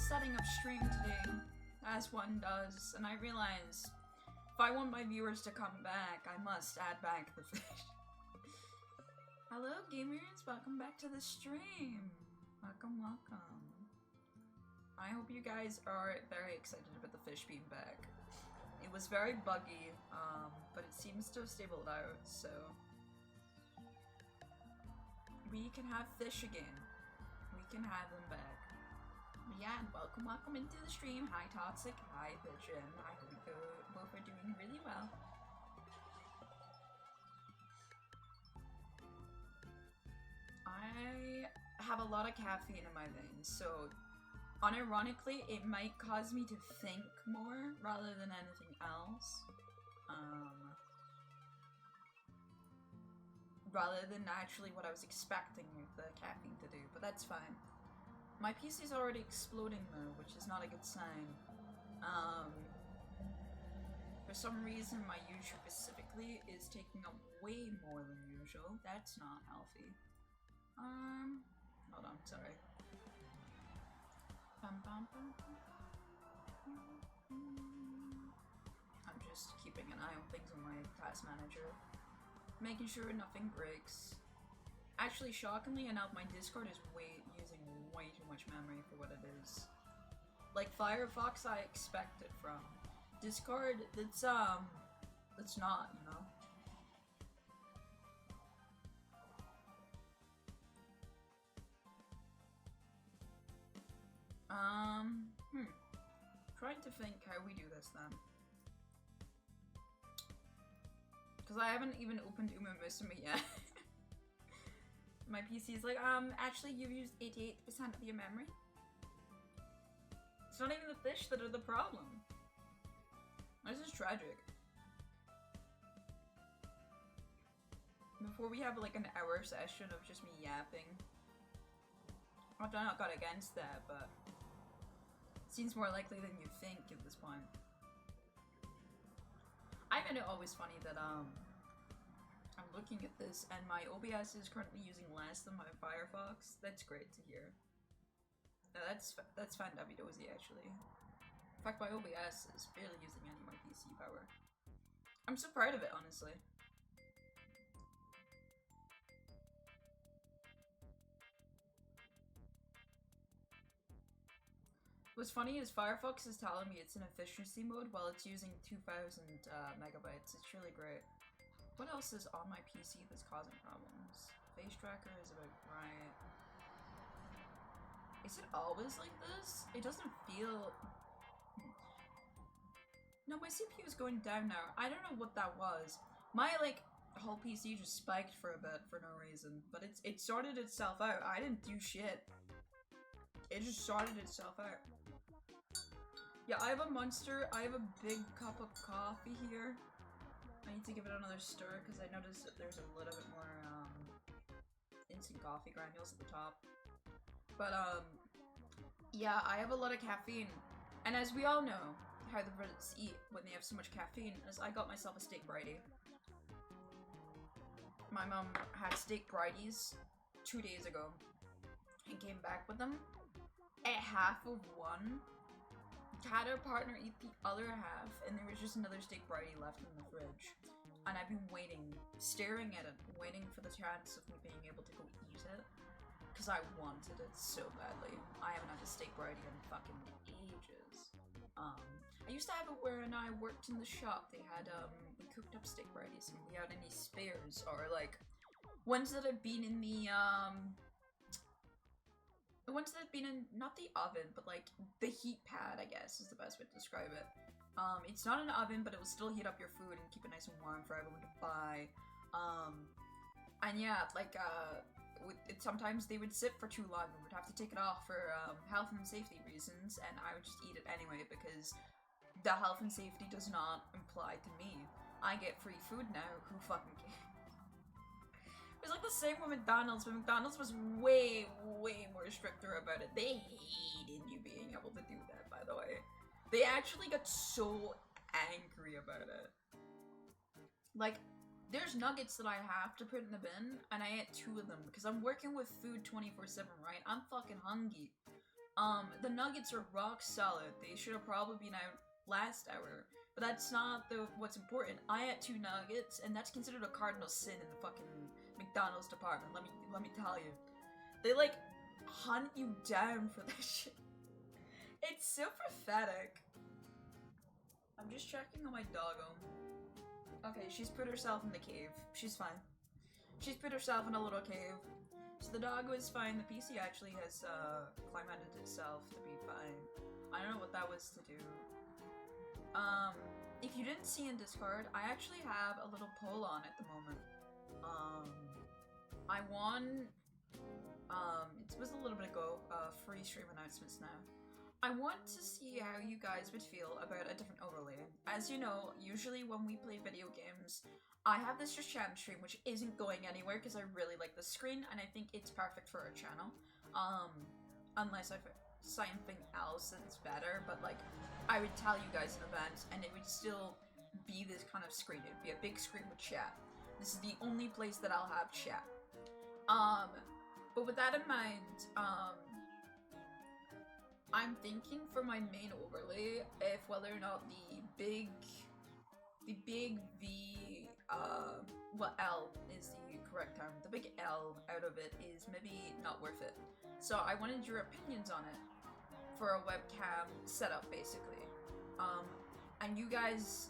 was setting up stream today, as one does, and I realized if I want my viewers to come back, I must add back the fish. Hello gamers, welcome back to the stream. Welcome. I hope you guys are very excited about the fish being back. It was very buggy, but it seems to have stabilized out, so we can have fish again. We can have them back. But yeah, and welcome into the stream. Hi Toxic, hi Pigeon. I hope you both are doing really well. I have a lot of caffeine in my veins, so unironically, it might cause me to think more rather than anything else. Rather than actually what I was expecting the caffeine to do, but that's fine. My PC's already exploding though, which is not a good sign. For some reason, my YouTube specifically is taking up way more than usual. That's not healthy. Hold on, sorry. I'm just keeping an eye on things on my task manager. Making sure nothing breaks. Actually, shockingly enough, my Discord is using way too much memory for what it is. Like Firefox, I expect it from. Discord, that's not, you know? Trying to think how we do this then. Because I haven't even opened Umamusume yet. My PC is like, actually you've used 88% of your memory. It's not even the fish that are the problem. This is tragic. Before we have like an hour session of just me yapping. I've not got against that, but it seems more likely than you think at this point. I find it always funny that I'm looking at this and my OBS is currently using less than my Firefox. That's great to hear. That's fandabidozy actually. In fact, my OBS is barely using any of my PC power. I'm so proud of it, honestly. What's funny is Firefox is telling me it's in efficiency mode while it's using 2000 megabytes. It's really great. What else is on my PC that's causing problems? Face tracker is about right. Is it always like this? It doesn't feel... No, my CPU is going down now. I don't know what that was. My, like, whole PC just spiked for a bit for no reason. But it sorted itself out. I didn't do shit. It just sorted itself out. Yeah, I have a monster. I have a big cup of coffee here. I need to give it another stir because I noticed that there's a little bit more instant coffee granules at the top. But yeah, I have a lot of caffeine. And as we all know, how the Brits eat when they have so much caffeine is I got myself a steak brighty. My mom had steak brighties 2 days ago and came back with them. Ate half of one, had her partner eat the other half, and there was just another steak brighty left in the fridge. And I've been waiting, staring at it, waiting for the chance of me being able to go eat it. Because I wanted it so badly. I haven't had a steak brighty in fucking ages. I used to have it when I worked in the shop. They had we cooked up steak brighties, and we had any spares, or like ones that had been in the ones that have been in, not the oven, but like the heat pad, I guess is the best way to describe it. It's not an oven, but it will still heat up your food and keep it nice and warm for everyone to buy. And yeah, like, sometimes they would sit for too long and would have to take it off for health and safety reasons, and I would just eat it anyway because the health and safety does not apply to me. I get free food now, who fucking cares? It was like the same with McDonald's, but McDonald's was way more stricter about it. They hated you being able to do that, by the way. They actually got so angry about it. Like, there's nuggets that I have to put in the bin, and I ate 2 of them because I'm working with food 24/7, right? I'm fucking hungry. The nuggets are rock solid. They should have probably been out last hour. But that's not what's important. I had 2 nuggets, and that's considered a cardinal sin in the fucking McDonald's department. Let me tell you. They like hunt you down for that shit. It's so pathetic. I'm just checking on my doggo. Okay, she's put herself in the cave. She's fine. She's put herself in a little cave. So the doggo is fine. The PC actually has climated itself to be fine. I don't know what that was to do. If you didn't see in Discord, I actually have a little poll on at the moment. I won, it was a little bit ago, free stream announcements now. I want to see how you guys would feel about a different overlay. As you know, usually when we play video games, I have this just chat stream, which isn't going anywhere because I really like the screen, and I think it's perfect for our channel. Unless I something else that's better, but like, I would tell you guys in advance, and it would still be this kind of screen. It'd be a big screen with chat. This is the only place that I'll have chat. But with that in mind, I'm thinking for my main overlay, if whether or not the big V, well, L is the correct term. The big L out of it is maybe not worth it. So I wanted your opinions on it for a webcam setup, basically. And you guys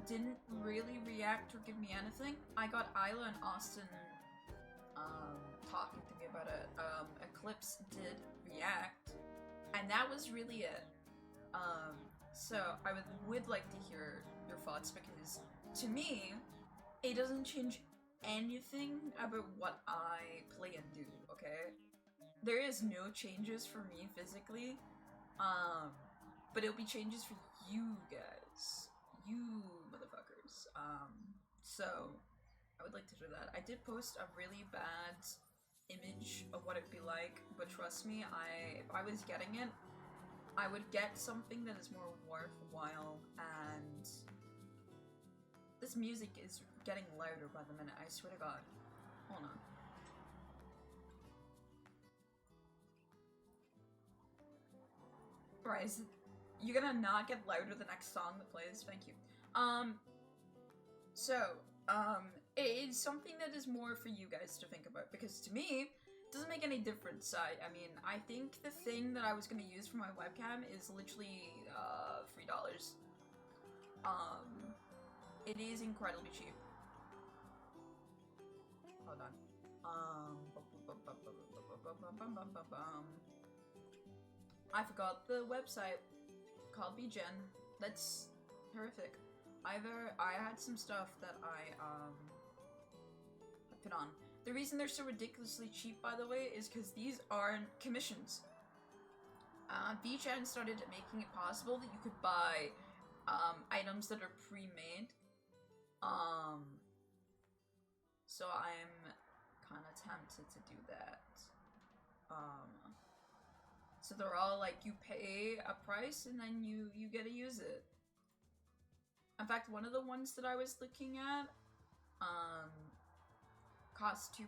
didn't really react or give me anything. I got Isla and Austin talking to me about it. Eclipse did react, and that was really it. So I would like to hear your thoughts, because to me, it doesn't change anything about what I play and do, okay? There is no changes for me physically, but it'll be changes for you guys. You motherfuckers. So I would like to do that. I did post a really bad image of what it'd be like, but trust me, if I was getting it, I would get something that is more worthwhile, and this music is getting louder by the minute, I swear to god. Hold on. Right, is you're gonna not get louder the next song that plays? Thank you. It's something that is more for you guys to think about, because to me, it doesn't make any difference. I mean, I think the thing that I was gonna use for my webcam is literally, $3. It is incredibly cheap. Hold on. I forgot the website called BGen. That's horrific. I had some stuff that I put on. The reason they're so ridiculously cheap, by the way, is because these aren't commissions. BGen started making it possible that you could buy items that are pre-made. So I'm kind of tempted to do that. So they're all like, you pay a price and then you get to use it. In fact, one of the ones that I was looking at, cost £2.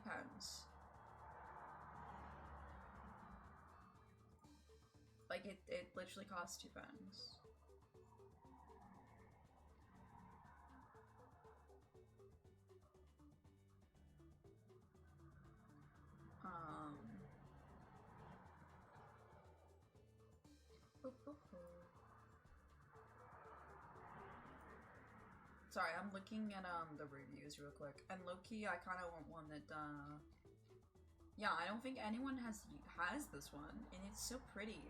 Like, it literally costs £2. Sorry, I'm looking at the reviews real quick, and low-key, I kind of want one that yeah, I don't think anyone has this one, and it's so pretty.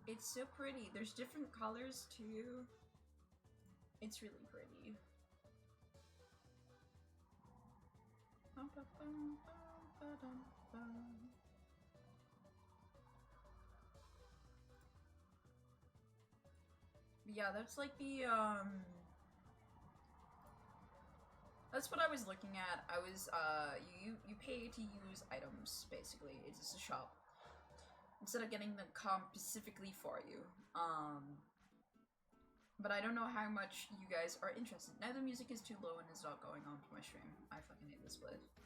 It's so pretty. There's different colors too. It's really pretty. Yeah, that's like the, that's what I was looking at. I was, you pay to use items, basically. It's just a shop. Instead of getting them specifically for you. But I don't know how much you guys are interested. Now the music is too low and is not going on for my stream. I fucking hate this place.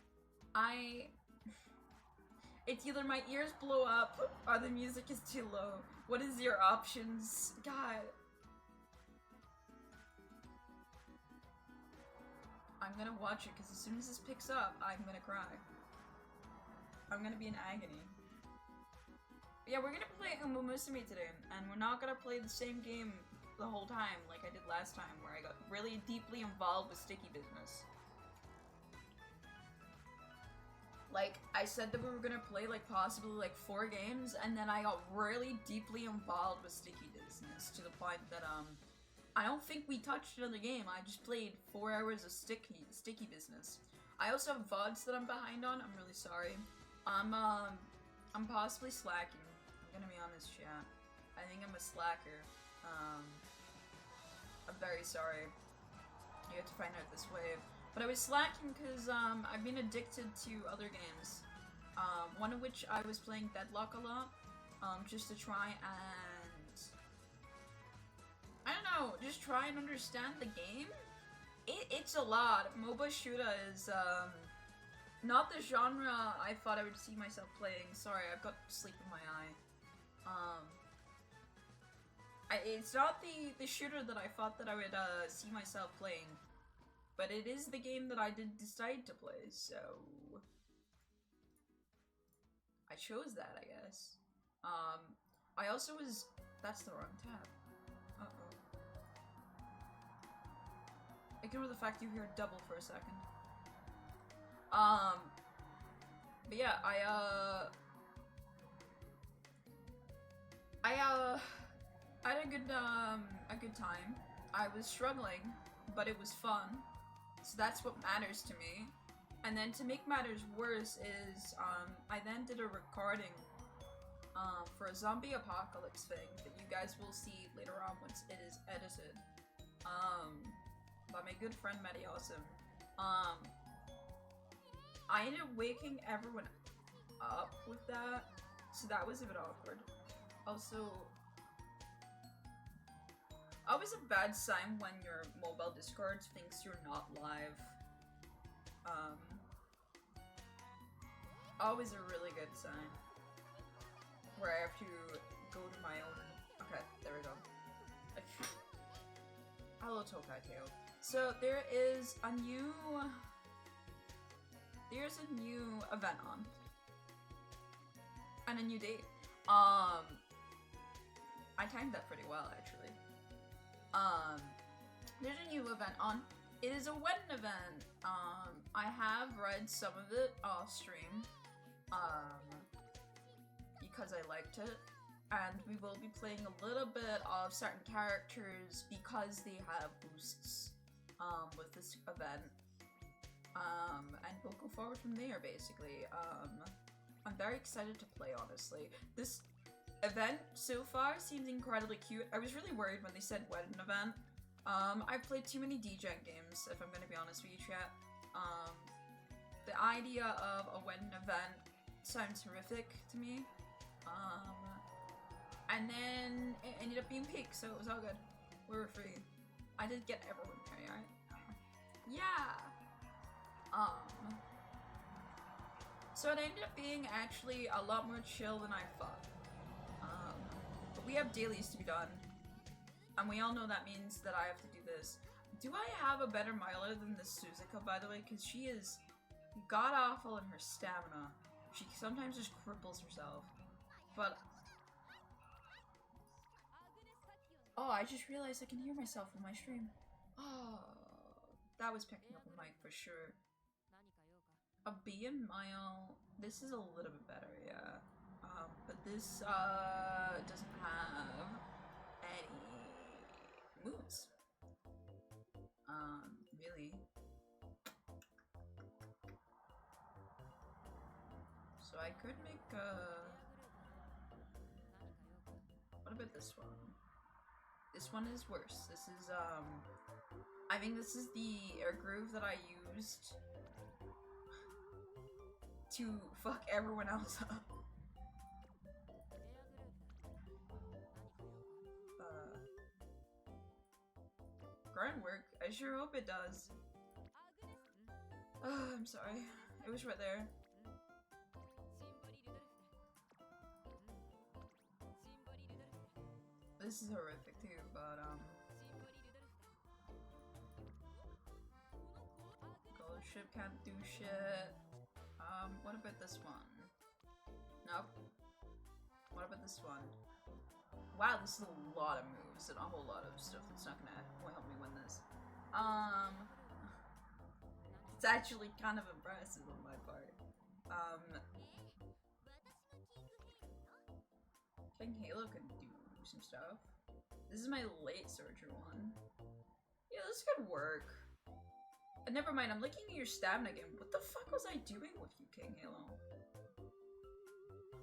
It's either my ears blow up or the music is too low. What is your options? God. I'm gonna watch it because as soon as this picks up, I'm gonna cry. I'm gonna be in agony. But yeah, we're gonna play Umamusume today, and we're not gonna play the same game the whole time like I did last time, where I got really deeply involved with sticky business. Like, I said that we were gonna play, like, possibly, like, 4 games, and then I got really deeply involved with sticky business, to the point that, I don't think we touched another game. I just played 4 hours of sticky business. I also have VODs that I'm behind on. I'm really sorry. I'm possibly slacking. I'm gonna be honest, chat. I think I'm a slacker. I'm very sorry. You have to find out this way. But I was slacking because, I've been addicted to other games. One of which I was playing Deadlock a lot. Just to try and... I don't know, just try and understand the game. It's a lot. MOBA shooter is, not the genre I thought I would see myself playing. Sorry, I've got sleep in my eye. It's not the shooter that I thought that I would, see myself playing. But it is the game that I did decide to play, so... I chose that, I guess. I also was... That's the wrong tab. Uh-oh. Ignore the fact you hear double for a second. But yeah, I had a good time. I was struggling, but it was fun. So that's what matters to me. And then to make matters worse is, I then did a recording, for a zombie apocalypse thing that you guys will see later on once it is edited. By my good friend Matty Awesome. I ended up waking everyone up with that, so that was a bit awkward. Also, always a bad sign when your mobile Discord thinks you're not live. Always a really good sign. Where I have to go to my own... Okay, there we go. Hello, Tokateo. So, there's a new event on. And a new date. I timed that pretty well, actually. There's a new event on. It is a wedding event. I have read some of it off stream. Because I liked it. And we will be playing a little bit of certain characters because they have boosts, with this event. And we'll go forward from there, basically. I'm very excited to play, honestly. This event so far seems incredibly cute. I was really worried when they said wedding event. I've played too many DJ games, if I'm gonna be honest with you, chat. The idea of a wedding event sounds horrific to me. And then it ended up being peak, so it was all good. We were free. I did get everyone there, right? Yeah! So it ended up being actually a lot more chill than I thought. But we have dailies to be done. And we all know that means that I have to do this. Do I have a better miler than this Suzuka, by the way? Because she is god-awful in her stamina. She sometimes just cripples herself. But... Oh, I just realized I can hear myself in my stream. Oh, that was picking up a mic for sure. A B and mile. This is a little bit better, yeah. But this doesn't have any moves. Really. So I could make what about this one? This one is worse. This is I think this is the air groove that I used to fuck everyone else up. Groundwork? I sure hope it does. I'm sorry. It was right there. This is horrific too, but Gold ship can't do shit. What about this one? Nope. What about this one? Wow, this is a lot of moves and a whole lot of stuff that's not gonna help me win this. It's actually kind of impressive on my part. King Halo can do some stuff. This is my late searcher one. Yeah, this could work. Never mind, I'm looking at your stamina again. What the fuck was I doing with you, King Halo?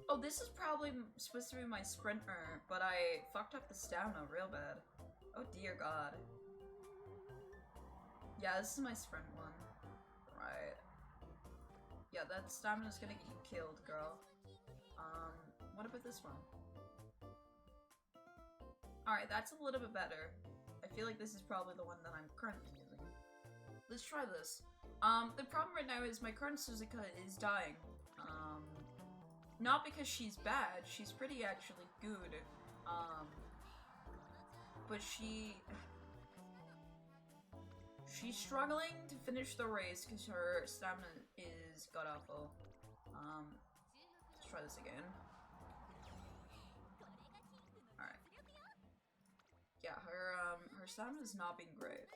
Oh, this is probably supposed to be my sprinter, but I fucked up the stamina real bad. Oh dear god. Yeah, this is my sprint one. Right. Yeah, that stamina's gonna get you killed, girl. What about this one? Alright, that's a little bit better. I feel like this is probably the one that I'm currently using. Let's try this. The problem right now is my current Suzuka is dying. Not because she's bad, she's pretty actually good. But she's struggling to finish the race because her stamina is god-awful. Let's try this again. Alright. Yeah, her stamina's not being great.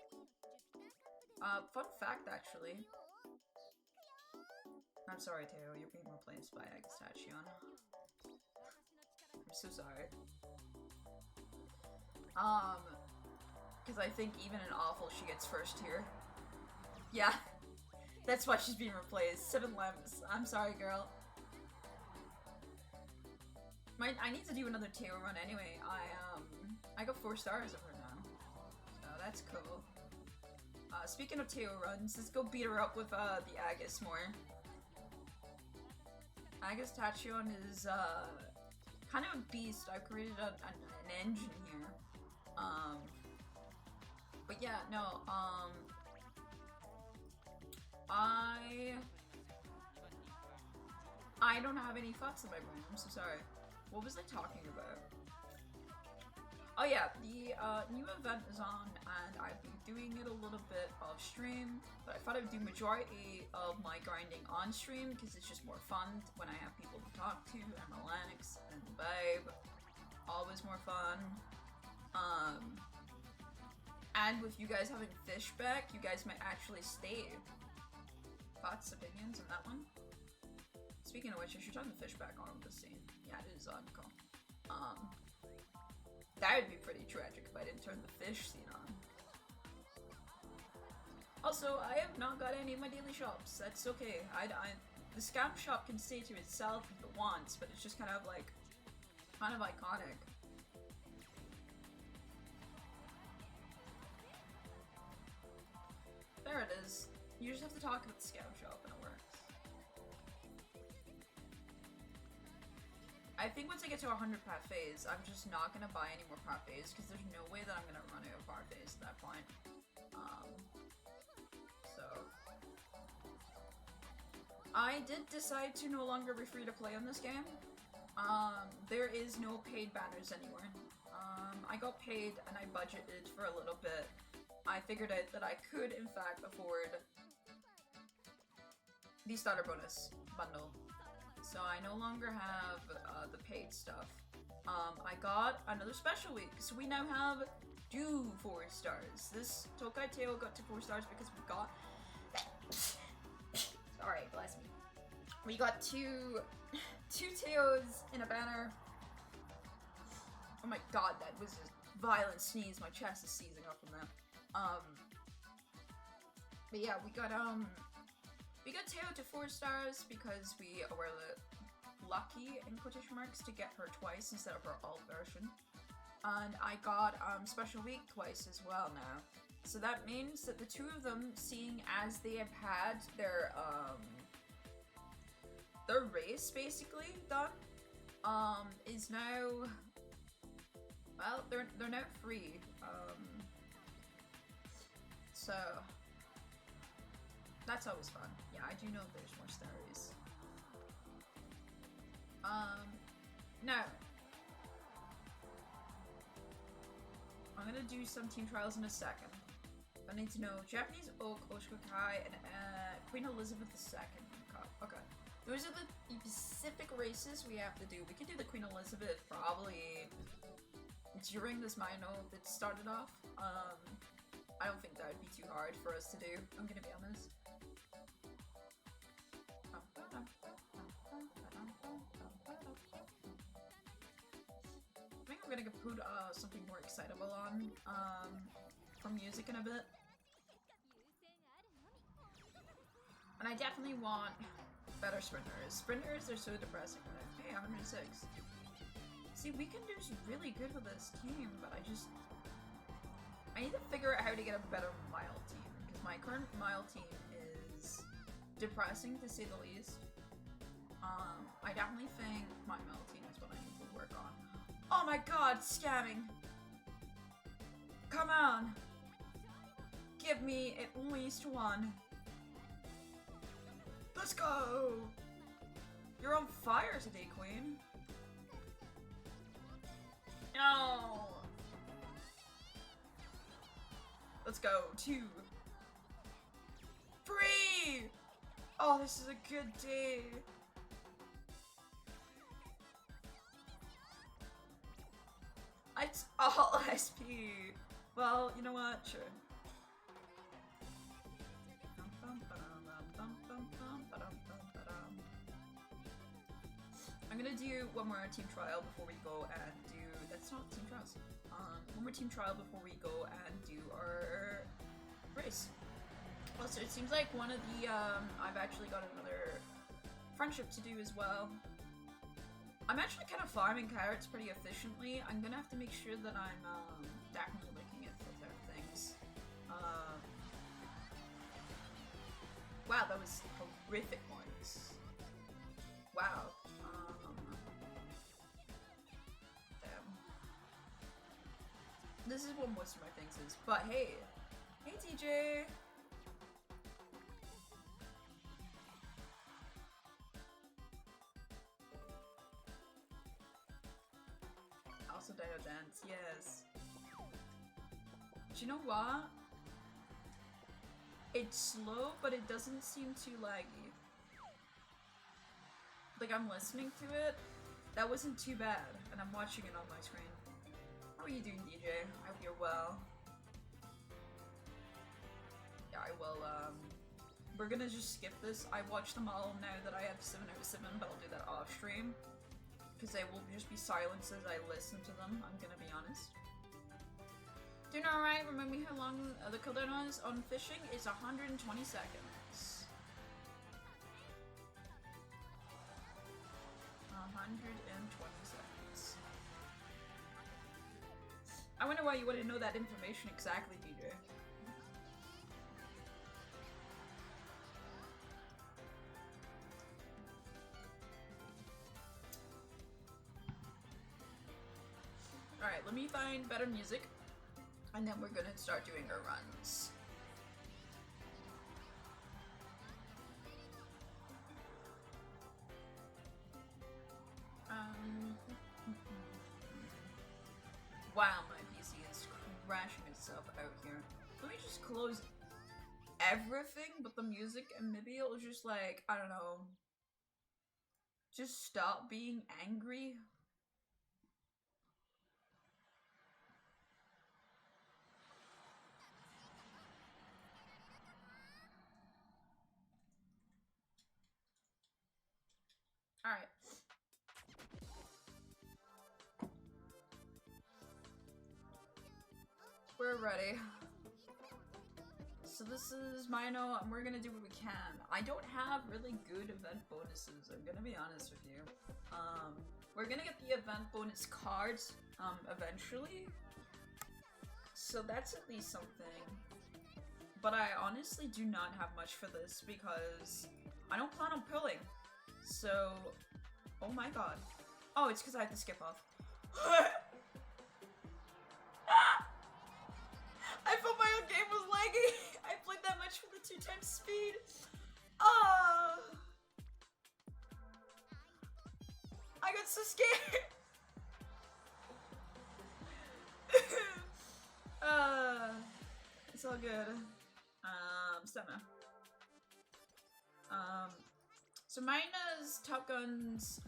Fun fact, actually. I'm sorry, Teo, you're being replaced by Agastachyon. I'm so sorry. Because I think even in Awful, she gets first here. Yeah, that's why she's being replaced. 7 lamps. I'm sorry, girl. I need to do another Teo run anyway. I got 4 stars of her now. So that's cool. Speaking of Teo runs, let's go beat her up with, the Agus more. Agastachyon is, kind of a beast. I've created an engine here. But yeah, no, I don't have any thoughts in my brain. I'm so sorry. What was I talking about? Oh yeah, the new event is on, and I've been doing it a little bit off stream, but I thought I would do majority of my grinding on stream because it's just more fun when I have people to talk to, and Melanix and Babe. Always more fun. And with you guys having fish back, you guys might actually stay. Thoughts, opinions on that one? Speaking of which, I should turn the fish back on this scene. Yeah, it is on. Cool. That would be pretty tragic if I didn't turn the fish scene on. Also, I have not got any of my daily shops. That's okay. The scam shop can stay to itself if it wants, but it's just kind of like, kind of iconic. There it is. You just have to talk about the scam shop and it works. I think once I get to 100 parfaits, I'm just not gonna buy any more parfaits because there's no way that I'm gonna run out of parfaits at that point. So I did decide to no longer be free to play on this game. There is no paid banners anymore. I got paid and I budgeted for a little bit. I figured out that I could in fact afford the starter bonus bundle. So I no longer have the paid stuff. I got another special week, so we now have 2 4 stars. This Tokai Teo got to 4 stars because we got... Sorry, bless me. We got two Teos in a banner. Oh my god, that was a violent sneeze. My chest is seizing up from that. But yeah, we got Teo to 4 stars because we were lucky, in quotation marks, to get her twice instead of her alt version. And I got Special Week twice as well now. So that means that the 2 of them, seeing as they have had their race basically done, is now, well, they're now free. So that's always fun. Yeah, I do know there's more stories. Now, I'm gonna do some team trials in a second. I need to know Japanese Oak, Oshokai, and Queen Elizabeth II. Okay. Those are the specific races we have to do. We could do the Queen Elizabeth probably during this Mino that started off. I don't think that would be too hard for us to do, I'm gonna be honest. I think I'm gonna put something more excitable on for music in a bit. And I definitely want better sprinters. Sprinters are so depressing. Hey, 106. See, we can do really good with this team, but I need to figure out how to get a better mile team, because my current mile team is depressing to say the least. I definitely think my mile team is what I need to work on. Oh my god, scamming! Come on! Give me at least one. Let's go! You're on fire today, Queen. No! Let's go. 2. 3! Oh, this is a good day. It's all SP. Well, you know what? Sure. I'm gonna do one more team trial before we go and do. That's not team trials. One more team trial before we go and do our race. Also, it seems like one of the I've actually got another friendship to do as well. I'm actually kind of farming carrots pretty efficiently. I'm gonna have to make sure that I'm definitely looking at filter things. Wow, that was horrific ones. Wow. Damn. This is what most of my things is. But hey, hey TJ. Also Dino Dance, yes. Do you know what? It's slow, but it doesn't seem too laggy. Like, I'm listening to it. That wasn't too bad, and I'm watching it on my screen. How are you doing, DJ? I hope you're well. Yeah, I will, we're gonna just skip this. I watched them all now that I have 707, but I'll do that off stream. Because they will just be silenced as I listen to them, I'm gonna be honest. Doing alright, remind me how long the cooldown is on fishing is 120 seconds. 120 seconds. I wonder why you wouldn't know that information exactly, DJ. Alright, let me find better music, and then we're gonna start doing our runs. Wow, my PC is crashing itself out here. Let me just close everything but the music, and maybe it'll just, like, I don't know, just stop being angry. Alright. We're ready. So this is Mino, and we're gonna do what we can. I don't have really good event bonuses, I'm gonna be honest with you. We're gonna get the event bonus cards, eventually. So that's at least something. But I honestly do not have much for this because I don't plan on pulling. So, oh my god. Oh, it's because I have to skip off. I thought my own game was laggy. I played that much with the 2x speed. Oh, I got so scared. all good. Stamina. So Mina's Top Gun's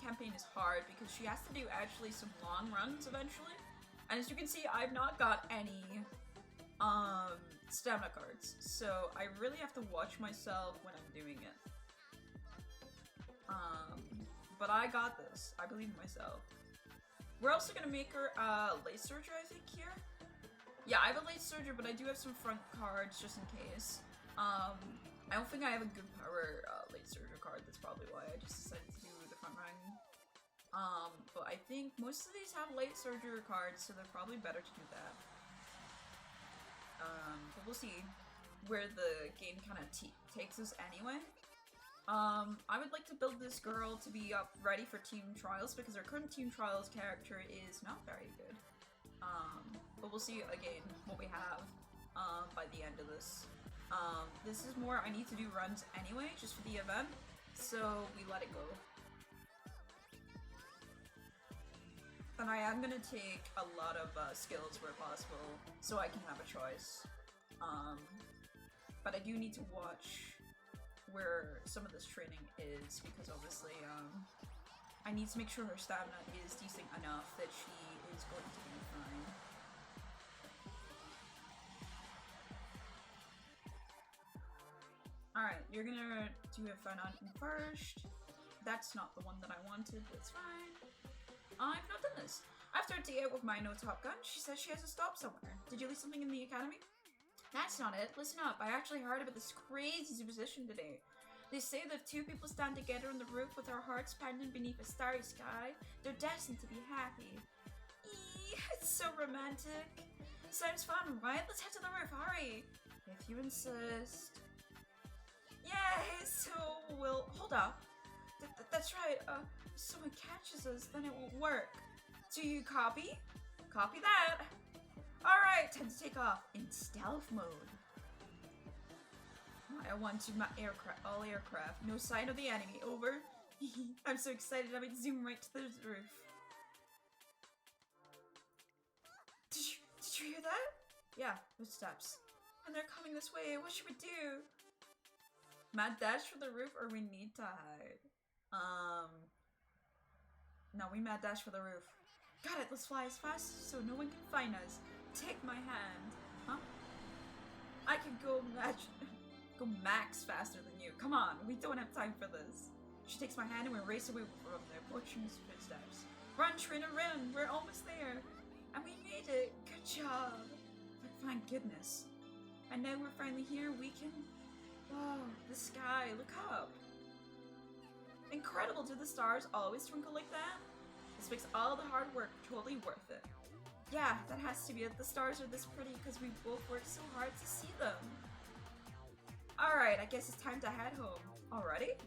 campaign is hard because she has to do actually some long runs eventually. And as you can see, I've not got any stamina cards, so I really have to watch myself when I'm doing it. But I got this. I believe in myself. We're also gonna make her late surger, I think, here. Yeah, I have a late surger, but I do have some front cards just in case. I don't think I have a good power late surger card. That's probably why I just decided to do the front run. But I think most of these have late surger cards, so they're probably better to do that. But we'll see where the game kind of takes us anyway. I would like to build this girl to be ready for team trials because her current team trials character is not very good. But we'll see again what we have by the end of this. This is more I need to do runs anyway, just for the event, so we let it go. And I am gonna take a lot of skills where possible, so I can have a choice. But I do need to watch where some of this training is, because obviously, I need to make sure her stamina is decent enough that she is going to be fine. Alright, you're gonna do a fun hunt first. That's not the one that I wanted, that's fine. I've not done this. After a day out with my no Top Gun, she says she has to stop somewhere. Did you leave something in the academy? That's not it. Listen up. I actually heard about this crazy superstition today. They say that if two people stand together on the roof with their hearts pendant beneath a starry sky, they're destined to be happy. Eee, it's so romantic. Sounds fun, right? Let's head to the roof, hurry! If you insist. Yay! So we'll... Hold up. That's right, if someone catches us, then it won't work. Do you copy? Copy that! Alright, time to take off in stealth mode. I want to all aircraft. No sign of the enemy. Over. I'm so excited I might zoom right to the roof. Did you hear that? Yeah, footsteps. And they're coming this way. What should we do? Mad dash for the roof, or we need to hide? No, we mad dash for the roof. Got it, let's fly as fast so no one can find us. Take my hand. Huh? I can go max faster than you. Come on, we don't have time for this. She takes my hand and we race away from their fortune's footsteps. Run, Trina, run! We're almost there. And we made it. Good job. But thank goodness. And now we're finally here, we can... Oh, the sky, look up. Incredible, do the stars always twinkle like that? This makes all the hard work totally worth it. Yeah, that has to be it. The stars are this pretty because we both worked so hard to see them. Alright, I guess it's time to head home. Already?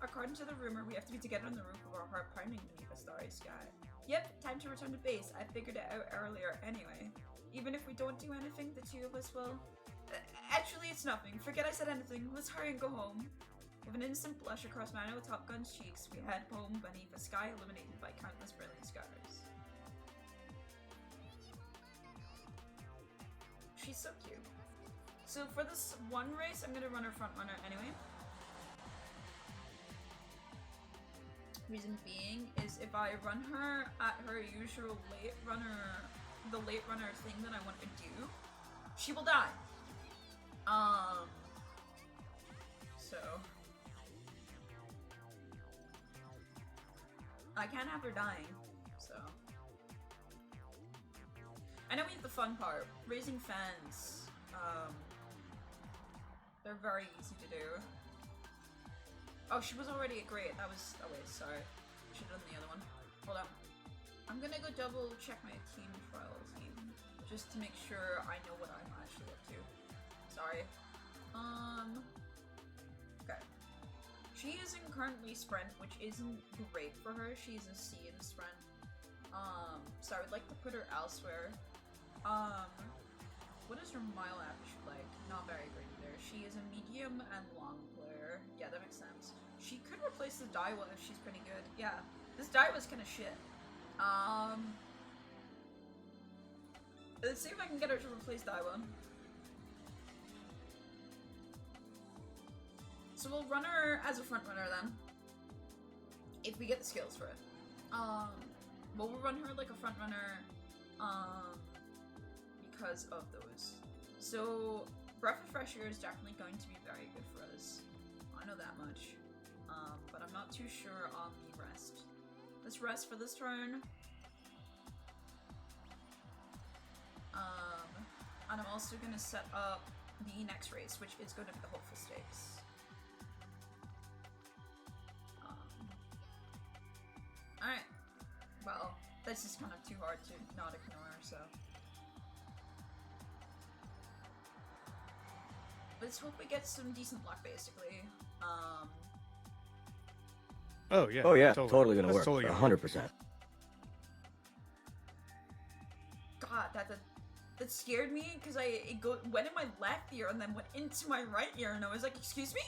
According to the rumor, we have to be together on the roof of our heart pounding beneath a starry sky. Yep, time to return to base. I figured it out earlier anyway. Even if we don't do anything, the two of us will... Actually, it's nothing. Forget I said anything. Let's hurry and go home. With an instant blush across Mano Top Gun's cheeks, we head home beneath a sky illuminated by countless brilliant stars. She's so cute. So for this one race, I'm gonna run her front runner anyway. Reason being is if I run her at her usual late runner thing that I want to do, she will die. So I can't have her dying, so. I know we have the fun part, raising fans. They're very easy to do. Oh, she was already great. That was, oh wait, sorry. Should've done the other one. Hold on. I'm gonna go double check my team trial team, just to make sure I know what I'm actually up to. Sorry. Okay. She isn't currently sprint, which isn't great for her. She's a C in sprint. So I would like to put her elsewhere. What is her mile average like? Not very great either. She is a medium and long player. Yeah, that makes sense. She could replace the Daiwa if she's pretty good. Yeah, this Daiwa's kind of shit. Let's see if I can get her to replace Daiwa. So we'll run her as a front runner then. If we get the skills for it. We'll run her like a front runner, because of those. So, Breath of Fresh Air is definitely going to be very good for us. I know that much. But I'm not too sure on the rest. Let's rest for this turn. And I'm also gonna set up the next race, which is going to be the Hopeful Stakes. Alright. Well, this is kind of too hard to not ignore, so. Let's hope we get some decent luck, basically. Oh yeah. Oh yeah, totally, totally gonna work. Totally 100%. God, that scared me because it went in my left ear and then went into my right ear, and I was like, "Excuse me."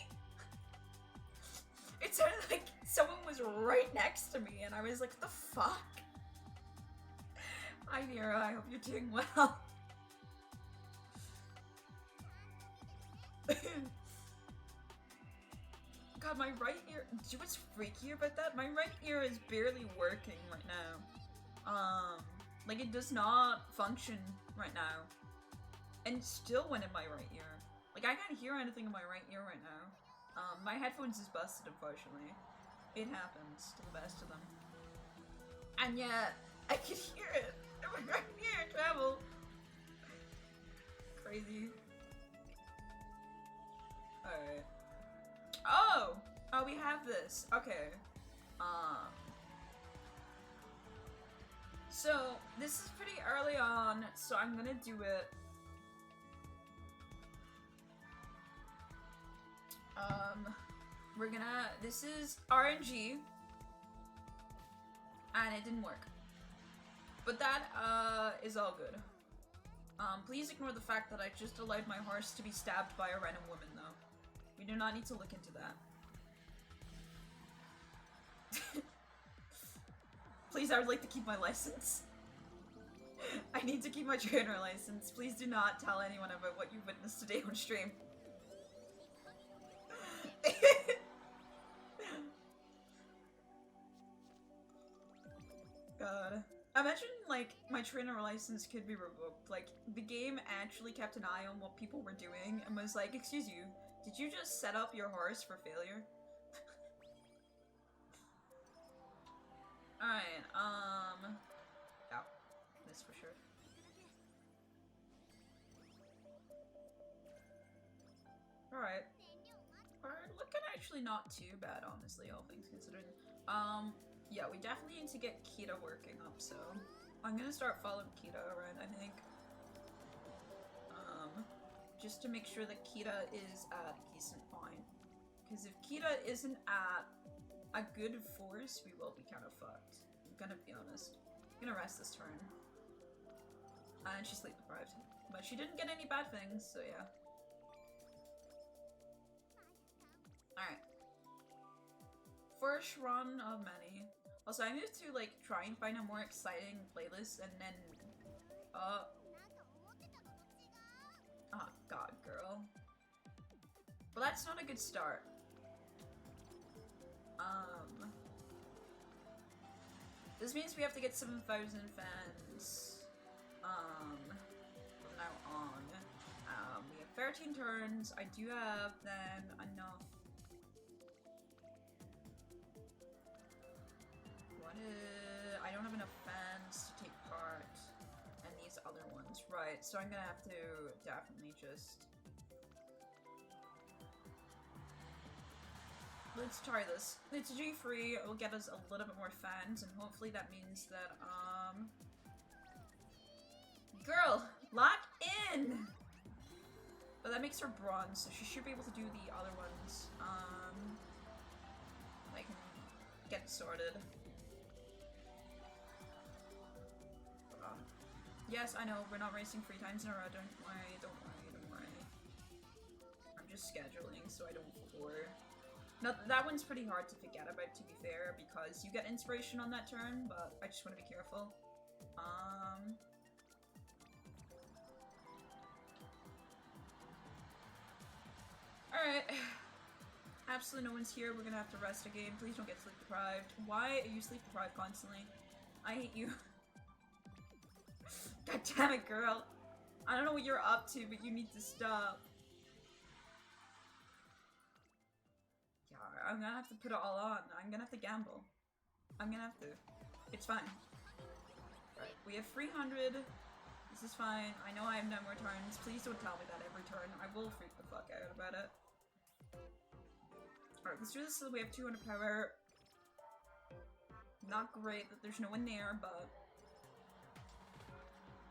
It sounded like someone was right next to me, and I was like, "What the fuck?" Hi, Nira. I hope you're doing well. God, my right ear. Do you know what's freaky about that? My right ear is barely working right now. Like it does not function right now, and it still went in my right ear. Like I can't hear anything in my right ear right now. My headphones is busted, unfortunately. It happens to the best of them. And yet, I can hear it in my right ear travel. Crazy. Alright. Oh! Oh, we have this. Okay. So, this is pretty early on, so I'm gonna do it. This is RNG, and it didn't work. But that, is all good. Please ignore the fact that I just allowed my horse to be stabbed by a random woman, though. We do not need to look into that. Please, I would like to keep my license. I need to keep my trainer license. Please do not tell anyone about what you witnessed today on stream. God. Imagine, like, my trainer license could be revoked. Like, the game actually kept an eye on what people were doing and was like, "Excuse you, did you just set up your horse for failure?" Alright, yeah, this for sure. Alright. We're looking actually not too bad, honestly, all things considered. Yeah, we definitely need to get Kita working up, so I'm gonna start following Kita around, I think. Just to make sure that Kita is at a decent point. Because if Kita isn't at a good force, we will be kind of fucked. I'm gonna be honest. I'm gonna rest this turn. And she's sleep deprived. But she didn't get any bad things, so yeah. Alright. First run of many. Also, I need to, like, try and find a more exciting playlist and then... Oh, God, girl. Well, that's not a good start. This means we have to get 7,000 fans, from now on. We have 13 turns. I do have, then, enough. I don't have enough fans to take part in these other ones. Right, so I'm gonna have to definitely just... Let's try this. It's G3, it will get us a little bit more fans, and hopefully that means that, Girl! Lock in! But that makes her bronze, so she should be able to do the other ones. I can get sorted. Yes, I know, we're not racing 3 times in a row, don't worry, don't worry, don't worry. I'm just scheduling so I don't floor. Now, that one's pretty hard to forget about, to be fair, because you get inspiration on that turn, but I just want to be careful. Alright. Absolutely no one's here. We're gonna have to rest again. Please don't get sleep deprived. Why are you sleep deprived constantly? I hate you. God damn it, girl. I don't know what you're up to, but you need to stop. Yeah, I'm gonna have to put it all on. I'm gonna have to gamble. I'm gonna have to. It's fine. Right, we have 300. This is fine. I know I have no more turns. Please don't tell me that every turn. I will freak the fuck out about it. Alright, let's do this so we have 200 power. Not great that there's no one there, but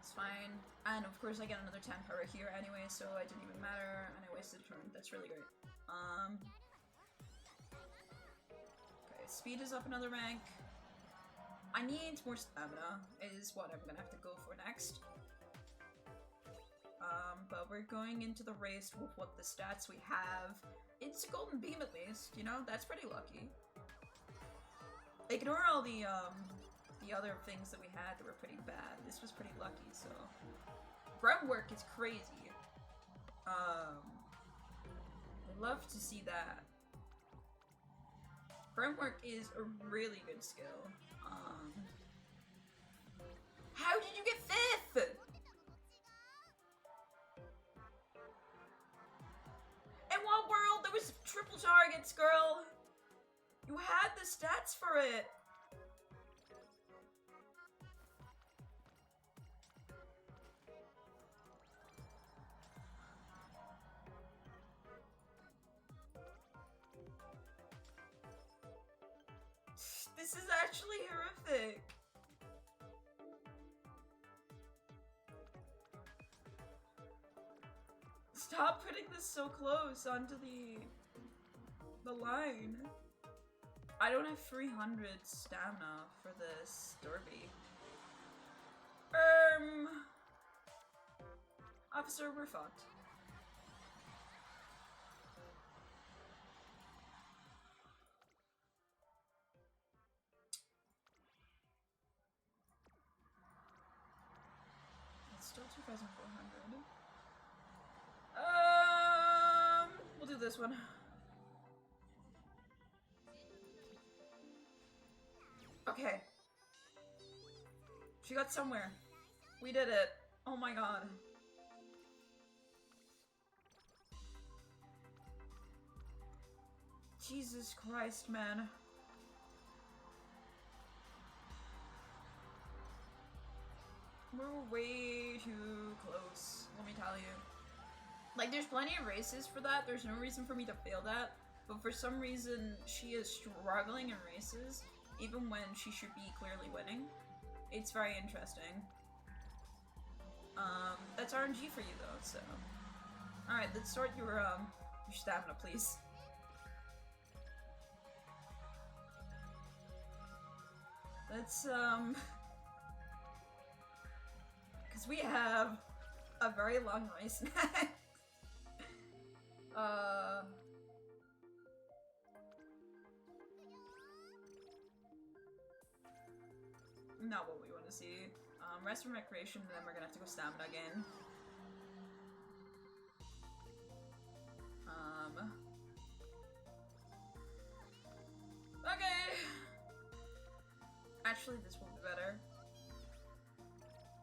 it's fine. And of course I get another 10 power here anyway, so it didn't even matter, and I wasted a turn. That's really great. Okay, speed is up another rank. I need more stamina, is what I'm gonna have to go for next. But we're going into the race with what the stats we have. It's a golden beam at least, you know? That's pretty lucky. Ignore all the other things that we had that were pretty bad. This was pretty lucky, so. Groundwork is crazy. I'd love to see that. Groundwork is a really good skill. How did you get 5th? In what world? There was triple targets, girl. You had the stats for it. This is actually horrific. Stop putting this so close onto the line. I don't have 300 stamina for this derby. Officer, we're fucked. It's still 2,400. We'll do this one. Okay. She got somewhere. We did it. Oh my god. Jesus Christ, man. We're way too close, let me tell you. Like, there's plenty of races for that. There's no reason for me to fail that. But for some reason, she is struggling in races, even when she should be clearly winning. It's very interesting. That's RNG for you, though, so. Alright, let's start your stamina, please. Let's, because we have a very long race next. Not what we want to see. Rest and recreation, then we're gonna have to go stamina again. Okay. Actually, this will be better.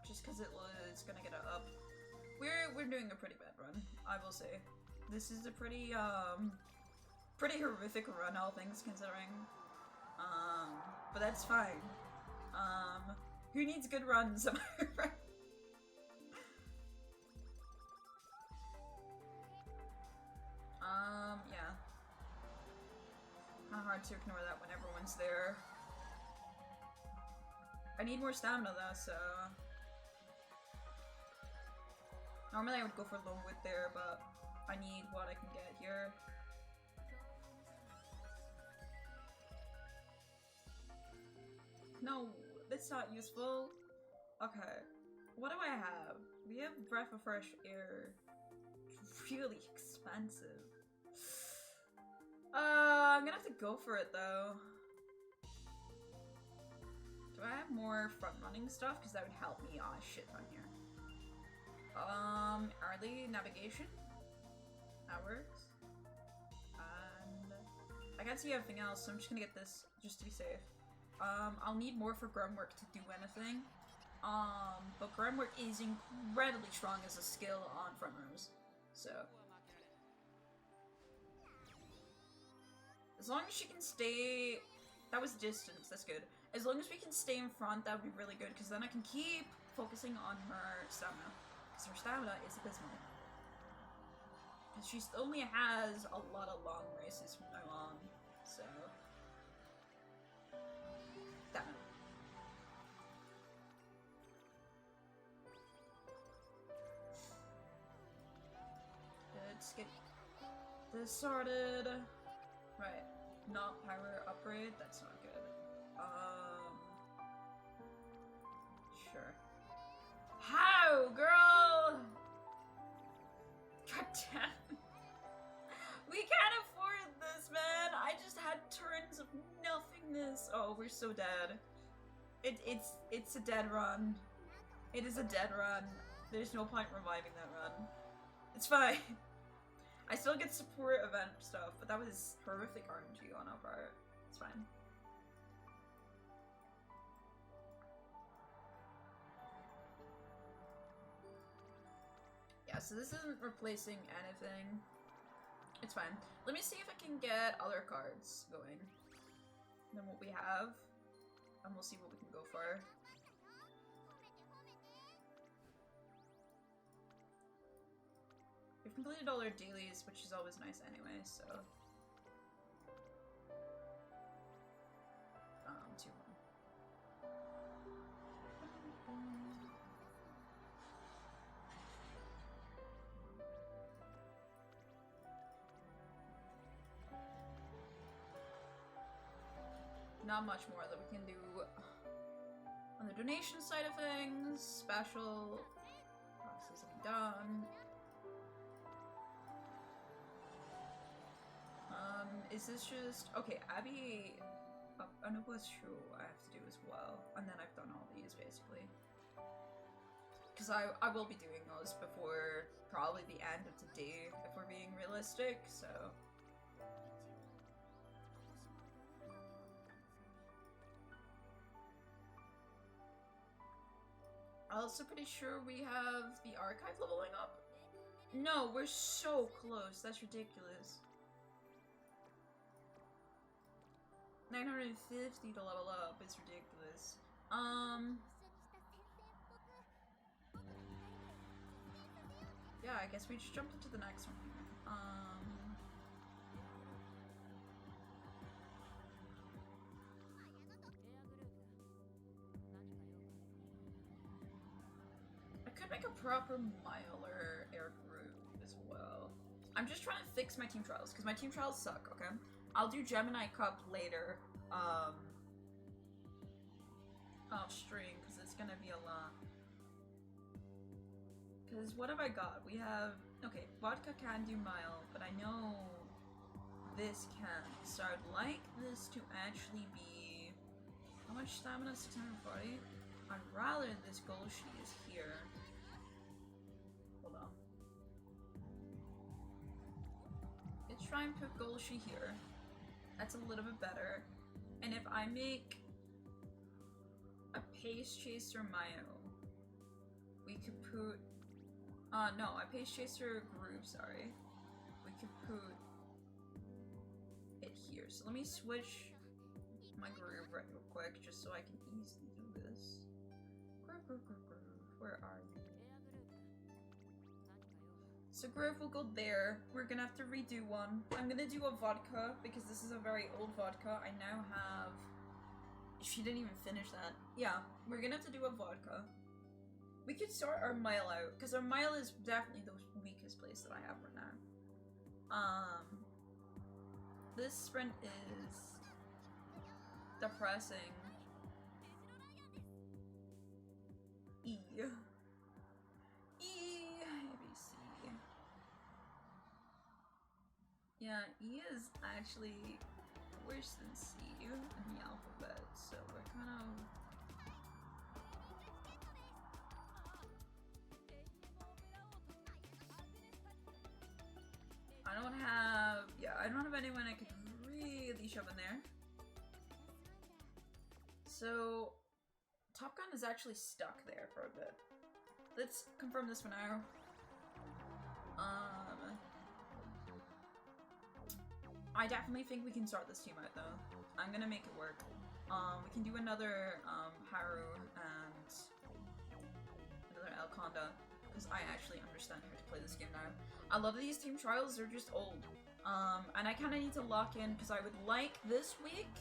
Just because it's gonna get it up. We're doing a pretty bad run, I will say. This is a pretty pretty horrific run, all things considering. But that's fine. Who needs good runs? Am I right? Yeah. Kinda hard to ignore that when everyone's there. I need more stamina though, so. Normally I would go for low width there, but I need what I can get here. No, that's not useful. Okay, what do I have? We have Breath of Fresh Air. It's really expensive. I'm gonna have to go for it though. Do I have more front running stuff? Because that would help me a shit ton here. Early navigation. That works. And I can't see anything else, so I'm just gonna get this just to be safe. I'll need more for groundwork to do anything. But groundwork is incredibly strong as a skill on front runners. So as long as she can stay, that was distance, that's good. As long as we can stay in front, that would be really good, because then I can keep focusing on her stamina. Because her stamina is abysmal. And she only has a lot of long races from now on, so... Stamina. Let's get this sorted. Right. Not power upgrade, that's not good. Sure. How, girl? God damn. We can't afford this, man. I just had turns of nothingness. Oh, we're so dead. It's a dead run. It is a dead run. There's no point reviving that run. It's fine. I still get support event stuff, but that was horrific RNG on our part. It's fine. Yeah, so this isn't replacing anything. It's fine. Let me see if I can get other cards going than what we have, and we'll see what we can go for. We've completed all our dailies, which is always nice anyway, so... 2-1. Not much more that we can do on the donation side of things. Special process done. Is this just... Okay, Abby... Anuba's true I have to do as well. And then I've done all these, basically. Because I will be doing those before probably the end of the day, if we're being realistic, so... I'm also pretty sure we have the archive leveling up. No, we're so close. That's ridiculous. 950 to level up. It's ridiculous. Yeah, I guess we just jumped into the next one here. I could make a proper miler air group as well. I'm just trying to fix my team trials, because my team trials suck, okay? I'll do Gemini Cup later, off stream, because it's gonna be a lot. Because what have I got? We have, okay, vodka can do mile, but I know this can. So I'd like this to actually be, how much stamina? 640? I'd rather this goal sheet is here. Hold on. Let's try and put goal sheet here. That's a little bit better. And if I make a pace chaser Mayo, we could put, no, a pace chaser group, sorry. We could put it here. So let me switch my groove right real quick, just so I can easily do this. Groove. Where are you? So groove will go there. We're gonna have to redo one. I'm gonna do a vodka because this is a very old vodka. I now have... She didn't even finish that. Yeah, we're gonna have to do a vodka. We could sort our mile out because our mile is definitely the weakest place that I have right now. This sprint is depressing. E. ABC. Yeah, E is actually worse than C in the alphabet, so we're kind of... I don't have anyone I could really get these shoved in there. So, Top Gun is actually stuck there for a bit. Let's confirm this for now. I definitely think we can start this team out though. I'm gonna make it work. We can do another Haru and another Elconda, because I actually understand how to play this game now. I love these team trials, they're just old. And I kind of need to lock in because I would like this week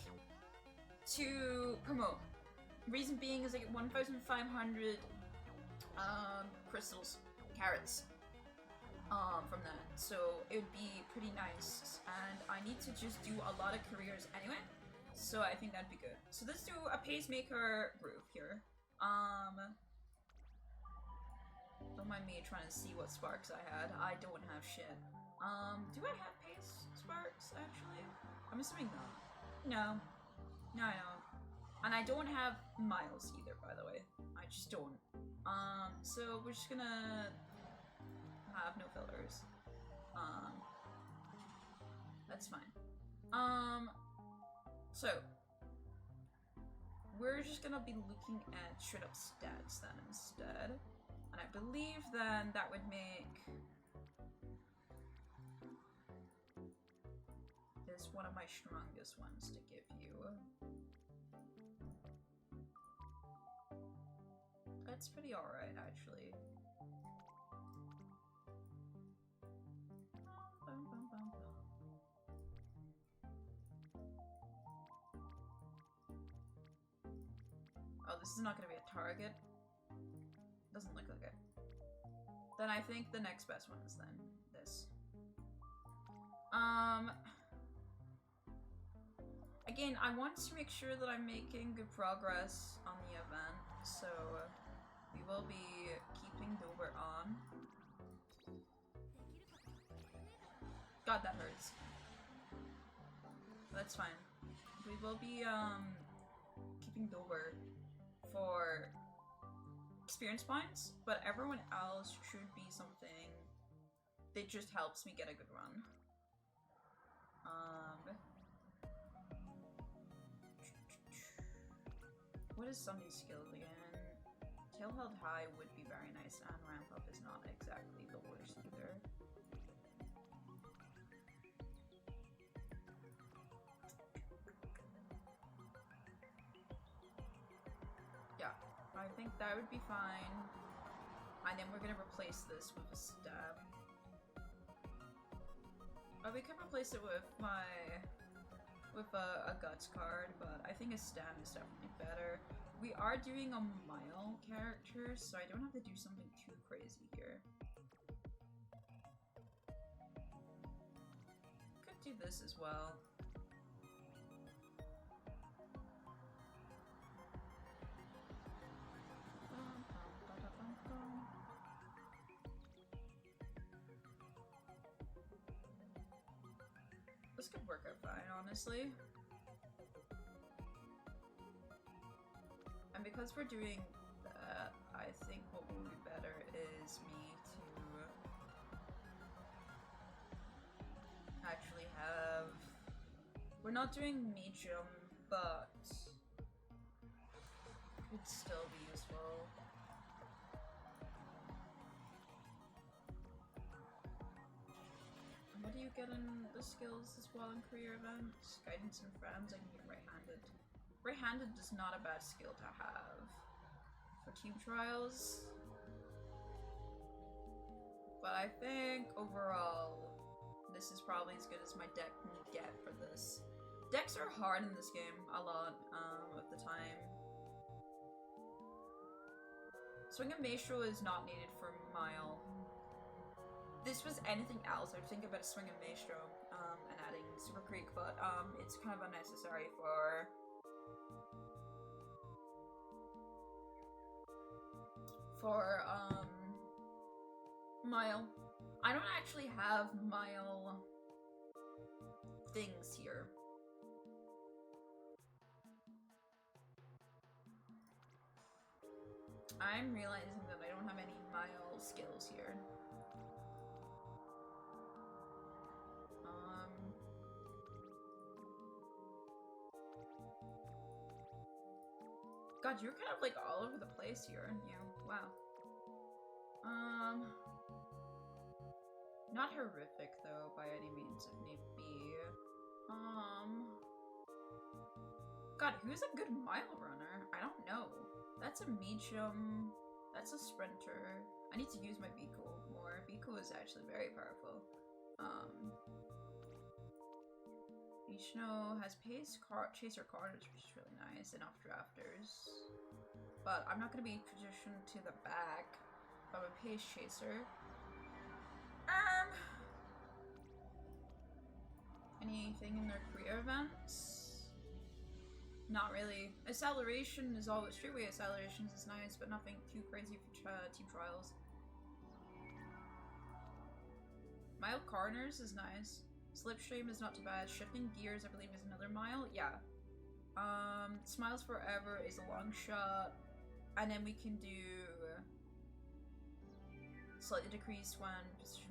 to promote. Reason being is I get 1,500 crystals, carrots, from that. So it would be pretty nice. And I need to just do a lot of careers anyway. So I think that'd be good. So let's do a pacemaker groove here. Don't mind me trying to see what sparks I had. I don't have shit. Do I have pace sparks, actually? I'm assuming not. No. No, I don't. And I don't have miles either, by the way. I just don't. So we're just gonna have no fillers. That's fine. So we're just gonna be looking at straight up stats then instead. And I believe then that would make this one of my strongest ones to give you. That's pretty alright, actually. Oh, this is not gonna be a target. Doesn't look like it. Then I think the next best one is then this. Again, I want to make sure that I'm making good progress on the event, so we will be keeping VTUBER on. God, that hurts. That's fine. We will be keeping VTUBER for experience points, but everyone else should be something that just helps me get a good run. What is somebody's skills again? Tail held high would be very nice, and ramp up is not exactly the worst either. Yeah, I think that would be fine. And then we're gonna replace this with a stab. We could replace it with a guts card, but I think a stab is definitely better. We are doing a mile character, so I don't have to do something too crazy here. Could do this as well. This could work out fine, honestly. And because we're doing that, I think what will be better is me to actually have... We're not doing medium, but could still be useful. What do you get in the skills as well in career events? Guidance and friends, I can get right-handed. Right-handed is not a bad skill to have for team trials. But I think overall, this is probably as good as my deck can get for this. Decks are hard in this game a lot of the time. Swing of Maestro is not needed for Mile. This was anything else, I'd think about Swing and Maestro and adding Super Creek, but it's kind of unnecessary for Mile. I don't actually have Mile things here. I'm realizing that I don't have any Mile skills here. God, you're kind of like all over the place here, aren't you? Wow. Not horrific though, by any means if need be. God, who's a good mile runner? I don't know. That's a medium. That's a sprinter. I need to use my Biko more. Biko is actually very powerful. Ishino has chaser corners, which is really nice, and off drafters. But I'm not gonna be positioned to the back. I'm a pace chaser. Anything in their career events? Not really. Acceleration is always streetway accelerations is nice, but nothing too crazy for team trials. Mile corners is nice. Slipstream is not too bad. Shifting gears, I believe, is another mile. Yeah. Smiles Forever is a long shot, and then we can do slightly decreased when position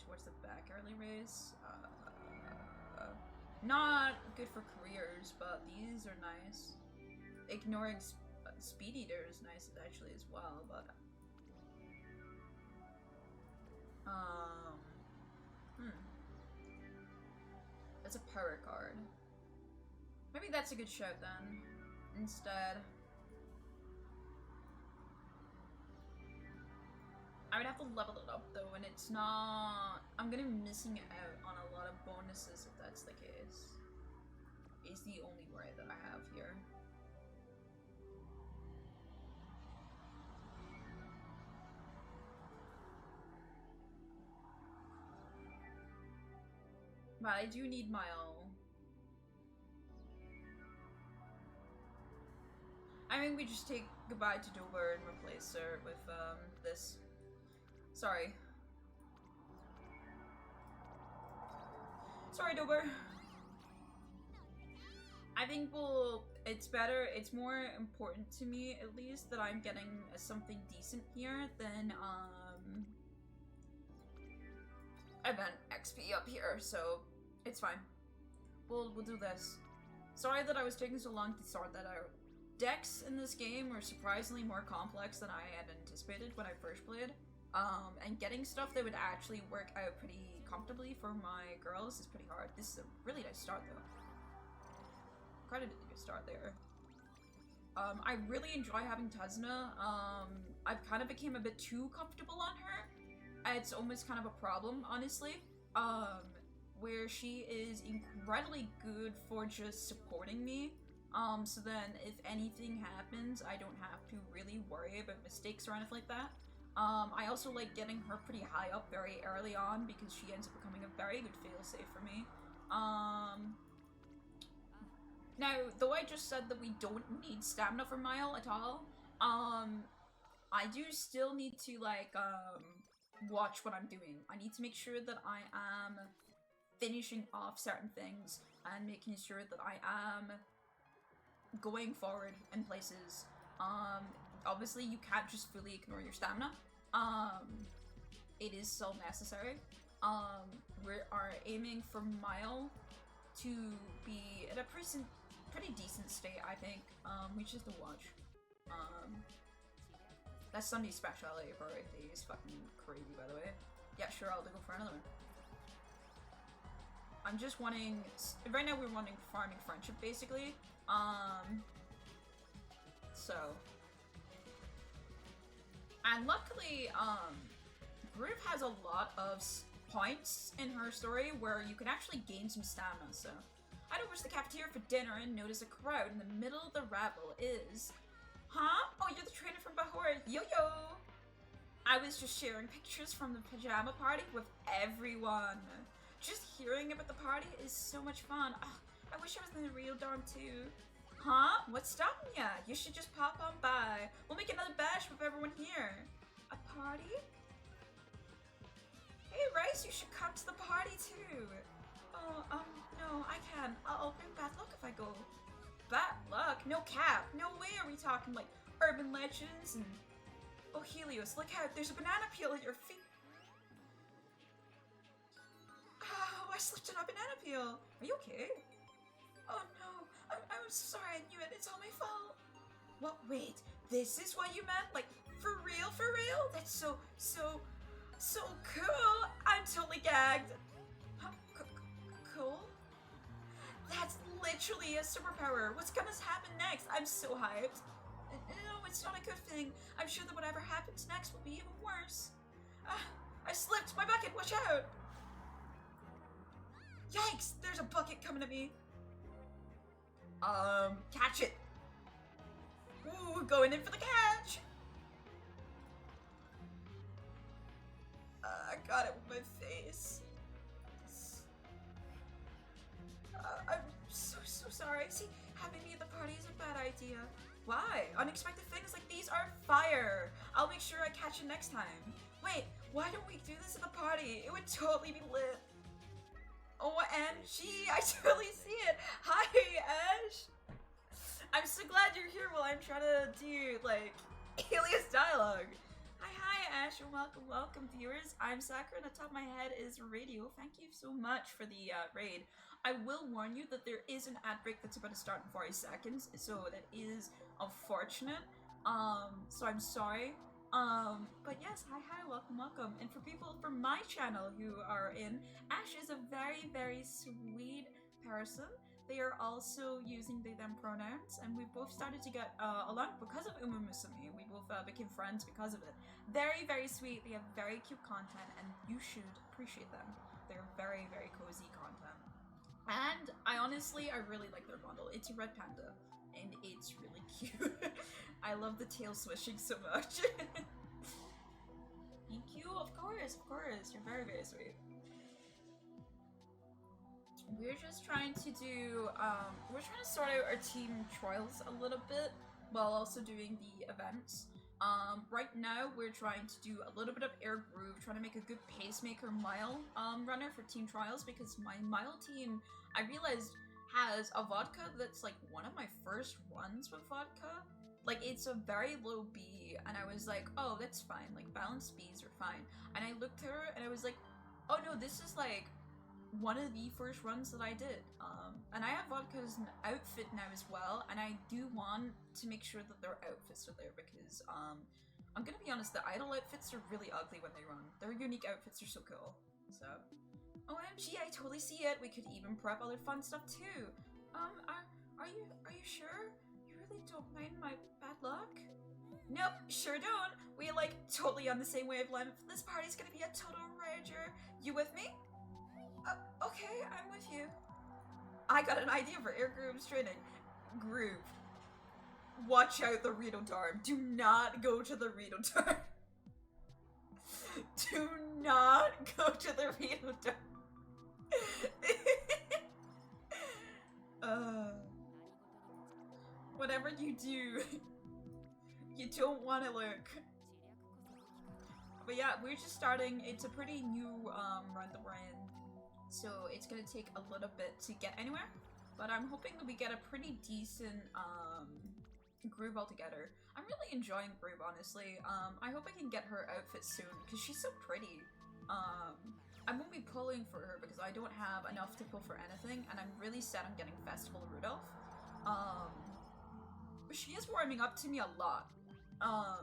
towards the back early race. Not good for careers, but these are nice. Ignoring Speed Eater is nice actually as well, but that's a power card. Maybe that's a good shout then. Instead, I would have to level it up though, and it's not. I'm gonna be missing out on a lot of bonuses if that's the case. Is the only worry that I have here. But I do need Mile. I mean, we just take goodbye to VTUBER and replace her with this. Sorry. Sorry, VTUBER. I think it's more important to me, at least, that I'm getting something decent here than, event XP up here, so it's fine. We'll do this. Sorry that I was taking so long to sort that out. Decks in this game are surprisingly more complex than I had anticipated when I first played. And getting stuff that would actually work out pretty comfortably for my girls is pretty hard. This is a really nice start though. Quite a good start there. I really enjoy having Tazuna. I've kind of became a bit too comfortable on her. It's almost kind of a problem, honestly. Where she is incredibly good for just supporting me. So then if anything happens, I don't have to really worry about mistakes or anything like that. I also like getting her pretty high up very early on because she ends up becoming a very good failsafe for me. Now, though I just said that we don't need stamina for Mile at all, I do still need to, like, watch what I'm doing. I need to make sure that I am finishing off certain things and making sure that I am going forward in places. Obviously you can't just fully ignore your stamina. It is still necessary. We are aiming for Mile to be at a pretty decent state, I think. We just have to watch. That's Sunday's speciality for right. He's fucking crazy, by the way. Yeah, sure, I'll go for another one. I'm just wanting, right now we're wanting farming friendship, basically. So. And luckily, Groove has a lot of points in her story where you can actually gain some stamina, so. I'd over to the cafeteria for dinner and notice a crowd in the middle of the rabble is... Huh? Oh, you're the trainer from Bahor. Yo-yo! I was just sharing pictures from the pajama party with everyone. Just hearing about the party is so much fun. Oh, I wish I was in the real dorm too. Huh? What's stopping ya? You should just pop on by. We'll make another bash with everyone here. A party? Hey, Rice, you should come to the party too. Oh, no, I can. I'll bring bad luck if I go. Bad luck? No cap. No way are we talking like urban legends and... Oh, Helios, look out. There's a banana peel at your feet. Oh, I slipped on a banana peel. Are you okay? Oh no, I'm sorry, I knew it. It's all my fault. What? Wait, this is what you meant? Like, for real, for real? That's so cool! I'm totally gagged. Huh? Cool? That's literally a superpower. What's gonna happen next? I'm so hyped. No, it's not a good thing. I'm sure that whatever happens next will be even worse. I slipped! My bucket! Watch out! Yikes! There's a bucket coming at me. Catch it! Ooh, going in for the catch! I got it with my face. I'm so sorry. See, having me at the party is a bad idea. Why? Unexpected things like these are fire! I'll make sure I catch it next time. Wait, why don't we do this at the party? It would totally be lit. OMG, I totally see it! Hi, Ash! I'm so glad you're here while I'm trying to do, like, alias dialogue. Hi, Ash, and welcome, viewers. I'm Sakura, and on top of my head is Radio. Thank you so much for the raid. I will warn you that there is an ad break that's about to start in 40 seconds, so that is unfortunate. So I'm sorry. But yes, hi, welcome. And for people from my channel who are in, Ash is a very, very sweet person. They are also using they, them pronouns, and we both started to get along because of Umamusume. We both became friends because of it. Very, very sweet. They have very cute content, and you should appreciate them. They're very, very cozy content. And I really like their bundle. It's a red panda, and it's really cute. I love the tail swishing so much. Thank you, of course. You're very, very sweet. We're just trying to do, we're trying to sort out our team trials a little bit while also doing the events. Right now we're trying to do a little bit of air groove, trying to make a good pacemaker mile runner for team trials, because my mile team, I realized, has a vodka that's like one of my first runs with vodka. Like, it's a very low B, and I was like, oh, that's fine, like balanced Bs are fine. And I looked at her and I was like, oh no, this is like one of the first runs that I did. And I have vodka's outfit now as well, and I do want to make sure that their outfits are there, because I'm gonna be honest, the idol outfits are really ugly when they run. Their unique outfits are so cool. So OMG, I totally see it. We could even prep other fun stuff too. Are you sure? You really don't mind my bad luck? Nope, sure don't. We like totally on the same wavelength. This party's gonna be a total rager. You with me? Okay, I'm with you. I got an idea for air grooves training. Groove. Watch out the Rito Darm. Do not go to the Rito Darm. Do not go to the Rito Darm. Whatever you do, you don't want to look. But yeah, we're just starting. It's a pretty new run that we're in. So it's gonna take a little bit to get anywhere, but I'm hoping that we get a pretty decent Groove altogether. I'm really enjoying Groove, honestly. I hope I can get her outfit soon, because she's so pretty. I won't be pulling for her because I don't have enough to pull for anything, and I'm really set on getting Festival Rudolph. But she is warming up to me a lot. I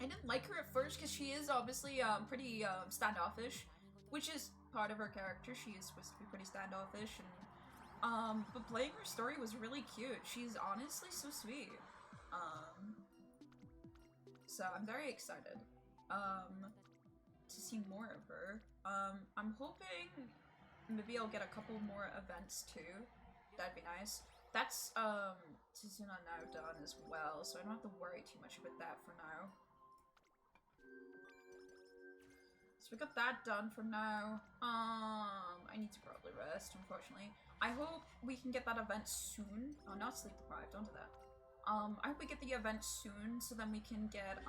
didn't like her at first because she is obviously pretty standoffish, which is part of her character. She is supposed to be pretty standoffish, and but playing her story was really cute. She's honestly so sweet. So I'm very excited to see more of her. I'm hoping maybe I'll get a couple more events too. That'd be nice. That's Tsuzuna now done as well, so I don't have to worry too much about that for now. So we got that done for now. I need to probably rest, unfortunately. I hope we can get that event soon. Oh, not sleep deprived, don't do that. I hope we get the event soon, so then we can get,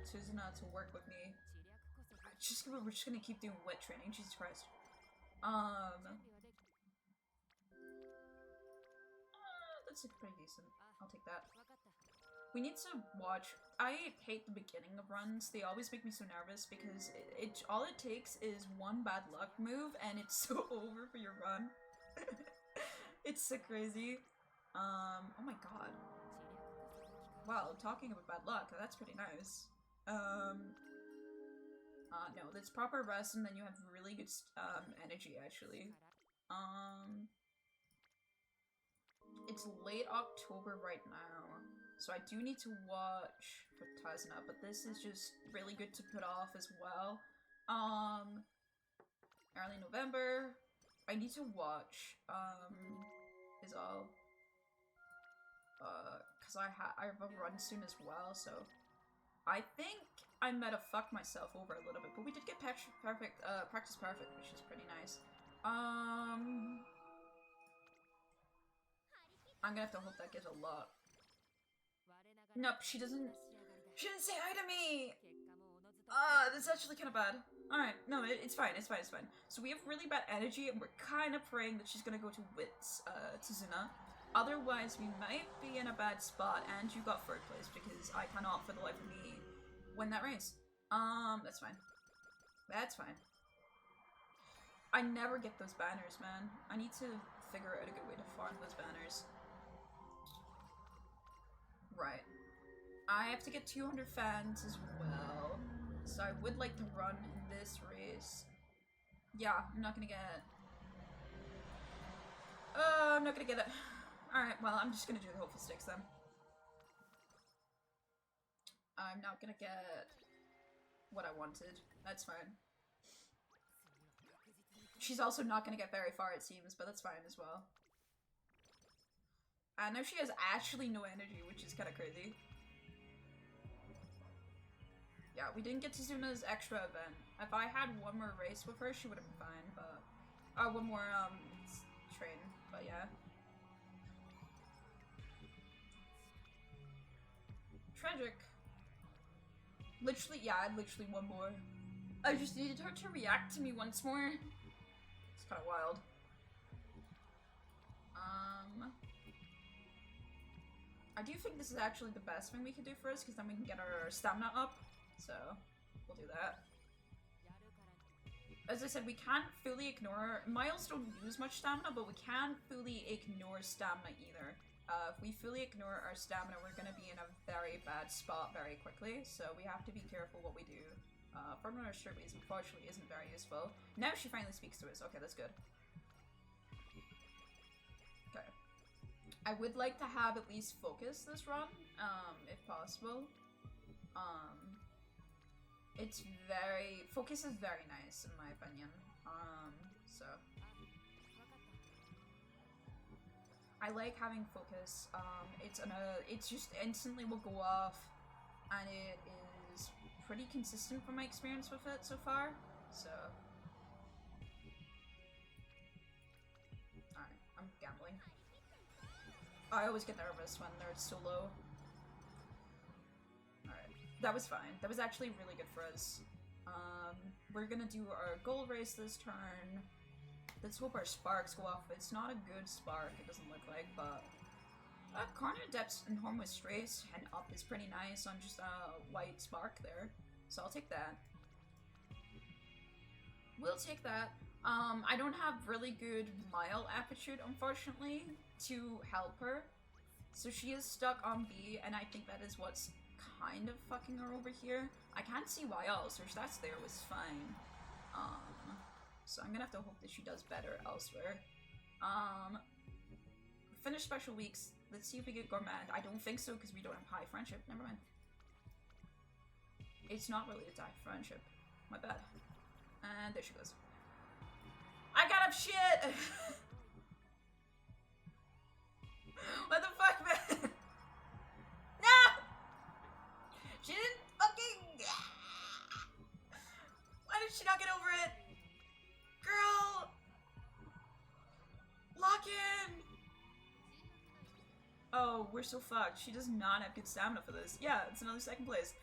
Tsuzuna to work with me. We're just gonna keep doing wit training, Jesus Christ. That's pretty decent. I'll take that. We need to watch. I hate the beginning of runs. They always make me so nervous because all it takes is one bad luck move and it's so over for your run. It's so crazy. Oh my god. Well, talking about bad luck, that's pretty nice. No, that's proper rest, and then you have really good, energy, actually. It's late October right now, so I do need to watch for Tazna, but this is just really good to put off as well. Early November, I need to watch, is all. Cause I have a run soon as well, so I think I might have fucked myself over a little bit, but we did get practice perfect, which is pretty nice. I'm gonna have to hope that gives a lot. Nope, she didn't say hi to me! That's actually kind of bad. Alright, no, it's fine, it's fine. So we have really bad energy, and we're kind of praying that she's gonna go to Wits, Tsuzuna. Otherwise, we might be in a bad spot, and you got 3rd place, because I cannot, for the life of me, win that race. That's fine. That's fine. I never get those banners, man. I need to figure out a good way to farm those banners. Right. I have to get 200 fans as well, so I would like to run in this race. Yeah, I'm not gonna get it. I'm not gonna get it. Alright, well, I'm just gonna do the hopeful sticks then. I'm not gonna get what I wanted. That's fine. She's also not gonna get very far, it seems, but that's fine as well. I know she has actually no energy, which is kind of crazy. Yeah, we didn't get Tsuzuna's extra event. If I had one more race with her, she would have been fine, but... one more, train, but yeah. Tragic. Literally, yeah, literally one more. I just needed her to react to me once more. It's kind of wild. I do think this is actually the best thing we could do for us, because then we can get our stamina up. So, we'll do that. As I said, we can't fully ignore... Miles don't use much stamina, but we can't fully ignore stamina either. If we fully ignore our stamina, we're gonna be in a very bad spot very quickly, so we have to be careful what we do. Farming our Sturbies, unfortunately, isn't very useful. Now she finally speaks to us. Okay, that's good. Okay. I would like to have at least focus this run, if possible. It's very... Focus is very nice, in my opinion. So... I like having focus. It's just instantly will go off, and it is pretty consistent from my experience with it so far, so... Alright, I'm gambling. I always get nervous when they're so low. Alright, that was fine. That was actually really good for us. We're gonna do our goal race this turn. Let's hope our sparks go off. It's not a good spark, it doesn't look like, but... Corner depths and home with strays and up is pretty nice on just a white spark there. So I'll take that. We'll take that. I don't have really good mile aptitude, unfortunately, to help her. So she is stuck on B, and I think that is what's kind of fucking her over here. I can't see why else. Her stats there was fine. So I'm gonna have to hope that she does better elsewhere. Finish special weeks. Let's see if we get gourmand. I don't think so, because we don't have high friendship. Never mind. It's not related to high friendship. My bad. And there she goes. I got up shit! What the fuck, man? No! She didn't fucking... Why did she not get over it? Girl! Lock in! Oh, we're so fucked. She does not have good stamina for this. Yeah, it's another 2nd place.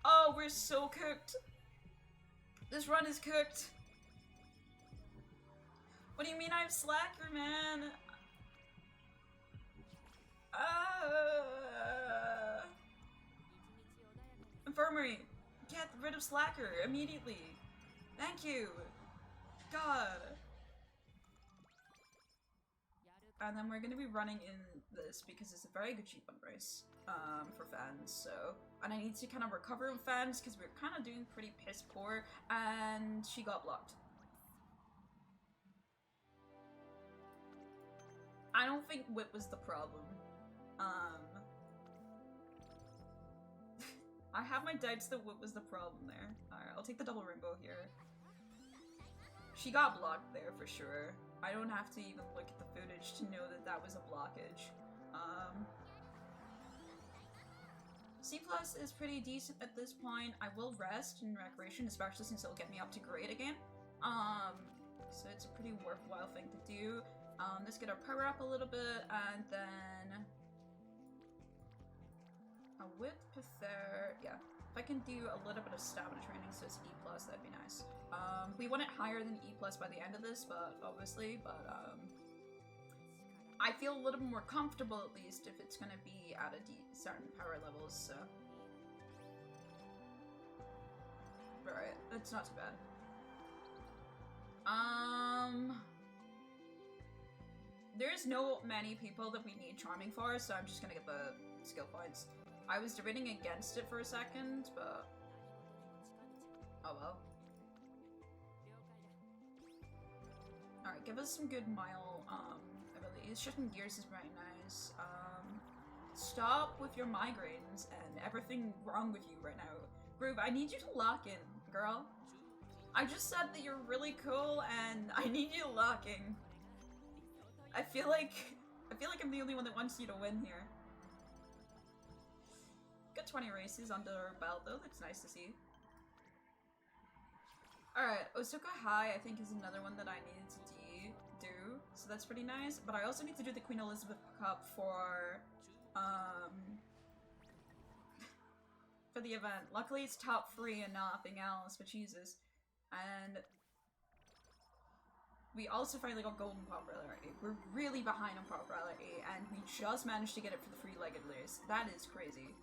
Oh, we're so cooked. This run is cooked. What do you mean I'm slacker, man? Infirmary. Get rid of slacker immediately. Thank you. God. and then we're gonna be running in this because it's a very good cheap race for fans. So, and I need to kind of recover fans because we're kind of doing pretty piss poor, and she got blocked. I don't think Whip was the problem. I have my doubts that Whip was the problem there. Alright, I'll take the double rainbow here. She got blocked there for sure. I don't have to even look at the footage to know that that was a blockage. C+ is pretty decent at this point. I will rest in Recreation, especially since it'll get me up to grade again. So it's a pretty worthwhile thing to do. Let's get our power up a little bit, and then a Whip there. Yeah, if I can do a little bit of stamina training, so it's E+, that'd be nice. We want it higher than E+ by the end of this, but obviously, I feel a little bit more comfortable at least if it's gonna be at a certain power levels, so. Alright, that's not too bad. There's no many people that we need Charming for, so I'm just gonna get the skill points. I was debating against it for a second, but oh well. Alright, give us some good mile abilities. Shifting gears is very nice. Stop with your migraines and everything wrong with you right now. Groove, I need you to lock in, girl. I just said that you're really cool and I need you to lock in. I feel like I'm the only one that wants you to win here. Got 20 races under our belt though, that's nice to see. Alright, Osaka High I think is another one that I needed to do, so that's pretty nice. But I also need to do the Queen Elizabeth Cup for the event. Luckily it's top 3 and nothing else, but Jesus. And we also finally got golden popularity. We're really behind on popularity, and we just managed to get it for the free-legged race. That is crazy.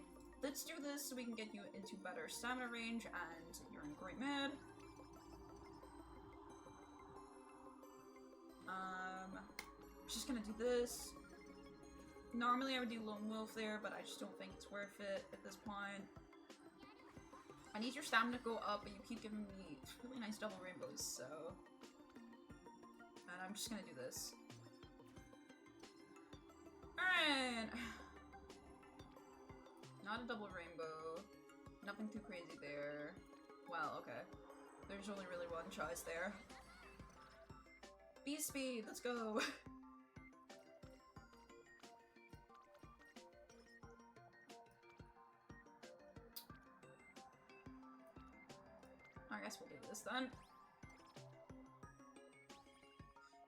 Let's do this so we can get you into better stamina range, and you're in great mood. Just gonna do this. Normally I would do Lone Wolf there, but I just don't think it's worth it at this point. I need your stamina to go up, but you keep giving me really nice double rainbows, so... And I'm just gonna do this. Alright! Not a double rainbow. Nothing too crazy there. Well, okay. There's only really one choice there. Beast speed, let's go! I guess we'll do this then.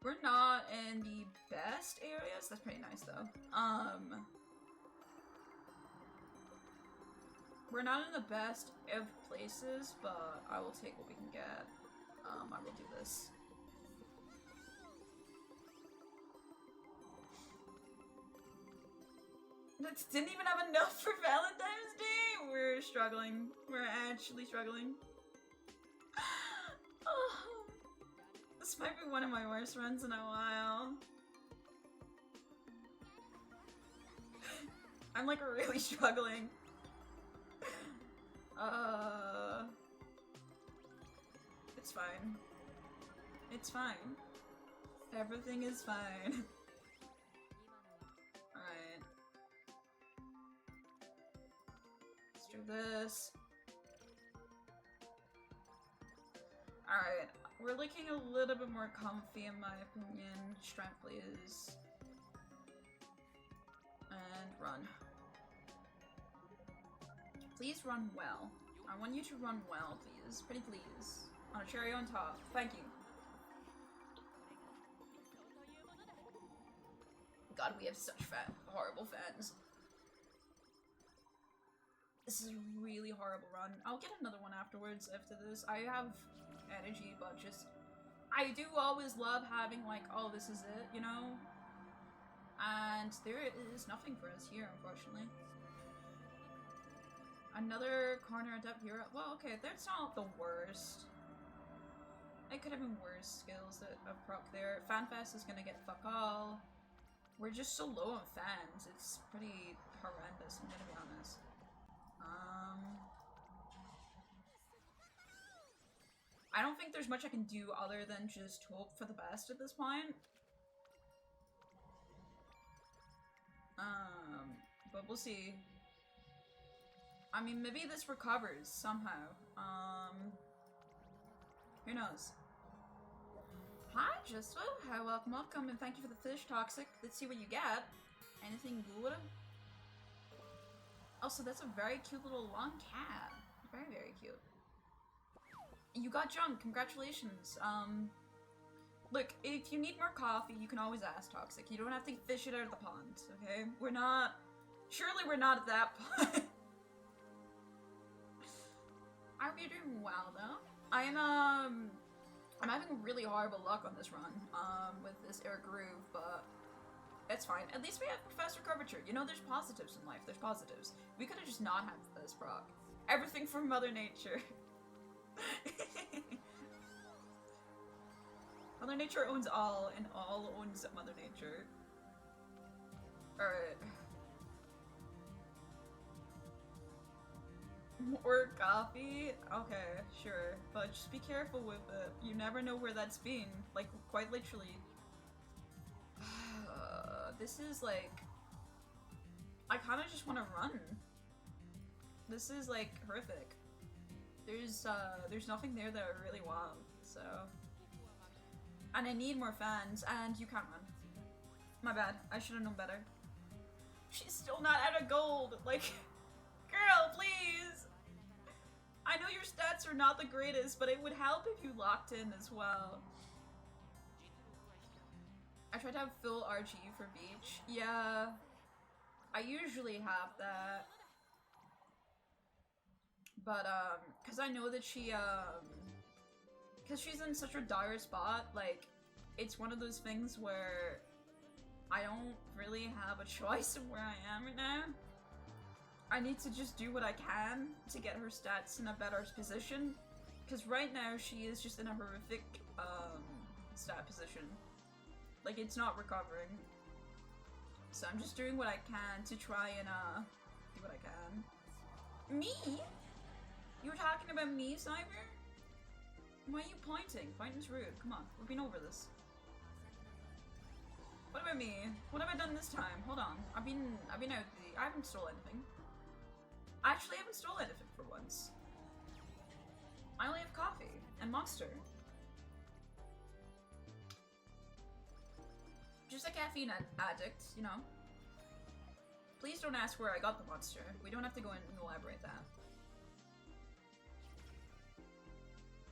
We're not in the best areas. That's pretty nice though. We're not in the best of places, but I will take what we can get. I will do this. That didn't even have enough for Valentine's Day? We're struggling. We're actually struggling. Oh, this might be one of my worst runs in a while. I'm like really struggling. It's fine. It's fine. Everything is fine. Alright. Let's do this. Alright, we're looking a little bit more comfy in my opinion. Strength, please. And run. Please run well. I want you to run well, please. Pretty please. On a cherry on top. Thank you. God, we have such horrible fans. This is a really horrible run. I'll get another one afterwards after this. I have energy, but just... I do always love having, like, oh, this is it, you know? And there is nothing for us here, unfortunately. Another corner adept hero. Well, okay, that's not the worst. It could have been worse skills that I've proc there. FanFest is gonna get fuck all. We're just so low on fans. It's pretty horrendous, I'm gonna be honest. I don't think there's much I can do other than just hope for the best at this point. But we'll see. I mean, maybe this recovers somehow. Who knows? Hi, Justo. Hi, welcome, and thank you for the fish, Toxic. Let's see what you get. Anything good? Also, that's a very cute little long cat. Very, very cute. You got junk. Congratulations. Look, if you need more coffee, you can always ask Toxic. You don't have to fish it out of the pond, okay? We're not... Surely we're not at that point. I hope you're doing well, though. I'm having really horrible luck on this run, with this air groove, but it's fine. At least we have Professor Curvature. You know, there's positives in life. There's positives. We could have just not had this proc. Everything from Mother Nature. Mother Nature owns all, and all owns Mother Nature. Alright. More coffee? Okay, sure. But just be careful with it. You never know where that's been. Like, quite literally. This is like... I kinda just wanna run. This is like horrific. There's nothing there that I really want, so... And I need more fans, and you can't run. My bad, I should've known better. She's still not out of gold! Like, girl, please! I know your stats are not the greatest, but it would help if you locked in as well. I tried to have full RG for Beach. Yeah, I usually have that. But, cause I know that she, cause she's in such a dire spot, like, it's one of those things where I don't really have a choice of where I am right now. I need to just do what I can to get her stats in a better position, cause right now she is just in a horrific, stat position. Like, it's not recovering. So I'm just doing what I can to try and, do what I can. Me? You were talking about me, Cyber? Why are you pointing? Pointing's rude. Come on, we've been over this. What about me? What have I done this time? Hold on. I've been out I haven't stolen anything. I actually haven't stolen anything for once. I only have coffee and Monster. Just a caffeine addict, you know. Please don't ask where I got the Monster. We don't have to go in and elaborate that.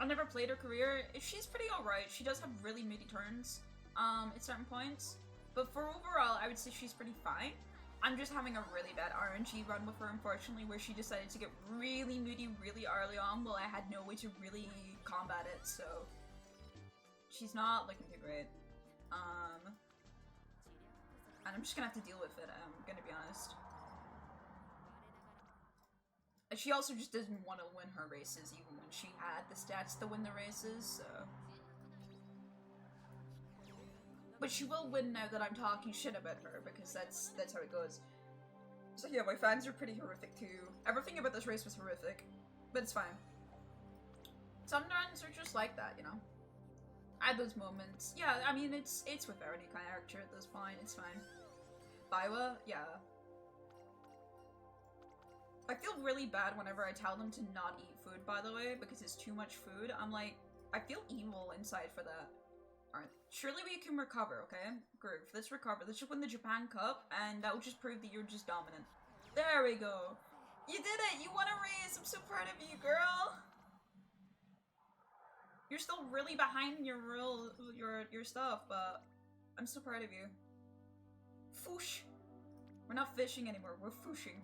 I never played her career. She's pretty alright. She does have really moody turns, at certain points. But for overall, I would say she's pretty fine. I'm just having a really bad RNG run with her, unfortunately, where she decided to get really moody really early on while I had no way to really combat it, so... She's not looking too great. And I'm just gonna have to deal with it, I'm gonna be honest. And she also just doesn't want to win her races, even when she had the stats to win the races, so... But she will win now that I'm talking shit about her, because that's how it goes. So yeah, my fans are pretty horrific too. Everything about this race was horrific, but it's fine. Some runs are just like that, you know? I had those moments. Yeah, I mean, it's with any character at this point, it's fine. Baiwa? Yeah. I feel really bad whenever I tell them to not eat food, by the way, because it's too much food. I'm like, I feel evil inside for that. Alright, surely we can recover, okay? Groove, let's recover. Let's just win the Japan Cup, and that will just prove that you're just dominant. There we go! You did it! You won a race! I'm so proud of you, girl! You're still really behind your your stuff, but I'm so proud of you. Foosh! We're not fishing anymore, we're fooshing.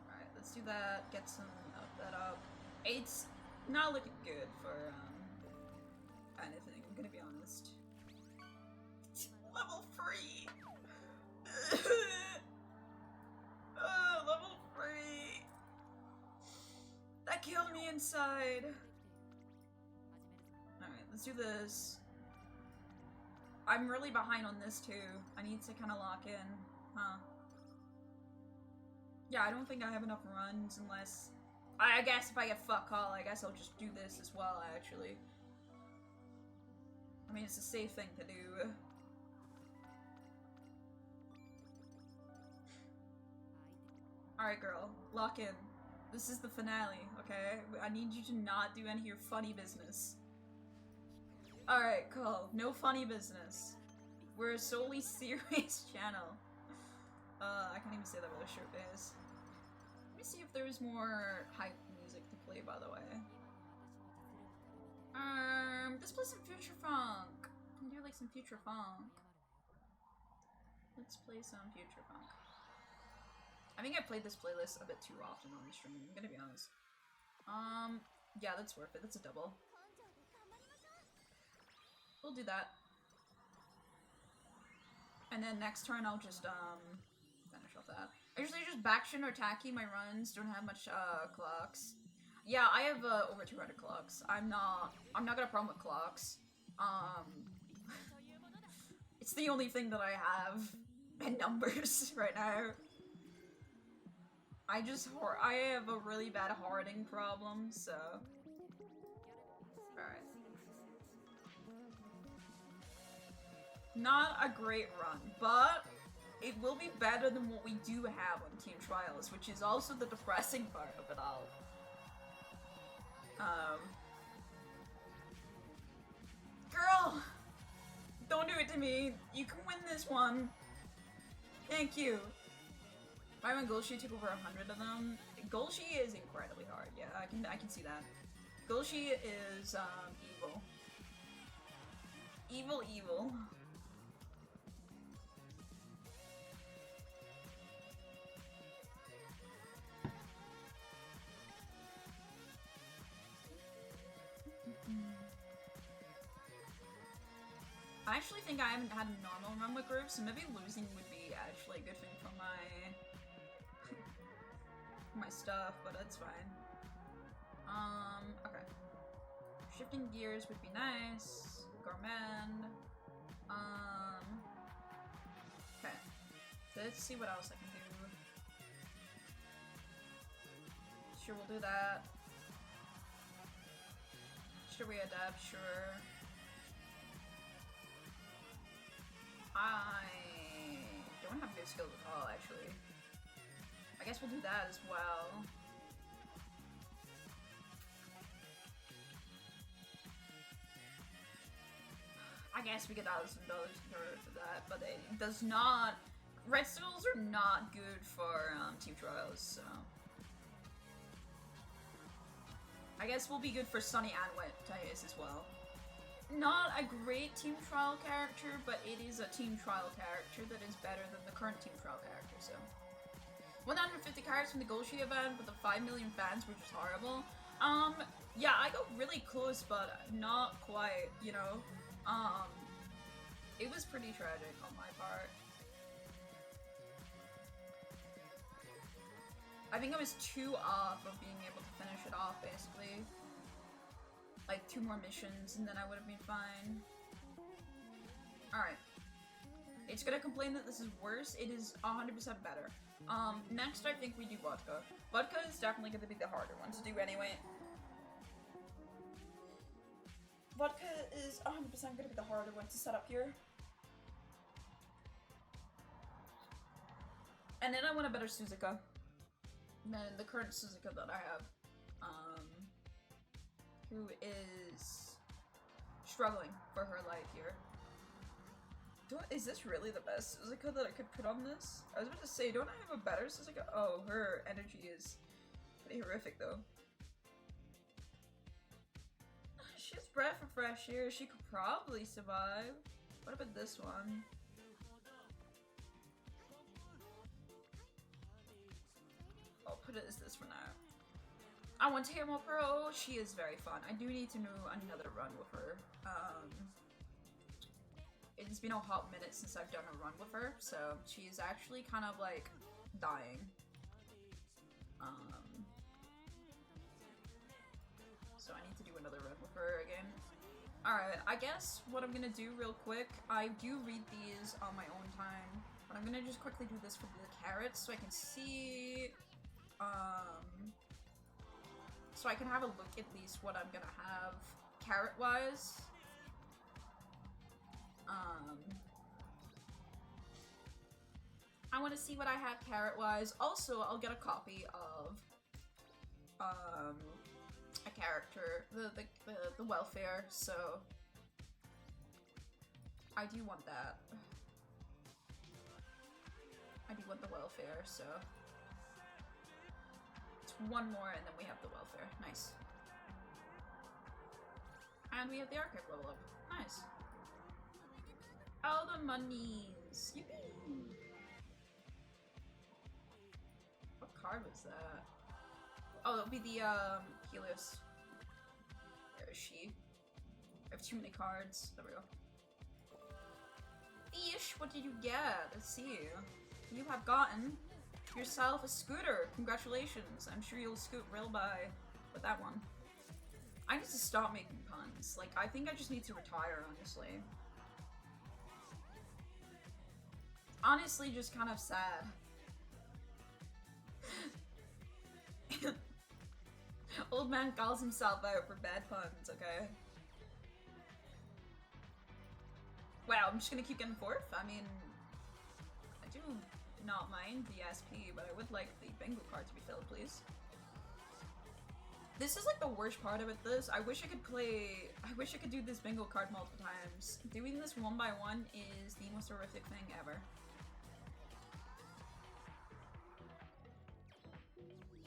Alright, let's do that, get some of that up. 8's not looking good for, anything, I'm gonna be honest. Level 3! Oh, level 3! That killed me inside! Alright, let's do this. I'm really behind on this too. I need to kind of lock in, huh? Yeah, I don't think I have enough runs unless... I guess if I get fuck all, I guess I'll just do this as well, actually. I mean, it's a safe thing to do. Alright, girl. Lock in. This is the finale, okay? I need you to not do any of your funny business. Alright, cool. No funny business. We're a solely serious channel. I can't even say that with a short face. Let me see if there's more hype music to play, by the way. Let's play some future funk. Can do like some future funk. Let's play some future funk. I think I played this playlist a bit too often on the stream, I'm gonna be honest. Yeah, that's worth it. That's a double. We'll do that. And then next turn I'll just, finish off that. I usually just backshin or tacky. My runs don't have much, clocks. Yeah, I have, over 200 clocks. I'm not gonna problem with clocks. It's the only thing that I have in numbers right now. I have a really bad hoarding problem, so... Alright. Not a great run, but it will be better than what we do have on Team Trials, which is also the depressing part of it all. Girl! Don't do it to me! You can win this one! Thank you! Why when Golshi took over 100 of them? Golshi is incredibly hard, yeah, I can see that. Golshi is, evil. Evil, evil. I actually think I haven't had a normal run with groups, so maybe losing would be actually a good thing for my my stuff, but that's fine. Okay. Shifting gears would be nice. Gourmand. Okay. So let's see what else I can do. Sure, we'll do that. Should we adapt? Sure. I don't have good skills at all, actually. I guess we'll do that as well. I guess we get $1,000 for that, but it does not... Red stills are not good for Team Trials, so... I guess we'll be good for Sunny and Wet Tyus as well. Not a great Team Trial character, but it is a Team Trial character that is better than the current Team Trial character, so... 150 cards from the Golshi event with the 5 million fans, which is horrible. Yeah, I got really close, but not quite, you know? It was pretty tragic on my part. I think I was 2 off of being able to finish it off, basically. Like 2 more missions, and then I would have been fine. Alright. It's gonna complain that this is worse. It is 100% better. Next I think we do Vodka. Vodka is definitely gonna be the harder one to do anyway. Vodka is 100% gonna be the harder one to set up here. And then I want a better Suzuka than the current Suzuka that I have. Who is struggling for her life here. Is this really the best Suzuka that I could put on this? I was about to say, don't I have a better Suzuka? Oh, her energy is pretty horrific though. She has breath of fresh air. She could probably survive. What about this one? I'll put it as this for now. I want to hear more Pro. She is very fun. I do need to do another run with her. It's been a hot minute since I've done a run with her, so she's actually kind of like dying. So I need to do another run with her again. Alright, I guess what I'm gonna do real quick, I do read these on my own time, but I'm gonna just quickly do this for the carrots so I can see, so I can have a look at least what I'm gonna have carrot-wise. I want to see what I have carrot-wise. Also, I'll get a copy of, a character, the welfare, so I do want that. I do want the welfare, so it's one more and then we have the welfare. Nice. And we have the archive level up. Nice. All the monies. Yippee! What card was that? Oh, that'll be the Helios. Where is she? I have too many cards. There we go. Fish, what did you get? Let's see. You have gotten yourself a scooter. Congratulations. I'm sure you'll scoot real by with that one. I need to stop making puns. Like, I think I just need to retire, honestly. Honestly, just kind of sad. Old man calls himself out for bad puns, okay? Wow, I'm just gonna keep getting fourth? I mean, I do not mind the SP, but I would like the bingo card to be filled, please. This is like the worst part about this. I wish I could do this bingo card multiple times. Doing this one by one is the most horrific thing ever.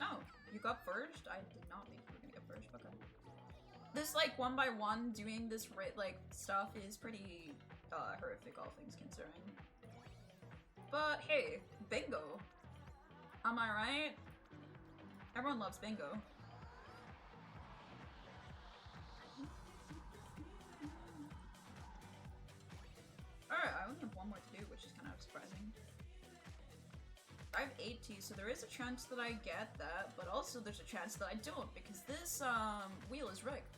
Oh, you got first? I did not think you were gonna get first, okay. This like one by one doing this like stuff is pretty horrific, all things considering. But hey, bingo. Am I right? Everyone loves bingo. Alright, I only have one more to do, which is kind of surprising. I have 80, so there is a chance that I get that, but also there's a chance that I don't, because this wheel is rigged.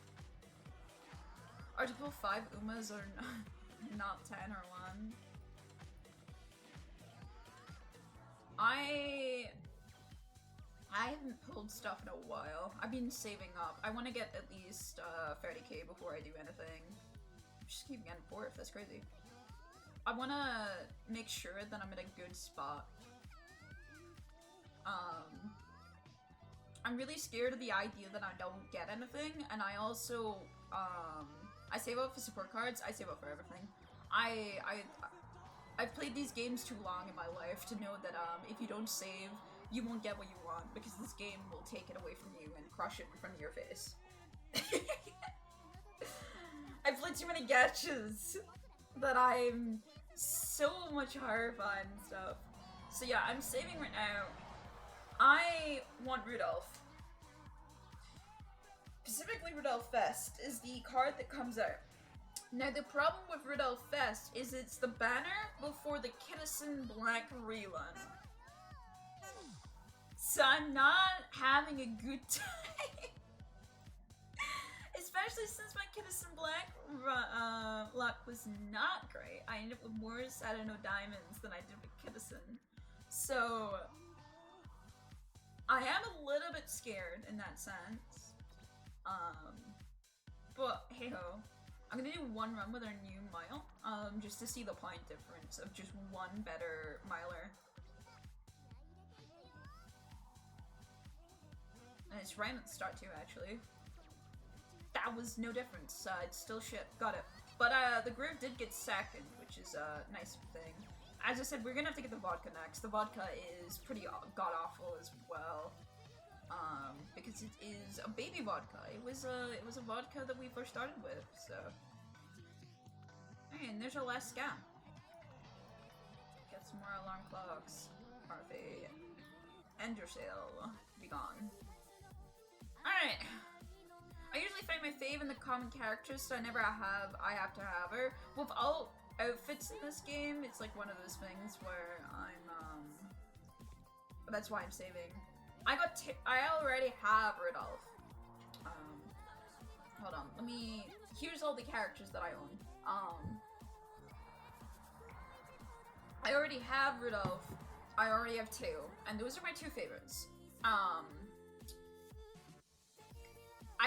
Article 5 Umas are not 10 or 1. I haven't pulled stuff in a while. I've been saving up. I want to get at least 30k before I do anything. Just keep getting fourth, that's crazy. I want to make sure that I'm in a good spot. I'm really scared of the idea that I don't get anything, and I also, I save up for support cards, I save up for everything. I've played these games too long in my life to know that, if you don't save, you won't get what you want, because this game will take it away from you and crush it in front of your face. I've played too many gachas that I'm so much horrified and stuff. So yeah, I'm saving right now. I want Rudolph. Specifically Rudolph Fest is the card that comes out. Now the problem with Rudolph Fest is it's the banner before the Kinnison Black rerun. So I'm not having a good time. Especially since my Kinnison Black luck was not great. I ended up with more Saturno Diamonds than I did with Kinnison. So I am a little bit scared in that sense. But hey ho. I'm gonna do one run with our new mile, just to see the point difference of just one better miler. And it's right at the start too, actually. That was no difference, it's still shit, got it. But the groove did get second, which is a nice thing. As I said, we're gonna have to get the vodka next. The vodka is pretty god-awful as well. Because it is a baby vodka. It was a vodka that we first started with, so. Hey, and there's our last scam. Get some more alarm clocks. Harvey. End your sale. Be gone. Alright. I usually find my fave in the common characters, so I have to have her. With all outfits in this game, it's like one of those things where I'm, that's why I'm saving. I already have Rudolph. Hold on, let me here's all the characters that I own. I already have Rudolph. I already have Teo, and those are my two favorites. I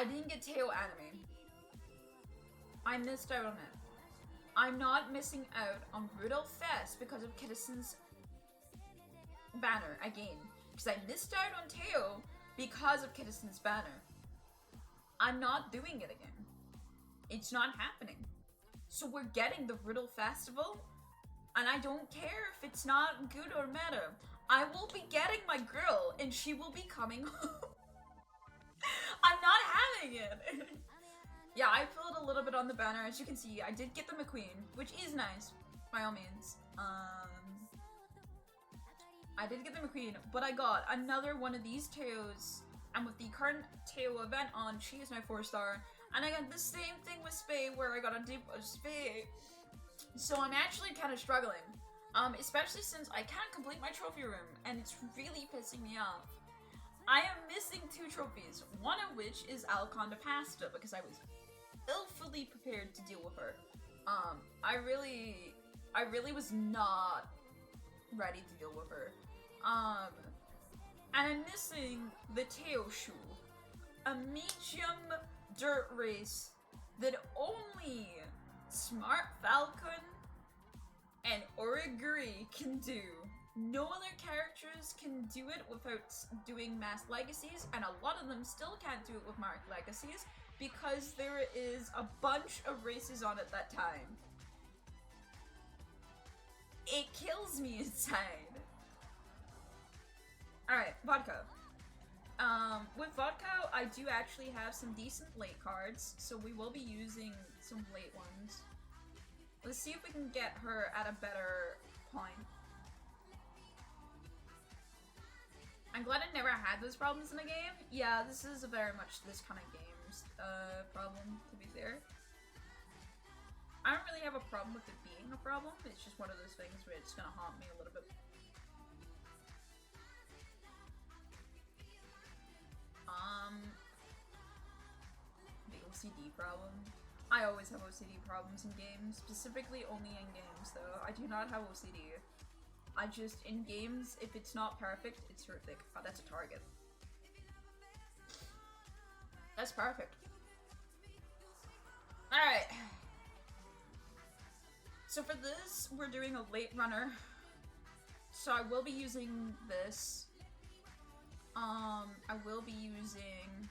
didn't get Teo anime. I missed out on it. I'm not missing out on Rudolph Fest because of Kitison's banner again. Because I missed out on Teo because of Kitison's banner. I'm not doing it again. It's not happening. So we're getting the Riddle Festival, and I don't care if it's not good or meta. I will be getting my girl, and she will be coming home. I'm not having it. Yeah, I filled a little bit on the banner. As you can see, I did get the McQueen, which is nice, by all means. I did get the McQueen, but I got another one of these Teos, and with the current Teo event on, she is my 4-star. And I got the same thing with Spay, where I got a deep Spay. So I'm actually kind of struggling. Especially since I can't complete my trophy room, and it's really pissing me off. I am missing 2 trophies, one of which is Alcon de Pasta, because I was ill-fully prepared to deal with her. I really was not ready to deal with her. And I'm missing the Teo Shoe, a medium dirt race that only Smart Falcon and Origuri can do. No other characters can do it without doing Mass Legacies, and a lot of them still can't do it with Mark Legacies because there is a bunch of races on at that time. It kills me inside. Alright, Vodka. With Vodka, I do actually have some decent late cards, so we will be using some late ones. Let's see if we can get her at a better point. I'm glad I never had those problems in the game. Yeah, this is very much this kind of game's problem, to be fair. I don't really have a problem with it being a problem. It's just one of those things where it's gonna haunt me a little bit. The OCD problem. I always have OCD problems in games, specifically only in games though. I do not have OCD. I just, in games, if it's not perfect, it's horrific. Oh, that's a target. That's perfect. Alright. So for this, we're doing a late runner. So I will be using this. I will be using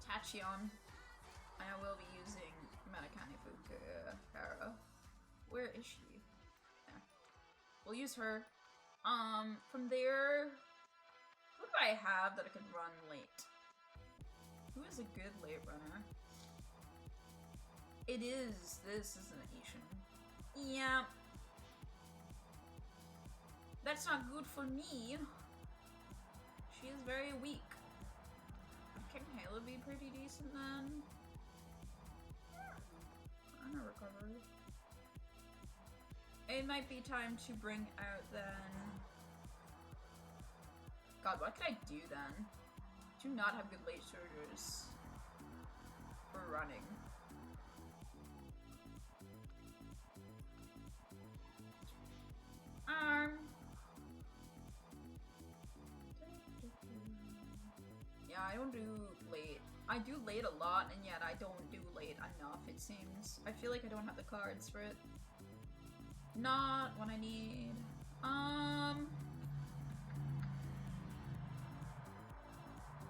Tachion. And I will be using Matakani Fukuhara. Where is she? Yeah. We'll use her. From there, who do I have that I can run late? Who is a good late runner? It is. This isn't an Ishin. Yeah. That's not good for me. She is very weak. Can Halo be pretty decent then? I'm gonna recover. It might be time to bring out then. God, what can I do then? Do not have good late surgers for running. Yeah, I don't do late. I do late a lot, and yet I don't do late enough, it seems. I feel like I don't have the cards for it. Not what I need.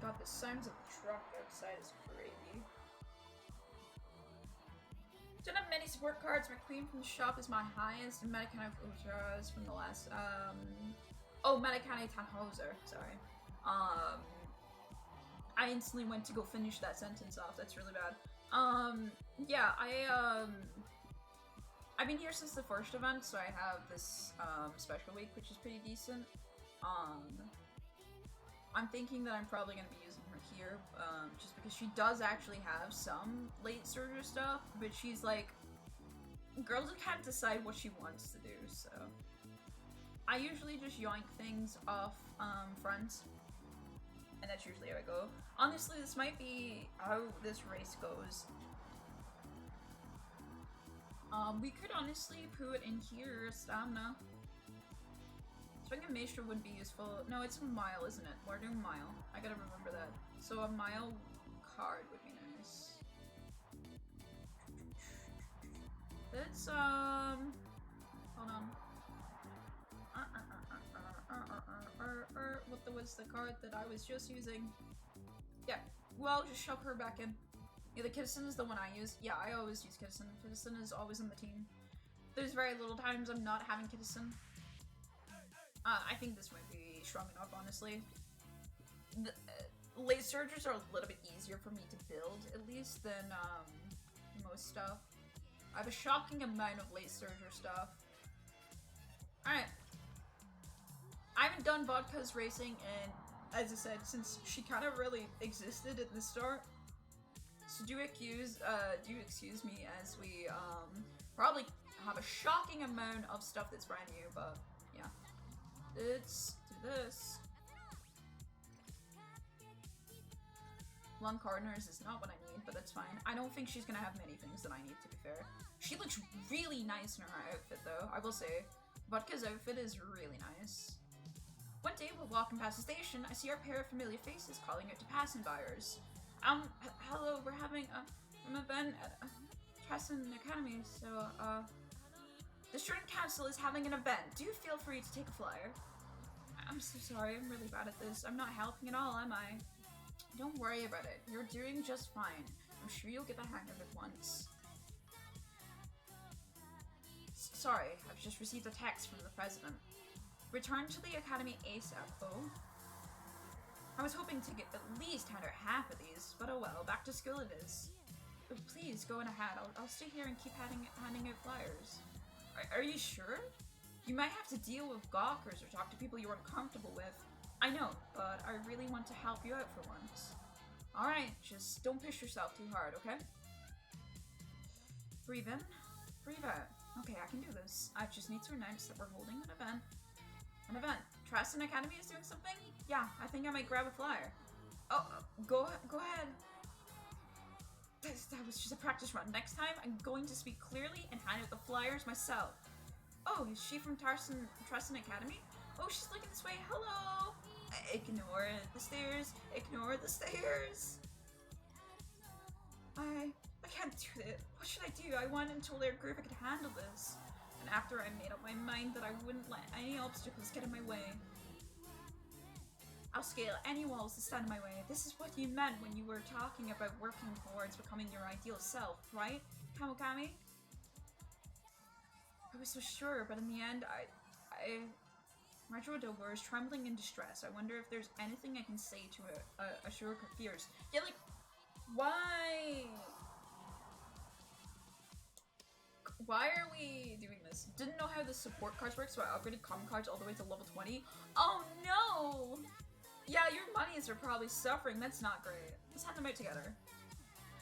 God, the sounds of the truck outside is crazy. Don't have many support cards. McQueen from the shop is my highest, and Medicane of Ultras from the last, oh, Medicane Tannhauser, sorry. I instantly went to go finish that sentence off. That's really bad. Yeah, I've been here since the first event, so I have this, special week, which is pretty decent. I'm thinking that I'm probably gonna be using her here, just because she does actually have some late surger stuff, but she's like, girl just can't decide what she wants to do, so. I usually just yoink things off, front. And that's usually how I go. Honestly, this might be how this race goes. We could honestly put in here stamina. Swing and Maestro would be useful. No, it's a mile, isn't it? We're doing mile. I gotta remember that. So a mile card would be nice. Let's, hold on. What was the card that I was just using? Yeah, well, just shove her back in. Yeah, the Kidison is the one I use. Yeah, I always use Kidison. Kidison is always on the team. There's very little times I'm not having Kidison. I think this might be strong enough, honestly. The, late surgers are a little bit easier for me to build, at least, than most stuff. I have a shocking amount of late surger stuff. Alright. I haven't done Vodka's racing, and as I said, since she kind of really existed at the start. So do excuse me as we probably have a shocking amount of stuff that's brand new, but yeah. Let's do this. Lung Cardinals is not what I need, but that's fine. I don't think she's gonna have many things that I need, to be fair. She looks really nice in her outfit, though, I will say. Vodka's outfit is really nice. One day, while walking past the station, I see our pair of familiar faces calling out to passing buyers. Hello, we're having an event at Tresson Academy, so, the student council is having an event. Do feel free to take a flyer. I'm so sorry, I'm really bad at this. I'm not helping at all, am I? Don't worry about it. You're doing just fine. I'm sure you'll get the hang of it once. Sorry, I've just received a text from the president. Return to the academy ASAP, though. I was hoping to get at least under half of these, but oh well, back to school it is. But please, go on ahead. I'll stay here and keep handing out flyers. Are you sure? You might have to deal with gawkers or talk to people you aren't comfortable with. I know, but I really want to help you out for once. Alright, just don't push yourself too hard, okay? Breathe in, breathe out. Okay, I can do this. I just need to announce that we're holding an event. An event. Tresson Academy is doing something? Yeah, I think I might grab a flyer. Oh, go ahead. That was just a practice run. Next time, I'm going to speak clearly and hand out the flyers myself. Oh, is she from Tresson Academy? Oh, she's looking this way. Hello! Ignore the stairs. Ignore the stairs. I can't do it. What should I do? I wanted to their group I could handle this. And after I made up my mind that I wouldn't let any obstacles get in my way. I'll scale any walls that stand in my way. This is what you meant when you were talking about working towards becoming your ideal self, right, Kamokami? I was so sure, but in the end, Retro-Dober is trembling in distress. I wonder if there's anything I can say to assure her fears. Yeah, like, why? Why are we doing this? Didn't know how the support cards work, so I upgraded common cards all the way to level 20. Oh no! Yeah, your monies are probably suffering. That's not great. Let's hand them out together.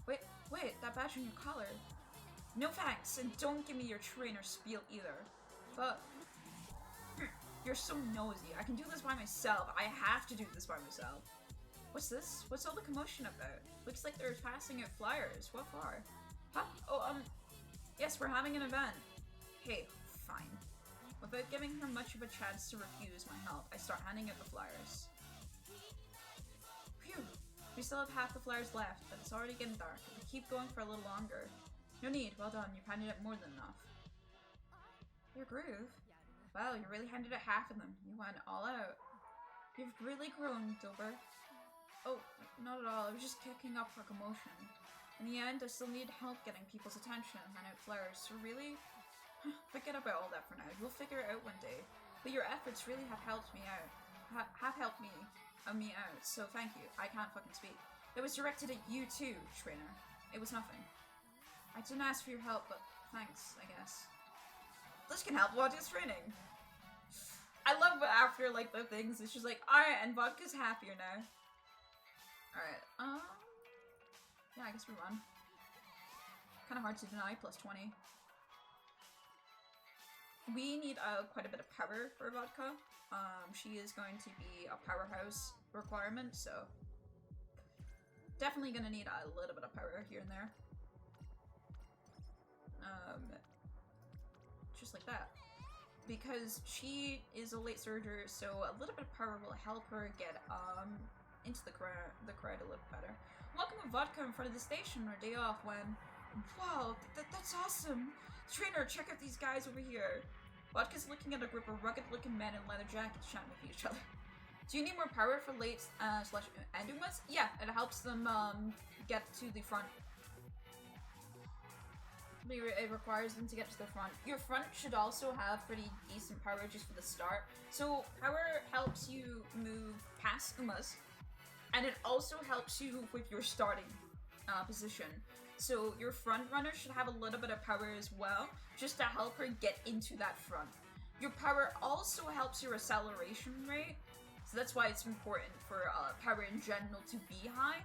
Wait, that badge on your collar. No thanks, and don't give me your trainer spiel either. But you're so nosy. I can do this by myself. I have to do this by myself. What's this? What's all the commotion about? Looks like they're passing out flyers. What for? Huh? Oh, yes, we're having an event. Hey, fine. Without giving her much of a chance to refuse my help, I start handing out the flyers. Phew. We still have half the flyers left, but it's already getting dark. If we keep going for a little longer. No need. Well done. You've handed out more than enough. Your groove? Well, you really handed out half of them. You went all out. You've really grown, Dober. Oh, not at all. I was just kicking up for commotion. In the end, I still need help getting people's attention and hand out flyers, so really? Forget about all that for now. We'll figure it out one day. But your efforts really have helped me out. Have helped me out, so thank you. I can't fucking speak. It was directed at you too, trainer. It was nothing. I didn't ask for your help, but thanks, I guess. This can help Vodka's training. I love after, like, the things, it's just like, alright, and Vodka's happier now. Alright, yeah, I guess we won. Kinda hard to deny, plus 20. We need quite a bit of power for Vodka. She is going to be a powerhouse requirement, so definitely gonna need a little bit of power here and there. just like that. Because she is a late surger, so a little bit of power will help her get into the crowd a little better. Welcome to Vodka in front of the station or day off when... Wow, that's awesome! Trainer, check out these guys over here. Vodka's looking at a group of rugged-looking men in leather jackets chatting with each other. Do you need more power for late slash Umas? Yeah, it helps them get to the front. It requires them to get to the front. Your front should also have pretty decent power just for the start. So power helps you move past Umas, and it also helps you with your starting position. So your front runner should have a little bit of power as well, just to help her get into that front. Your power also helps your acceleration rate, so that's why it's important for power in general to be high.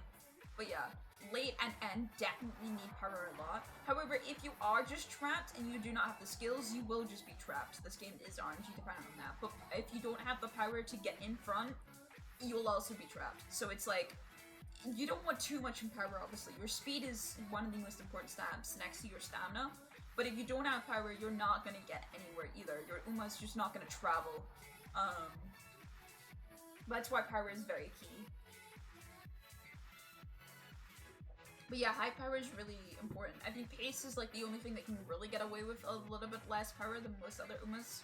But yeah, late and end definitely need power a lot. However, if you are just trapped and you do not have the skills, you will just be trapped. This game is RNG dependent on that. But if you don't have the power to get in front, you'll also be trapped. So it's like, you don't want too much in power, obviously. Your speed is one of the most important stats next to your stamina. But if you don't have power, you're not going to get anywhere either. Your Uma's just not going to travel. That's why power is very key. But yeah, high power is really important. I think pace is like the only thing that can really get away with a little bit less power than most other Umas.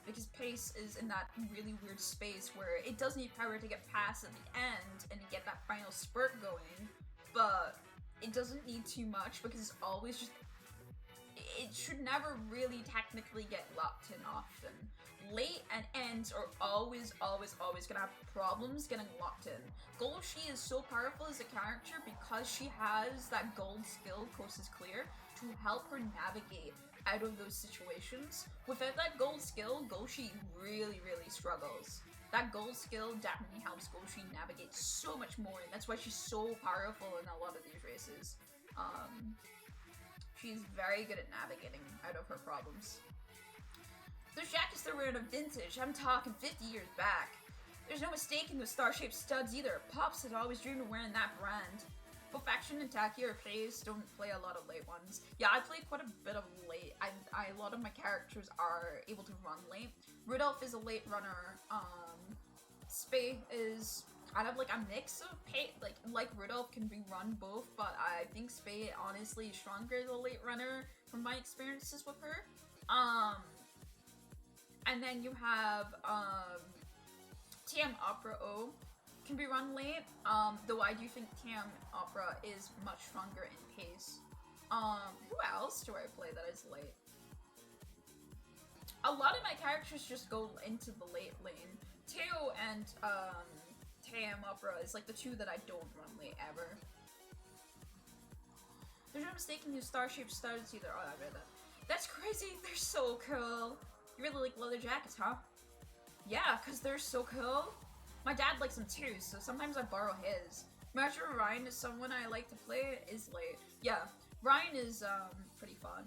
Because pace is in that really weird space where it does need power to get past at the end and get that final spurt going, but it doesn't need too much because it's always just... It should never really technically get locked in often. Late and ends are always gonna have problems getting locked in. Golshi is so powerful as a character because she has that gold skill, Coast is Clear, to help her navigate out of those situations. Without that gold skill, Golshi really struggles. That gold skill definitely helps Golshi navigate so much more, and that's why she's so powerful in a lot of these races. She's very good at navigating out of her problems. Those jackets they're wearing are vintage. I'm talking 50 years back. There's no mistaking the star-shaped studs either. Pops had always dreamed of wearing that brand. Both Action and Taki or Pace don't play a lot of late ones. Yeah, I played quite a bit of late. A lot of my characters are able to run late. Rudolph is a late runner. Spay is kind of like a mix of Pace. Like Rudolph can be run both, but I think Spay honestly is stronger as a late runner from my experiences with her. And then you have TM Opera O can be run late, though I do think TM Opera is much stronger in pace. Who else do I play that is late? A lot of my characters just go into the late lane. Teo and TM Opera is like the two that I don't run late ever. There's no mistaking these star-shaped studs either. Oh, I read that. That's crazy, they're so cool. You really like leather jackets, huh? Yeah, because they're so cool. My dad likes them too, so sometimes I borrow his. Imagine Ryan is someone I like to play is late. Yeah, Ryan is pretty fun.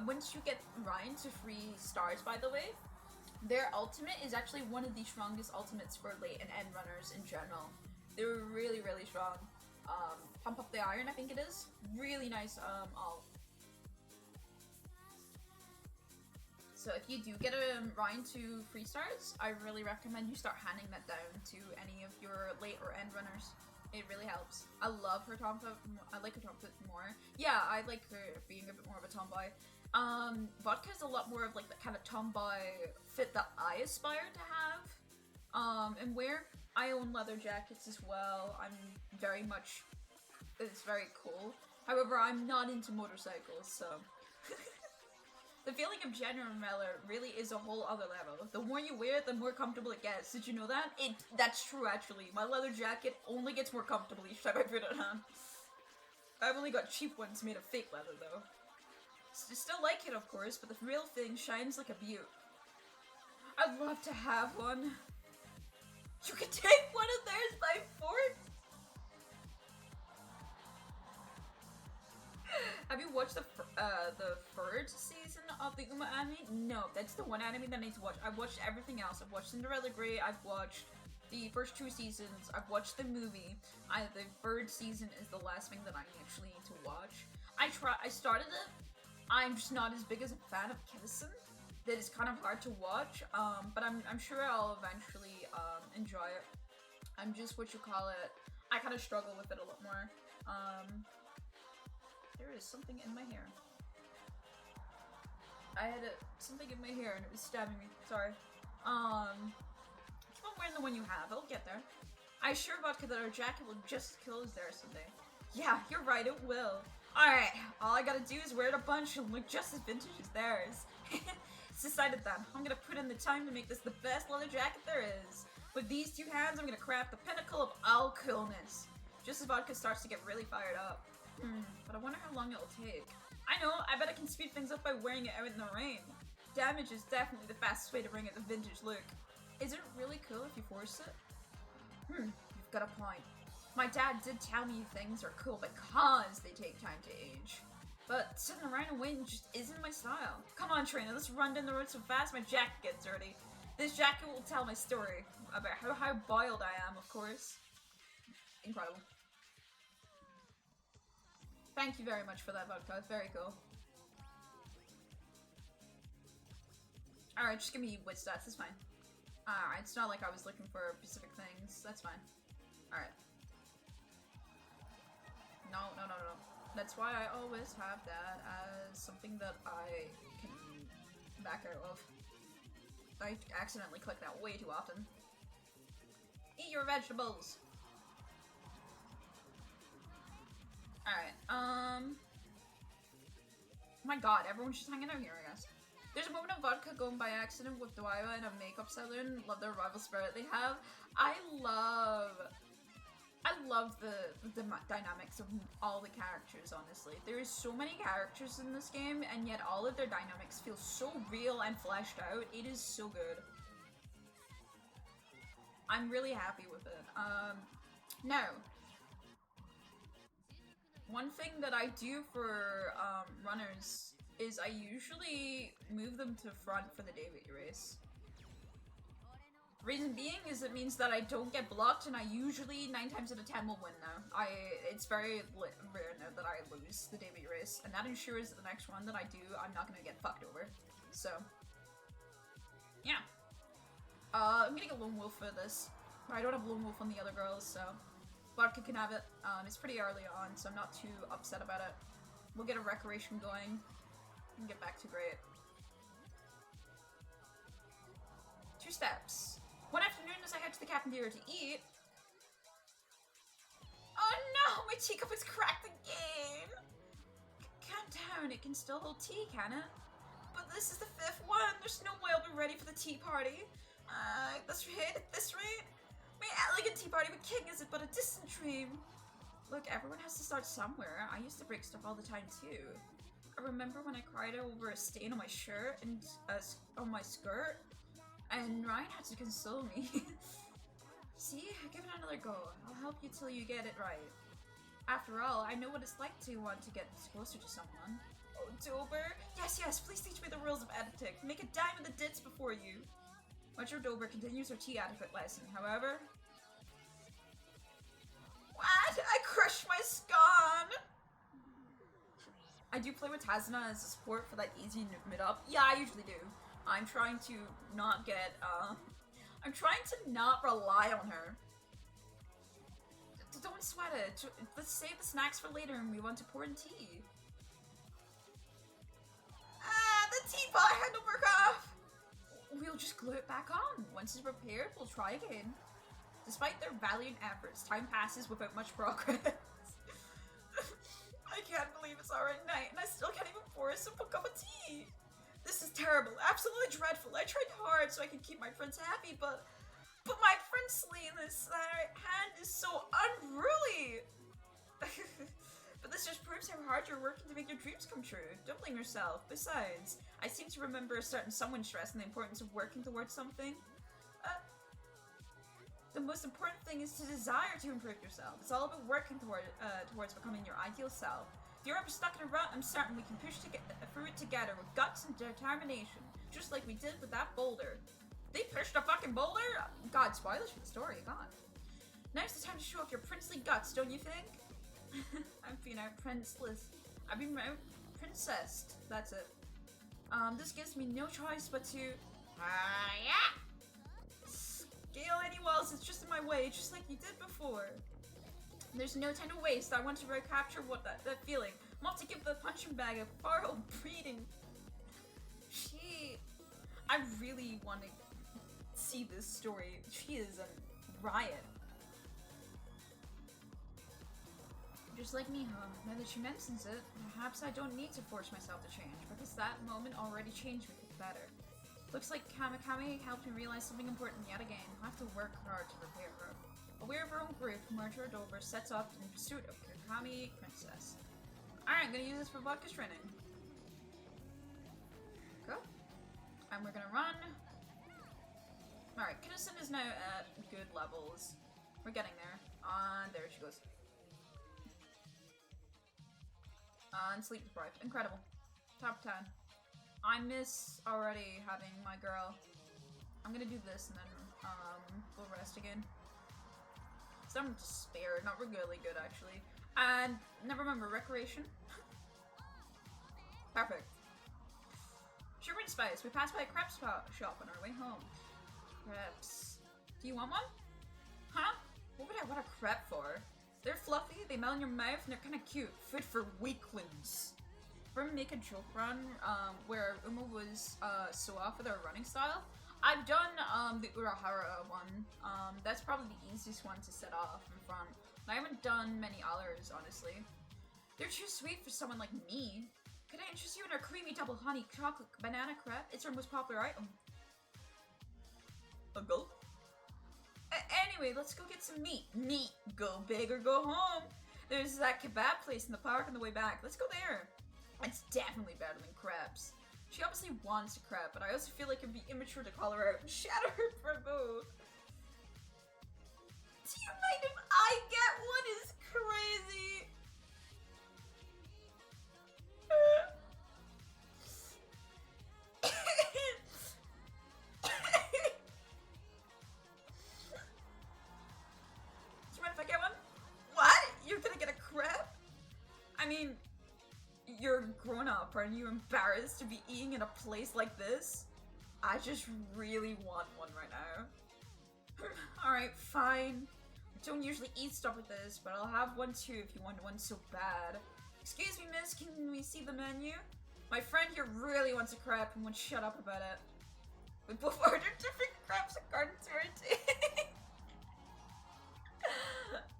Once you get Ryan to free stars, by the way, their ultimate is actually one of the strongest ultimates for late and end runners in general. They're really strong. Pump Up the Iron, I think it is. Really nice ult. So if you do get a Ryan to free stars, I really recommend you start handing that down to any of your late or end runners. It really helps. I love her tomboy. I like her tomboy more. Yeah, I like her being a bit more of a tomboy. Vodka is a lot more of like the kind of tomboy fit that I aspire to have. And wear. I own leather jackets as well. It's very cool. However, I'm not into motorcycles, so. The feeling of genuine leather really is a whole other level. The more you wear it, the more comfortable it gets. Did you know that? That's true, actually. My leather jacket only gets more comfortable each time I put it on. I've only got cheap ones made of fake leather, though. Still like it, of course, but the real thing shines like a beaut. I'd love to have one. You could take one of theirs by force? Have you watched the third season of the anime? No, that's the one anime that I need to watch. I've watched everything else. I've watched Cinderella Grey, I've watched the first 2 seasons. I've watched the movie. The 3rd season is the last thing that I actually need to watch. I started it. I'm just not as big as a fan of Kennison. That is kind of hard to watch, but I'm sure I'll eventually enjoy it. I'm just, I kind of struggle with it a lot more. There is something in my hair. I had something in my hair and it was stabbing me. Sorry. Keep on wearing the one you have. It'll get there. I assure Vodka that our jacket will just kill us there someday. Yeah, you're right. It will. Alright, all I gotta do is wear it a bunch and look just as vintage as theirs. It's decided then. I'm gonna put in the time to make this the best leather jacket there is. With these 2 hands, I'm gonna craft the pinnacle of all coolness. Just as Vodka starts to get really fired up. But I wonder how long it'll take. I know, I bet I can speed things up by wearing it out in the rain. Damage is definitely the fastest way to bring out the vintage look. Is it really cool if you force it? You've got a point. My dad did tell me things are cool because they take time to age. But sitting around and waiting just isn't my style. Come on, trainer, let's run down the road so fast my jacket gets dirty. This jacket will tell my story about how boiled I am, of course. Incredible. Thank you very much for that, Vodka. It's very cool. Alright, just give me wit stats. That's fine. Alright, it's not like I was looking for specific things. That's fine. Alright. No. That's why I always have that as something that I can back out of. I accidentally click that way too often. Eat your vegetables! Alright, my god, everyone's just hanging out here, I guess. There's a moment of Vodka going by accident with Dwyer and a makeup salon. Love the rival spirit they have. I love the dynamics of all the characters, honestly. There is so many characters in this game, and yet all of their dynamics feel so real and fleshed out. It is so good. I'm really happy with it. Now, one thing that I do for runners is I usually move them to front for the debut race. Reason being is it means that I don't get blocked, and I usually 9 times out of 10 will win now. It's very rare now that I lose the debut race, and that ensures that the next one that I do, I'm not gonna get fucked over. So, yeah. I'm gonna get Lone Wolf for this. I don't have Lone Wolf on the other girls, so Vodka can have it. It's pretty early on, so I'm not too upset about it. We'll get a recreation going and get back to great. 2 steps. One afternoon as I head to the cafeteria to eat. Oh no, my teacup is cracked again! Calm down, it can still hold tea, can it? But this is the 5th one, there's no way I'll be ready for the tea party. That's right, at this rate. My elegant tea party with King is but a distant dream. Look, everyone has to start somewhere. I used to break stuff all the time too. I remember when I cried over a stain on my shirt and on my skirt. And Ryan had to console me. See, give it another go. I'll help you till you get it right. After all, I know what it's like to want to get closer to someone. Oh, Dober? Yes, please teach me the rules of etiquette. Make a dime of the dits before you. Metro Dober continues her tea etiquette lesson, however. What? I crushed my scone! I do play with Tazuna as a support for that easy mid-up. Yeah, I usually do. I'm trying to not get, I'm trying to not rely on her. Don't sweat it. Let's save the snacks for later and move on to pouring tea. The teapot handle broke off! We'll just glue it back on. Once it's repaired, we'll try again. Despite their valiant efforts, time passes without much progress. I can't believe it's already night and I still can't even pour a simple cup of tea. This is terrible, absolutely dreadful. I tried hard so I could keep my friends happy, but my friend's sleeveless hand is so unruly. But this just proves how hard you're working to make your dreams come true. Don't blame yourself. Besides, I seem to remember a certain someone stressing the importance of working towards something. The most important thing is to desire to improve yourself. It's all about working towards becoming your ideal self. If you're ever stuck in a rut, I'm certain we can push through it together with guts and determination, just like we did with that boulder. They pushed a fucking boulder? God, spoilers for the story, God. Now's the time to show off your princely guts, don't you think? I've been out princeless. I've been out princessed. That's it. This gives me no choice but to... yeah! Scale any walls, it's just in my way, just like you did before. There's no time to waste. I want to recapture what that feeling. I'm off to give the punching bag a thorough breeding. I really want to see this story. She is a riot. Just like me, huh? Now that she mentions it, perhaps I don't need to force myself to change, because that moment already changed me for the better. Looks like Kamikami helped me realize something important yet again. I'll have to work hard to repair her. Aware of her own grief, Marjorie Dover sets off in pursuit of Kakami Princess. Alright, I'm gonna use this for vodka training. Go. And we're gonna run. Alright, Kinnison is now at good levels. We're getting there. And there she goes. And sleep deprived. Incredible. Top 10. I miss already having my girl. I'm gonna do this and then we'll rest again. So I'm spared, not really good actually. And never remember recreation. Perfect. Sugar and spice. We passed by a crepe shop on our way home. Crepes. Do you want one? Huh? What would I want a crepe for? They're fluffy, they melt in your mouth, and they're kind of cute. Fit for weaklings. Ever make a joke run where Uma was so off with her running style? I've done the Urahara one. That's probably the easiest one to set off in front. I haven't done many others, honestly. They're too sweet for someone like me. Could I interest you in our creamy double honey chocolate banana crepe? It's our most popular item. A gulp? Anyway, let's go get some meat. Meat. Go big or go home. There's that kebab place in the park on the way back. Let's go there. It's definitely better than crepes. She obviously wants a crepe, but I also feel like it'd be immature to call her out and shatter her Prabhu. Do you mind if I get one? Is crazy. Do you mind if I get one? What? You're gonna get a crepe? I mean, you're grown up. Aren't you embarrassed to be eating in a place like this? I just really want one right now. Alright, fine. I don't usually eat stuff like this, but I'll have one too if you want one so bad. Excuse me, miss, can we see the menu? My friend here really wants a crepe and won't shut up about it. We both ordered different crepes according to our taste.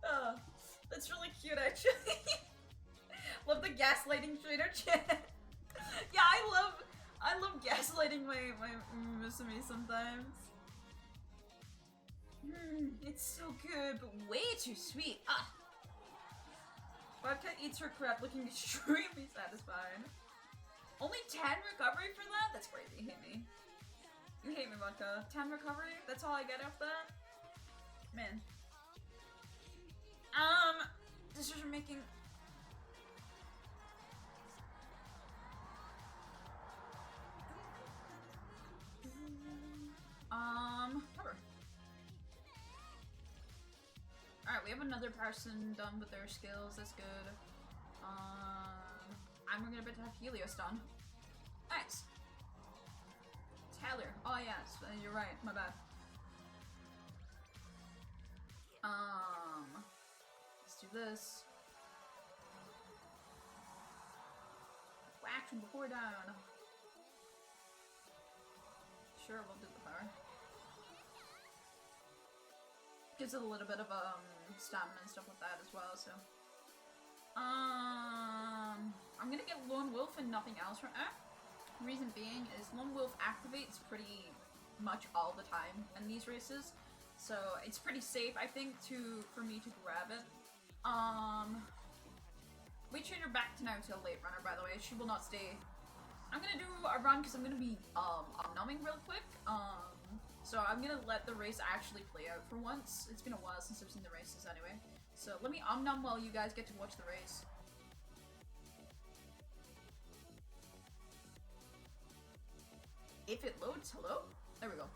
Oh, that's really cute, actually. Love the gaslighting trader chat. Yeah, I love gaslighting my Umamusume sometimes. It's so good, but way too sweet. Ah. Vodka eats her crepe looking extremely satisfied. Only 10 recovery for that? That's crazy. You hate me. You hate me, Vodka. 10 recovery? That's all I get off that? Man. Decision making. Cover. Alright, we have another person done with their skills, that's good. I'm gonna bet to have Helios done. Nice. Taylor. Oh yes, you're right, my bad. Let's do this. Whack from before down. Sure, we'll do the power. Gives it a little bit of stamina and stuff like that as well, so. I'm gonna get Lone Wolf and nothing else right now. Reason being is Lone Wolf activates pretty much all the time in these races, so it's pretty safe, I think, for me to grab it. We train her back to now to a late runner, by the way. She will not stay. I'm gonna do a run because I'm gonna be numbing real quick. So I'm gonna let the race actually play out for once. It's been a while since I've seen the races anyway. So let me numb while you guys get to watch the race. If it loads, hello? There we go.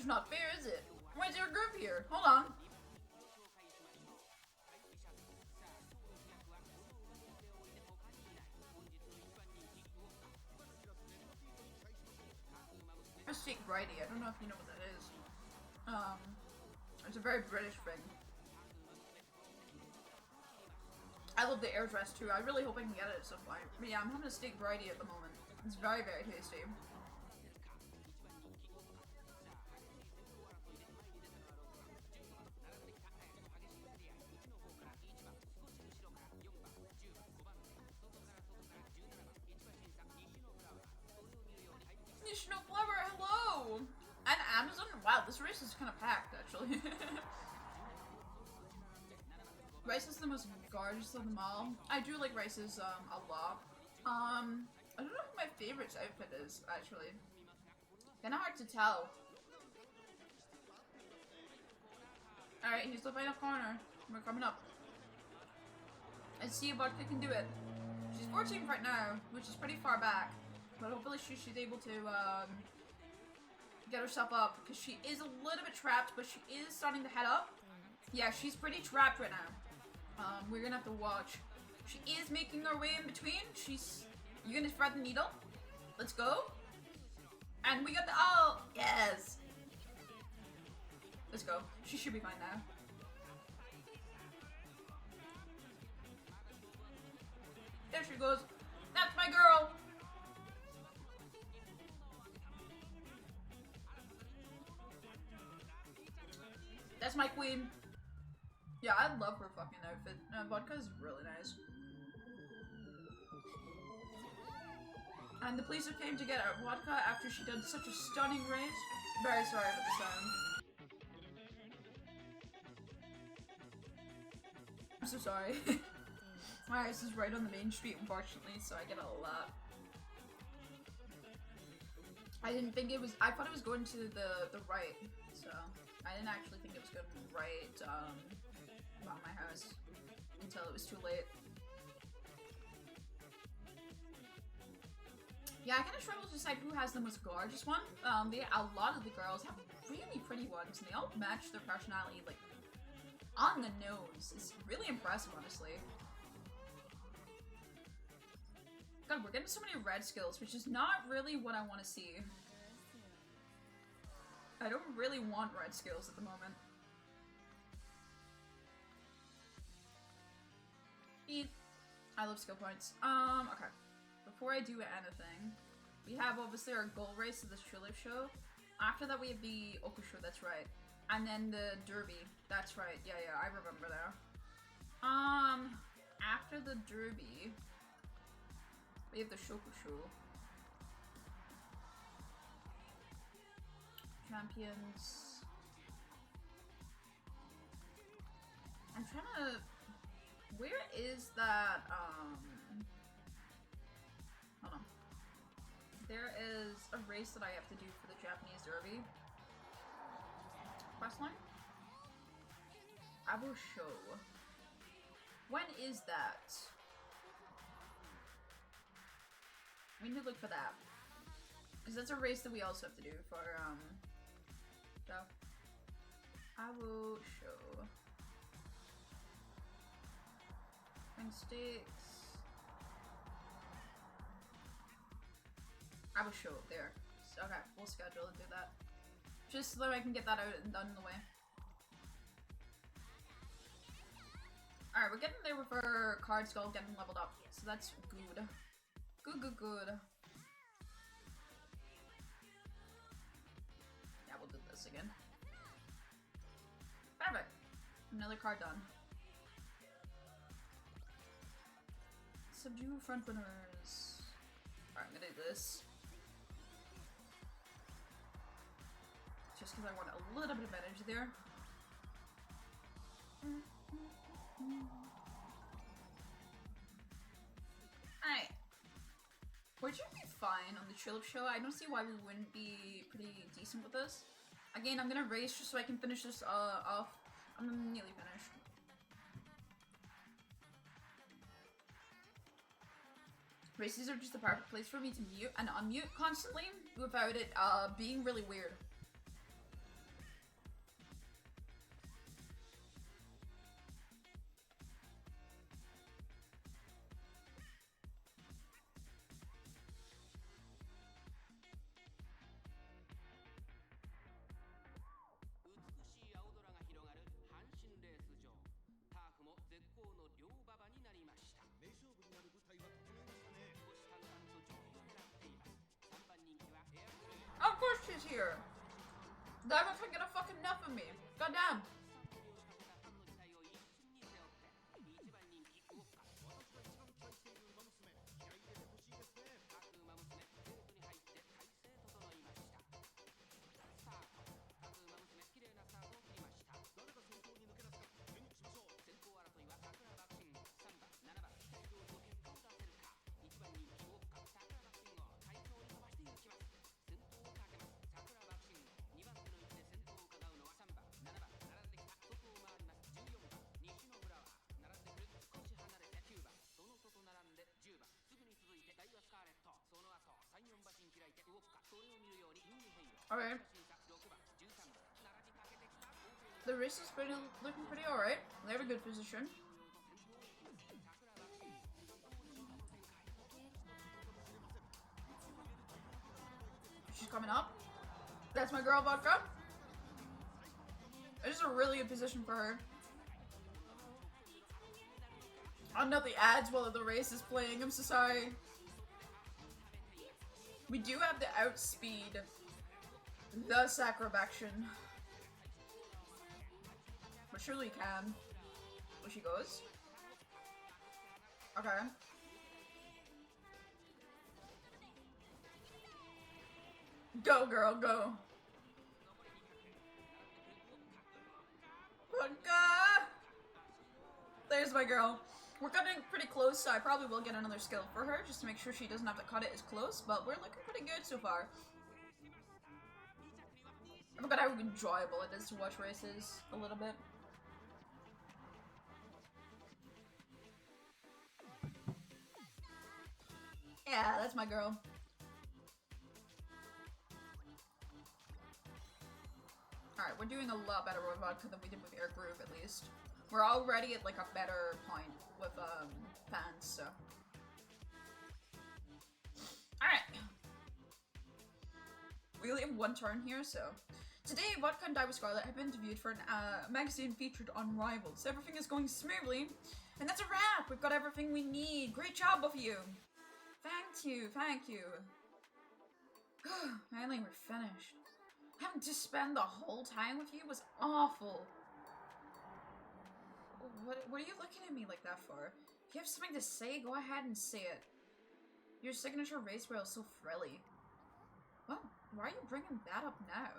That's not fair, is it? Why is there a group here? Hold on. A steak righty. I don't know if you know what that is. It's a very British thing. I love the air dress too. I really hope I can get it at some point. But yeah, I'm having a steak variety at the moment. It's very, very tasty. National Flower, hello! And Amazon? Wow, this race is kind of packed, actually. Rice is the most gorgeous of them all. I do like Rice's a lot. I don't know what my favorite outfit is, actually. Kinda hard to tell. Alright, he's the final corner. We're coming up. Let's see if Vodka can do it. She's 14th right now, which is pretty far back. But hopefully she's able to get herself up, because she is a little bit trapped, but she is starting to head up. Yeah, she's pretty trapped right now. We're gonna have to watch. She is making her way in between. You're gonna thread the needle. Let's go. And we got the, oh, yes. Let's go. She should be fine now. There she goes. That's my girl. That's my queen. Yeah, I love her fucking outfit. Vodka is really nice. And the police have came to get Vodka after she did such a stunning race. Very sorry about the sound. I'm so sorry. My house is right on the main street, unfortunately, so I get a lot. I didn't think it was. I thought it was going to the right, so I didn't actually think it was going right. About my house until it was too late. Yeah, I kind of struggle to decide who has the most gorgeous one. A lot of the girls have really pretty ones, and they all match their personality, like, on the nose. It's really impressive, honestly. God, we're getting so many red skills, which is not really what I want to see. I don't really want red skills at the moment. I love skill points. Okay. Before I do anything, we have obviously our goal race of this Chile show. After that we have the Okusho, that's right. And then the Derby, that's right. Yeah, I remember there. After the Derby, we have the Shokusho. Champions. I'm trying to... Where is that, hold on. There is a race that I have to do for the Japanese Derby. Questline? Abo Show. When is that? We need to look for that. Because that's a race that we also have to do for, the Abo Show. Sticks. I will show up there. Okay, we'll schedule and do that. Just so that I can get that out and done in the way. Alright, we're getting there with our card skull getting leveled up. So that's good. Good. Yeah, we'll do this again. Perfect. Another card done. Subdue front runners. Alright, I'm gonna do this. Just because I want a little bit of energy there. Alright. We should be fine on the Chillip show. I don't see why we wouldn't be pretty decent with this. Again, I'm gonna race just so I can finish this off. I'm nearly finished. Races are just the perfect place for me to mute and unmute constantly without it being really weird. here. That can't get a fucking enough of me. Goddamn. Alright. The race is looking pretty alright. They have a good position. She's coming up. That's my girl, Vodka. This is a really good position for her. I'll note the ads while the race is playing. I'm so sorry. We do have to outspeed the Sacrobaction. But surely can. Where she goes. Okay. Go, girl, go. There's my girl. We're cutting pretty close, so I probably will get another skill for her, just to make sure she doesn't have to cut it as close, but we're looking pretty good so far. I forgot how enjoyable it is to watch races a little bit. Yeah, that's my girl. Alright, we're doing a lot better with Vodka than we did with Air Groove, at least. We're already at, like, a better point with, fans, so. Alright. We only have one turn here, so. Today, Vodka and Die with Scarlet have been interviewed for a magazine featured on Rivals. Everything is going smoothly, and that's a wrap! We've got everything we need. Great job, both of you! Thank you, thank you. Finally, we're finished. Having to spend the whole time with you was awful. What are you looking at me like that for? If you have something to say, go ahead and say it. Your signature race rail is so frilly. Well, why are you bringing that up now?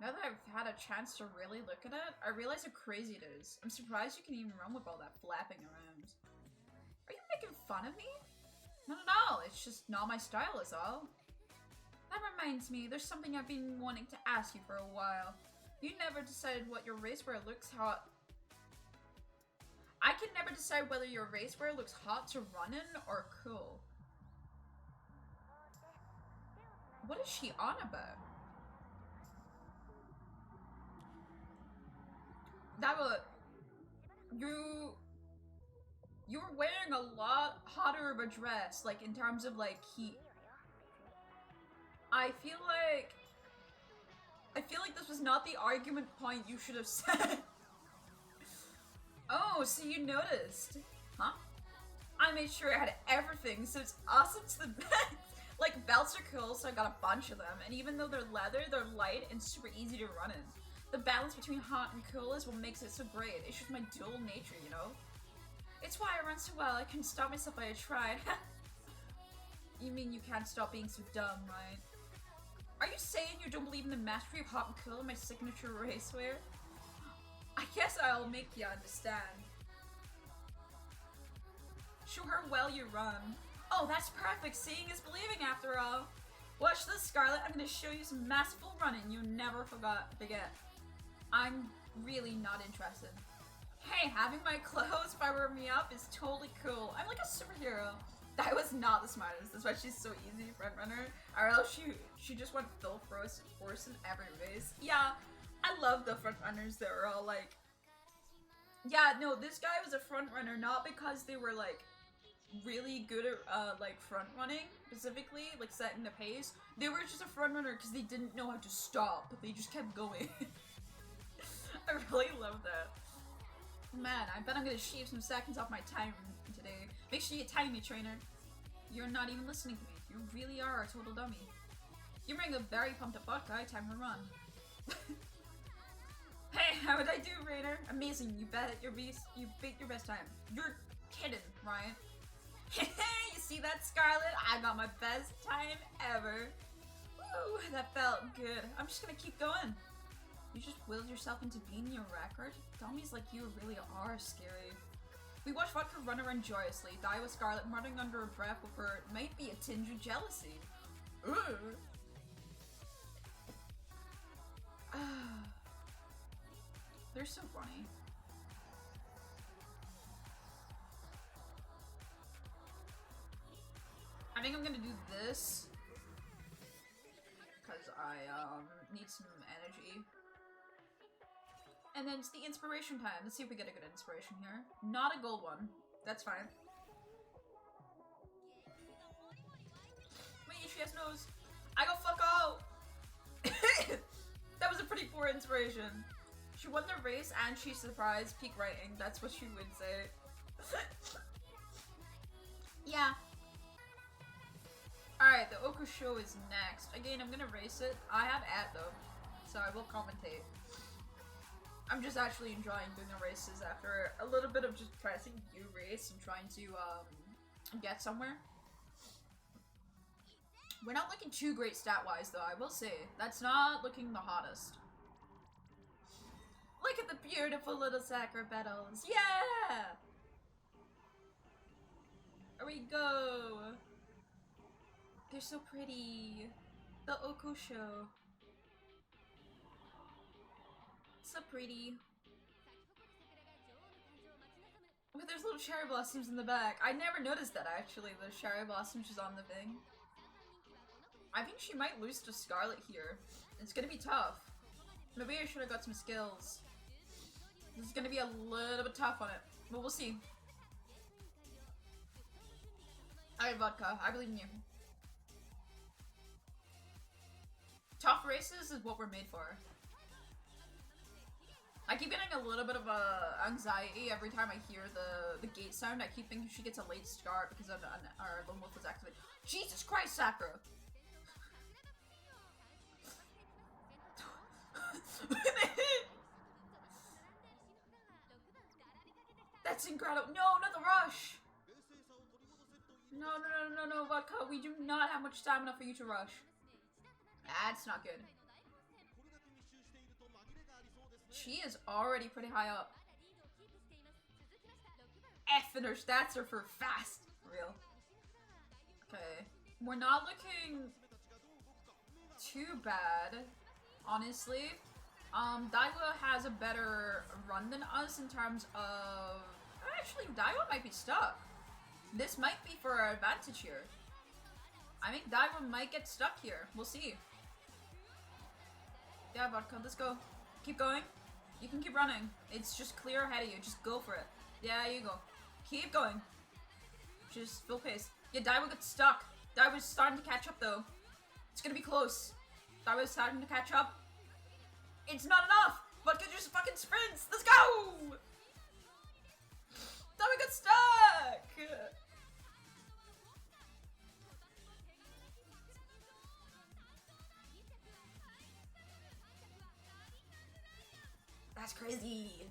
Now that I've had a chance to really look at it, I realize how crazy it is. I'm surprised you can even run with all that flapping around. Are you making fun of me? Not at all, it's just not my style is all. That reminds me, there's something I've been wanting to ask you for a while. You never decided what your racewear looks hot. I can never decide whether your racewear looks hot to run in or cool. What is she on about? That was... You were wearing a lot hotter of a dress, like, in terms of, like, heat. I feel like this was not the argument point you should have said. Oh, so you noticed. Huh? I made sure I had everything, so it's awesome to the best. Like, belts are cool, so I got a bunch of them, and even though they're leather, they're light and super easy to run in. The balance between hot and cool is what makes it so great. It's just my dual nature, you know? It's why I run so well, I couldn't stop myself if I tried. You mean you can't stop being so dumb, right? Are you saying you don't believe in the mastery of hot and cool in my signature racewear? I guess I'll make you understand. Show her well you run. Oh, that's perfect. Seeing is believing after all. Watch this, Scarlet. I'm gonna show you some masterful running you never forget. I'm really not interested. Hey, having my clothes power me up is totally cool. I'm like a superhero. That was not the smartest. That's why she's so easy front runner. Or else she just went full force in every race. Yeah, I love the front runners that were all like... Yeah, no, this guy was a front runner not because they were like really good at like front running specifically, like setting the pace. They were just a front runner because they didn't know how to stop, but they just kept going. I really love that. Man, I bet I'm gonna shave some seconds off my time today. Make sure you time me, trainer. You're not even listening to me. You really are a total dummy. You bring a very pumped up vodka, time to run. Hey, how would I do, Rainer? Amazing, you beat your best time. You're kidding, right? You see that, Scarlet? I got my best time ever. Woo, that felt good. I'm just gonna keep going. You just willed yourself into being your record? Dummies like you really are scary. We watch Vodka run around joyously, die with Scarlet muttering under her breath with her might be a tinge of jealousy. Ooh. They're so funny. I think I'm gonna do this because I need some energy. And then it's the inspiration time. Let's see if we get a good inspiration here. Not a gold one. That's fine. Wait, she has nose. I go fuck all. That was a pretty poor inspiration. She won the race and she surprised peak writing. That's what she would say. Yeah. Alright, the Oko show is next. Again, I'm gonna race it. I have ad though, so I will commentate. I'm just actually enjoying doing the races after a little bit of just pressing U race and trying to get somewhere. We're not looking too great stat-wise though, I will say. That's not looking the hottest. Look at the beautiful little sacred petals. Yeah! There we go. They're so pretty. The Oko show. So pretty. But there's little cherry blossoms in the back. I never noticed that actually, the cherry blossoms just on the thing. I think she might lose to Scarlet here. It's gonna be tough. Maybe I should have got some skills. This is gonna be a little bit tough on it, but we'll see. Alright, Vodka, I believe in you. Tough races is what we're made for. I keep getting a little bit of anxiety every time I hear the gate sound. I keep thinking she gets a late start because our Lone Wolf was activated. Jesus Christ, Sakura! That's incredible. No, not the rush. No, Vodka. We do not have much stamina for you to rush. That's not good. She is already pretty high up. F and her stats are for fast. Real. Okay. We're not looking too bad, honestly. Daiwa has a better run than us in terms of... Actually, Daiwa might be stuck. This might be for our advantage here. I think Daiwa might get stuck here. We'll see. Yeah, Vodka, let's go. Keep going. You can keep running. It's just clear ahead of you. Just go for it. Yeah, you go. Keep going. Just full pace. Yeah, Daiwa got stuck. Daiwa's starting to catch up, though. It's gonna be close. Daiwa's starting to catch up. It's not enough! Vodka just fucking sprints! Let's go! Daiwa got stuck! That's crazy.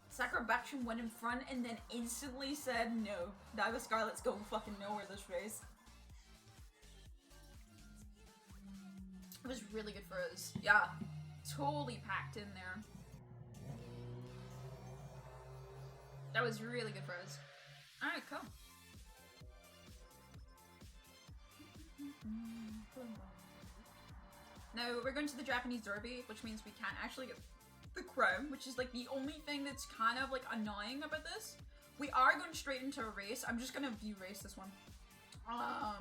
Sakura Bakshin went in front and then instantly said no. Daiwa Scarlet's going fucking nowhere this race. It was really good for us. Yeah. Totally packed in there. That was really good for us. Alright, cool. Now, we're going to the Japanese Derby, which means we can't actually get the crown, which is like the only thing that's kind of like annoying about this. We are going straight into a race. I'm just gonna view race this one. Hello,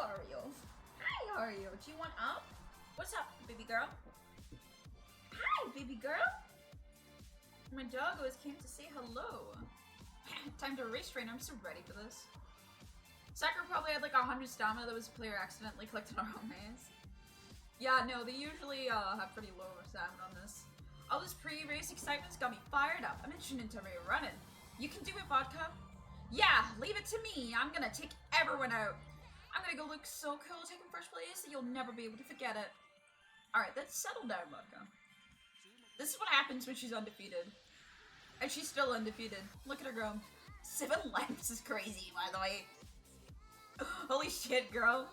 Ario. Hi, Ario. Do you want up? What's up, baby girl? Hi, baby girl. My doggos came to say hello. Time to race train. I'm so ready for this. Sakura probably had like 100 stamina that was a player accidentally clicked on our own maze. Yeah, no, they usually have pretty low stamina on this. All this pre-race excitement's got me fired up. I'm itching into running. You can do it, Vodka. Yeah, leave it to me. I'm gonna take everyone out. I'm gonna go look so cool taking first place that you'll never be able to forget it. Alright, let's settle down, Vodka. This is what happens when she's undefeated. And she's still undefeated. Look at her go. 7 lamps is crazy, by the way. Holy shit, girl.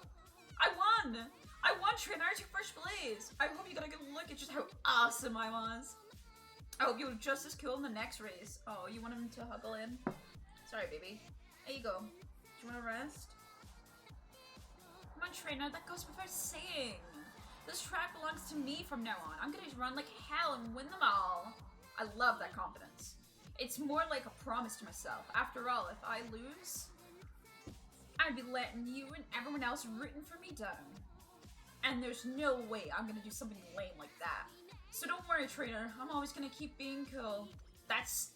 I won! I won, Trainer! I took first place! I hope you got a good look at just how awesome I was. I hope you were just as cool in the next race. Oh, you want him to huggle in? Sorry, baby. There you go. Do you want to rest? Come on, Trainer, that goes without saying. This track belongs to me from now on. I'm gonna run like hell and win them all. I love that confidence. It's more like a promise to myself. After all, if I lose, I'd be letting you and everyone else rooting for me down. And there's no way I'm gonna do something lame like that. So don't worry, Trainer. I'm always gonna keep being cool. That's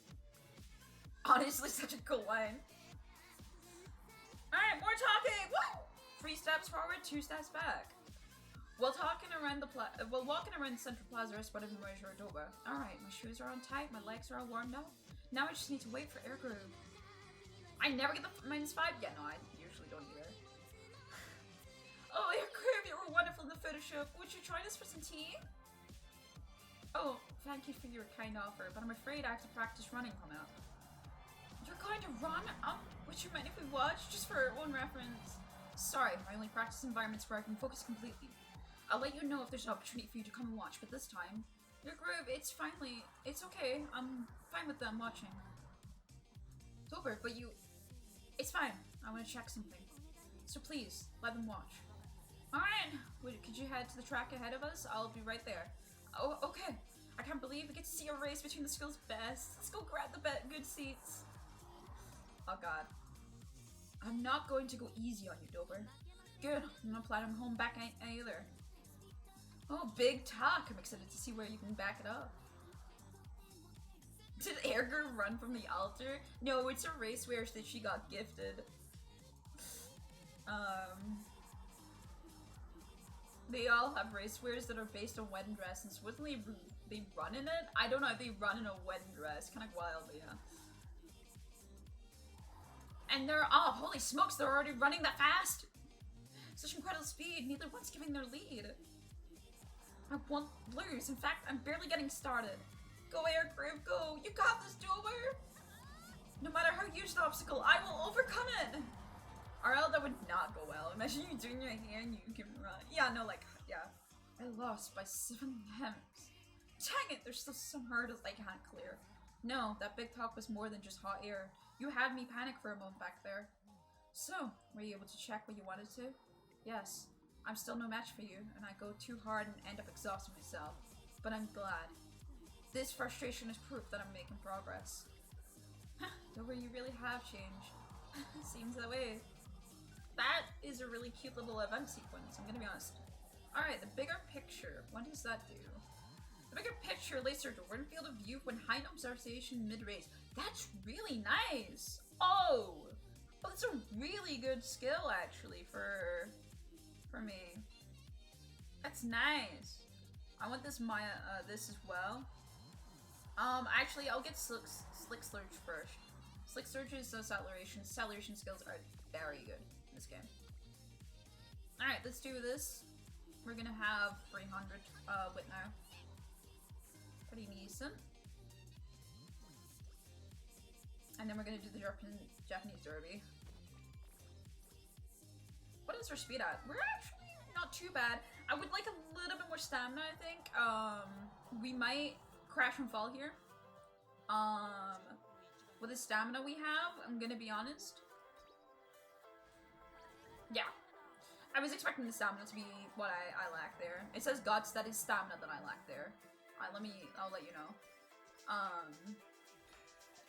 honestly such a cool line. Alright, more talking! Woo! 3 steps forward, 2 steps back. While walking around the Central Plaza, I spotted Malaysia or Doba. Alright, my shoes are on tight, my legs are all warmed up. Now I just need to wait for air groove. I never get the -5 yet. No, I usually don't either. Oh, air groove, you were wonderful in the photo shoot. Would you join us for some tea? Oh, thank you for your kind offer, but I'm afraid I have to practice running from out. You're going to run? Would you mind if we watch? Just for one reference. Sorry, I only practice environments where I can focus completely. I'll let you know if there's an opportunity for you to come and watch, but this time, your groove, it's okay. I'm fine with them watching. It's over, but it's fine. I want to check something. So please, let them watch. Alright, could you head to the track ahead of us? I'll be right there. Oh, okay. I can't believe we get to see a race between the school's best. Let's go grab the good seats. Oh god. I'm not going to go easy on you, Dober. Good. I'm not planning on home back either. Oh, big talk. I'm excited to see where you can back it up. Did Erger run from the altar? No, it's a racewear that she got gifted. They all have racewears that are based on wedding dress, and supposedly they run in it? I don't know if they run in a wedding dress. Kind of wild, but yeah. And oh, holy smokes, they're already running that fast! Such incredible speed, neither one's giving their lead. I won't lose. In fact, I'm barely getting started. Go, Air Groove, go! You got this, Dober! No matter how huge the obstacle, I will overcome it! RL, that would not go well. Imagine you doing your hand, you can run. Yeah, no, like, yeah. I lost by 7 attempts. Dang it, there's still some hurdles I can't clear. No, that big talk was more than just hot air. You had me panic for a moment back there. So, were you able to check what you wanted to? Yes. I'm still no match for you, and I go too hard and end up exhausting myself. But I'm glad. This frustration is proof that I'm making progress. Dober, you really have changed. Seems that way. That is a really cute little event sequence, I'm gonna be honest. Alright, the bigger picture. What does that do? The bigger picture laser door in field of view when high observation mid-race. That's really nice! Oh! Oh, that's a really good skill, actually, for me. That's nice. I want this this as well. Actually, I'll get Slick Slurge first. Slick Surge's acceleration skills are very good in this game. Alright, let's do this. We're gonna have 300 wit now. Pretty decent. And then we're gonna do the Japanese Derby. What is our speed at? We're actually not too bad. I would like a little bit more stamina, I think. We might crash and fall here. With the stamina we have, I'm gonna be honest. Yeah. I was expecting the stamina to be what I lack there. It says guts, that is stamina that I lack there. I'll let you know.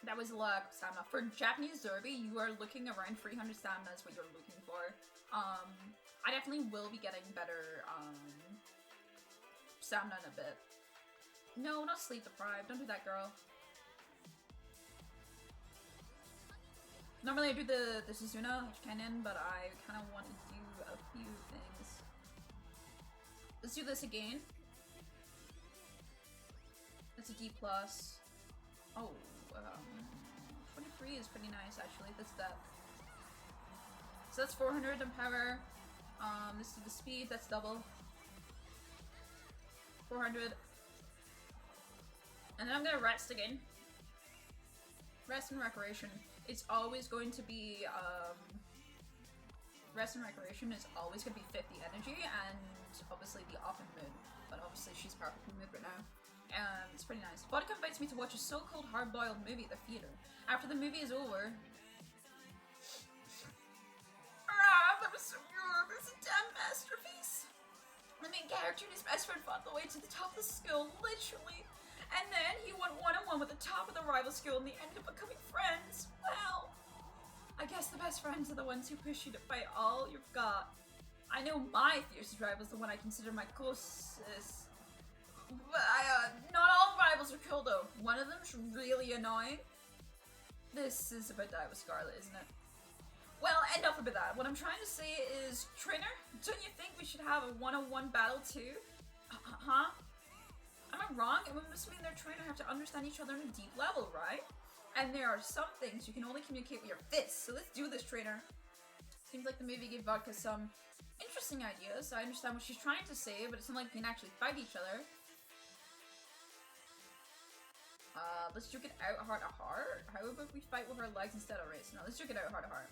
That was a lot of stamina. For Japanese Derby, you are looking around 300 stamina is what you're looking for. I definitely will be getting better, stamina in a bit. No, not sleep deprived. Don't do that, girl. Normally I do the Suzuna Cannon, but I kind of want to do a few things. Let's do this again. That's a D+. Oh, 23 is pretty nice, actually. That's that. So that's 400 in power. This is the speed, that's double. 400. And then I'm gonna rest again. Rest and recreation. It's always going to be, rest and recreation is always gonna be 50 energy, and obviously the off mood. But obviously she's perfectly mood right now. And it's pretty nice. Vodka invites me to watch a so-called hard-boiled movie at the theater. After the movie is over... that was so good! It's a damn masterpiece! The main character and his best friend fought the way to the top of the school, literally. And then he went one-on-one with the top of the rival school and they ended up becoming friends. Well, I guess the best friends are the ones who push you to fight all you've got. I know my fiercest rival is the one I consider my closest. But not all rivals are cool though. One of them's really annoying. This is about die with Scarlet, isn't it? Well, enough about that. What I'm trying to say is, Trainer, don't you think we should have a one-on-one battle too? Huh? Am I wrong? It must mean their trainer have to understand each other on a deep level, right? And there are some things you can only communicate with your fists. So let's do this, Trainer. Seems like the movie gave Vodka some interesting ideas. I understand what she's trying to say, but it's not like we can actually fight each other. Let's duke it out heart to heart. How about we fight with our legs instead of race? No, let's duke it out heart to heart.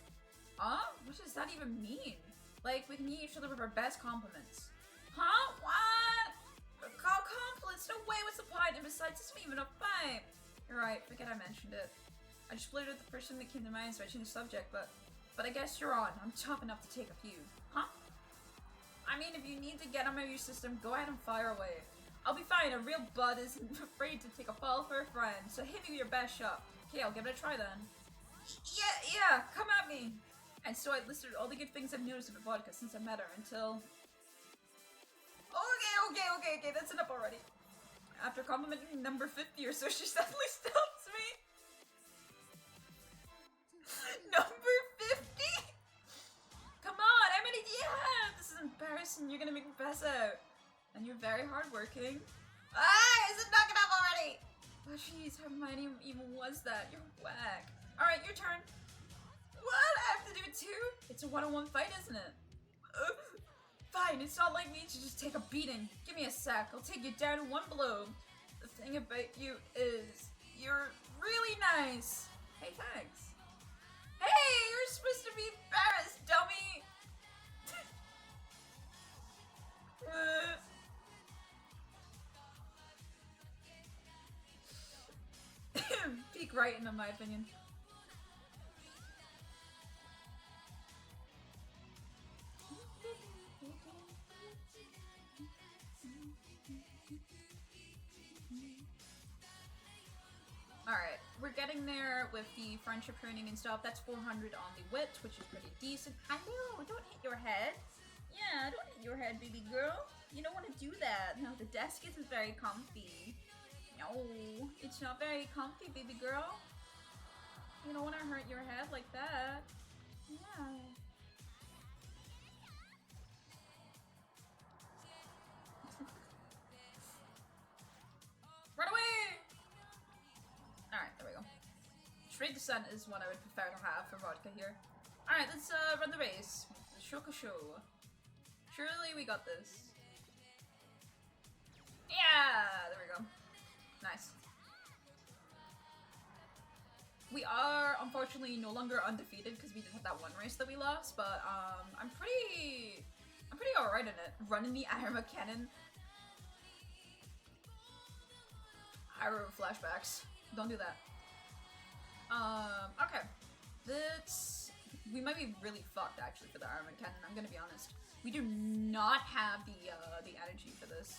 What does that even mean? Like, we can meet each other with our best compliments. Huh? What? Call compliments? No way, what's the point? And besides, this isn't even a fight. You're right, forget I mentioned it. I just blurted out the first thing that came to mind, so I changed the subject, but I guess you're on. I'm tough enough to take a few. Huh? I mean, if you need to get on my view system, go ahead and fire away. I'll be fine, a real bud isn't afraid to take a fall for a friend, so hit me with your best shot. Okay, I'll give it a try then. Yeah, come at me! And so I listed all the good things I've noticed about Vodka since I met her until... Okay, that's enough already. After complimenting number 50 or so, she suddenly stops me. Number 50? Come on, how many do you have? This is embarrassing, you're gonna make me pass out. And you're very hardworking. Is it not enough already? Oh jeez, how many even was that? You're whack. Alright, your turn. What? I have to do it too? It's a one-on-one fight, isn't it? Fine, it's not like me to just take a beating. Give me a sec, I'll take you down in one blow. The thing about you is, you're really nice. Hey, thanks. Hey, you're supposed to be embarrassed, dummy. Peak writing, in my opinion. Alright, we're getting there with the friendship training and stuff. That's 400 on the wit, which is pretty decent. I know, don't hit your head. Yeah, don't hit your head, baby girl. You don't want to do that. No, the desk isn't very comfy. No, it's not very comfy, baby girl. You don't want to hurt your head like that. Yeah. Run away! Alright, there we go. Straight descent is what I would prefer to have for Vodka here. Alright, let's run the race. The Shoka Show. Surely we got this. Yeah! There we go. Nice. We are, unfortunately, no longer undefeated because we did have that one race that we lost, but I'm pretty alright in it. Running the Arma cannon. Arrow flashbacks. Don't do that. Okay. We might be really fucked actually for the Arma cannon, I'm gonna be honest. We do not have the energy for this.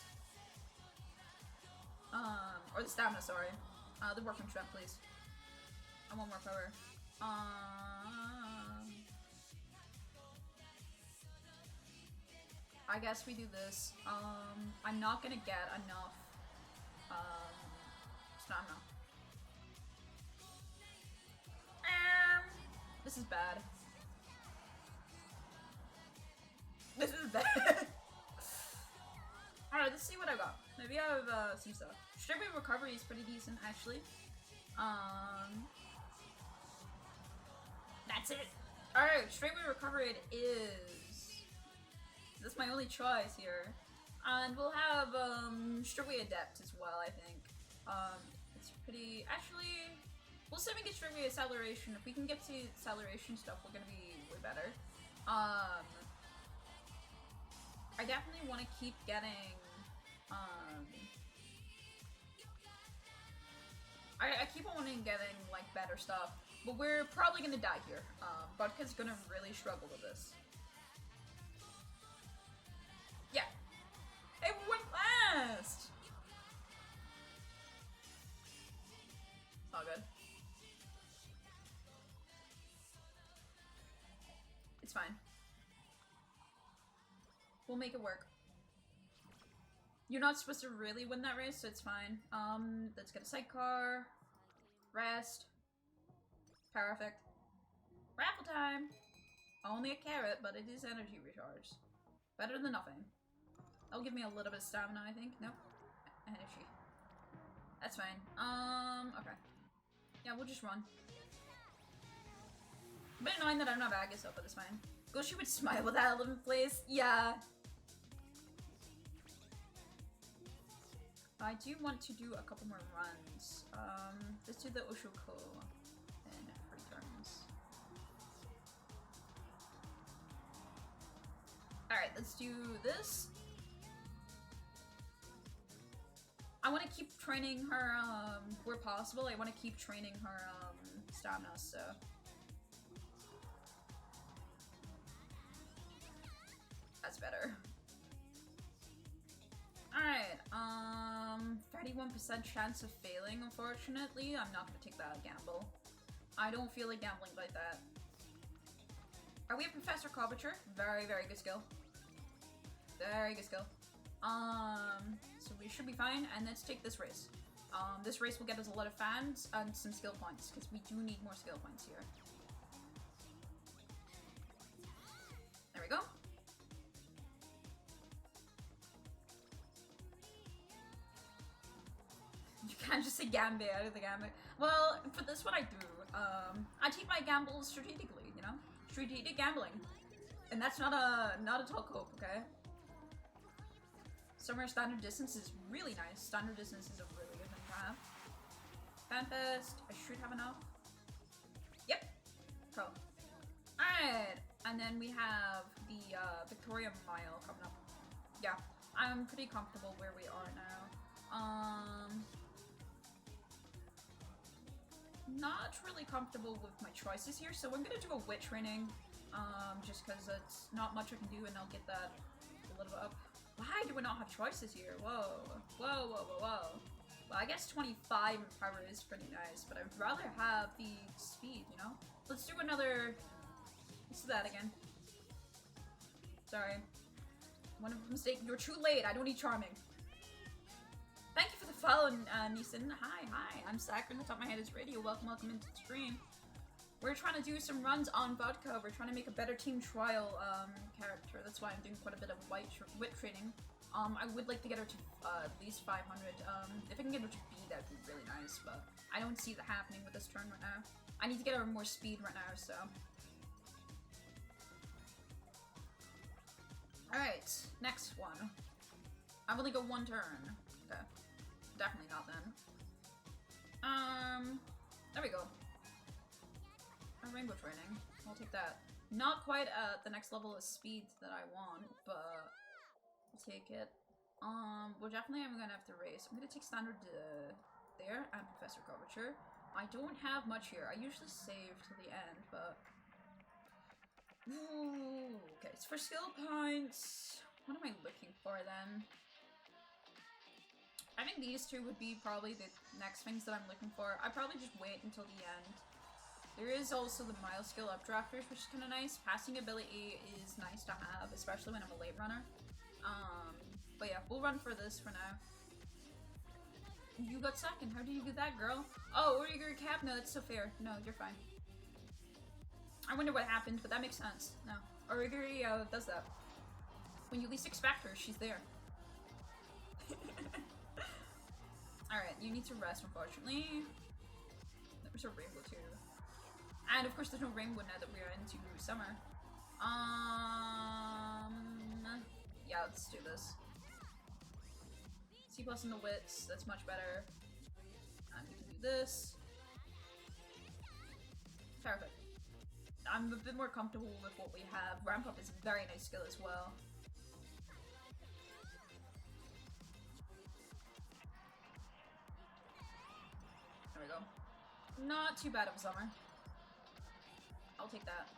Or the stamina, sorry. The workmanship, please. I want more power. I guess we do this. I'm not gonna get enough, stamina. This is bad. This is bad. Alright, let's see what I got. Maybe I have some stuff. Straight Wave Recovery is pretty decent, actually. That's it. Alright, Straight Wave Recovery it is. That's my only choice here. And we'll have Strictly Adept as well, I think. It's pretty... Actually, we'll see if we can get Strictly Acceleration. If we can get to Acceleration stuff, we're gonna be way better. I definitely want to keep getting... I keep on wanting getting, like, better stuff. But we're probably gonna die here. Vodka's gonna really struggle with this. Yeah. It went fast! It's all good. It's fine. We'll make it work. You're not supposed to really win that race, so it's fine. Let's get a sidecar. Rest. Perfect. Raffle time! Only a carrot, but it is energy recharge. Better than nothing. That'll give me a little bit of stamina, I think. Nope. Energy. That's fine. Okay. Yeah, we'll just run. A bit annoying that I'm not Agus up, but it's fine. Goshi would smile with that 11th place. Yeah. I do want to do a couple more runs. Let's do the Oshoko in 3 turns. Alright, let's do this. I want to keep training her, where possible. I want to keep training her, stamina, so... That's better. Alright, 31% chance of failing, unfortunately. I'm not gonna take that gamble. I don't feel like gambling like that. Are we a Professor Coverture? Very, very good skill. Very good skill. So we should be fine, and let's take this race. This race will get us a lot of fans and some skill points, because we do need more skill points here. There we go. You can't just say Gambit out of the Gambit. Well, for this one I do. I take my gambles strategically, you know? Strategic gambling. And that's not a talk hope, okay? Summer standard distance is really nice. Standard distance is a really good thing to have. Fanfest, I should have enough. Yep. Cool. Alright, and then we have the Victoria Mile coming up. Yeah, I'm pretty comfortable where we are now. Not really comfortable with my choices here, so I'm gonna do a wit training, just because it's not much I can do, and I'll get that a little bit up. Why do we not have choices here? Whoa, whoa, whoa, whoa, whoa. Well, I guess 25 in power is pretty nice, but I'd rather have the speed, you know? Let's do another... Let's do that again. Sorry. One mistake. You're too late. I don't need charming. Thank you for the follow, Neeson. Hi. I'm Sacker. On the top of my head is Radio. Welcome into the stream. We're trying to do some runs on Vodka. We're trying to make a better team trial character. That's why I'm doing quite a bit of wit training. I would like to get her to at least 500. If I can get her to B, that'd be really nice, but I don't see that happening with this turn right now. I need to get her more speed right now, so... Alright, next one. I've only got 1 turn. Okay. Definitely not then. There we go. A rainbow training. I'll take that. Not quite at the next level of speed that I want, but I'll take it. Well, definitely I'm gonna have to race. I'm gonna take standard there and Professor Curvature. I don't have much here. I usually save till the end, but ooh, okay, it's for skill points. What am I looking for then? I think these two would be probably the next things that I'm looking for. I probably just wait until the end. There is also the mile skill updrafters, which is kind of nice. Passing ability is nice to have, especially when I'm a late runner. But yeah, we'll run for this for now. You got second. How did you do that, girl? Oh, Origer Cap? No, that's so fair. No, you're fine. I wonder what happened, but that makes sense. No, Origer does that. When you least expect her, she's there. Alright, you need to rest, unfortunately. There's a rainbow too. And of course there's no rainbow now that we're into summer. Yeah, let's do this. C plus in the wits, that's much better. And we can do this. Perfect. I'm a bit more comfortable with what we have. Ramp up is a very nice skill as well. There we go. Not too bad of a summer. I'll take that.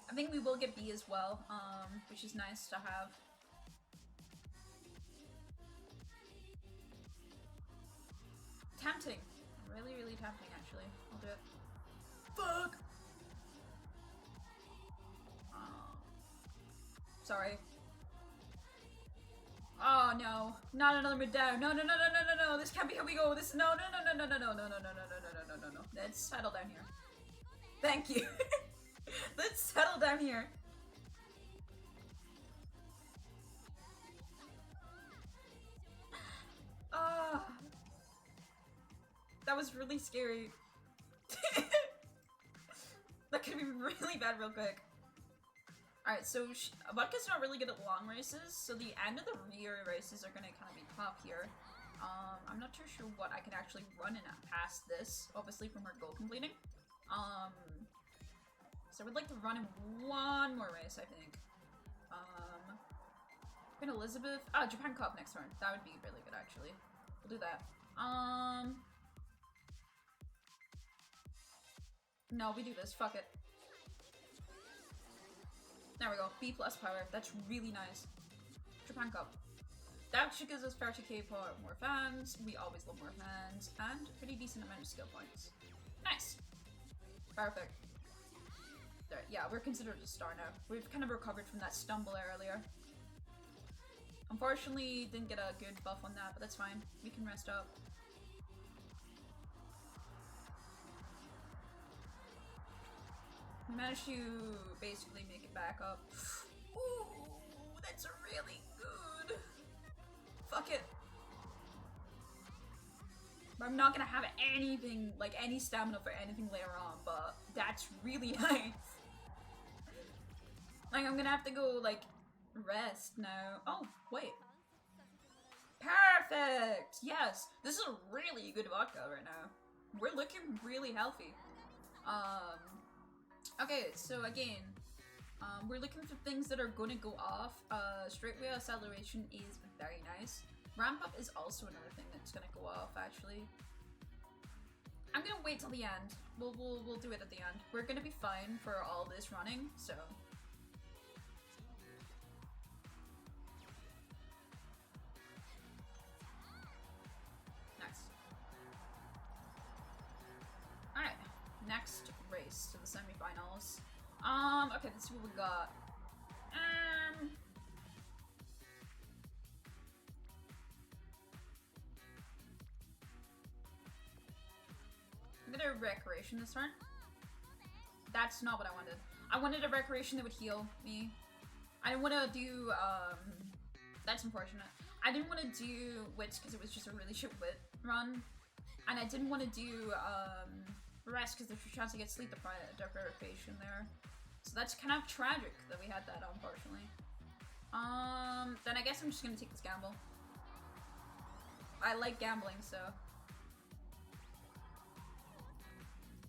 I think we will get B as well, which is nice to have. Tempting. Really, really tempting, actually. I'll do it. Fuck! Sorry. Oh no. Not another mid down. No, no, no, no, no, no, no. This can't be how we go. This no, no, no, no, no, no, no, no, no, no, no, no, no, no, no. Let's settle down here. Thank you. Let's settle down here. That was really scary. That could be really bad real quick. Alright, so Vodka's not really good at long races, so the end of the rear races are gonna kind of be tough here. I'm not too sure what I can actually run in past this, obviously from her goal completing. So I would like to run in one more race, I think. Queen Elizabeth. Japan Cup next turn. That would be really good, actually. We'll do that. No, we do this. Fuck it. There we go. B plus power. That's really nice. Japan Cup. That actually gives us 30k more fans. We always love more fans. And a pretty decent amount of skill points. Nice. Perfect. There, yeah, we're considered a star now. We've kind of recovered from that stumble earlier. Unfortunately, didn't get a good buff on that, but that's fine. We can rest up. We managed to basically make it back up. Ooh, that's really good. Fuck it. I'm not gonna have anything, like any stamina for anything later on, but that's really nice. Like, I'm gonna have to go, like, rest now. Oh, wait. Perfect! Yes! This is a really good vodka right now. We're looking really healthy. Okay, so again, we're looking for things that are gonna go off. Straightway acceleration is very nice. Ramp up is also another thing that's gonna go off, actually. I'm gonna wait till the end. We'll do it at the end. We're gonna be fine for all this running, so. Nice. Alright, next race to the semifinals. Okay, let's see what we got. I'm gonna recreation this turn. That's not what I wanted. I wanted a recreation that would heal me. I didn't want to do, that's unfortunate. I didn't want to do wits because it was just a really shit wit run. And I didn't want to do, rest because there's a chance to get sleep deprivation there. So that's kind of tragic that we had that, unfortunately. Then I guess I'm just gonna take this gamble. I like gambling, so.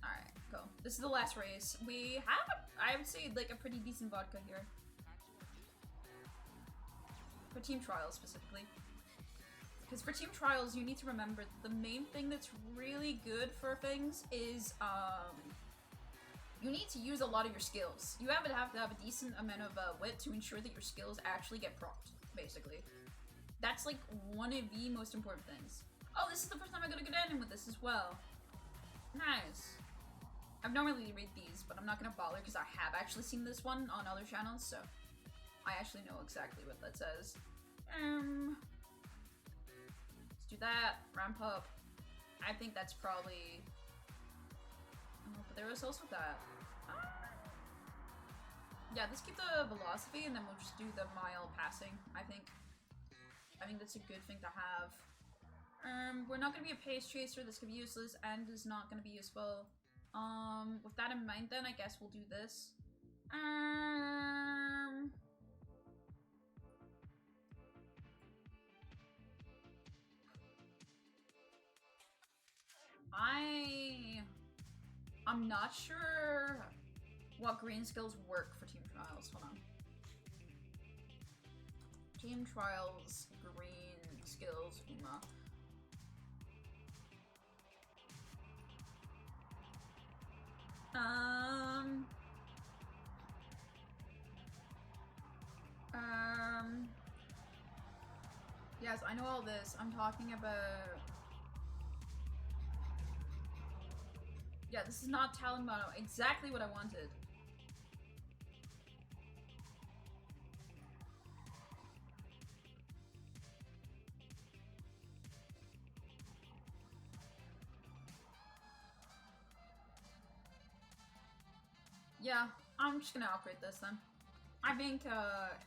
Alright, cool. This is the last race. We have, I would say, like a pretty decent vodka here. For team trials, specifically. Because for team trials, you need to remember the main thing that's really good for things is, you need to use a lot of your skills. You have to have a decent amount of wit to ensure that your skills actually get procced, basically. That's like one of the most important things. Oh, this is the first time I'm gonna get in with this as well. Nice. I've normally read these, but I'm not gonna bother because I have actually seen this one on other channels, so I actually know exactly what that says. Let's do that. Ramp up. I think that's probably. Oh, but there was also that. Yeah, let's keep the velocity and then we'll just do the mile passing, I think. I think that's a good thing to have. We're not going to be a pace chaser, this could be useless, and is not going to be useful. With that in mind then, I guess we'll do this. Um... I'm not sure what green skills work for team trials. Hold on. Team trials, green skills, Uma. Yes, I know all this. I'm talking about... Yeah, this is not Talon Mono. Exactly what I wanted. Yeah, I'm just gonna upgrade this then. I think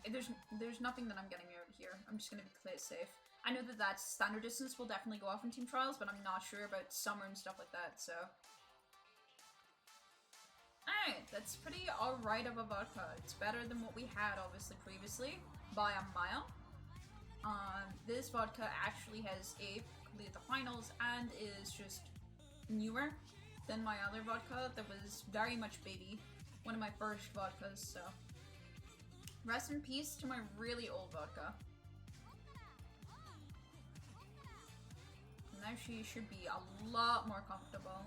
there's nothing that I'm getting out here. I'm just gonna play it safe. I know that standard distance will definitely go off in team trials, but I'm not sure about summer and stuff like that, so... Alright, that's pretty alright of a vodka. It's better than what we had, obviously, previously, by a mile. This vodka actually has completed the finals and is just newer than my other vodka that was very much baby. One of my first vodkas, so... Rest in peace to my really old vodka. Now she should be a lot more comfortable.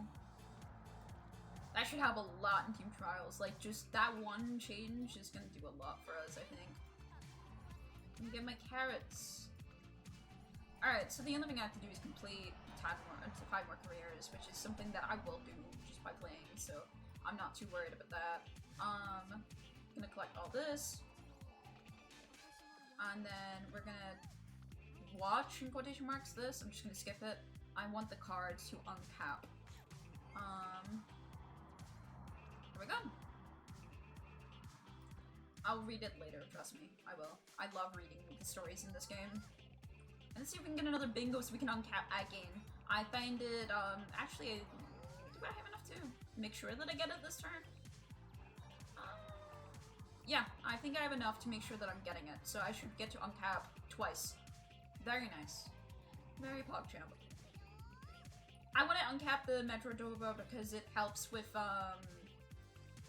That should help a lot in team trials. Like, just that one change is gonna do a lot for us, I think. Let me get my carrots. Alright, so the only thing I have to do is complete 5 more careers, which is something that I will do just by playing, so I'm not too worried about that. Gonna collect all this. And then we're gonna watch, in quotation marks, this. I'm just gonna skip it. I want the cards to uncap. Here we go. I'll read it later, trust me. I will. I love reading the stories in this game. And let's see if we can get another bingo so we can uncap again. I find it, actually, do I have enough to make sure that I get it this turn? Yeah, I think I have enough to make sure that I'm getting it. So I should get to uncap twice. Very nice. Very PogChamp. I want to uncap the Metro Doba because it helps with,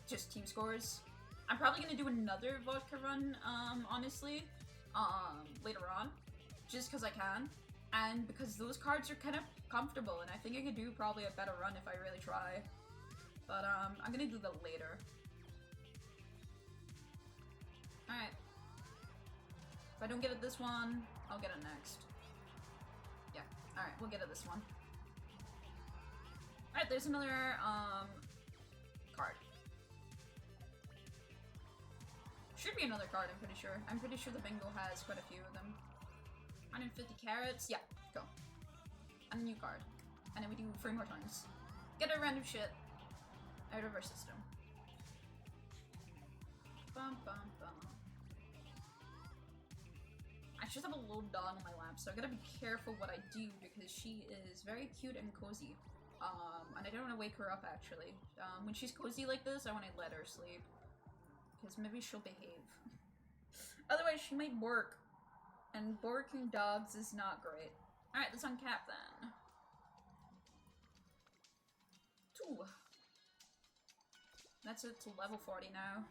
just team scores. I'm probably going to do another vodka run, honestly, later on. Just because I can. And because those cards are kind of comfortable, and I think I could do probably a better run if I really try. But, I'm going to do that later. Alright. If I don't get it this one, I'll get it next. Yeah, alright, we'll get it this one. Alright, there's another, card. Should be another card, I'm pretty sure. I'm pretty sure the bingo has quite a few of them. 150 carrots, yeah, go. And a new card. And then we do 3 more turns. Get a random shit out of our system. Bum bum bum. I just have a little dog on my lap, so I gotta be careful what I do because she is very cute and cozy. And I don't want to wake her up actually. When she's cozy like this, I want to let her sleep. Because maybe she'll behave. Otherwise, she might bark. And barking dogs is not great. Alright, let's uncap then. 2. That's it to level 40 now.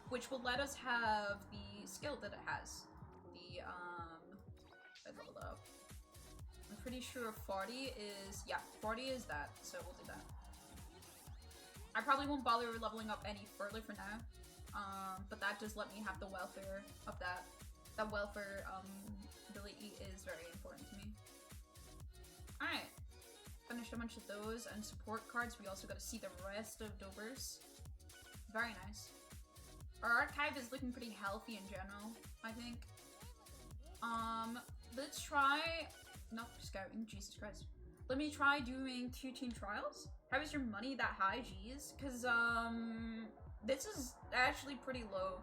Which will let us have the skill that it has. The, I leveled up. I'm pretty sure 40 is, yeah, 40 is that, so we'll do that. I probably won't bother leveling up any further for now, but that does let me have the welfare of that. That welfare, ability is very important to me. Alright. Finished a bunch of those, and support cards. We also got to see the rest of Dobers. Very nice. Our archive is looking pretty healthy in general, I think. Let's try... Not scouting, Jesus Christ. Let me try doing 2 team trials. How is your money that high, jeez? Cause, this is actually pretty low.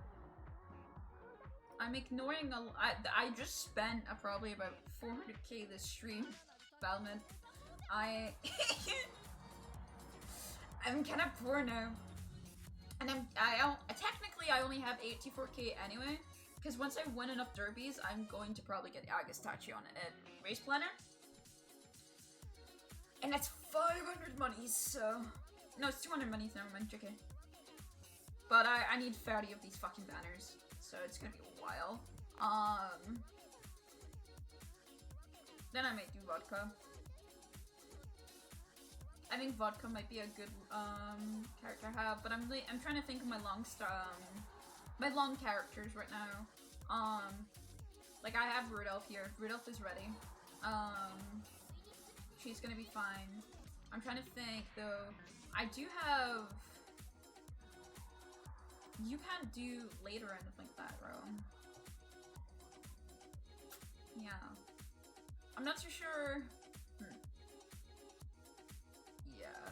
I'm ignoring I just spent probably about 400k this stream. Valmid. I'm kinda poor now. And technically I only have 84k anyway, because once I win enough derbies, I'm going to probably get Agastachi on it race planner. And that's 500 monies, so... No, it's 200 monies, never mind, JK. But I need 30 of these fucking banners, so it's gonna be a while. Then I might do vodka. I think vodka might be a good character to have, but I'm trying to think of my long characters right now. Like I have Rudolph here. Rudolph is ready. She's gonna be fine. I'm trying to think though. I do have. You can't do later or anything like that, bro. Yeah. I'm not too sure. Yeah.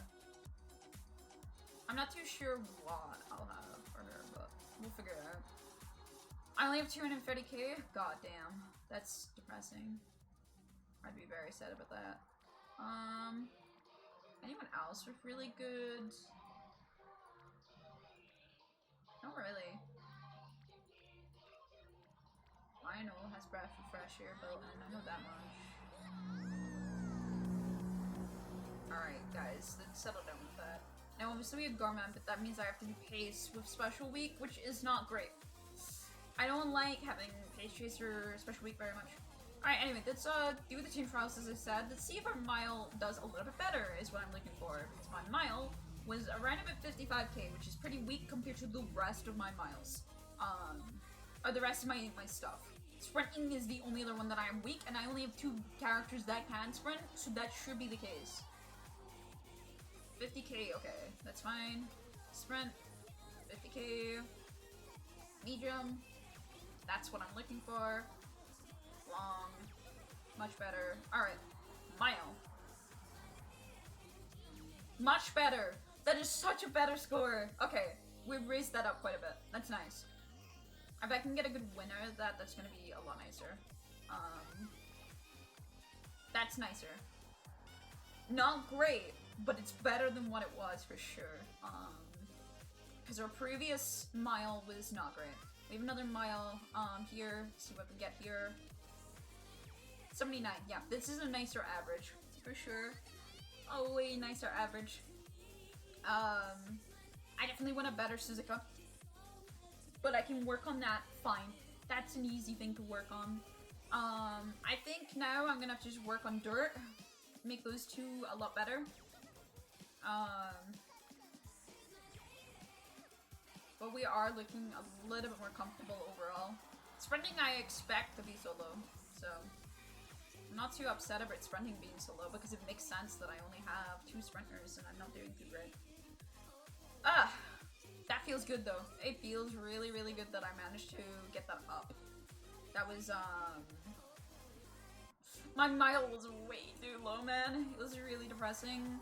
I'm not too sure what I'll have for her, but we'll figure it out. I only have 230k? God damn. That's depressing. I'd be very sad about that. Anyone else with really good? Not really. Lionel has breath refresh here, but I know that much. Alright, guys, let's settle down with that. Now, obviously we have Gorman, but that means I have to do pace with Special Week, which is not great. I don't like having Pace Chaser Special Week very much. Alright, anyway, let's do the team trials as I said. Let's see if our mile does a little bit better, is what I'm looking for. Because my mile was around about 55k, which is pretty weak compared to the rest of my miles. Or the rest of my stuff. Sprinting is the only other one that I am weak, and I only have 2 characters that can sprint, so that should be the case. 50k, okay, that's fine. Sprint, 50k. Medium, that's what I'm looking for. Long, much better. Alright, mile. Much better. That is such a better score. Okay, we've raised that up quite a bit. That's nice. If I can get a good winner, that's gonna be a lot nicer. That's nicer. Not great, but it's better than what it was for sure. Because our previous mile was not great. We have another mile here. See what we get here. 79. Yeah, this is a nicer average for sure. A way nicer average. I definitely want a better Suzuka. But I can work on that fine. That's an easy thing to work on. I think now I'm gonna have to just work on dirt. Make those 2 a lot better. But we are looking a little bit more comfortable overall. Sprinting I expect to be so low, so I'm not too upset about sprinting being so low because it makes sense that I only have 2 sprinters and I'm not doing too great. That feels good though. It feels really, really good that I managed to get that up. That was, my mile was way too low, man. It was really depressing.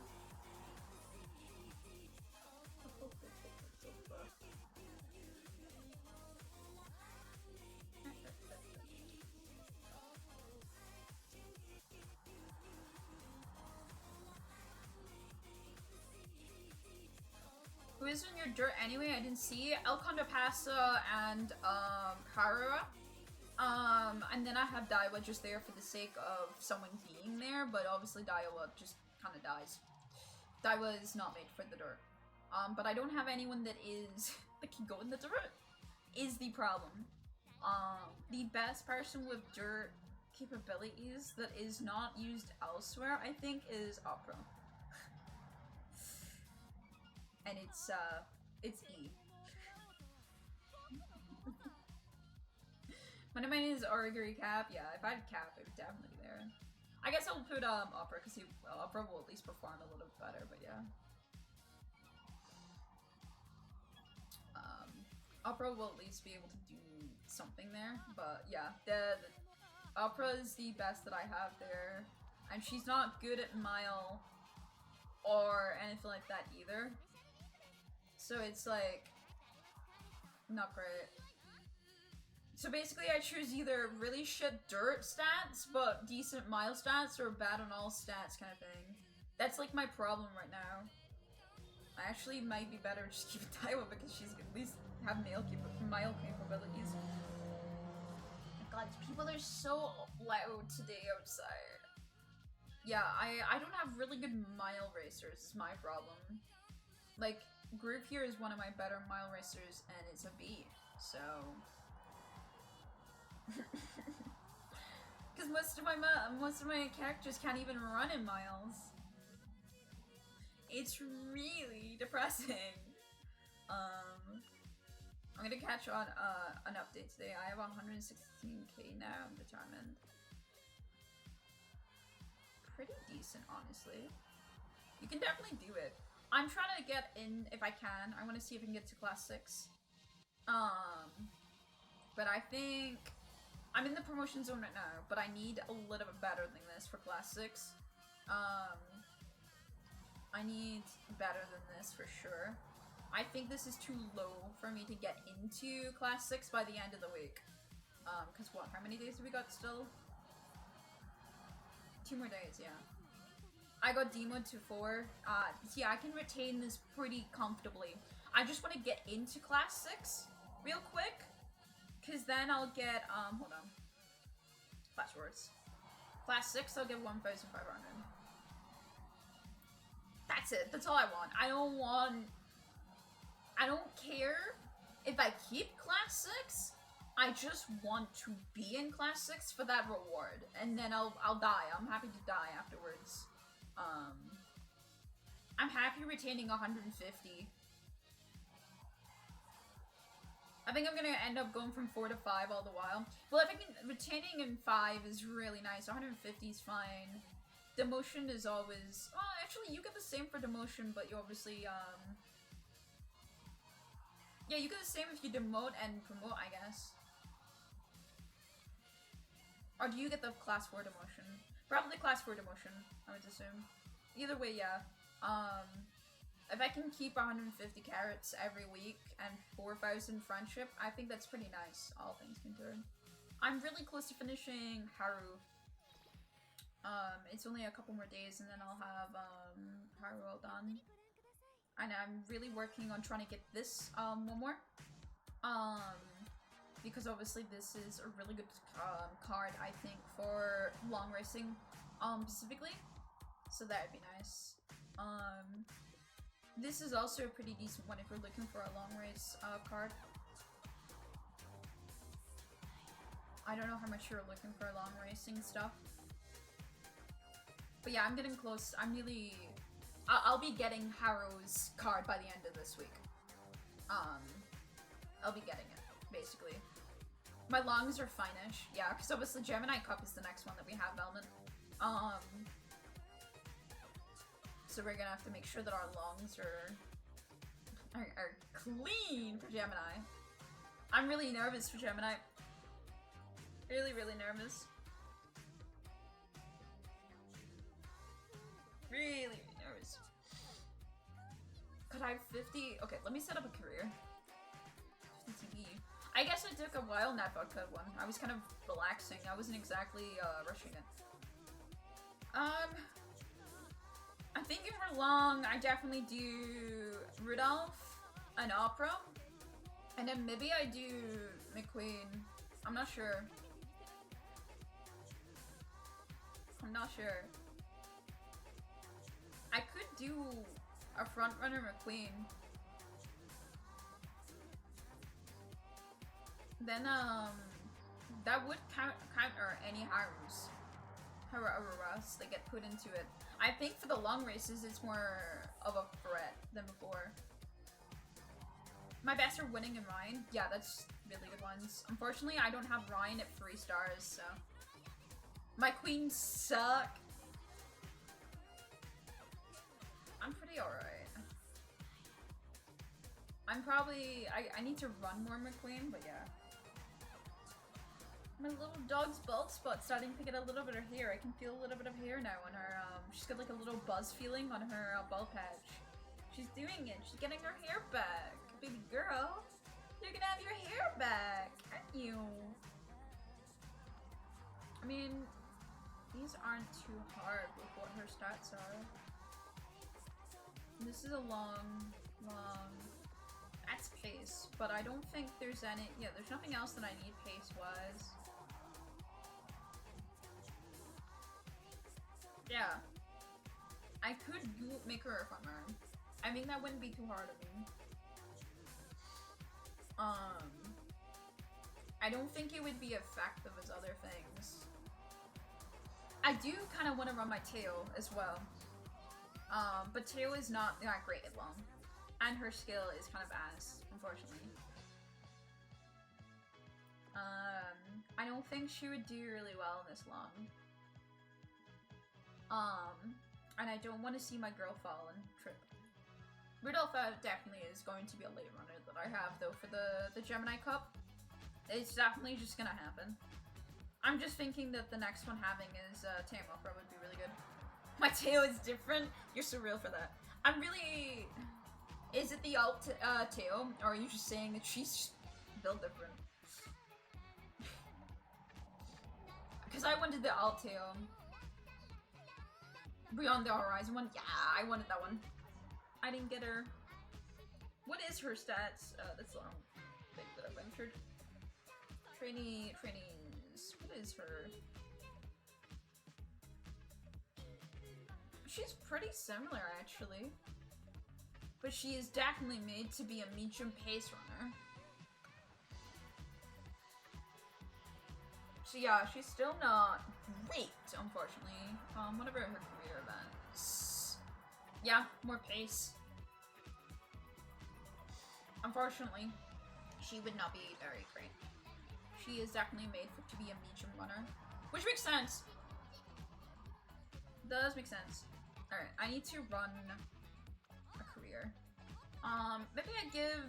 Who is in your dirt anyway? I didn't see El Conde Pasa and Harura. And then I have Daiwa just there for the sake of someone being there, but obviously Daiwa just kind of dies. Daiwa is not made for the dirt. But I don't have anyone that is that can go in the dirt. Is the problem. The best person with dirt capabilities that is not used elsewhere, I think, is Opera. And it's E. One of mine is Origami Cap. Yeah, if I had Cap, it would definitely be there. I guess I'll put Opera because Opera will at least perform a little better. But yeah, Opera will at least be able to do something there. But yeah, the Opera is the best that I have there, and she's not good at mile or anything like that either. So it's like not great. So basically I choose either really shit dirt stats but decent mile stats or bad on all stats kind of thing. That's like my problem right now. I actually might be better just keep Taiwa because she's at least have male capabilities. God, people are so loud today outside. Yeah, I don't have really good mile racers, is my problem. Like, Group here is one of my better mile racers, and it's a B, so... Because most of my characters can't even run in miles. It's really depressing. I'm gonna catch on an update today. I have 116k now. I'm determined. Pretty decent, honestly. You can definitely do it. I'm trying to get in if I can. I want to see if I can get to class 6. But I think I'm in the promotion zone right now, but I need a little bit better than this for class 6. I need better than this for sure. I think this is too low for me to get into class 6 by the end of the week. Cause what, how many days have we got still? 2 more days, yeah. I got demoed to 4. Yeah, I can retain this pretty comfortably. I just want to get into class 6 real quick. Cause then I'll get, hold on. Flash words. Class 6, I'll get 1,500. That's it. That's all I want. I don't care if I keep class 6. I just want to be in class 6 for that reward. And then I'll die. I'm happy to die afterwards. I'm happy retaining 150. I think I'm gonna end up going from 4 to 5 all the while. Well, if I can, retaining in 5 is really nice. 150 is fine. Demotion is always, well, actually you get the same for demotion, but you obviously, yeah, you get the same if you demote and promote, I guess. Or do you get the class 4 demotion? Probably class 4 demotion, I would assume. Either way, yeah. If I can keep 150 carats every week and 4,000 friendship, I think that's pretty nice, all things considered. I'm really close to finishing Haru. It's only a couple more days and then I'll have Haru all done. And I'm really working on trying to get this one more. Because obviously this is a really good card, I think, for long racing specifically. So that would be nice. This is also a pretty decent one if you're looking for a long race card. I don't know how much you're looking for long racing stuff. But yeah, I'm getting close. I'm really... I'll be getting Haru's card by the end of this week. I'll be getting it, basically. My longs are fine-ish. Yeah, because obviously Gemini Cup is the next one that we have, Velvet. So we're gonna have to make sure that our longs are clean for Gemini. I'm really nervous for Gemini. Really, really nervous. Really nervous. Could I have 50? Okay, let me set up a career. 50 TP. I guess I took a while in that vodka one. I was kind of relaxing. I wasn't exactly rushing it. I think if we're long, I definitely do Rudolph and Opera. And then maybe I do McQueen. I'm not sure. I'm not sure. I could do a frontrunner McQueen. Then, that would counter any Harus. Harus that get put into it. I think for the long races, it's more of a threat than before. My best are Winning and Ryan. Yeah, that's really good ones. Unfortunately, I don't have Ryan at 3 stars, so. My queens suck. I'm pretty alright. I'm probably... I need to run more McQueen, but yeah. My little dog's bald spot starting to get a little bit of hair. I can feel a little bit of hair now on her, she's got like a little buzz feeling on her bald patch. She's doing it. She's getting her hair back. Baby girl, you're gonna have your hair back, aren't you? I mean, these aren't too hard with what her stats are. This is a long... That's pace, but I don't think there's any... Yeah, there's nothing else that I need pace-wise. Yeah. I could make her a farmer. I mean, that wouldn't be too hard of me. I don't think it would be effective as other things. I do kind of want to run my tail as well. But tail is not that great at long. And her skill is kind of ass, unfortunately. I don't think she would do really well in this long. And I don't want to see my girl fall and trip. Rudolpha definitely is going to be a late runner that I have, though, for the Gemini Cup. It's definitely just gonna happen. I'm just thinking that the next one having is Tamofra would be really good. My tail is different? You're surreal for that. I'm really... Is it the alt tail, or are you just saying that she's built different? Because I wanted the alt tail. Beyond the Horizon one? Yeah, I wanted that one. I didn't get her. What is her stats? That's the wrong thing that I've entered. Trainings. What is her? She's pretty similar, actually. But she is definitely made to be a medium pace runner. So yeah, she's still not great, unfortunately. Whatever her career events. Yeah, more pace. Unfortunately, she would not be very great. She is definitely made to be a medium runner. Which makes sense. Does make sense. Alright, I need to run a career. Maybe I give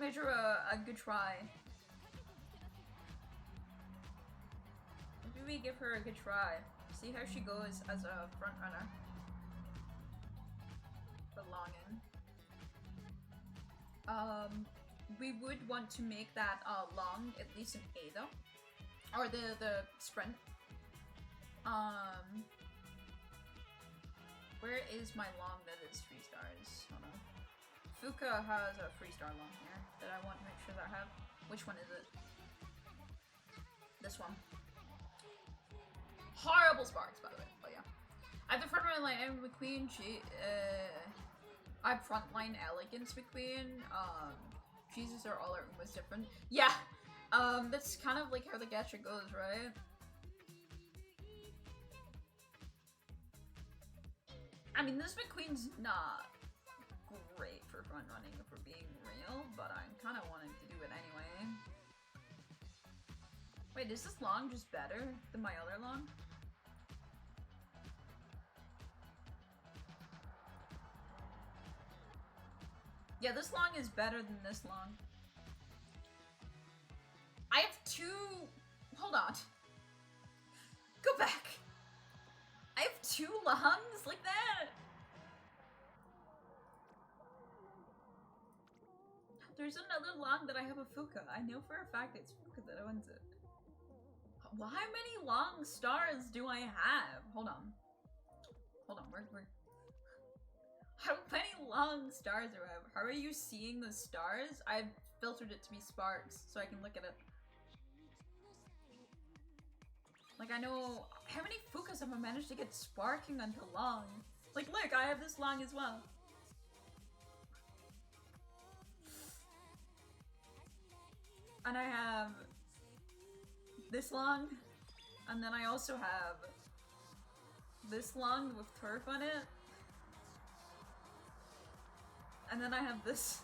Major a good try. Maybe we give her a good try. See how she goes as a front runner. For longing. We would want to make that long, at least an A though. Or the sprint. Where is my long that is 3 stars? Hold on. Fuka has a 3-star long here that I want to make sure that I have. Which one is it? This one. Horrible sparks, by the way. But yeah. I have the frontline McQueen. I have frontline elegance McQueen. Jesus are all our Uma's different. Yeah. That's kind of like how the gacha goes, right? I mean, this McQueen's not great for front running if we're being real, but I'm kind of wanting to do it anyway. Wait, is this long just better than my other long? Yeah, this long is better than this long. I have 2... Hold on. Go back. I have 2 longs like that? There's another long that I have a Fuka. I know for a fact it's Fuka that owns it. How many long stars do I have? Hold on. Hold on, where? How many long stars do I have? How are you seeing the stars? I've filtered it to be sparks so I can look at it. Like, I know... How many Fukas have I managed to get sparking onto long? Like, look, I have this long as well. And I have this long. And then I also have this long with turf on it. And then I have this.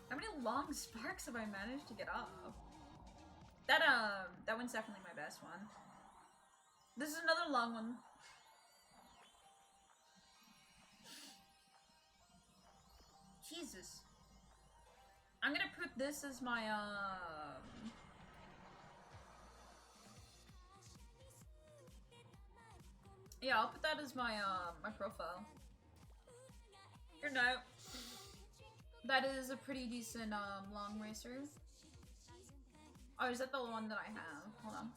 How many long sparks have I managed to get off? That one's definitely my best one. This is another long one. Jesus. I'm gonna put this as my, yeah, I'll put that as my, my profile. Good note. That is a pretty decent, long racer. Oh, is that the one that I have? Hold on.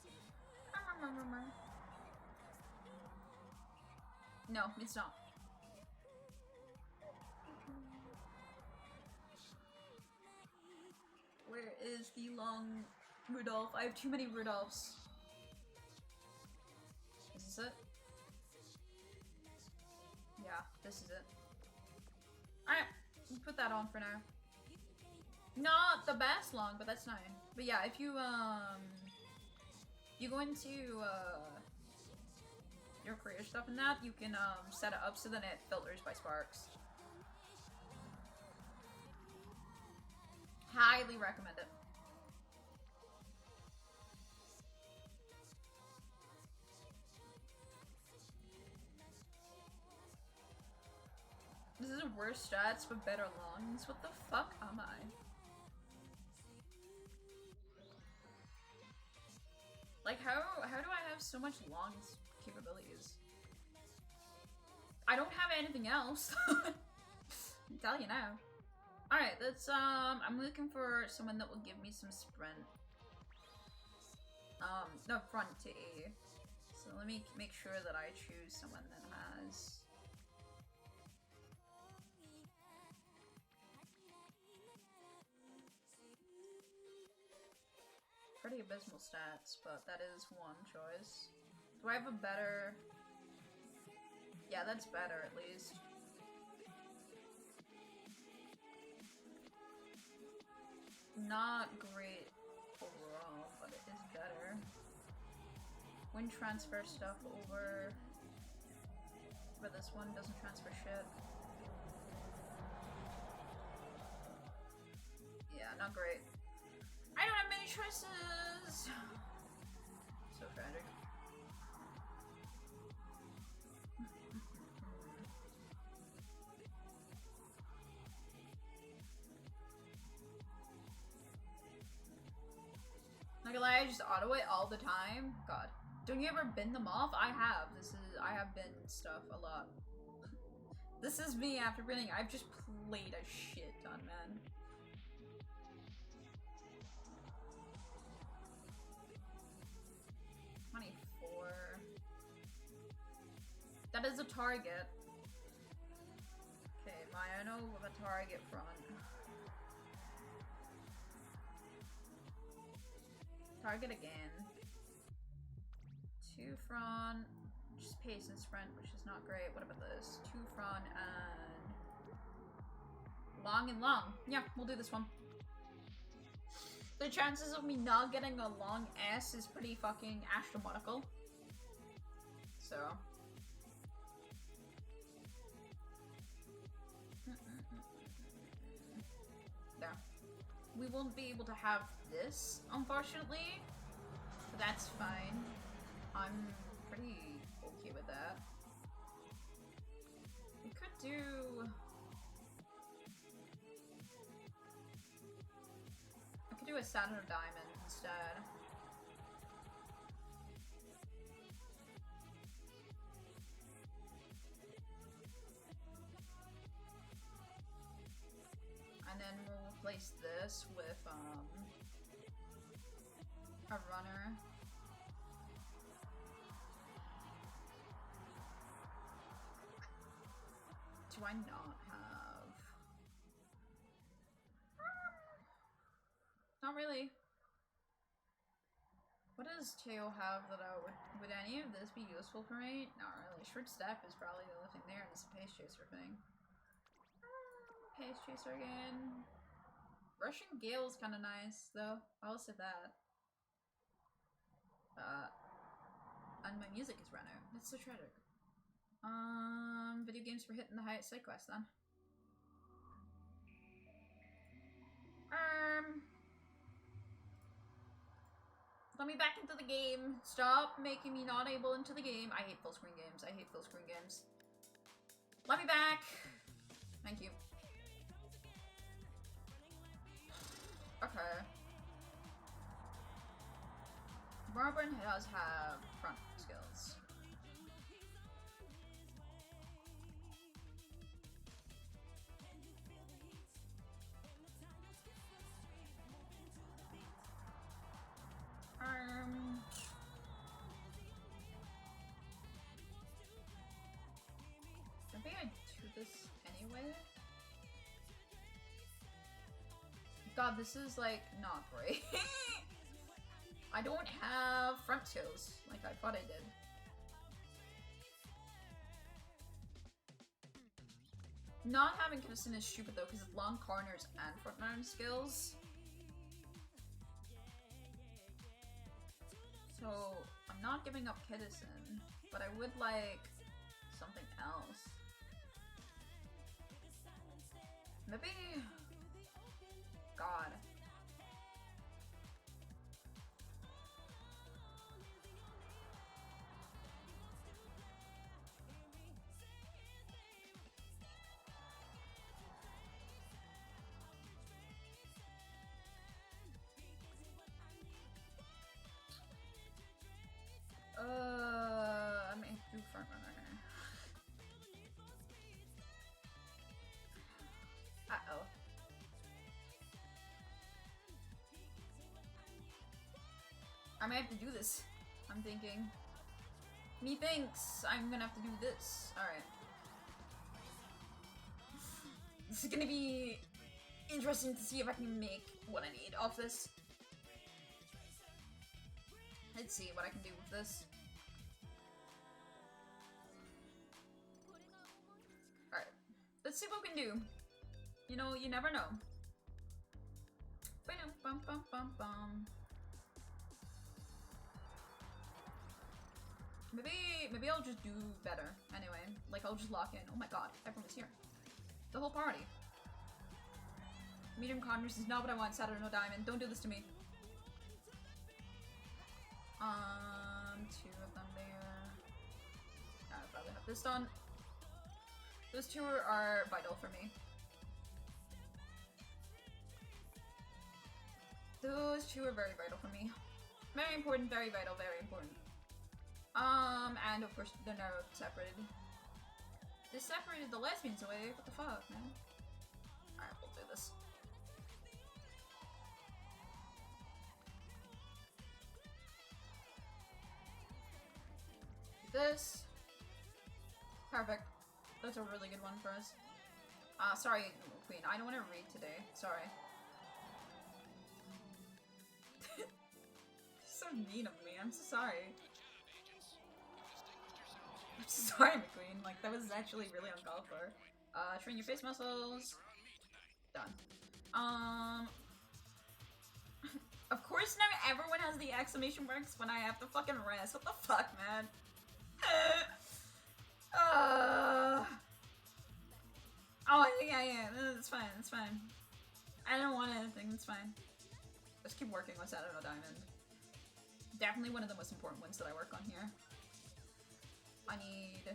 No, it's not. Where is the long Rudolph? I have too many Rudolphs. Is this it? Yeah, this is it. Alright, put that on for now. Not the best long, but that's fine. But yeah, if you go into your career stuff and that, you can set it up so then it filters by sparks. Highly recommend it. This is worse stats but better longs. What the fuck am I? Like how do I have so much longs capabilities? I don't have anything else. I'll tell you now. Alright, let's I'm looking for someone that will give me some sprint. No, front to A. So let me make sure that I choose someone that has pretty abysmal stats, but that is one choice. Do I have a better? Yeah, that's better at least. Not great overall, but it is better. When transfer stuff over, but this one doesn't transfer shit. Yeah, not great. I don't have many choices. So tragic. Not gonna lie, I just auto it all the time. God. Don't you ever bin them off? I have. I have bin stuff a lot. This is me after binning. I've just played a shit ton, man. That is a target. Okay, Mayano with a target front. Target again. 2 front. Just pace and sprint, which is not great. What about this? 2 front and long and long. Yeah, we'll do this one. The chances of me not getting a long S is pretty fucking astronomical. So. Yeah. We won't be able to have this, unfortunately. But that's fine. I'm pretty okay with that. We could do... I could do a Saturn of Diamonds instead. And then we'll replace this with a runner. Do I not have? Not really. What does Teo have that I would any of this be useful for me? Not really. Short step is probably the only thing there, and it's a pace chaser thing. Pace chaser again. Russian Gale is kind of nice, though. I will say that. And my music is run out. That's so tragic. Video games for hitting the highest side quest then. Let me back into the game. Stop making me not able into the game. I hate full screen games. I hate full screen games. Let me back. Thank you. Okay. Marburn does have front skills. I think I do this anyway. god, this is like not great. I don't have front skills like I thought I did. Not having Kinnison is stupid though, because it's long corners and front runner skills. So I'm not giving up Kinnison, but I would like something else. Maybe... God. I may do front runner. Uh-oh. I might have to do this. I'm thinking. Methinks I'm gonna have to do this. Alright. This is gonna be interesting to see if I can make what I need off this. Let's see what I can do with this. Alright. Let's see what we can do. You know, you never know. Bum bum bum bum. Maybe I'll just do better. Anyway, like I'll just lock in. Oh my god, everyone's here. The whole party. Medium corners is not what I want. Saturn no diamond. Don't do this to me. Two of them there. I'll probably have this done. Those two are vital for me. Those two are very vital for me. Very important, very vital, very important. And of course they're now separated. They separated the lesbians away. What the fuck, man? Alright, we'll do this. This. Perfect. That's a really good one for us. Sorry, Queen. I don't want to read today. Sorry. So mean of me. I'm so sorry. I'm so sorry, McQueen. Like, that was actually really uncalled for. Train your face muscles. Done. Of course now everyone has the exclamation marks when I have to fucking rest. What the fuck, man? Oh, yeah, that's fine, that's fine. I don't want anything, that's fine. Just keep working with Saturn or Diamond. Definitely one of the most important ones that I work on here. I need...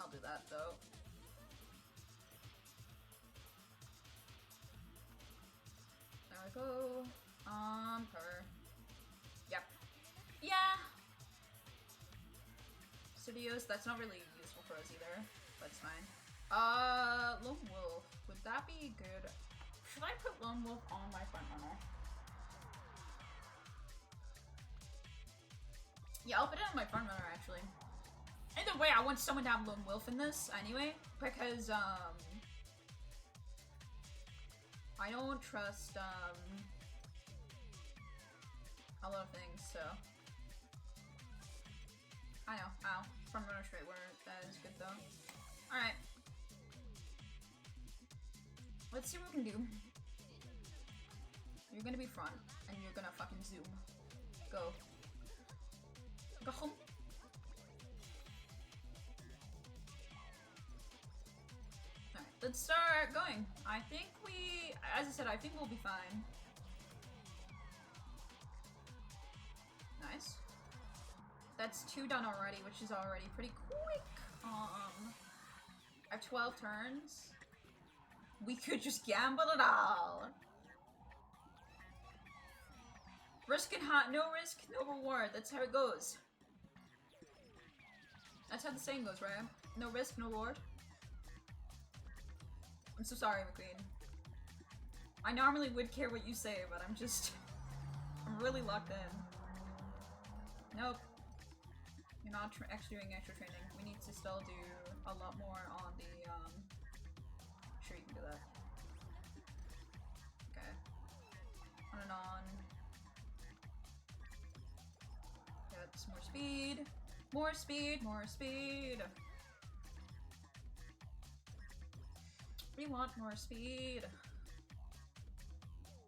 I'll do that, though. There we go. Per. Yep. Yeah! Studios, that's not really useful for us either, but it's fine. Lone Wolf. Would that be good? Should I put Lone Wolf on my front runner? Yeah, I'll put it on my front runner, actually. Either way, I want someone to have Lone Wolf in this, anyway, because, I don't trust, a lot of things, so. I know, ow. Front runner straight where that is good, though. Alright. Let's see what we can do. You're gonna be front, and you're gonna fucking zoom. Go. Go home. Alright, let's start going. I think we, as I said, I think we'll be fine. Nice. That's 2 done already, which is already pretty quick. I have 12 turns. We could just gamble it all. Risk and hot, no risk, no reward. That's how it goes. That's how the saying goes, right? No risk, no reward. I'm so sorry, McQueen. I normally would care what you say, but I'm really locked in. Nope. You're not actually doing extra training. We need to still do a lot more on the, Do that. Okay. On and on. Get some more speed. More speed, more speed. We want more speed.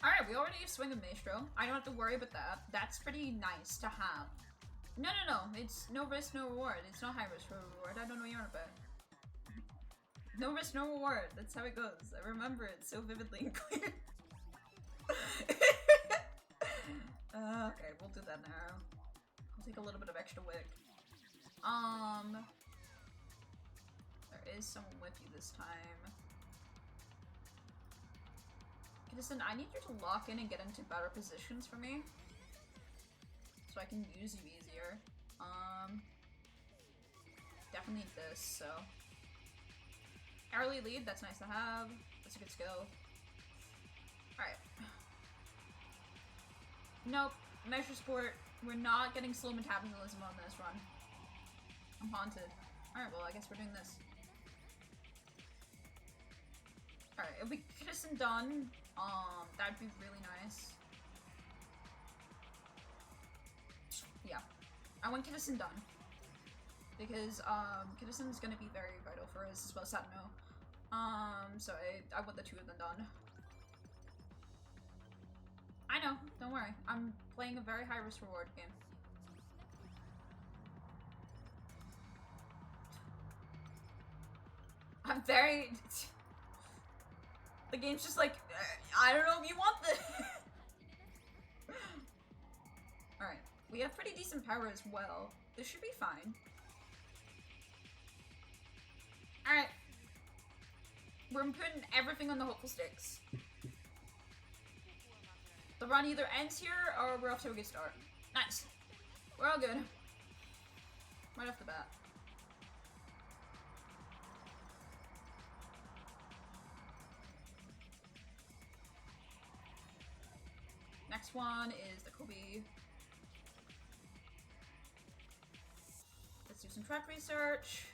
Alright, we already swing a Maestro. I don't have to worry about that. That's pretty nice to have. No, no, no. It's no risk, no reward. It's not high risk, no reward. I don't know what you're on about. No risk, no reward. That's how it goes. I remember it so vividly and clear. Okay, we'll do that now. I'll take a little bit of extra wick. There is someone with you this time. Listen, I need you to lock in and get into better positions for me. So I can use you easier. Definitely need this, so. Early lead, that's nice to have. That's a good skill. Alright. Nope. Measure sport. We're not getting slow metabolism on this run. I'm haunted. Alright, well, I guess we're doing this. Alright, if we get this done, that'd be really nice. Yeah. I want Kiddison done. Because, Kiddison's gonna be very vital for us as well as Satano. So I want the two of them done. I know, don't worry. I'm playing a very high risk reward game. I'm very... The game's just like, I don't know if you want this. Alright, we have pretty decent power as well. This should be fine. Alright. We're putting everything on the hopeful sticks. The run either ends here or we're off to a good start. Nice. We're all good. Right off the bat. Next one is the Kobe. Let's do some track research.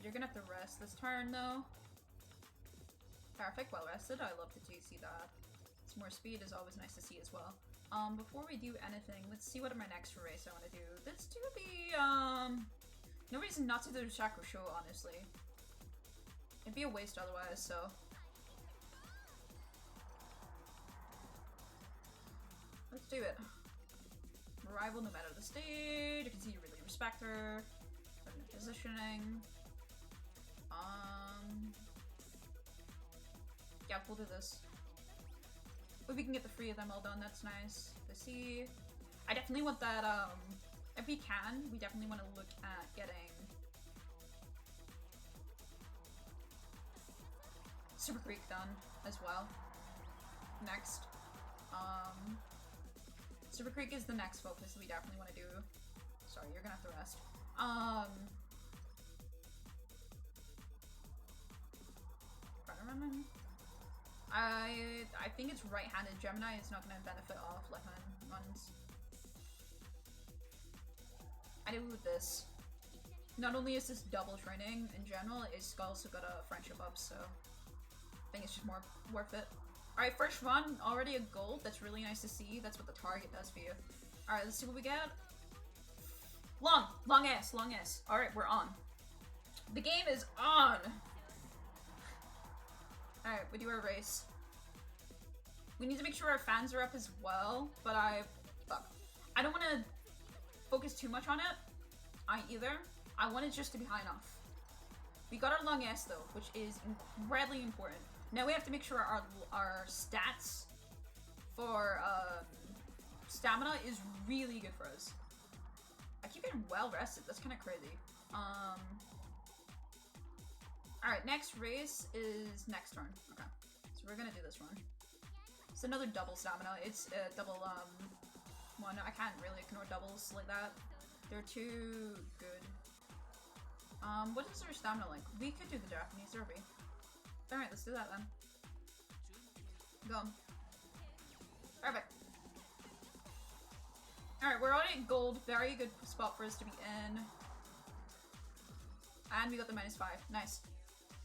You're gonna have to rest this turn though. Perfect, well rested. I love to see that. Some more speed is always nice to see as well. Before we do anything, let's see what my next race I want to do. Let's do the, no reason not to do the Chakra Show, honestly. It'd be a waste otherwise, so. Let's do it. Rival no matter the stage. You can see you really respect her. Positioning. Yeah, we'll do this. If we can get the three of them all done, that's nice to see. I definitely want that, if we can, we definitely want to look at getting Super Creek done as well. Next. Super Creek is the next focus we definitely want to do. Sorry, you're gonna have to rest. I think it's right-handed Gemini is not going to benefit off left-hand runs. I do with this. Not only is this double training in general, it's also got a friendship up, so I think it's just more worth it. Alright, first run, already a gold. That's really nice to see. That's what the target does for you. Alright, let's see what we get. Long S. Alright, we're on. The game is on! Alright, we do our race. We need to make sure our fans are up as well, but I don't want to focus too much on it, either. I want it just to be high enough. We got our long S though, which is incredibly important. Now we have to make sure our stats for stamina is really good for us. I keep getting well rested, that's kind of crazy. Alright, next race is next turn. Okay, so we're gonna do this one. It's another double stamina. It's a double, one. I can't really ignore doubles like that. They're too good. What is our stamina like? We could do the Japanese derby. Alright, let's do that then. Go. Perfect. Alright, we're already at gold. Very good spot for us to be in. And we got the -5. Nice.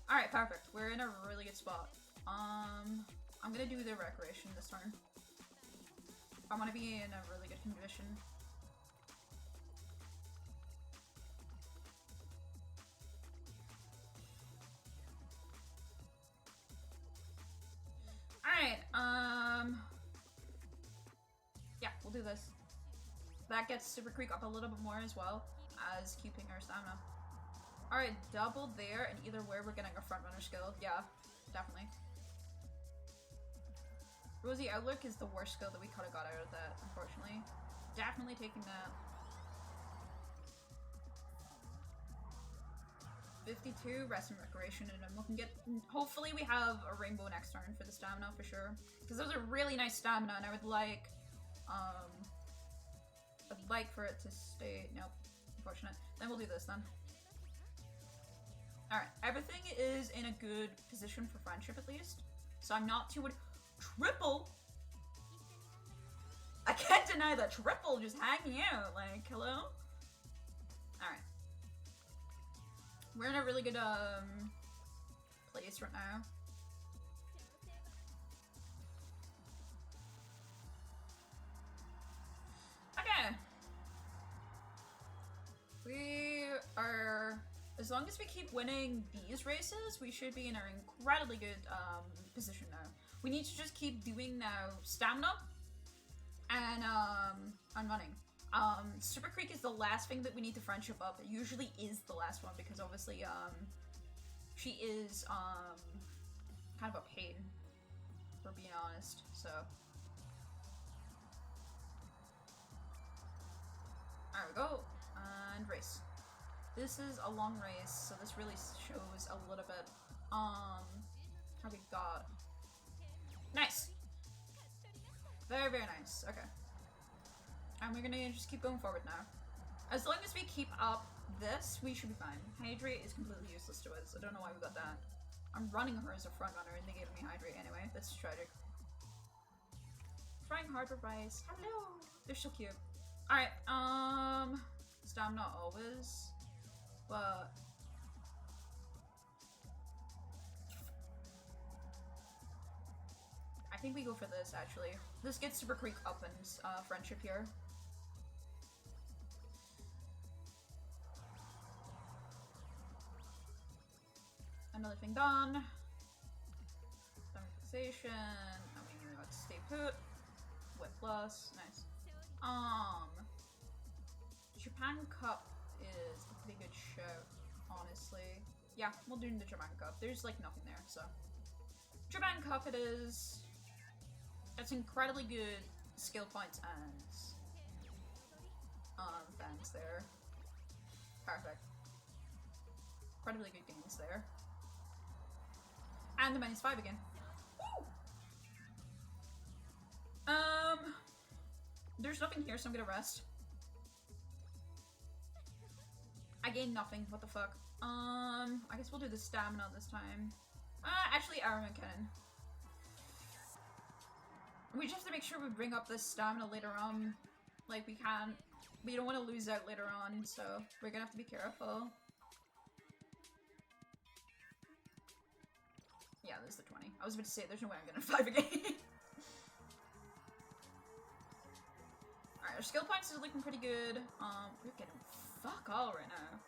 Alright, perfect. We're in a really good spot. I'm gonna do the recreation this turn. I want to be in a really good condition. Alright, yeah, we'll do this. That gets Super Creek up a little bit more as well as keeping our stamina. Alright, double there, and either way we're getting a front runner skill. Yeah, definitely. Rosy Outlook is the worst skill that we could have got out of that, unfortunately. Definitely taking that. 52, rest and recreation, and then we can get. Hopefully, we have a rainbow next turn for the stamina for sure. Because those are really nice stamina, and I would like. I'd like for it to stay. Nope, unfortunate. Then we'll do this then. Alright, everything is in a good position for friendship at least. So I'm not too worried. Triple? I can't deny that triple just hanging out, like, hello? Alright. We're in a really good, place right now. Okay. We are... As long as we keep winning these races, we should be in an incredibly good position now. We need to just keep doing now stamina and running. Super Creek is the last thing that we need to friendship up. It usually is the last one because obviously she is kind of a pain, for being honest. So there we go, and race. This is a long race, so this really shows a little bit, how we got. Nice! Very, very nice. Okay. And we're gonna just keep going forward now. As long as we keep up this, we should be fine. Hydrate is completely useless to us. I don't know why we got that. I'm running her as a front runner and they gave me Hydrate anyway. That's tragic. Trying hard for Rice. Hello! They're so cute. Alright, stamina always. But I think we go for this actually. This gets Super Creek up in friendship here. Another thing done. Fixation. I mean, let's stay put. Whip plus. Nice. Japan Cup is a pretty good show, honestly. Yeah, we'll do the Japan Cup. There's like nothing there, so. Japan Cup it is. That's incredibly good skill points and fans there. Perfect. Incredibly good gains there. And the -5 again. Woo! There's nothing here, so I'm gonna rest. I gained nothing. What the fuck? I guess we'll do the stamina this time. Actually, Armament Cannon. We just have to make sure we bring up this stamina later on. Like, we can't. We don't want to lose out later on, so we're gonna have to be careful. Yeah, there's the 20. I was about to say, there's no way I'm gonna 5 again. Alright, our skill points is looking pretty good. We're getting fuck all right now.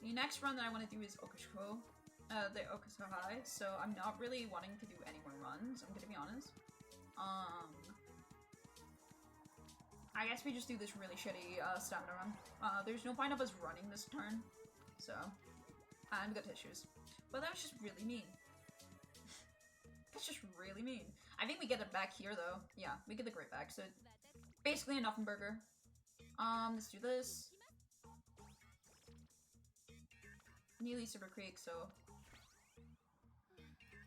The next run that I want to do is Okushiko. The Okushiko High, so I'm not really wanting to do any more runs, I'm gonna be honest. I guess we just do this really shitty stamina run. There's no point of us running this turn, so. And we got tissues. But that was just really mean. That's just really mean. I think we get it back here though. Yeah, we get the great back, so basically a nothing burger. Let's do this. Nearly Super Creek, so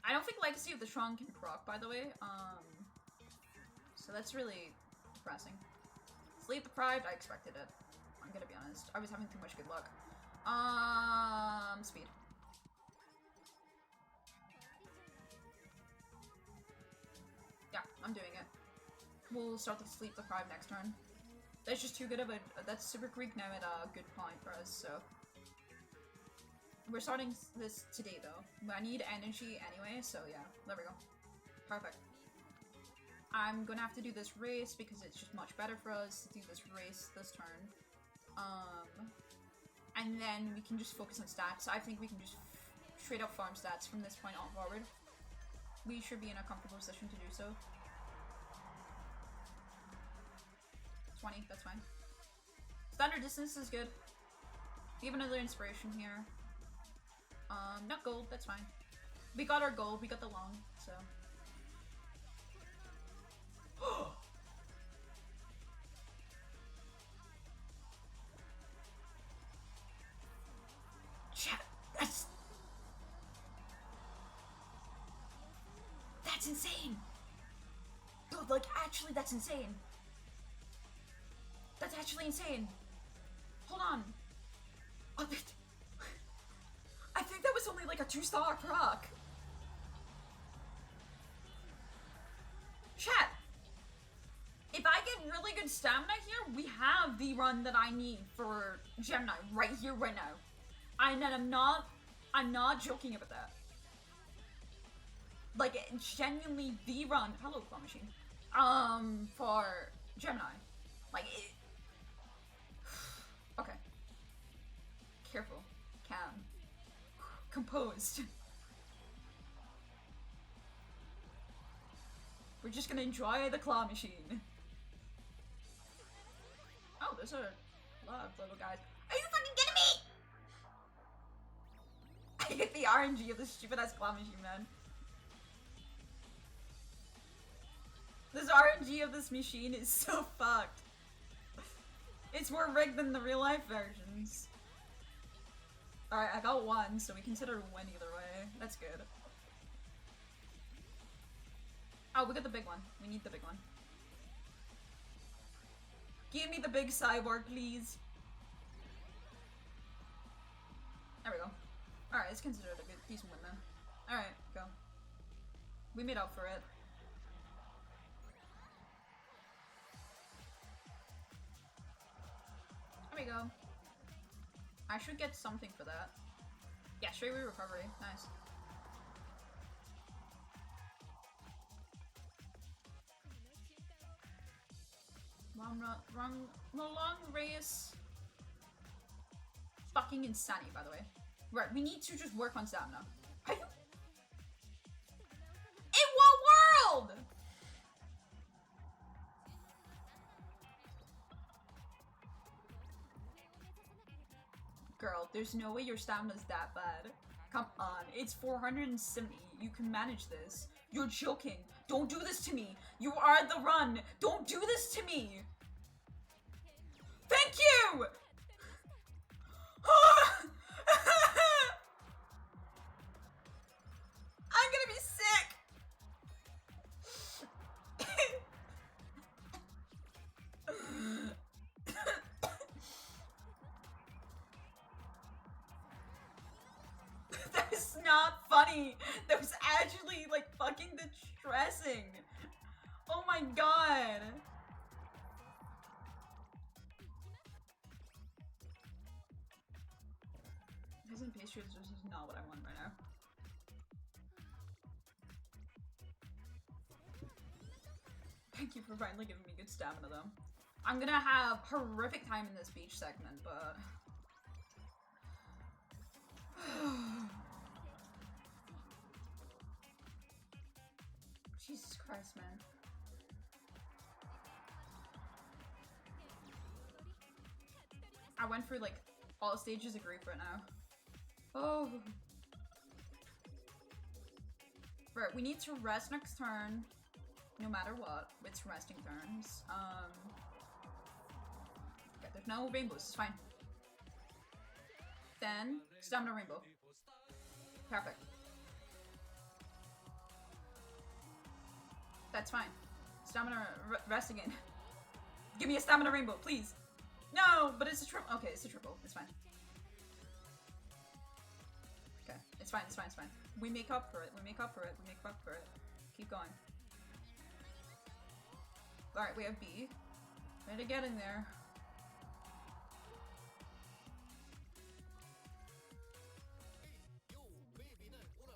I don't think Legacy of the Strong can proc, by the way. So that's really depressing. Sleep deprived, I expected it. I'm gonna be honest. I was having too much good luck. Speed. Yeah, I'm doing it. We'll start the sleep deprived next turn. That's just too good of a. That's Super Creek now at a good point for us, so. We're starting this today though. I need energy anyway, so yeah. There we go. Perfect. I'm gonna have to do this race because it's just much better for us to do this race this turn. And then we can just focus on stats. I think we can just straight up farm stats from this point on forward. We should be in a comfortable position to do so. 20, that's fine. Standard distance is good. We have another inspiration here. Not gold, that's fine. We got our gold, we got the long, so. Chat, that's insane! Dude, like, actually, that's insane! That's actually insane! Hold on! I think that was only like a 2-star proc! Chat! If I get really good stamina here, we have the run that I need for Gemini right here, right now. And I'm not joking about that. Like, genuinely the run. Hello, claw machine. For Gemini. Like, it... Okay. Careful. Calm. Composed. We're just gonna enjoy the claw machine. Oh, there's a lot of little guys. Are you fucking kidding me? I hate the RNG of this stupid ass claw machine, man. This RNG of this machine is so fucked. It's more rigged than the real life versions. Alright, I got one, so we consider a win either way. That's good. Oh, we got the big one. We need the big one. Give me the big cyborg, please. There we go. Alright, it's considered a good, decent win then. Alright, go. We made up for it. There we go. I should get something for that. Yeah, straight away recovery. Nice. Long race. Fucking insanity, by the way. Right, we need to just work on stamina. Are you... In what world?! Girl, there's no way your stamina's that bad. Come on, it's 470. You can manage this. You're joking. Don't do this to me. You are the run. Don't do this to me. Thank you! I'm gonna be sick! That was not funny. That was actually like fucking distressing. Oh my god. Isn't pastry is just not what I want right now. Thank you for finally giving me good stamina though. I'm gonna have horrific time in this beach segment, but... Jesus Christ, man. I went through like all stages of grief right now. Oh. Right, we need to rest next turn. No matter what, it's resting turns. Okay, there's no rainbows, it's fine. Then, stamina rainbow. Perfect. That's fine. Stamina rest again. Give me a stamina rainbow, please. No, but it's a triple. Okay, it's a triple. It's fine. Okay, it's fine, it's fine, it's fine. We make up for it, we make up for it, we make up for it. Keep going. Alright, we have B. Way to get in there.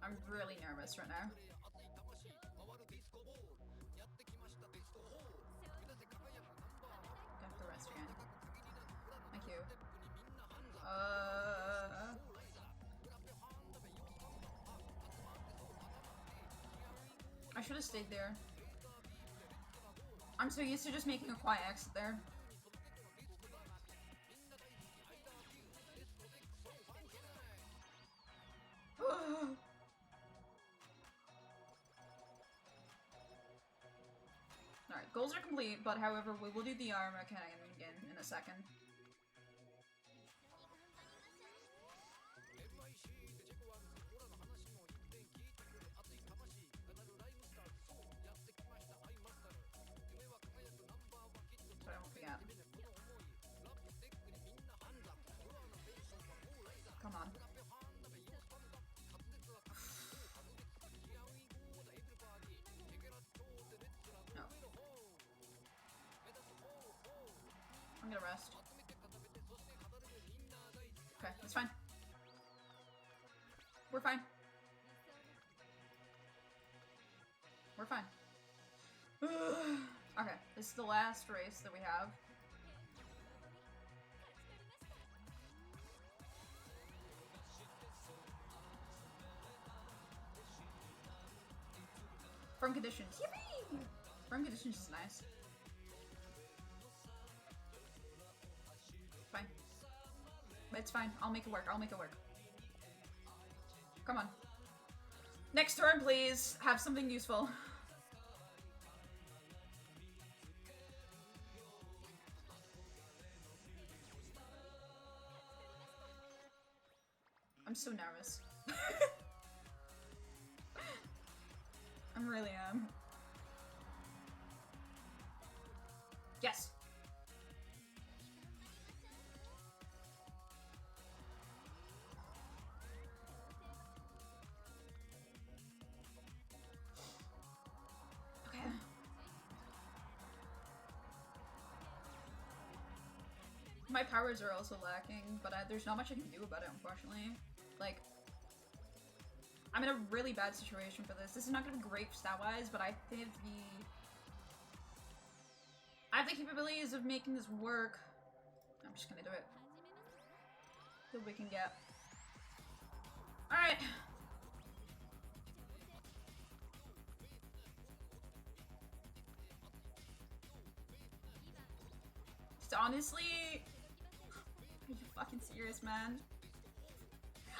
I'm really nervous right now. Got the rest again. Thank you. I should have stayed there. I'm so used to just making a quiet exit there. Alright, goals are complete, but however, we will do the armor cannon again in a second. So I won't forget. Come on. No. I'm gonna rest. Okay, that's fine. We're fine. We're fine. Okay, this is the last race that we have. Firm conditions. Yippee! Firm conditions is nice. Fine. It's fine. I'll make it work. I'll make it work. Come on. Next turn, please. Have something useful. I'm so nervous. I really am. Yes. Okay. My powers are also lacking, but there's not much I can do about it, unfortunately. Like, I'm in a really bad situation for this. This is not gonna be great stat-wise, but I have the capabilities of making this work. I'm just gonna do it. See what we can get. Alright. It's honestly... Are you fucking serious, man?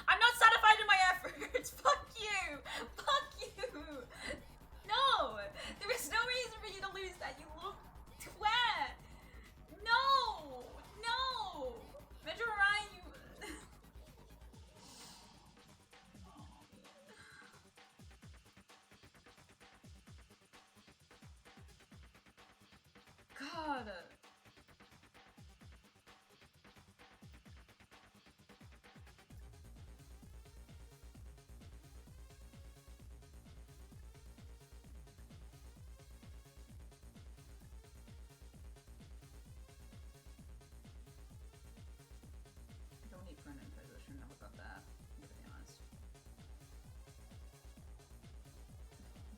I'm not satisfied in my efforts! Fuck you! Fuck you! No! There is no reason for you to lose that, you little twat! No! No! Metro Ryan, you... God. Don't need front end position, how about that? I'm gonna be honest.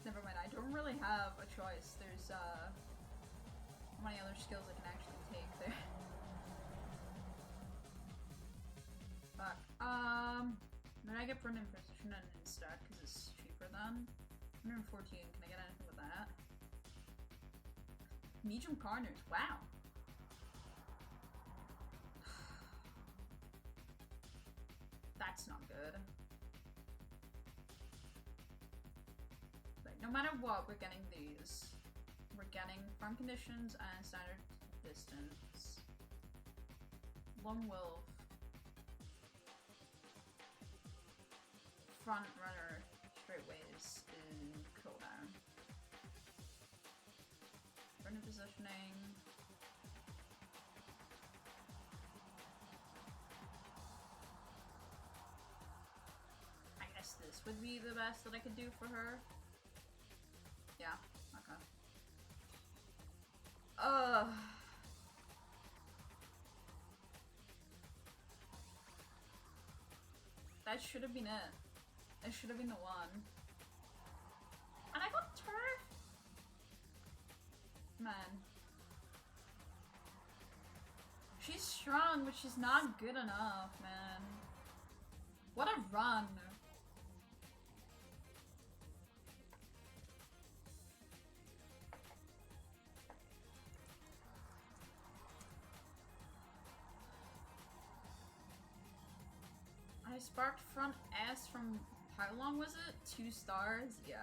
Never mind, I don't really have a choice. There's how many other skills I can actually take there. Fuck. Then I get front end position instead because it's cheaper then. 114, can I get anything with that? Medium corners, wow. That's not good. But no matter what, we're getting these. We're getting farm conditions and standard distance. Lone wolf. Front runner straightways in cooldown. Front end positioning. I guess this would be the best that I could do for her. Yeah, okay. That should have been it. It It should have been the one. And I got turf! Man. She's strong, but she's not good enough, man. What a run. I sparked front S from, how long was it? 2 stars? Yeah.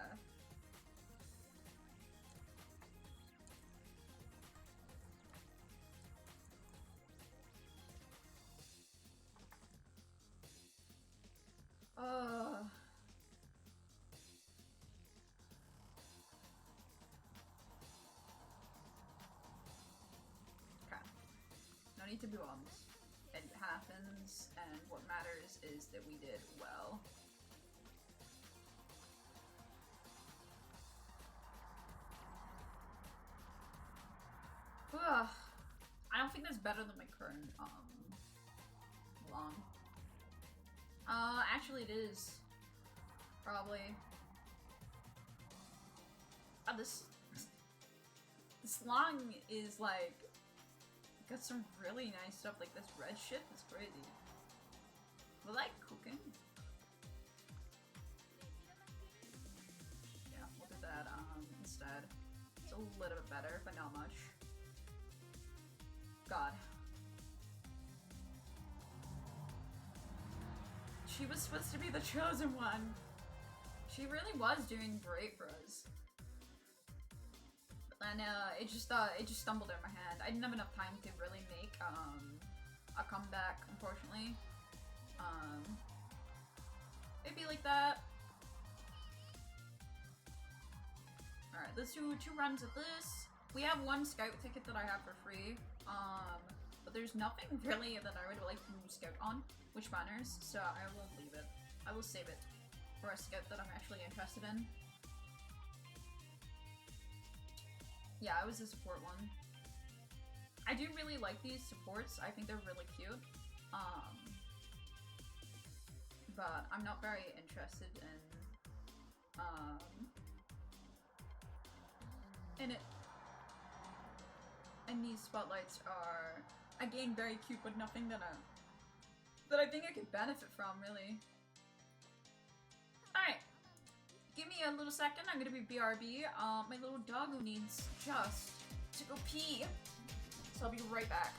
Okay. No need to be bummed. It happens, and what matters is that we did well. Ugh. I don't think that's better than my current, long. Actually it is. Probably. This long is, like, got some really nice stuff, like this red shit is crazy. We like cooking. Yeah, we'll do that, instead. It's a little bit better, but not much. God. She was supposed to be the chosen one. She really was doing great for us. And it just stumbled in my hand. I didn't have enough time to really make a comeback, unfortunately. It'd be like that. Alright, let's do 2 runs of this. We have 1 scout ticket that I have for free. But there's nothing really that I would like to scout on, which banners, so I will leave it. I will save it for a scout that I'm actually interested in. Yeah, I was a support one. I do really like these supports. I think they're really cute. But I'm not very interested in it. And these spotlights are, again, very cute, but nothing that I think I could benefit from, really. Alright. Give me a little second, I'm gonna be BRB. My little doggo needs just to go pee. So I'll be right back.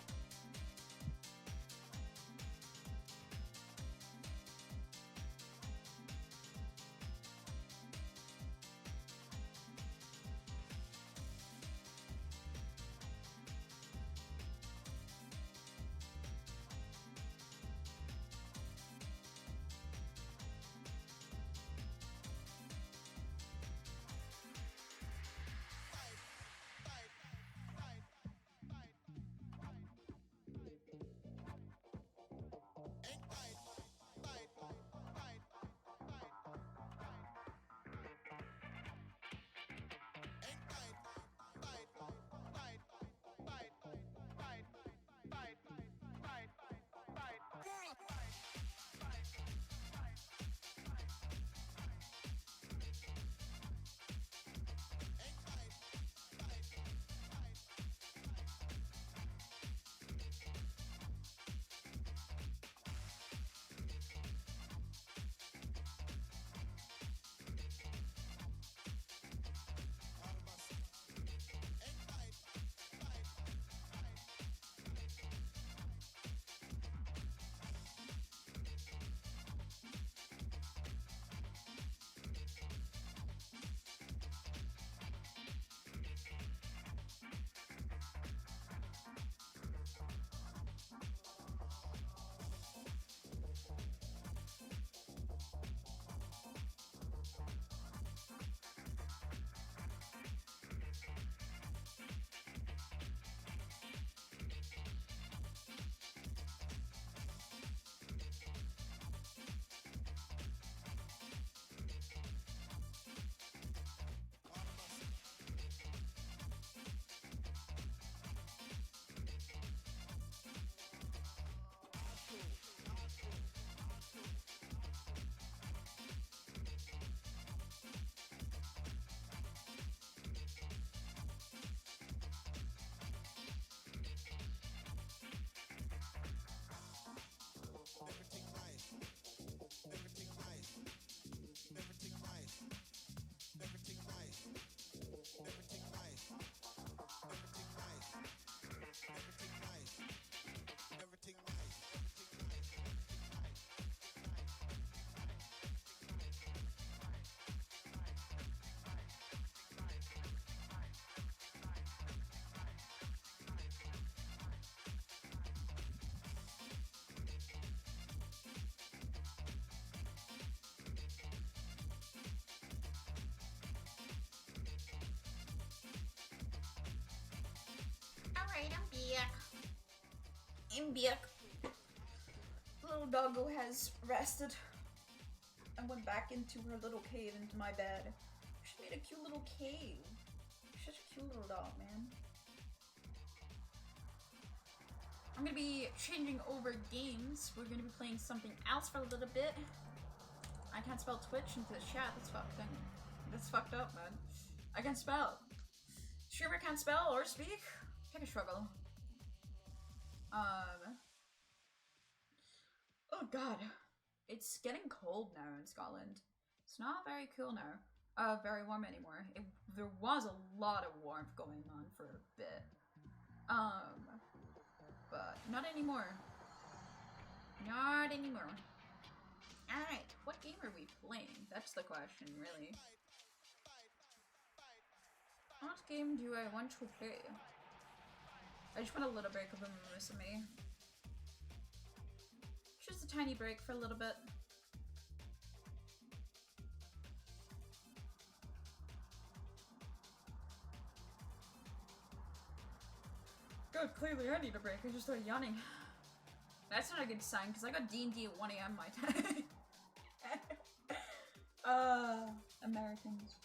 back. I'm back. The little doggo has rested and went back into her little cave, into my bed. She made a cute little cave. Such a cute little dog, man. I'm gonna be changing over games. We're gonna be playing something else for a little bit. I can't spell Twitch into the chat. That's fucked up, man. I can spell. Streamer can't spell or speak. Take a struggle. Oh god. It's getting cold now in Scotland. It's not very cool now. Very warm anymore. There was a lot of warmth going on for a bit. But not anymore. Not anymore. Alright, what game are we playing? That's the question, really. What game do I want to play? I just want a little break of Umamusume. Just a tiny break for a little bit. Good, clearly I need a break. I just started yawning. That's not a good sign, because I got D&D at 1 AM my time. Americans.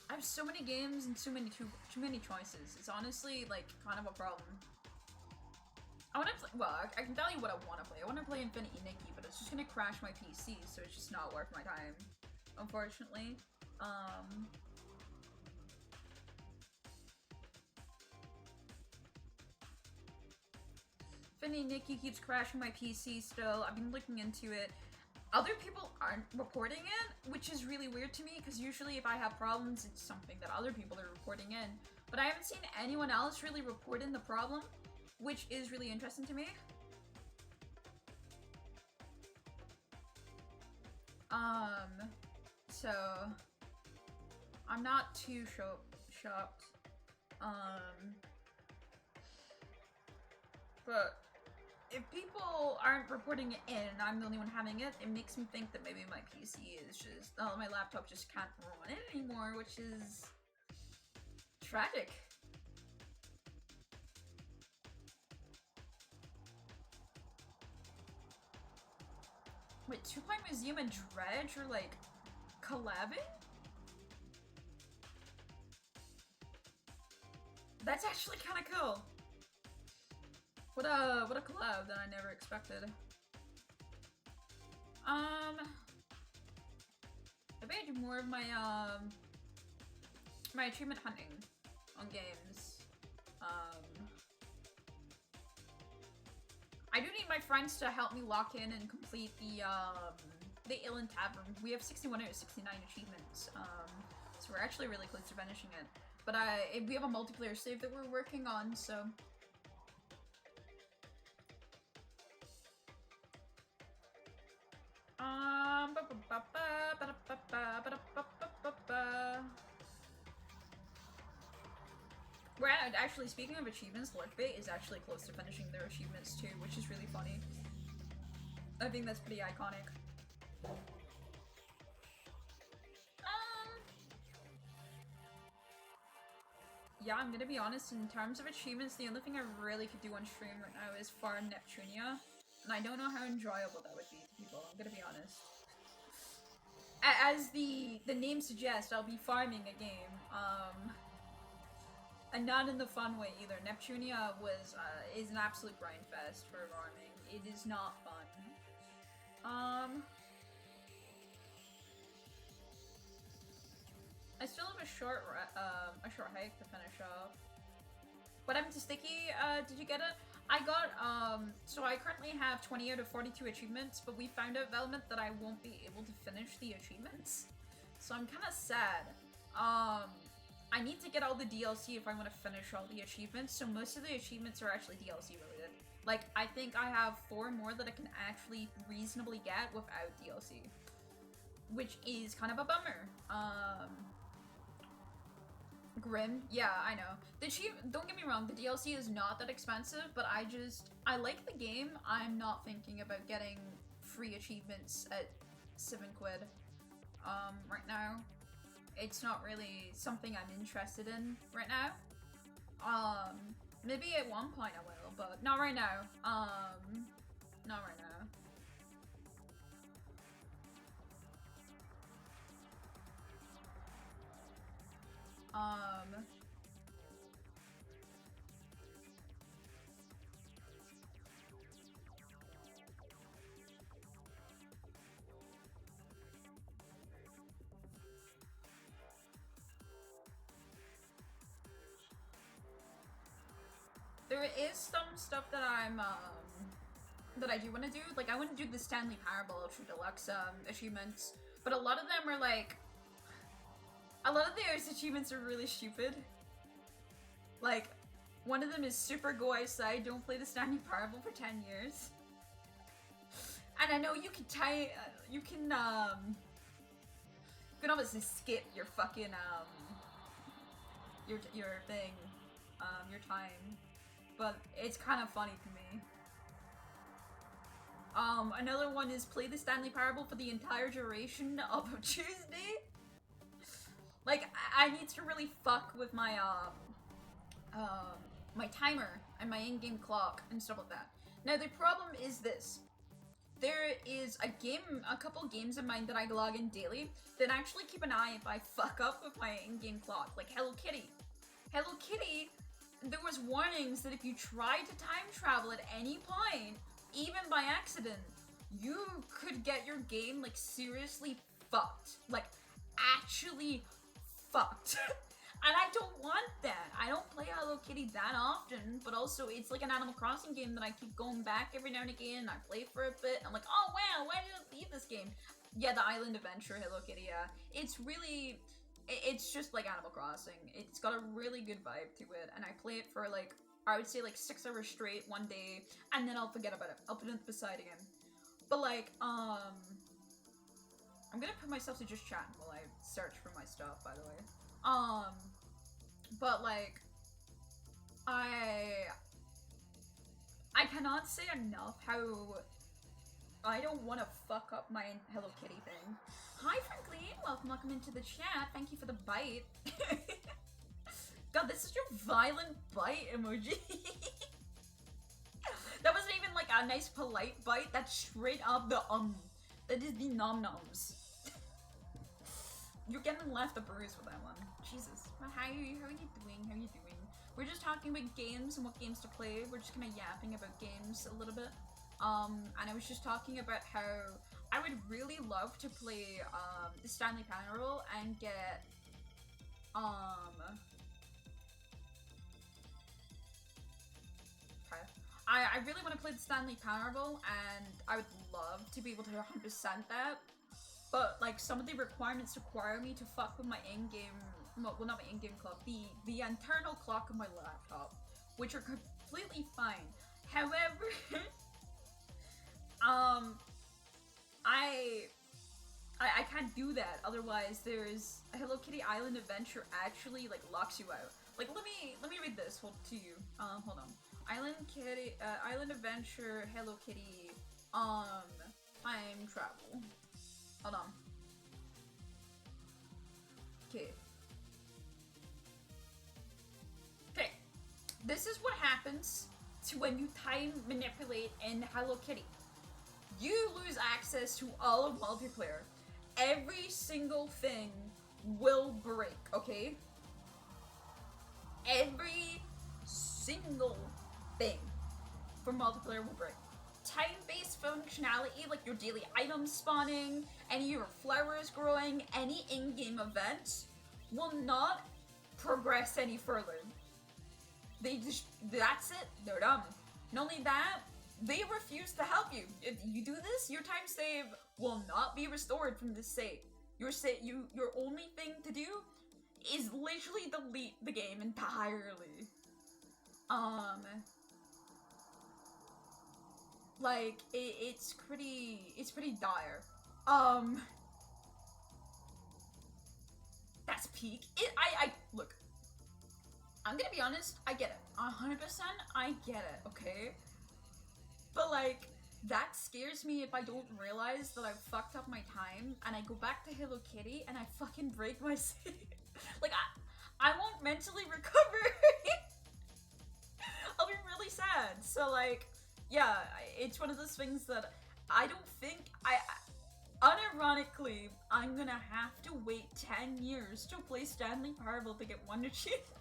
I have so many games and too many choices. It's honestly, like, kind of a problem. I want to play, well, I can tell you what I want to play. I want to play Infinity Nikki, but it's just gonna crash my PC, so it's just not worth my time, unfortunately. Infinity Nikki keeps crashing my PC still. I've been looking into it. Other people aren't reporting it, which is really weird to me, because usually if I have problems, it's something that other people are reporting in. But I haven't seen anyone else really report in the problem, which is really interesting to me. So I'm not too shocked. But if people aren't reporting it in and I'm the only one having it, it makes me think that maybe my PC is just, oh, my laptop just can't run it anymore, which is tragic. Wait, 2 Point Museum and Dredge are like collabing? That's actually kind of cool. What a collab that I never expected. Maybe I do more of my my achievement hunting on games. I do need my friends to help me lock in and complete the Illan Tavern. We have 61 out of 69 achievements. So we're actually really close to finishing it. But we have a multiplayer save that we're working on, so. We're actually, speaking of achievements, Lurkbait is actually close to finishing their achievements too, which is really funny. I think that's pretty iconic. Yeah, I'm gonna be honest, in terms of achievements, the only thing I really could do on stream right now is farm Neptunia. And I don't know how enjoyable that would be to people, I'm gonna be honest. As the name suggests, I'll be farming a game, and not in the fun way either. Neptunia is an absolute grind fest for farming. It is not fun. I still have a short hike to finish off. What happened to Sticky? Did you get it? I got, so I currently have 20 out of 42 achievements, but we found out, Velvet, that I won't be able to finish the achievements. So I'm kind of sad. I need to get all the DLC if I want to finish all the achievements, so most of the achievements are actually DLC related. Like, I think I have 4 more that I can actually reasonably get without DLC. Which is kind of a bummer. Grim, yeah, I know. Don't get me wrong, the DLC is not that expensive, but I like the game. I'm not thinking about getting free achievements at 7 quid, right now. it's not really something I'm interested in right now. Maybe at one point I will, but not right now. Not right now. There is some stuff that that I do want to do. Like, I want to do the Stanley Parable Ultra Deluxe, achievements. But a lot of them are, like... A lot of those achievements are really stupid. Like, one of them is super go outside, don't play the Stanley Parable for 10 years. And I know you can you can obviously skip your fucking, your thing, your time. But it's kind of funny to me. Another one is play the Stanley Parable for the entire duration of a Tuesday. Like, I need to really fuck with my, my timer and my in-game clock and stuff like that. Now, the problem is this. There is a couple games of mine that I log in daily that actually keep an eye if I fuck up with my in-game clock, like Hello Kitty. Hello Kitty, there was warnings that if you tried to time travel at any point, even by accident, you could get your game, like, seriously fucked. Like, actually fucked. And I don't want that. I don't play Hello Kitty that often, but also it's like an Animal Crossing game that I keep going back every now and again. I play for a bit. I'm like, oh wow, why did I leave this game? Yeah, the Island Adventure Hello Kitty, yeah. It's really, it's just like Animal Crossing. It's got a really good vibe to it, and I play it for like, I would say like 6 hours straight one day, and then I'll forget about it. I'll put it beside again. But like, I'm gonna put myself to just chat while I search for my stuff, by the way. But like, I cannot say enough how I don't want to fuck up my Hello Kitty thing. Hi Franklin, welcome into the chat. Thank you for the bite. God, this is your violent bite emoji. That wasn't even like a nice polite bite. That's straight up the that is the nom-noms. You're getting left a bruise with that one. Jesus. How are you doing? How are you doing? We're just talking about games and what games to play. We're just kind of yapping about games a little bit. And I was just talking about how I would really love to play the Stanley Parable and get I really want to play the Stanley Parable, and I would love to be able to 100% that. But like, some of the requirements require me to fuck with my in-game, well, not my in-game clock, the internal clock of my laptop, which are completely fine. However, I can't do that. Otherwise, there's Hello Kitty Island Adventure actually like locks you out. Like, let me read this to you. Hold on. Island Adventure Hello Kitty time travel. Hold on. Okay. Okay. This is what happens to when you time manipulate in Hello Kitty. You lose access to all of multiplayer. Every single thing will break, okay? Every single thing for multiplayer will break. Time-based functionality, like your daily items spawning, any of your flowers growing, any in-game events, will not progress any further. That's it, they're done. Not only that, they refuse to help you. If you do this, your time save will not be restored from this save. Your only thing to do is literally delete the game entirely. Like, it's pretty dire. That's peak. Look, I'm gonna be honest, I get it. 100%, I get it, okay? But like, that scares me if I don't realize that I've fucked up my time and I go back to Hello Kitty and I fucking break my save. Like, I won't mentally recover. I'll be really sad. So, like, yeah, it's one of those things that I don't think unironically, I'm gonna have to wait 10 years to play Stanley Parable to get one achievement.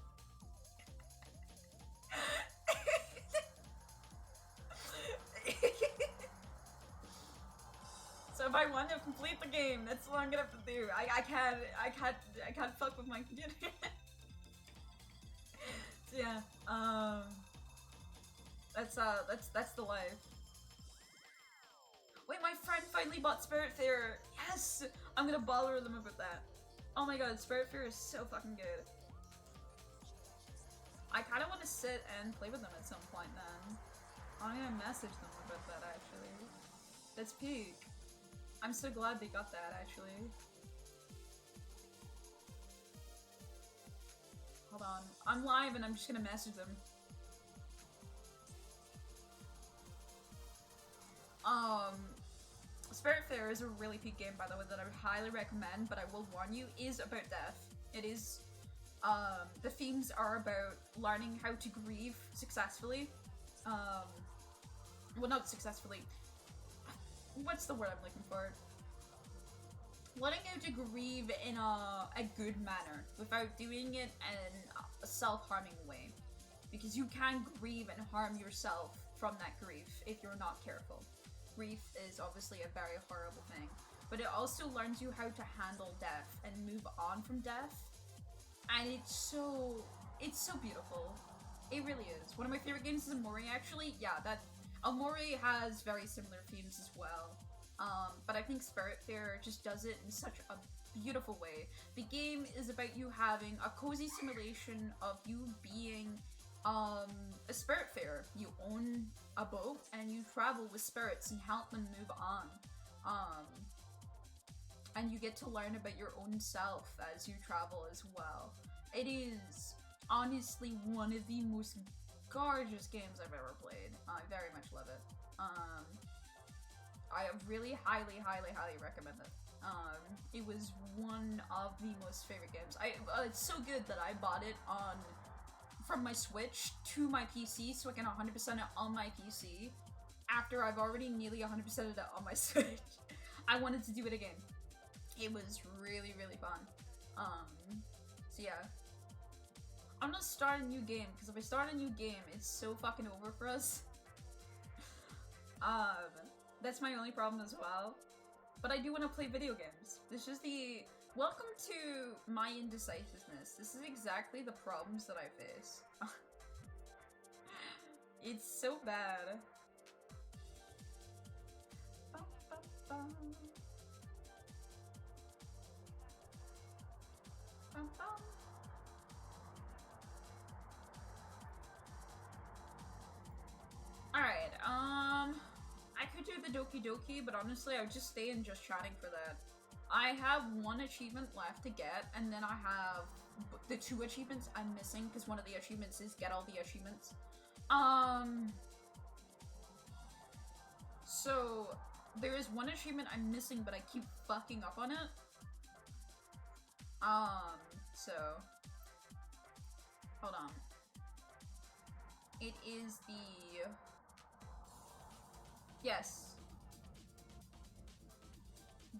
So if I want to complete the game, that's what I'm gonna have to do. I can't fuck with my computer. So yeah, that's the life. Wait, my friend finally bought Spiritfarer. Yes, I'm gonna bother them about that. Oh my god, Spiritfarer is so fucking good. I kind of want to sit and play with them at some point then. I'm gonna message them about that actually. That's peak. I'm so glad they got that actually. Hold on. I'm live and I'm just gonna message them. Spiritfarer is a really peak game, by the way, that I would highly recommend, but I will warn you, is about death. It is, the themes are about learning how to grieve successfully. Well, not successfully. What's the word I'm looking for? Learning how to grieve in a good manner, without doing it in a self-harming way. Because you can grieve and harm yourself from that grief if you're not careful. Grief is obviously a very horrible thing, but it also learns you how to handle death and move on from death, and it's so beautiful. It really is. One of my favorite games is Amori, actually. Yeah, that Amori has very similar themes as well, but I think Spiritfarer just does it in such a beautiful way. The game is about you having a cozy simulation of you being a Spiritfarer. You own a boat and you travel with spirits and help them move on. And you get to learn about your own self as you travel as well. It is honestly one of the most gorgeous games I've ever played. I very much love it. I really highly recommend it. It was one of the most favorite games. It's so good that I bought it from my Switch to my PC so I can 100% it on my PC after I've already nearly 100% it on my Switch. I wanted to do it again. It was really fun. So yeah. I'm gonna start a new game, because if I start a new game, it's so fucking over for us. That's my only problem as well. But I do want to play video games. This is the... Welcome to my indecisiveness. This is exactly the problems that I face. It's so bad. Alright, I could do the Doki-Doki, but honestly, I would just stay in just chatting for that. I have one achievement left to get, and then I have the 2 achievements I'm missing, because one of the achievements is get all the achievements. So, there is one achievement I'm missing, but I keep fucking up on it. So... Hold on. It is the... Yes.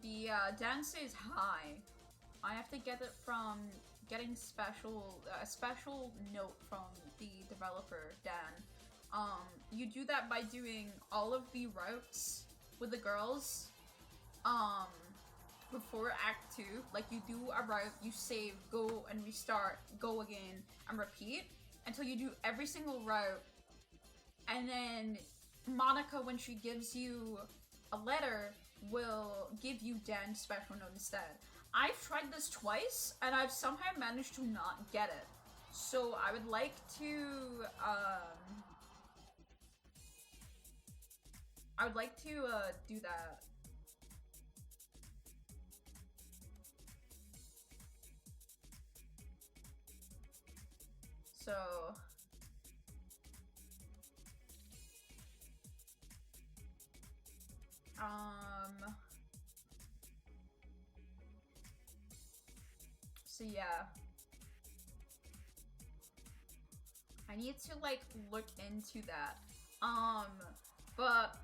The dance is high. I have to get it from getting a special note from the developer, Dan. You do that by doing all of the routes with the girls, before Act 2. Like, you do a route, you save, go and restart, go again, and repeat until you do every single route. And then Monica, when she gives you a letter, will give you Dan's special note instead. I've tried this twice, and I've somehow managed to not get it. So I would like to, do that. So... So yeah. I need to, like, look into that. But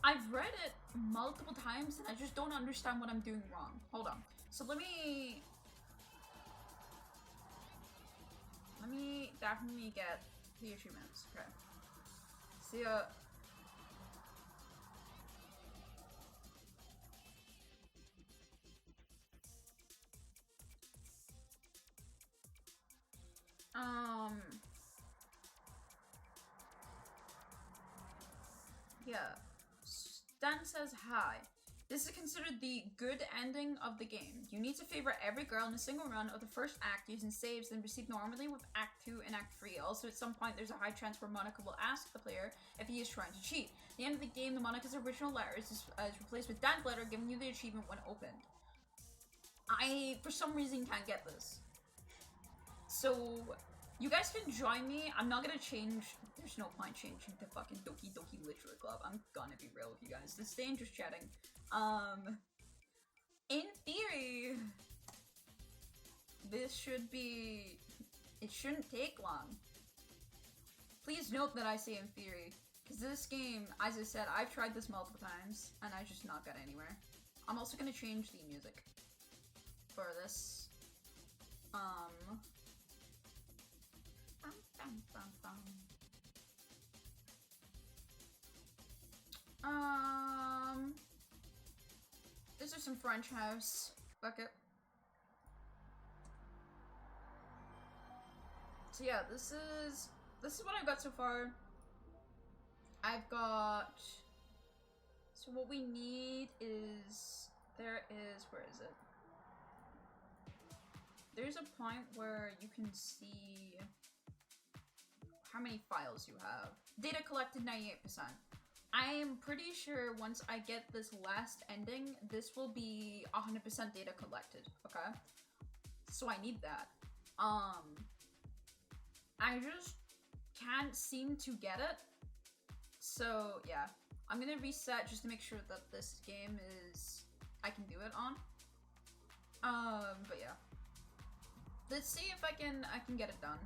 I've read it multiple times and I just don't understand what I'm doing wrong. Hold on. So let me definitely get the achievements. Okay. See ya. Yeah. Stan says hi. This is considered the good ending of the game. You need to favor every girl in a single run of the first act using saves then proceed normally with Act 2 and Act 3. Also, at some point, there's a high chance where Monica will ask the player if he is trying to cheat. At the end of the game, the Monica's original letter is replaced with Dan's letter, giving you the achievement when opened. I, for some reason, can't get this. So, you guys can join me. I'm not gonna change. There's no point changing to fucking Doki-Doki Literature Club. I'm gonna be real with you guys. This staying just chatting. In theory, this should be. It shouldn't take long. Please note that I say in theory, because this game, as I said, I've tried this multiple times and I just not got anywhere. I'm also gonna change the music for this. This is some French house. Bucket. So yeah, this is what I've got so far. I've got. So what we need is where is it? There's a point where you can see how many files you have. Data collected 98%. I am pretty sure once I get this last ending, this will be 100% data collected, okay? So I need that. I just can't seem to get it. So yeah, I'm gonna reset just to make sure that this game is, I can do it on. But yeah. Let's see if I can get it done.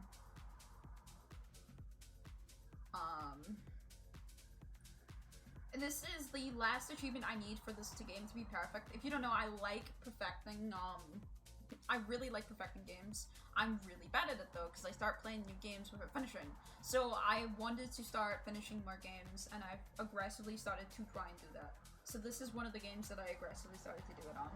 This is the last achievement I need for this game to be perfect. If you don't know, I like perfecting, I really like perfecting games. I'm really bad at it though, because I start playing new games without finishing. So I wanted to start finishing more games, and I've aggressively started to try and do that. So this is one of the games that I aggressively started to do it on.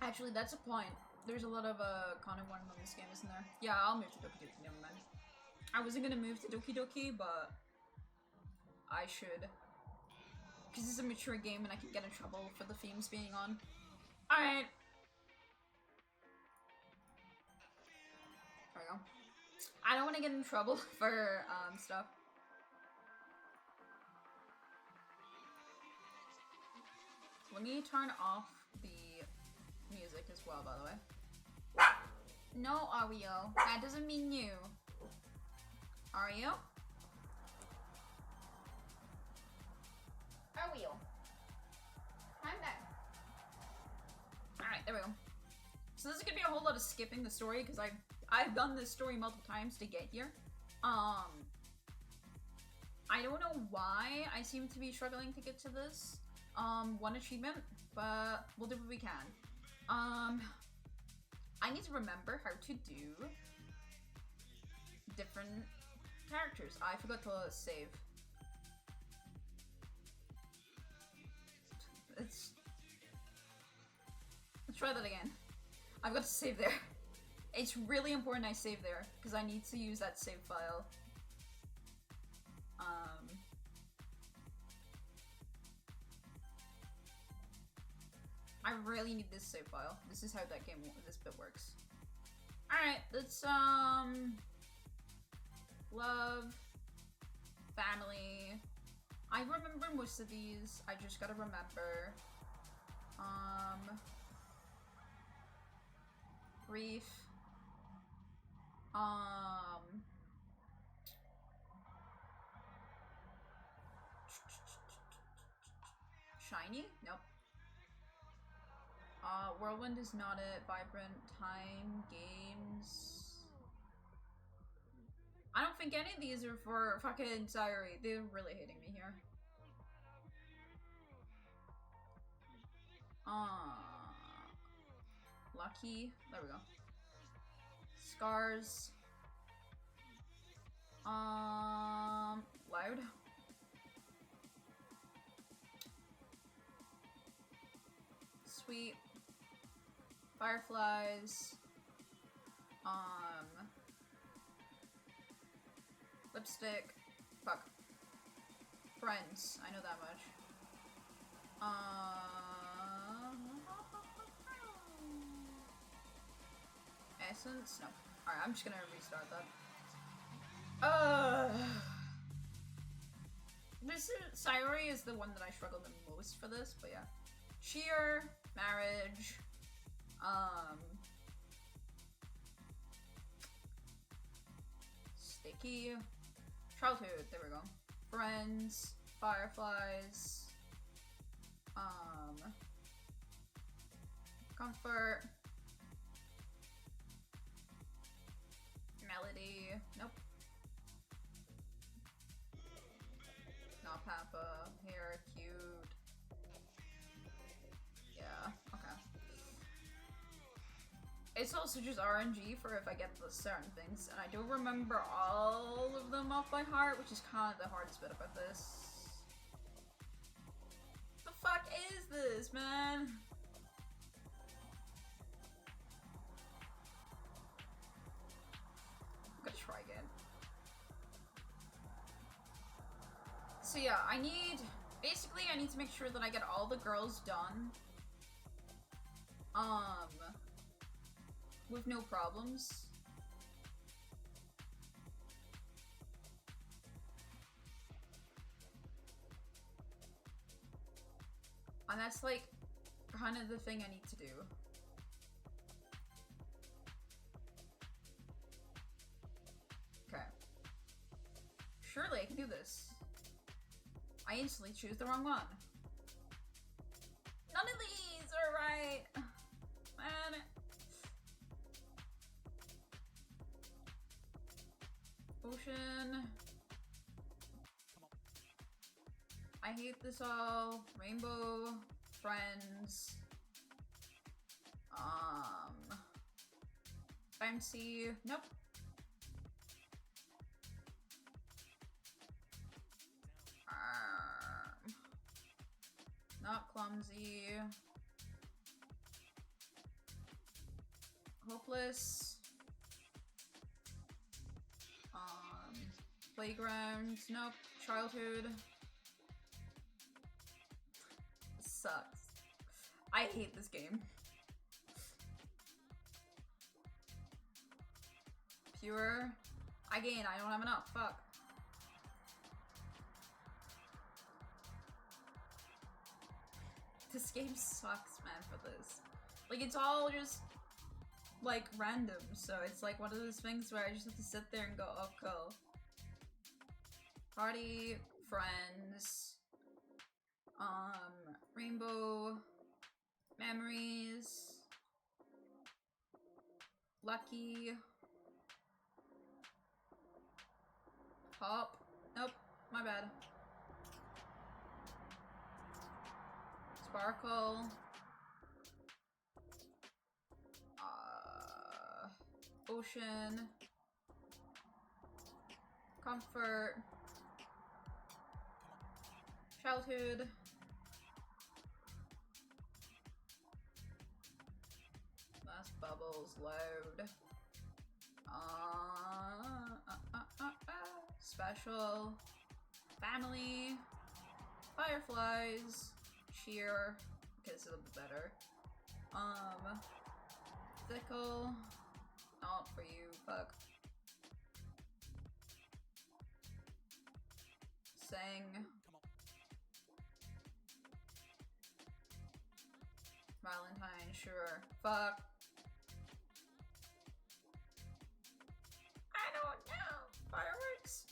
Actually, that's a point. There's a lot of Connor one on this game, isn't there? Yeah, I'll move to Doki-Doki, never mind. I wasn't gonna move to Doki-Doki, but I should. Because it's a mature game and I can get in trouble for the themes being on. Alright. There we go. I don't want to get in trouble for stuff. Let me turn off the music as well, by the way. No, Ario. That doesn't mean you. Ario? Ario. I'm back. Alright, there we go. So this is gonna be a whole lot of skipping the story, because I've done this story multiple times to get here. I don't know why I seem to be struggling to get to this one achievement, but we'll do what we can. I need to remember how to do different characters. I forgot to save. Let's try that again. I've got to save there. It's really important I save there, because I need to use that save file. I really need this save file. This is how this bit works. Alright, let's, love, family. I remember most of these. I just gotta remember. Grief. Shiny? Nope. Whirlwind is not it. Vibrant Time Games. I don't think any of these are for fucking Sayuri. They're really hating me here. Lucky. There we go. Scars. Loud. Sweet. Fireflies. Lipstick. Fuck. Friends. I know that much. Essence? No. Alright, I'm just gonna restart that. This is Sayuri is the one that I struggled the most for this, but yeah. Cheer, marriage, sticky, childhood, there we go. Friends, fireflies, comfort, melody, nope. Not Papa, hair, cute. Yeah, okay. It's also just RNG for if I get the certain things, and I don't remember all of them off by heart, which is kind of the hardest bit about this. The fuck is this, man? I'm gonna try again. So yeah, basically I need to make sure that I get all the girls done. With no problems. And that's like kind of the thing I need to do. Okay. Surely I can do this. I instantly choose the wrong one. None of these are right. Man. Ocean. I hate this all. Rainbow. Friends. Fancy. Nope. Not clumsy. Hopeless. Playground. Nope. Childhood. This sucks. I hate this game. Pure. Again, I don't have enough. Fuck. This game sucks, man, for this. Like, it's all just, like, random. So it's like one of those things where I just have to sit there and go, oh, cool. Party, friends, rainbow, memories, lucky, pop, nope, my bad, sparkle, ocean, comfort, childhood, last bubbles, loud, special, family, fireflies, cheer, okay, this is a little bit better, fickle, not for you, fuck, sing, Valentine, sure. Fuck. I don't know. Fireworks?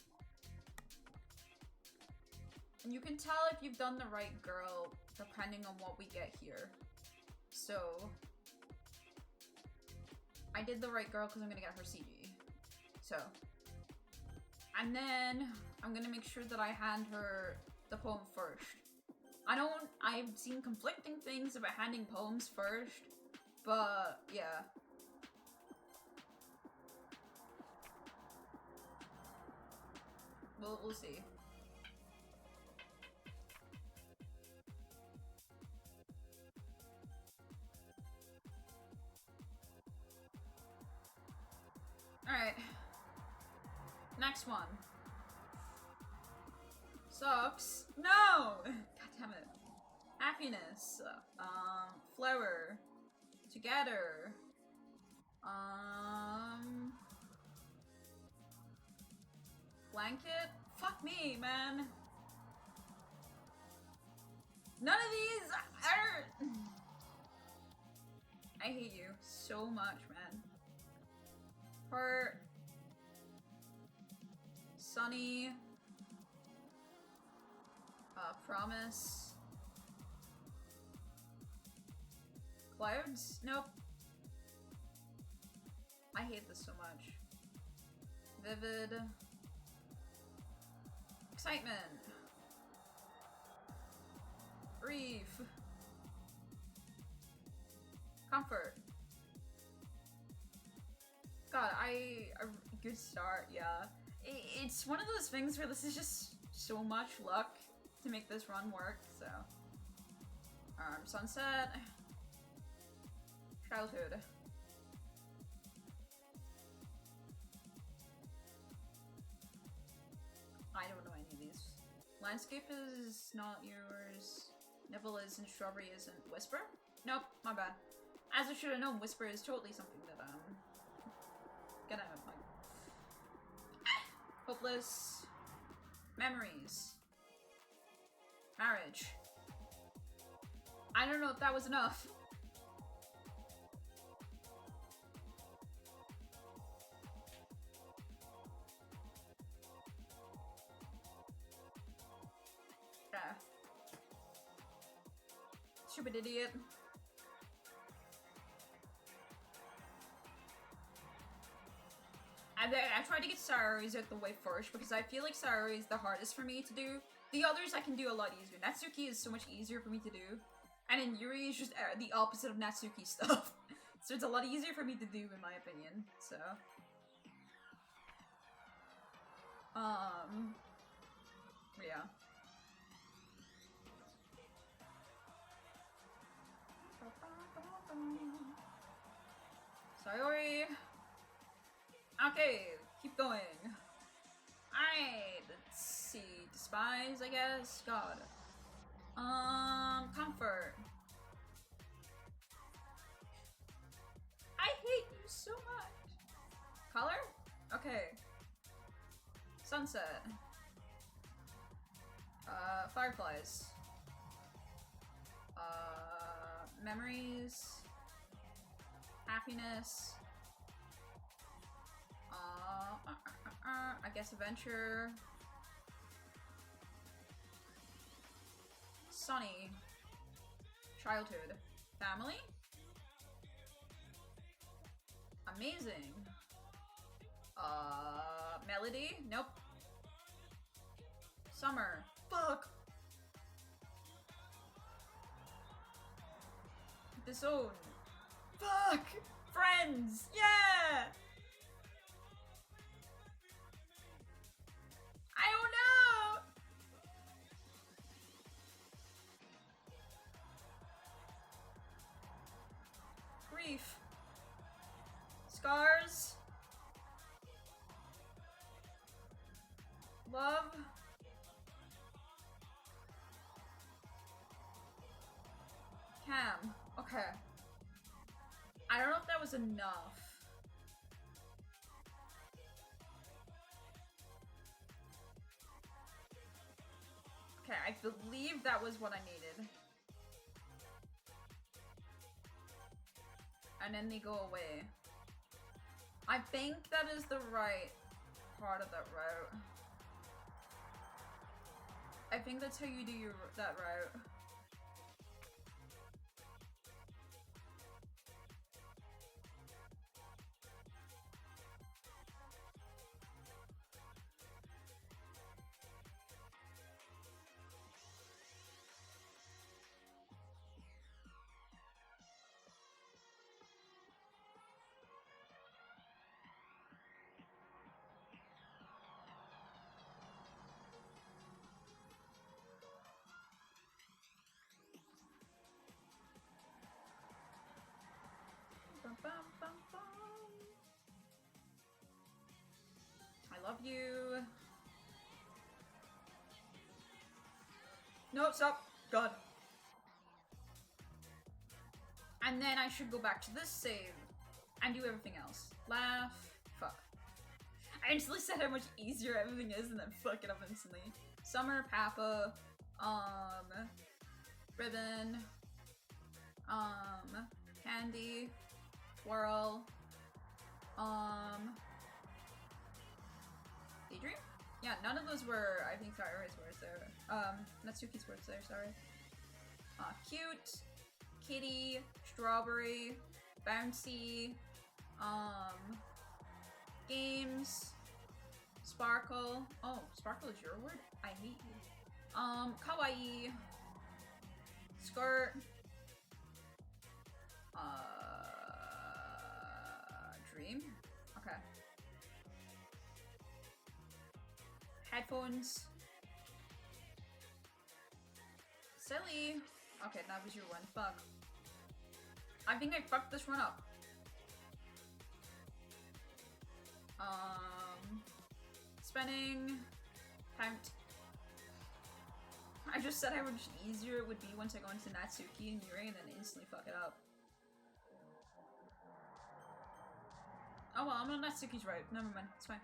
And you can tell if you've done the right girl depending on what we get here. So I did the right girl because I'm gonna get her CG. So, and then I'm gonna make sure that I hand her the poem first. I've seen conflicting things about handing poems first, but yeah. We'll see. Alright. Next one. Sucks. No! God damn it. Happiness. Flower. Together. Blanket? Fuck me, man. None of these are... I hate you so much, man. Heart. Sunny. Promise. Clouds? Nope. I hate this so much. Vivid. Excitement. Brief. Comfort. God, a good start, yeah. It's one of those things where this is just so much luck to make this run work, so. Sunset. Childhood. I don't know any of these. Landscape is not yours. Nibble isn't. Strawberry isn't. Whisper? Nope, my bad. As I should have known, Whisper is totally something that gonna like. Hopeless. Memories. Marriage. I don't know if that was enough. Yeah. Stupid idiot. I tried to get Saori's out the way first because I feel like Saori is the hardest for me to do. The others I can do a lot easier. Natsuki is so much easier for me to do. And then Yuri is just the opposite of Natsuki stuff. So it's a lot easier for me to do in my opinion. So. Yeah. Sayori. Okay, keep going. Alright, let's see. Despise, I guess. God. Comfort. I hate you so much. Color? Okay. Sunset. Fireflies. Memories. Happiness. I guess adventure. Sunny. Childhood. Family. Amazing. Melody. Nope. Summer. Fuck. Disown. Fuck. Friends. Yeah. I don't know! Grief. Scars. Love. Cam. Okay. I don't know if that was enough. Okay, I believe that was what I needed. And then they go away. I think that is the right part of that route. I think that's how you do that route. bum, bum, bum. I love you. No, stop. God. And then I should go back to this save and do everything else. Laugh. Fuck. I instantly said how much easier everything is and then fuck it up instantly. Summer, Papa, Ribbon, Candy, Twirl, Daydream? Yeah, none of those were, I think, Thyroid's words there. Natsuki's words there, sorry. Cute, Kitty, Strawberry, Bouncy, Games, Sparkle. Oh, Sparkle is your word? I hate you. Kawaii, Skirt, Dream? Okay. Headphones. Silly. Okay, that was your one. Fuck. I think I fucked this one up. Spending. Count. I just said how much easier it would be once I go into Natsuki and Yuri and then instantly fuck it up. Oh well, I'm on Natsuki's right. Never mind. It's fine.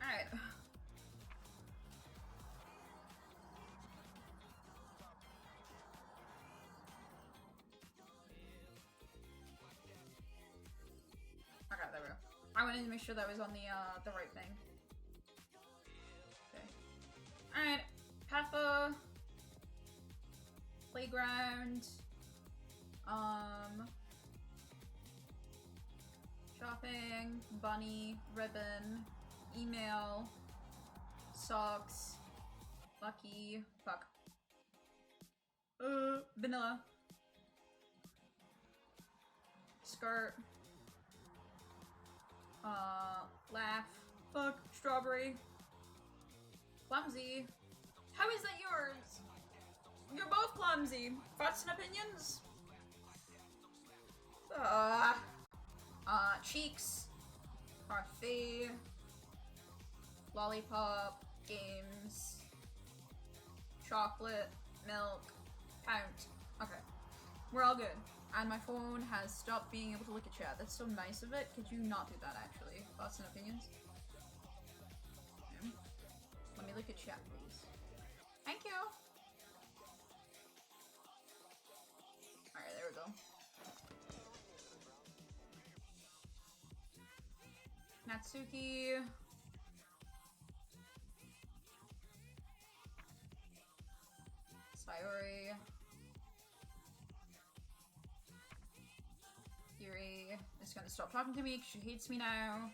Alright. Okay, there we go. I wanted to make sure that was on the right thing. Okay. Alright. Papa. Playground. Shopping. Bunny. Ribbon. Email. Socks. Lucky. Fuck. Vanilla. Skirt. Laugh. Fuck. Strawberry. Clumsy. How is that yours? You're both clumsy. Thoughts and opinions? Cheeks. Parfait. Lollipop. Games. Chocolate. Milk. Count. Okay. We're all good. And my phone has stopped being able to look at chat. That's so nice of it. Could you not do that, actually? Thoughts and opinions? Okay. Let me look at chat, please. Thank you! Alright, there we go. Natsuki. Sayori. Yuri is gonna stop talking to me because she hates me now.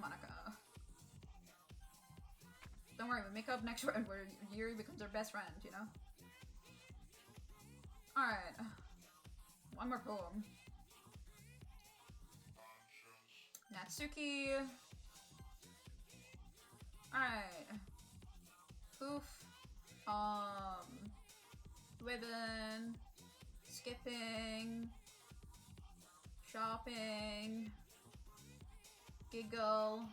Monica. Don't worry, we make up next round where Yuri becomes our best friend, you know? Alright. One more poem. Natsuki. Alright. Poof. Ribbon. Skipping. Shopping. Giggle.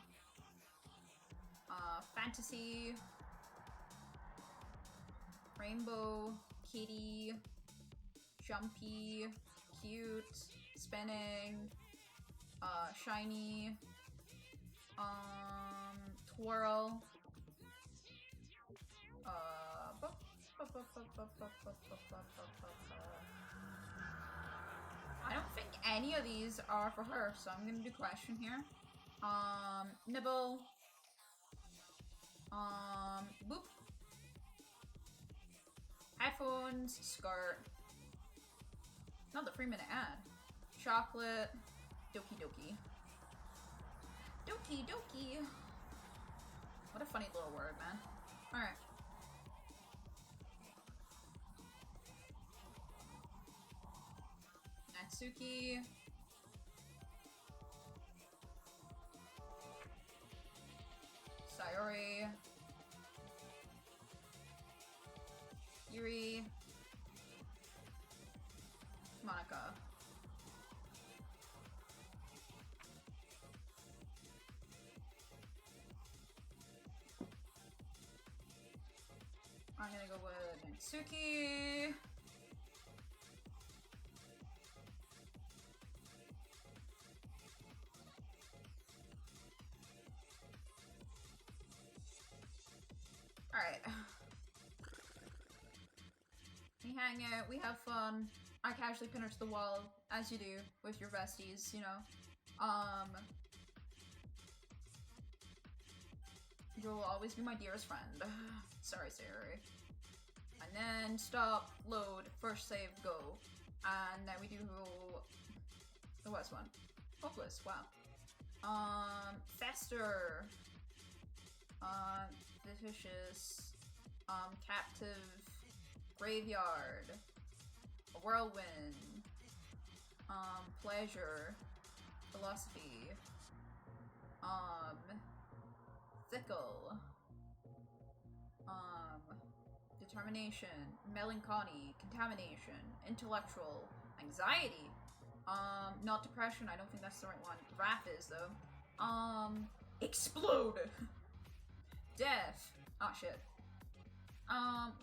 Fantasy. Rainbow. Kitty. Jumpy. Cute. Spinning. Shiny. Twirl. I don't think any of these are for her, so I'm gonna do question here. Nibble. Boop. Headphones. Skirt. Another 3-minute ad. Chocolate. Doki-Doki. Doki-Doki. What a funny little word, man. Alright. Natsuki. Sayori. Yuri. Monica. I'm gonna go with Natsuki. Alright. We hang out, we have fun. I casually pin her to the wall, as you do with your besties, you know. You'll always be my dearest friend. Sorry, Sayori. And then stop, load, first save, go. And then we do the West one. Hopeless, wow. Fester. Vicious. Captive. Graveyard. A whirlwind. Pleasure. Philosophy. Fickle. Determination. Melancholy. Contamination. Intellectual. Anxiety. Not depression, I don't think that's the right one. Wrath is, though. Explode! Death. Oh, shit.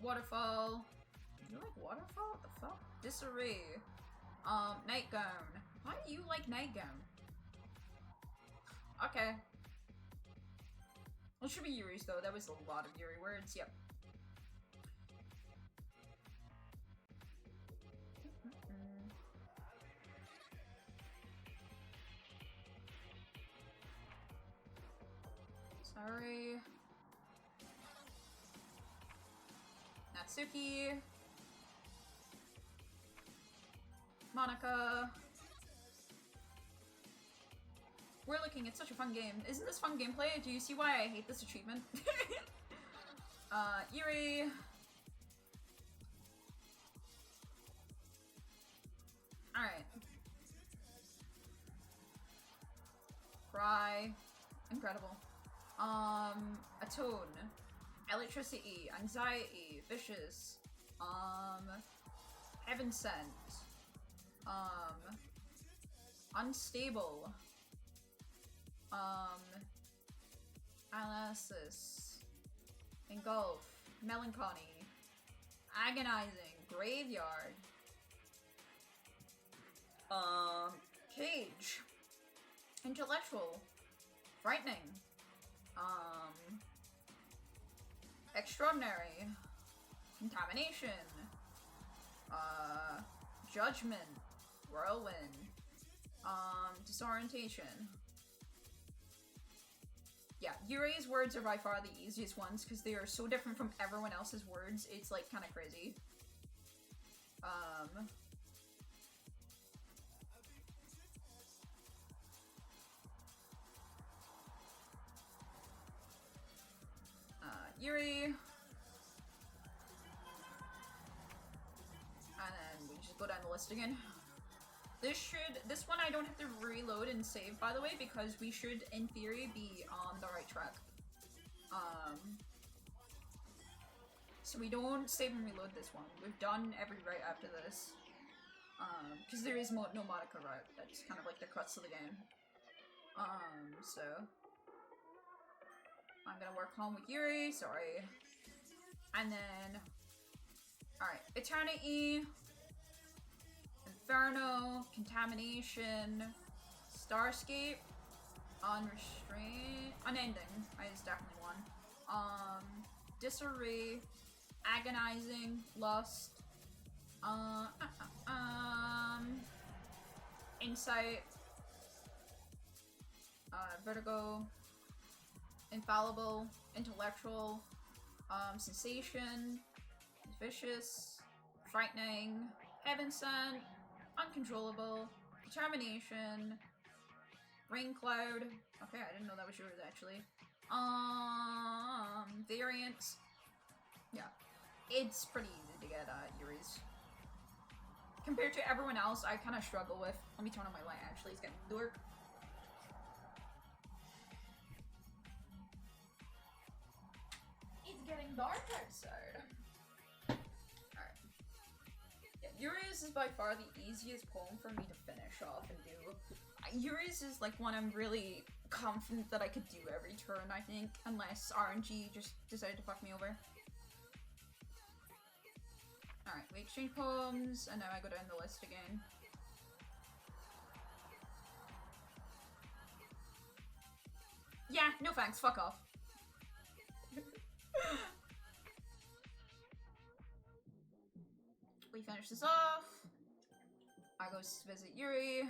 Waterfall. Do you like waterfall? What the fuck? Disarray. Nightgown. Why do you like nightgown? Okay. It should be Yuri's, though. That was a lot of Yuri words. Yep. Sorry. Natsuki. Monica. We're looking at such a fun game. Isn't this fun gameplay? Do you see why I hate this achievement? Yuri. Alright. Cry. Incredible. Atone. Electricity. Anxiety. Vicious. Heaven sent. Unstable. Analysis. Engulf. Melancholy. Agonizing. Graveyard. Cage. Intellectual. Frightening. Extraordinary. Contamination. Judgment. Whirlwind. Disorientation. Yeah, Yuri's words are by far the easiest ones because they are so different from everyone else's words. It's like kind of crazy. Yuri. And then we just go down the list again. This one I don't have to reload and save, by the way, because we should, in theory, be on the right track. So we don't save and reload this one. We've done every right after this. Because there is no Monica route. That's kind of like the crux of the game. So I'm gonna work home with Yuri, sorry. And then, alright, Eternity, Inferno, Contamination, Starscape, Unending, is definitely one. Disarray, Agonizing, Lust, Insight, Vertigo, Infallible, Intellectual, Sensation, Vicious, Frightening, Heaven Sent, Uncontrollable, Determination, Rain Cloud. Okay, I didn't know that was yours actually. Variant. Yeah. It's pretty easy to get Yuri's. compared to everyone else, I kind of struggle with. Let me turn on my light. Actually, it's getting dark. It's getting dark outside. Alright. Yeah, Uri's is by far the easiest poem for me to finish off and do. Uri's is like one I'm really confident that I could do every turn, I think, unless RNG just decided to fuck me over. Alright, we exchange poems, and now I go down the list again. Yeah, no thanks, fuck off. We finish this off. I go visit Yuri.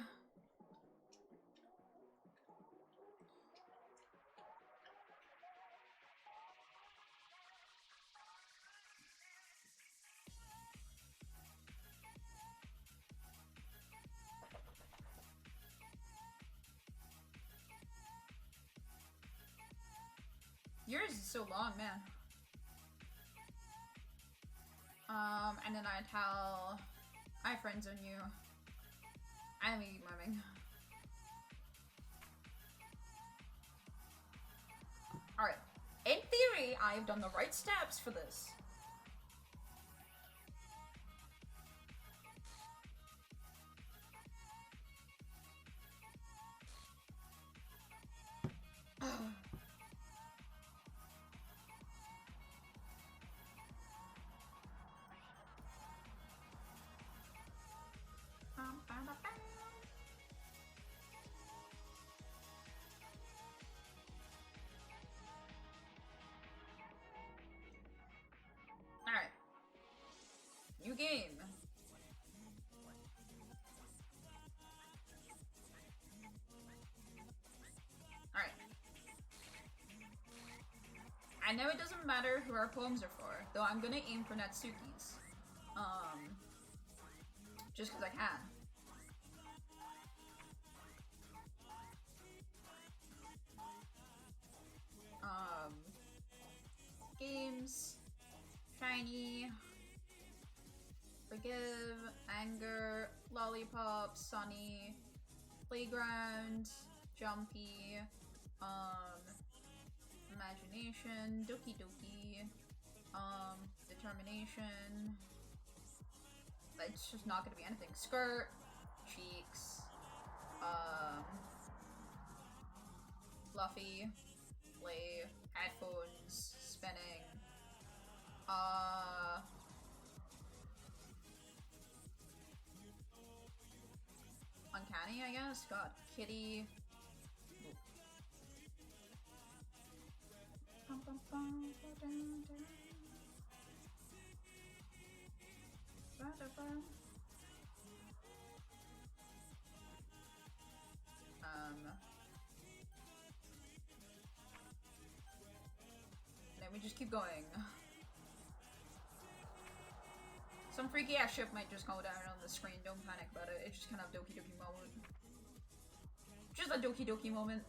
Yours is so long, man. And then I tell I friends on you. And we keep moving. Alright. In theory, I've done the right steps for this. Alright. New game. Alright. I know it doesn't matter who our poems are for, though I'm gonna aim for Natsuki's. Just because I can. Games. Shiny. Forgive. Anger. Lollipop. Sunny. Playground. Jumpy. Imagination. Doki-Doki. Determination. It's just not gonna be anything. Skirt. Cheeks. Fluffy. Play. Headphones. Spinning. Uncanny, I guess. God. Kitty. Then we just keep going. Some freaky ass ship might just go down on the screen, don't panic about it. It's just kind of Doki-Doki moment. Just a Doki-Doki moment.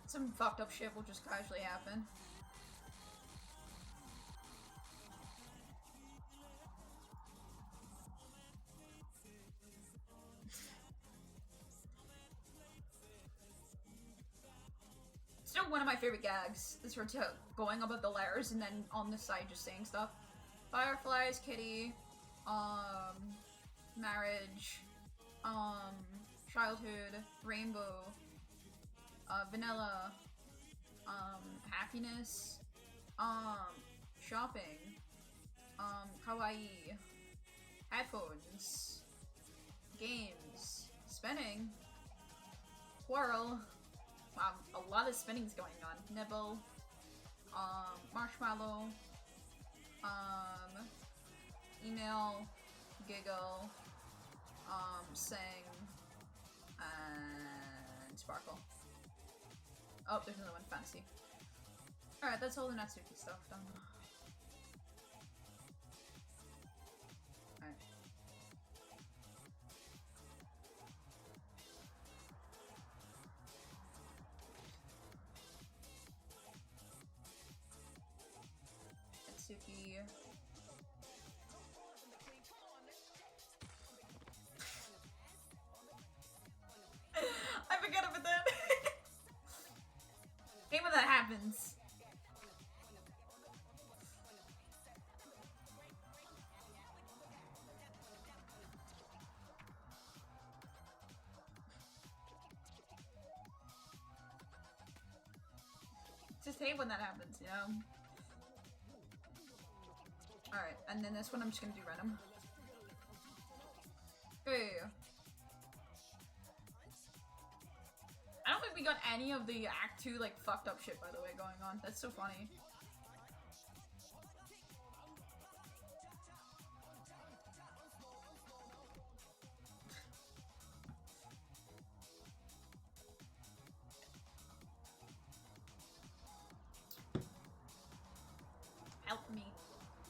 Some fucked up shit will just casually happen. Still one of my favorite gags is her going about the letters and then on the side just saying stuff. Fireflies, kitty, marriage, childhood, rainbow, vanilla, happiness, shopping, kawaii, headphones, games, spinning, quarrel. Wow, a lot of spinning's going on. Nibble, marshmallow, email, giggle, sing, and sparkle. Oh, there's another one, fancy. Alright, that's all the Natsuki stuff done. Alright. Natsuki. hate when that happens, you know? Alright, and then this one I'm just gonna do random. Hey. I don't think we got any of the Act 2, like, fucked up shit, by the way, going on. That's so funny. Help me.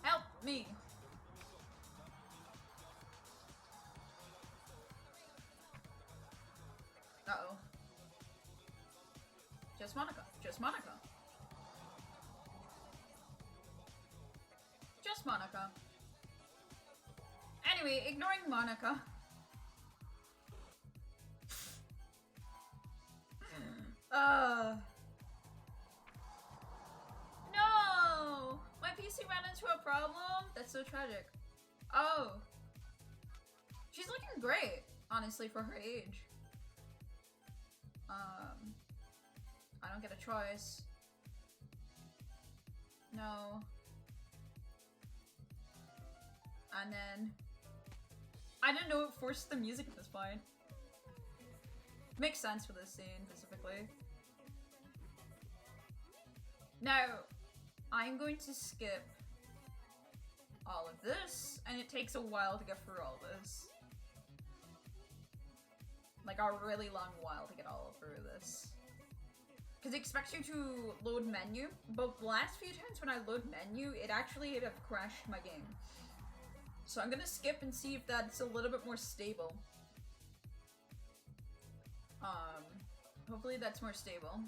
Help me! Uh-oh. Just Monica. Just Monica. Just Monica. Anyway, ignoring Monica. No! My PC ran into a problem? That's so tragic. Oh. She's looking great, honestly, for her age. I don't get a choice. No. And then... I didn't know it forced the music at this point. Makes sense for this scene, specifically. Now, I'm going to skip all of this, and it takes a while to get through all this. Like, a really long while to get all through this. Because it expects you to load menu, but the last few times when I load menu, it actually would have crashed my game. So I'm gonna skip and see if that's a little bit more stable. Hopefully that's more stable.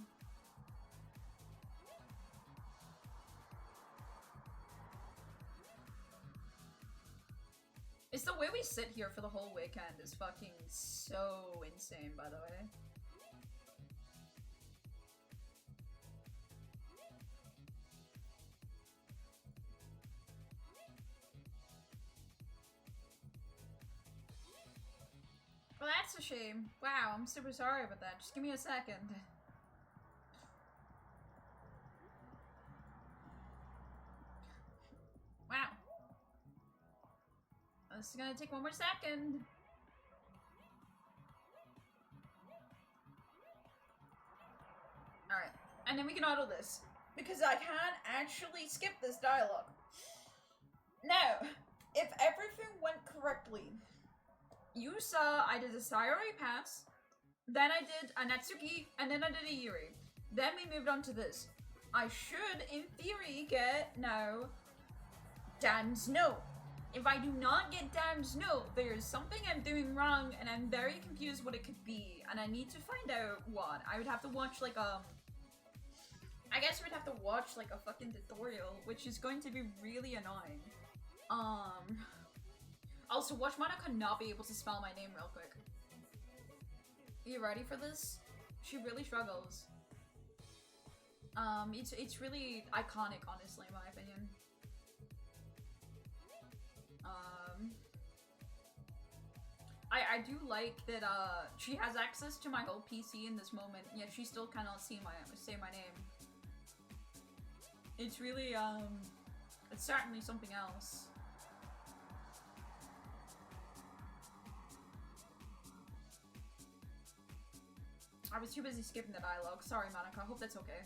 It's the way we sit here for the whole weekend is fucking so insane, by the way. Well, that's a shame. Wow, I'm super sorry about that. Just give me a second. Wow. This is gonna take one more second. Alright, and then we can auto this. Because I can't actually skip this dialogue. Now, if everything went correctly, you saw I did a Sayori pass, then I did a Natsuki, and then I did a Yuri. Then we moved on to this. I should, in theory, get now Dan's note. If I do not get Dan's note, there's something I'm doing wrong, and I'm very confused what it could be, and I need to find out what. I would have to watch like I guess we'd have to watch like a fucking tutorial, which is going to be really annoying. Also, watch Monica not be able to spell my name real quick. Are you ready for this? She really struggles. It's really iconic, honestly, in my opinion. I do like that, she has access to my whole PC in this moment, yet she still cannot say my name. It's really, it's certainly something else. I was too busy skipping the dialogue. Sorry, Monica. I hope that's okay.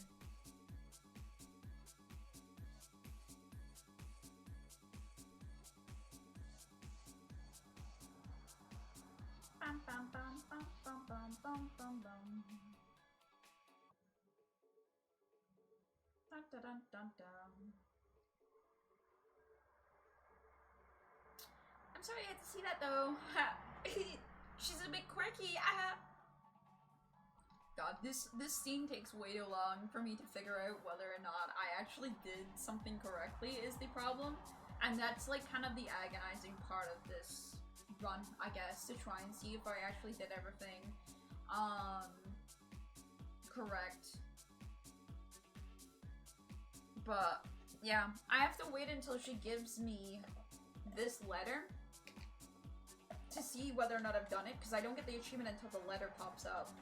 Bum, bum, bum, bum, bum, bum, bum, bum, bum. Dun, dun, dun, dun, dun. I'm sorry I had to see that though. She's a bit quirky. God, this scene takes way too long for me to figure out whether or not I actually did something correctly is the problem. And that's like kind of the agonizing part of this run, I guess, to try and see if I actually did everything correct. But yeah, I have to wait until she gives me this letter to see whether or not I've done it, because I don't get the achievement until the letter pops up.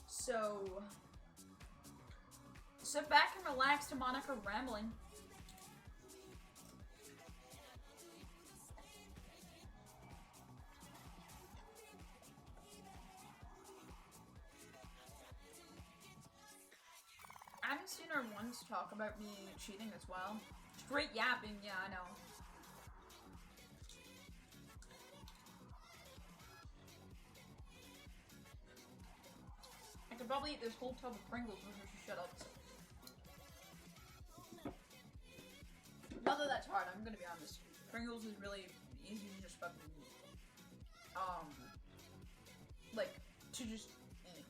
So Sit back and relax to Monica rambling. I haven't seen her once talk about me cheating as well. Straight yapping, yeah, I know. I could probably eat this whole tub of Pringles before she shut up. Not that that's hard, I'm gonna be honest. Pringles is really easy to just fucking, like, to just eat.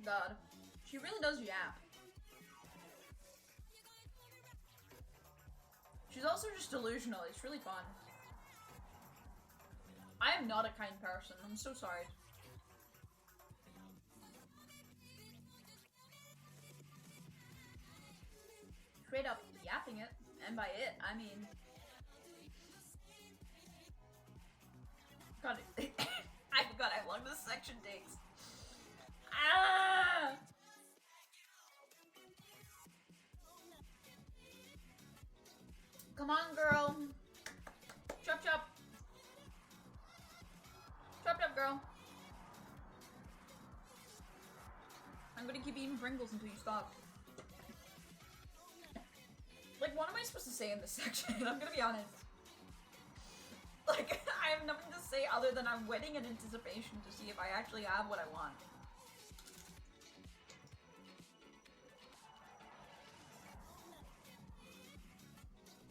God. She really does yap. She's also just delusional. It's really fun. I am not a kind person. I'm so sorry. Straight up yapping it. And by it, I mean... God, I forgot how long this section takes. Ah! Come on, girl. Chop, chop. Chop, chop, girl. I'm gonna keep eating Pringles until you stop. Like, what am I supposed to say in this section? I'm gonna be honest. Like, I have nothing to say other than I'm waiting in anticipation to see if I actually have what I want.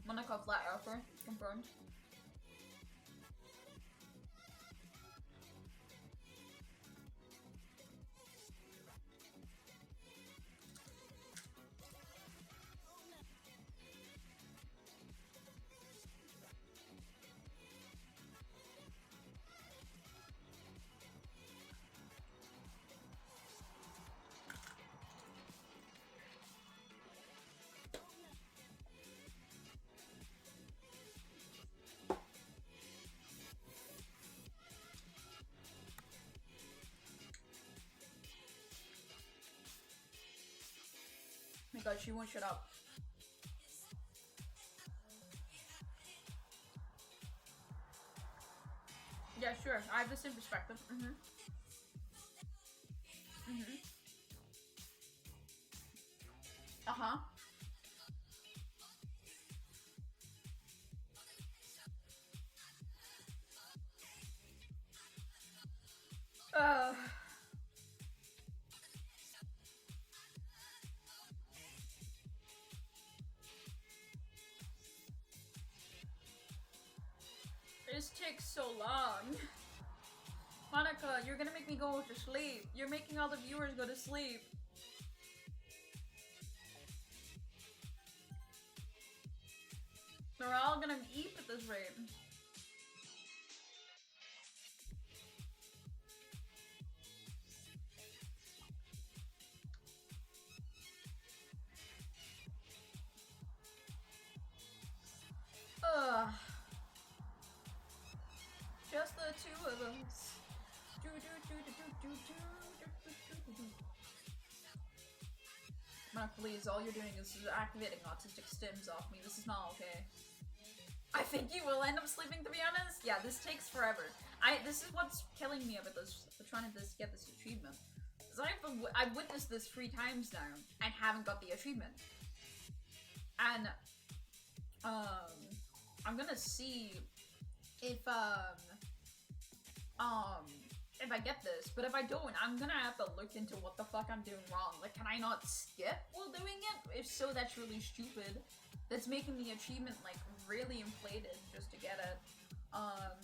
Monaco flat earther, confirmed. Oh my god, she won't shut up. Yeah, sure. I have the same perspective. Uh-huh. This takes so long. Monica, you're gonna make me go to sleep. You're making all the viewers go to sleep. They're all gonna eat at this rate. Ugh. Just the two of us. Monica, please, all you're doing is activating autistic stims off me. This is not okay. I think you will end up sleeping, to be honest. Yeah, this takes forever. This is what's killing me about this, trying to get this achievement. Because I've witnessed this 3 times now, and haven't got the achievement. And, I'm gonna see if I get this, but if I don't, I'm gonna have to look into what the fuck I'm doing wrong. Like, can I not skip while doing it? If so, that's really stupid. That's making the achievement, like, really inflated just to get it.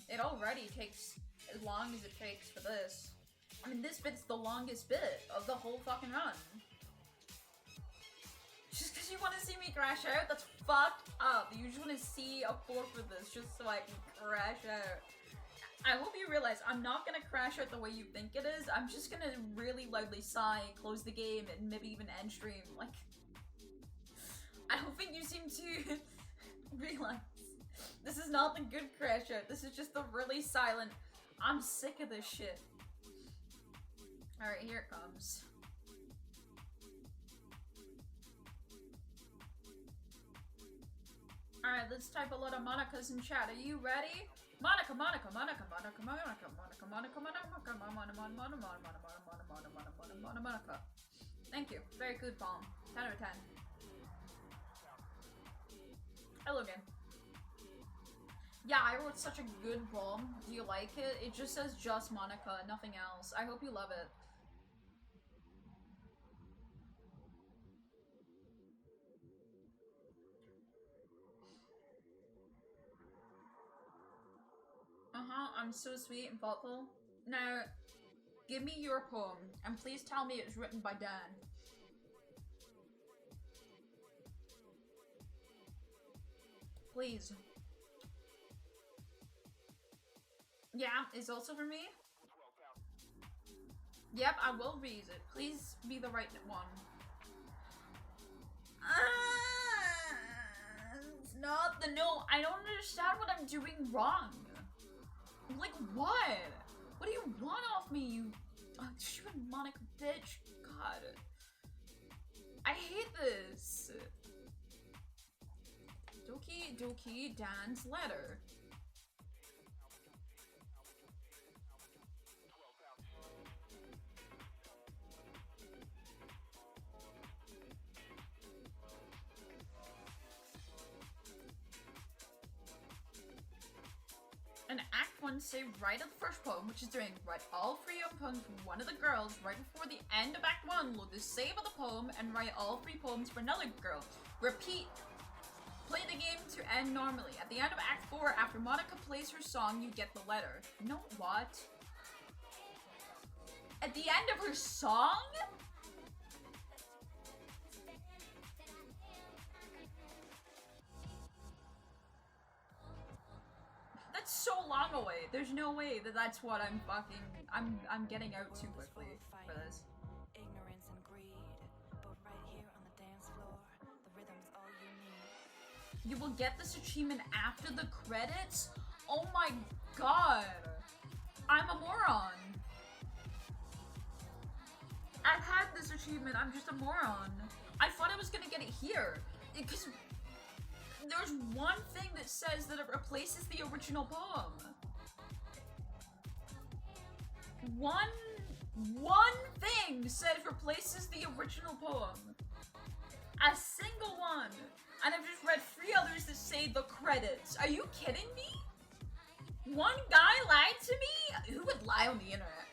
It already takes as long as it takes for this. I mean, this bit's the longest bit of the whole fucking run. Just because you want to see me crash out? That's fucked up. You just want to see a fork with this just so I can crash out. I hope you realize I'm not gonna crash out the way you think it is. I'm just gonna really loudly sigh, close the game, and maybe even end stream. Like, I don't think you seem to realize this is not the good crash out. This is just the really silent, I'm sick of this shit. Alright, here it comes. Alright, let's type a lot of Monica's in chat. Are you ready? Monica, Monica, Monica, Monica, Monica, Monica, Monica, Monica, Monica. Thank you. Very good poem. 10 out of 10. Hello again. Yeah, I wrote such a good poem. Do you like it? It just says just Monica, nothing else. I hope you love it. I'm so sweet and thoughtful. Now, give me your poem, and please tell me it's written by Dan. Please. Yeah, it's also for me? Yep, I will read it. Please be the right one. It's not the no. I don't understand what I'm doing wrong. Like, what? What do you want off me, you stupid Monica bitch? God. I hate this. Doki-Doki Dan's letter. And Act 1 saved right at the first poem, which is doing write all 3 poems for one of the girls right before the end of Act 1. Load the save of the poem and write all 3 poems for another girl. Repeat. Play the game to end normally. At the end of Act 4, after Monica plays her song, you get the letter. No, what? At the end of her song? That's so long away. There's no way that that's what I'm fucking... I'm getting out too quickly for this. Ignorance and greed, but right here on the dance floor, the rhythm's all you need. You will get this achievement after the credits? Oh my god. I'm a moron. I've had this achievement. I'm just a moron. I thought I was gonna get it here. Because there's one thing that says that it replaces the original poem. One thing says replaces the original poem. A single one. And I've just read 3 others that say the credits. Are you kidding me? One guy lied to me? Who would lie on the internet?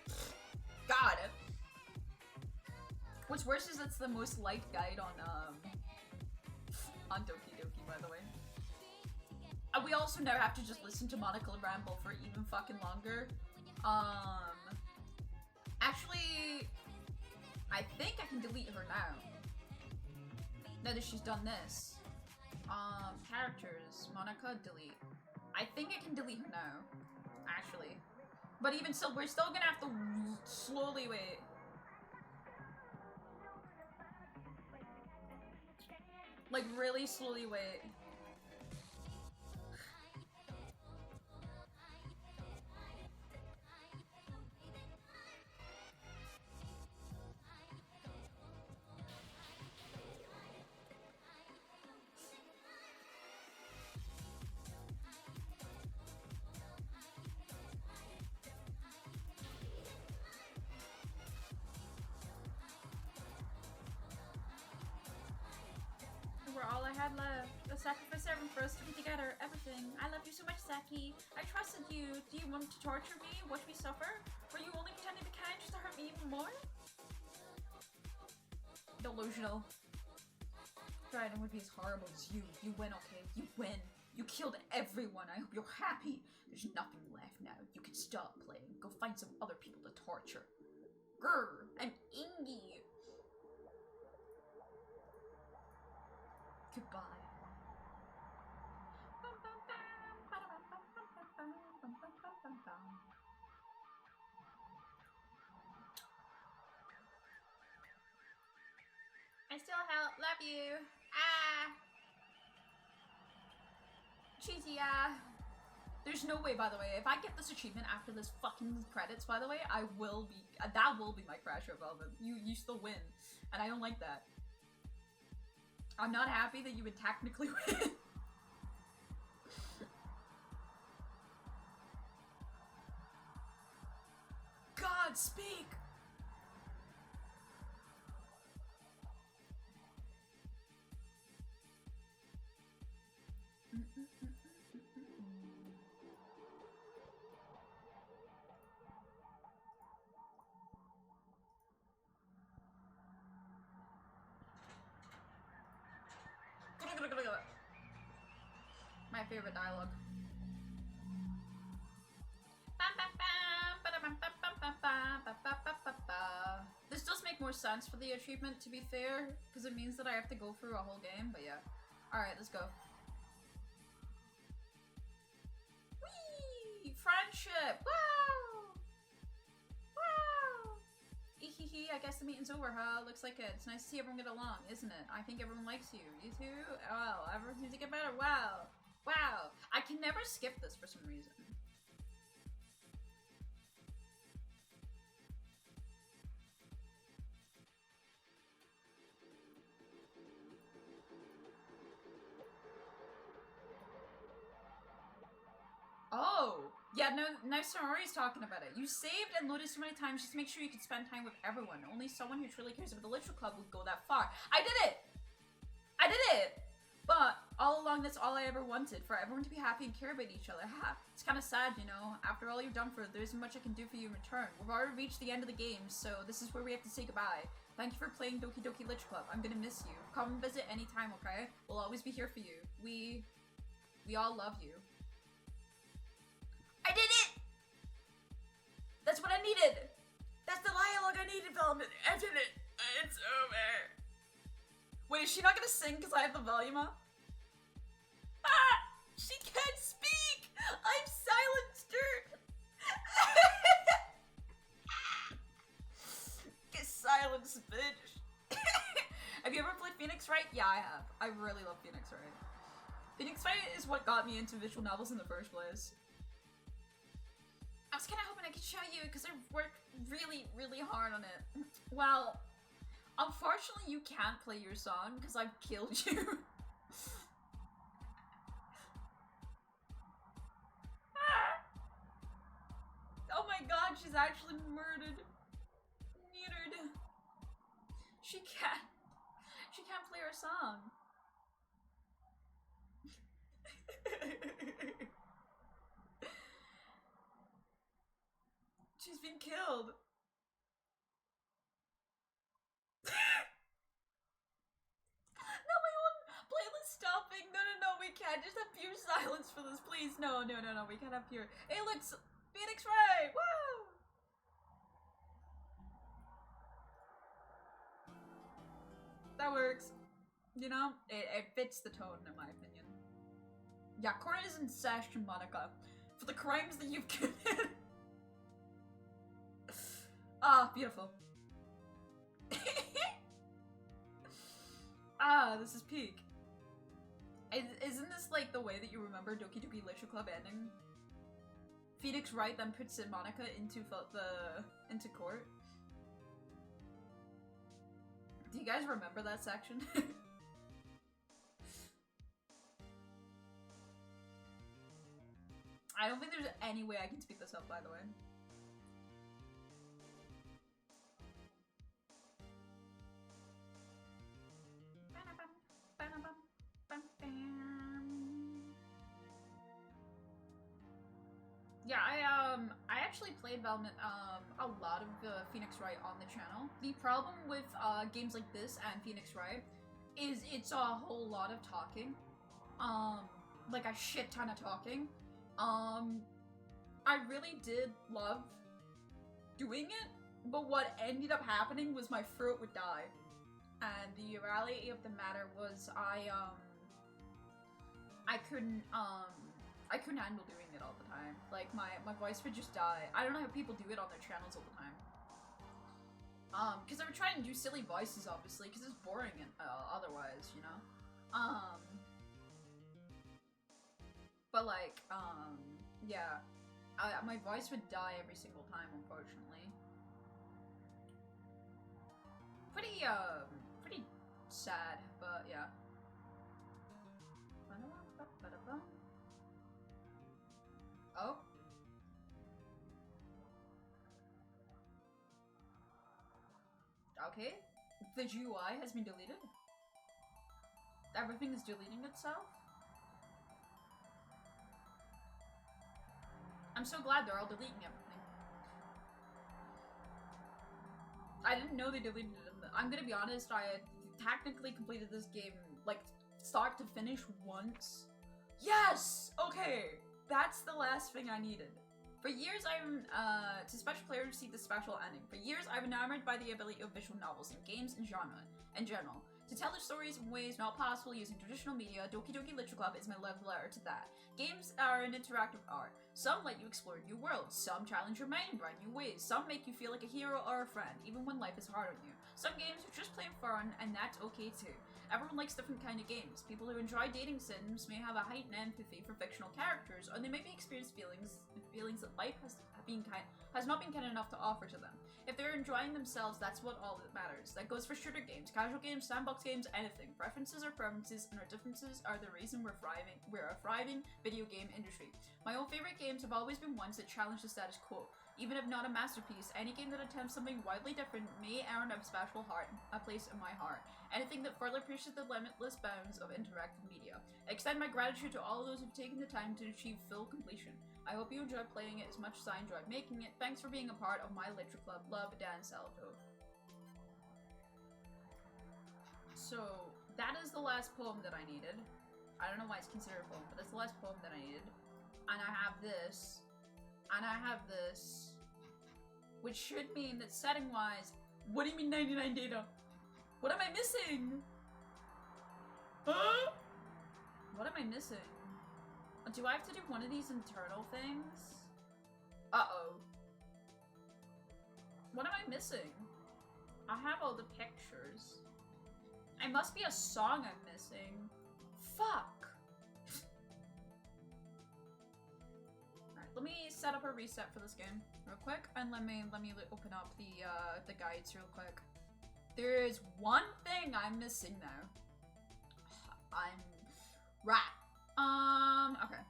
God. What's worse is it's the most liked guide on Doki-Doki, by the way. We also now have to just listen to Monica ramble for even fucking longer. Actually, I think I can delete her now. Now that she's done this. Characters, Monica, delete. I think I can delete her now, actually. But even still, we're still gonna have to slowly wait. Like, really slowly wait. We're all I had left. The sacrifice everything for us to be together. Everything. I love you so much, Saki. I trusted you. Do you want to torture me? Watch me suffer? Were you only pretending to be kind just to hurt me even more? Delusional. Dryden would be as horrible as you. You win, okay? You win. You killed everyone. I hope you're happy. There's nothing left now. You can stop playing. Go find some other people to torture. Grr. I'm Ingy. Goodbye. love you. Ah. Cheesy, There's no way, by the way, if I get this achievement after this fucking credits, by the way, I will be, that will be my Crash Out Velvet. You still win. And I don't like that. I'm not happy that you would technically win. God, speak! My favorite dialogue. This does make more sense for the achievement, to be fair, because it means that I have to go through a whole game, but yeah. Alright, let's go. Whee! Friendship! Wow! Wow! Ehehe, I guess the meeting's over, huh? Looks like it. It's nice to see everyone get along, isn't it? I think everyone likes you. You too? Oh, everyone seems to get better. Wow! Wow! I can never skip this for some reason. Oh! Yeah, no, now Sonori's talking about it. You saved and loaded so many times just to make sure you could spend time with everyone. Only someone who truly cares about the Literature Club would go that far. I did it! I did it! But all along, that's all I ever wanted, for everyone to be happy and care about each other. Ha! It's kind of sad, you know? After all you've done for it, there isn't much I can do for you in return. We've already reached the end of the game, so this is where we have to say goodbye. Thank you for playing Doki-Doki Literature Club. I'm gonna miss you. Come visit anytime, okay? We'll always be here for you. We all love you. I did it! That's what I needed! That's the dialogue I needed, Velvet. I did it! It's over. Wait, is she not gonna sing because I have the volume up? Ah! She can't speak! I've silenced her! Get silenced, bitch. Have you ever played Phoenix Wright? Yeah, I have. I really love Phoenix Wright. Phoenix Wright is what got me into visual novels in the first place. I was kind of hoping I could show you because I worked really, really hard on it. Well, unfortunately you can't play your song because I've killed you. Oh my god, she's actually murdered. Neutered. She can't play her song. She's been killed. No, my own playlist stopping. No, we can't. Just have pure silence for this, please. No, we can't have pure. Hey, look, Phoenix Wright! Woo! That works. You know, it fits the tone, in my opinion. Yeah, Court is in session, Monica. For the crimes that you've committed. Ah, beautiful. Ah, this is peak. Isn't this like the way that you remember Doki-Doki Literature Club ending? Phoenix Wright then puts in Monica into court. Do you guys remember that section? I don't think there's any way I can speak this up, by the way. Yeah, I actually played Velvet, a lot of Phoenix Wright on the channel. The problem with games like this and Phoenix Wright is it's a whole lot of talking. Like a shit ton of talking. I really did love doing it, but what ended up happening was my throat would die. And the reality of the matter was I couldn't handle doing it all the time. Like, my voice would just die. I don't know how people do it on their channels all the time. Because I would try and do silly voices, obviously, because it's boring otherwise, you know? But like, yeah. My voice would die every single time, unfortunately. Pretty sad, but yeah. Oh. Okay. The GUI has been deleted. Everything is deleting itself. I'm so glad they're all deleting everything. I didn't know they deleted it. I'm gonna be honest, I had technically completed this game, like, start to finish once. Yes! Okay! That's the last thing I needed. For years, to special players receive the special ending. For years, I've been enamored by the ability of visual novels in games and genre, in general. To tell their stories in ways not possible using traditional media, Doki-Doki Literature Club is my love letter to that. Games are an interactive art. Some let you explore new worlds, some challenge your mind in brand new ways, some make you feel like a hero or a friend, even when life is hard on you. Some games are just plain fun, and that's okay too. Everyone likes different kind of games. People who enjoy dating sims may have a heightened empathy for fictional characters, or they may be experienced feelings that life has not been kind enough to offer to them. If they're enjoying themselves, that's what all that matters. That goes for shooter games, casual games, sandbox games, anything. Preferences are preferences, and our differences are the reason we're a thriving video game industry. My own favorite games have always been ones that challenge the status quo. Even if not a masterpiece, any game that attempts something widely different may earn a place in my heart. Anything that further pushes the limitless bounds of interactive media. I extend my gratitude to all those who've taken the time to achieve full completion. I hope you enjoy playing it as much as I enjoyed making it. Thanks for being a part of my literature club. Love, Dan Salto. So, that is the last poem that I needed. I don't know why it's considered a poem, but that's the last poem that I needed. And I have this. And I have this. Which should mean that setting-wise... What do you mean 99 data? What am I missing? Huh? What am I missing? Do I have to do one of these internal things? Uh-oh. What am I missing? I have all the pictures. It must be a song I'm missing. Fuck. Alright, let me set up a reset for this game real quick, and let me open up the guides real quick. There is one thing I'm missing now. I'm right. Okay.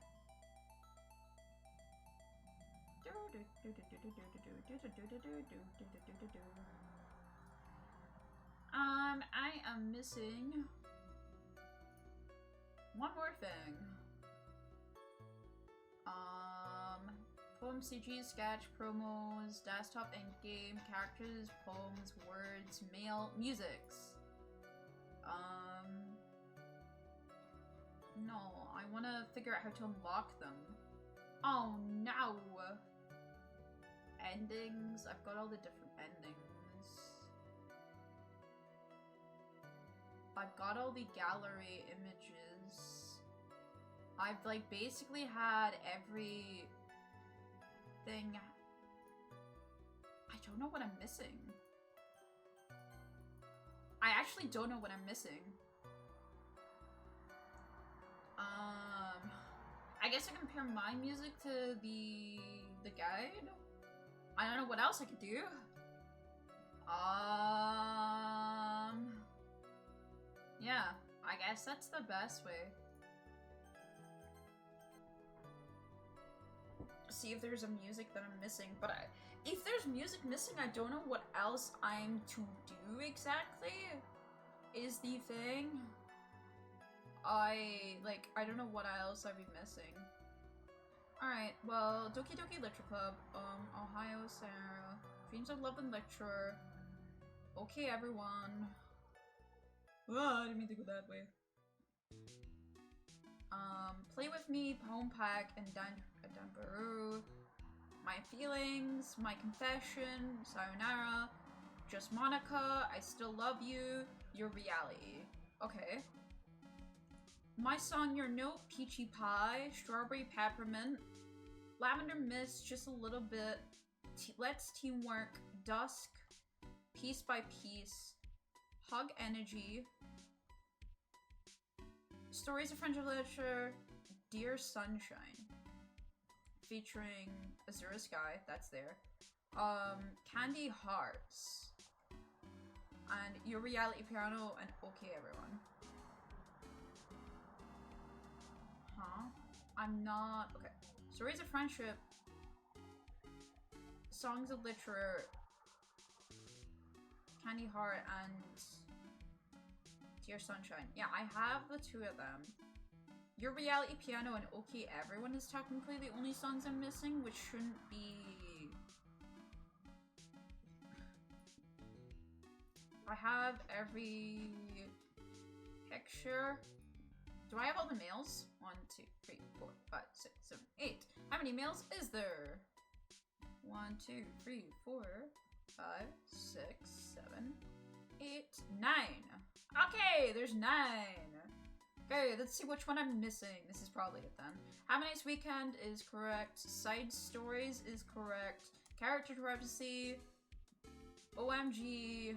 I am missing one more thing. Poem CG, sketch, promos, desktop and game, characters, poems, words, mail, musics. No, I want to figure out how to unlock them. Oh no! Endings. I've got all the different endings. I've got all the gallery images. I've like basically had every thing. I don't know what I'm missing. I actually don't know what I'm missing. I guess I compare my music to the guide. I don't know what else I could do. Yeah, I guess that's the best way. See if there's a music that I'm missing, but if there's music missing, I don't know what else I'm to do exactly, is the thing. I don't know what else I'd be missing. Alright, well, Doki-Doki Literature Club, Ohio, Sarah, Dreams of Love and Literature. Okay, everyone. Oh, I didn't mean to go that way. Play with me, Poem Pack, and Danbaru. My feelings, my confession, sayonara, just Monica, I still love you, your reality. Okay. My song, Your Note, Peachy Pie, Strawberry Peppermint, Lavender Mist, just a little bit, Let's Teamwork, Dusk, Piece by Piece, Hug Energy, Stories of Friendship Literature, Dear Sunshine, featuring Azura Sky, that's there, Candy Hearts, and Your Reality Piano, and Okay Everyone. Huh? I'm not... okay. Stories of Friendship, Songs of Literature, Candy Heart, and Dear Sunshine. Yeah, I have the two of them. Your Reality Piano and Okay Everyone is technically the only songs I'm missing, which shouldn't be... I have every picture. Do I have all the males? 1, 2, 3, 4, 5, 6, 7, 8. How many males is there? 1, 2, 3, 4, 5, 6, 7, 8, 9. Okay, there's 9. Okay, let's see which one I'm missing. This is probably it then. Have a Nice Weekend is correct. Side Stories is correct. Character Privacy. OMG.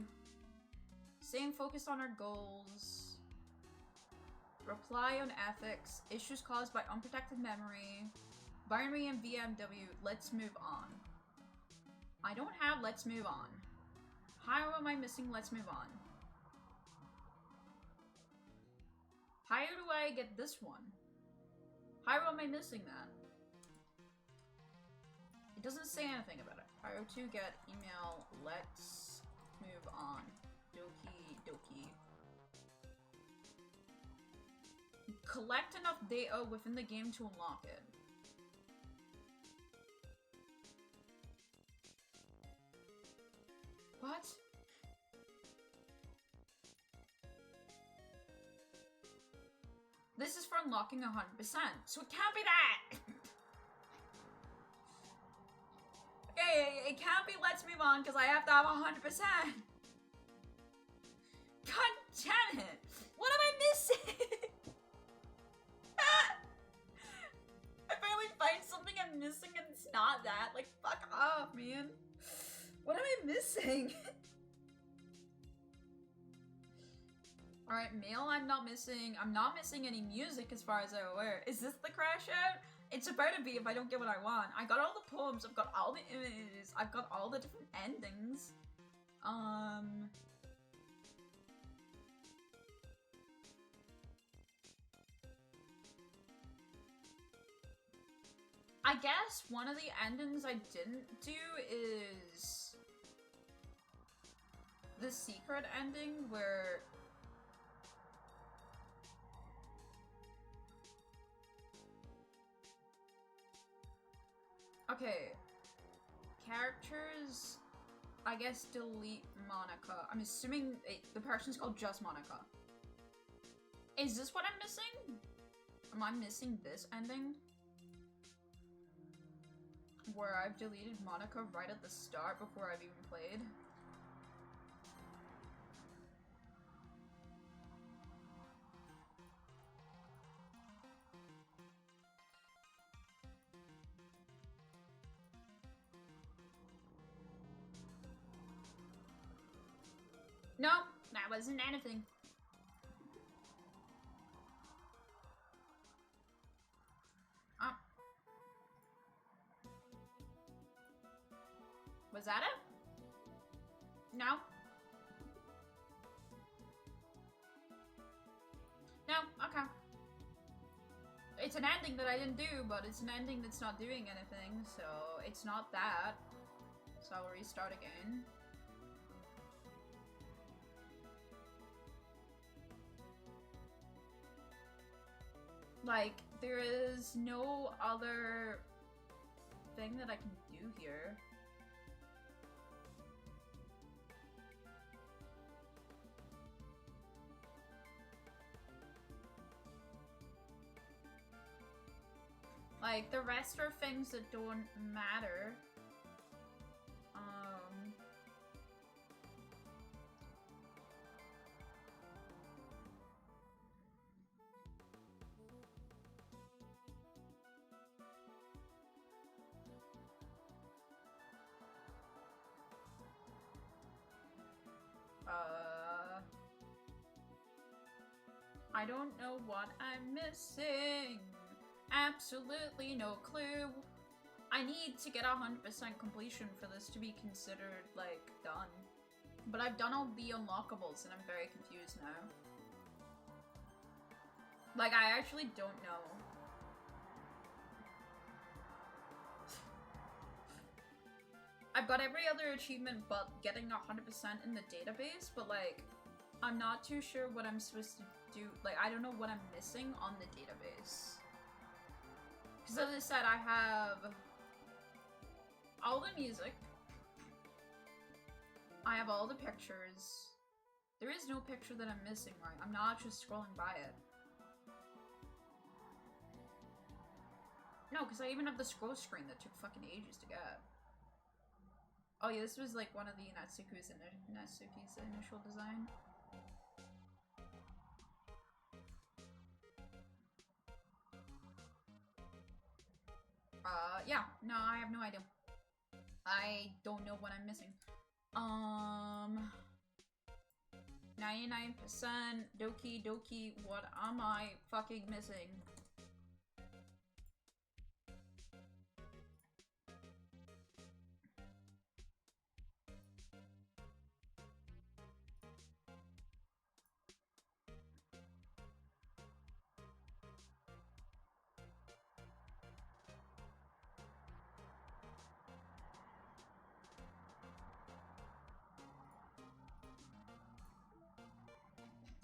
Staying focused on our goals. Reply on ethics. Issues caused by unprotected memory. Binary and VMW. Let's move on. I don't have Let's Move On. How am I missing Let's Move On? How do I get this one? How am I missing that? It doesn't say anything about it. How to get email Let's Move On. Doki-Doki. Collect enough data within the game to unlock it. What? This is for unlocking 100%, so it can't be that! Okay, it can't be Let's Move On because I have to have 100%! God damn it! What am I missing? I finally find something I'm missing and it's not that. Like, fuck off, man. What am I missing? Alright, male I'm not missing. I'm not missing any music as far as I'm aware. Is this the crash out? It's about to be if I don't get what I want. I got all the poems, I've got all the images, I've got all the different endings. I guess one of the endings I didn't do is the secret ending where okay, characters, I guess delete Monica. I'm assuming the person's called just Monica. Is this what I'm missing? Am I missing this ending? Where I've deleted Monica right at the start before I've even played? No, that wasn't anything. Was that it? No? No? Okay. It's an ending that I didn't do, but it's an ending that's not doing anything, so it's not that. So I'll restart again. Like, there is no other thing that I can do here. Like, the rest are things that don't matter. I don't know what I'm missing. Absolutely no clue. I need to get 100% completion for this to be considered, like, done. But I've done all the unlockables and I'm very confused now. Like, I actually don't know. I've got every other achievement but getting 100% in the database, but like, I'm not too sure what I'm supposed to do. Like, I don't know what I'm missing on the database. Because as I said, I have all the music. I have all the pictures. There is no picture that I'm missing, right? I'm not just scrolling by it. No, because I even have the scroll screen that took fucking ages to get. Oh yeah, this was like one of the Natsuki's initial design. Yeah, no, I have no idea. I don't know what I'm missing. 99% Doki-Doki, what am I fucking missing?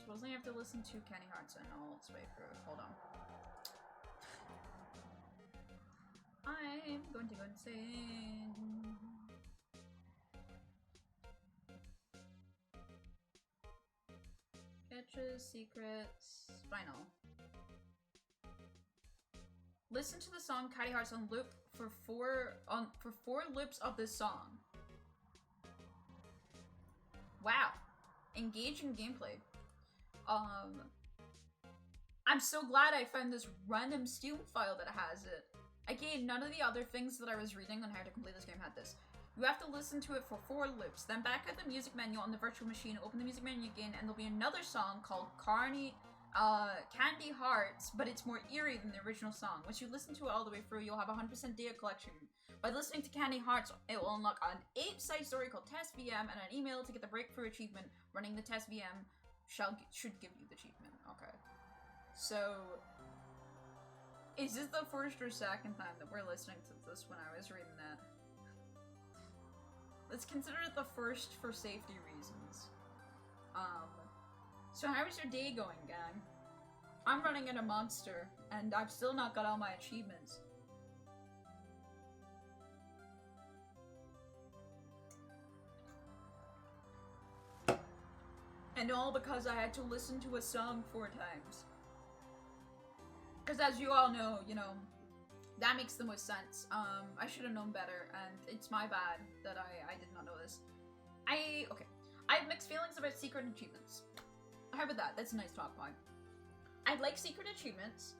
Supposedly I have to listen to Kenny Hearts and all its way through. Hold on. I'm going to go insane. Catches, secrets, final. Listen to the song Catty Hearts on loop for four loops of this song. Wow. Engaging gameplay. I'm so glad I found this random Steam file that has it. Again, none of the other things that I was reading on how to complete this game had this. You have to listen to it for 4 loops, then back at the music menu on the virtual machine, open the music menu again, and there'll be another song called Candy Hearts, but it's more eerie than the original song. Once you listen to it all the way through, you'll have 100% data collection. By listening to Candy Hearts, it will unlock an 8-side story called Test VM and an email to get the breakthrough achievement. Running the Test VM should give you the achievement. Okay. So, is this the first or second time that we're listening to this when I was reading that? Let's consider it the first for safety reasons. So how is your day going, gang? I'm running into Monster, and I've still not got all my achievements. And all because I had to listen to a song 4 times. Because as you all know, you know, that makes the most sense. I should have known better, and it's my bad that I did not know this. Okay. I have mixed feelings about secret achievements. How about that? That's a nice talk point. I like secret achievements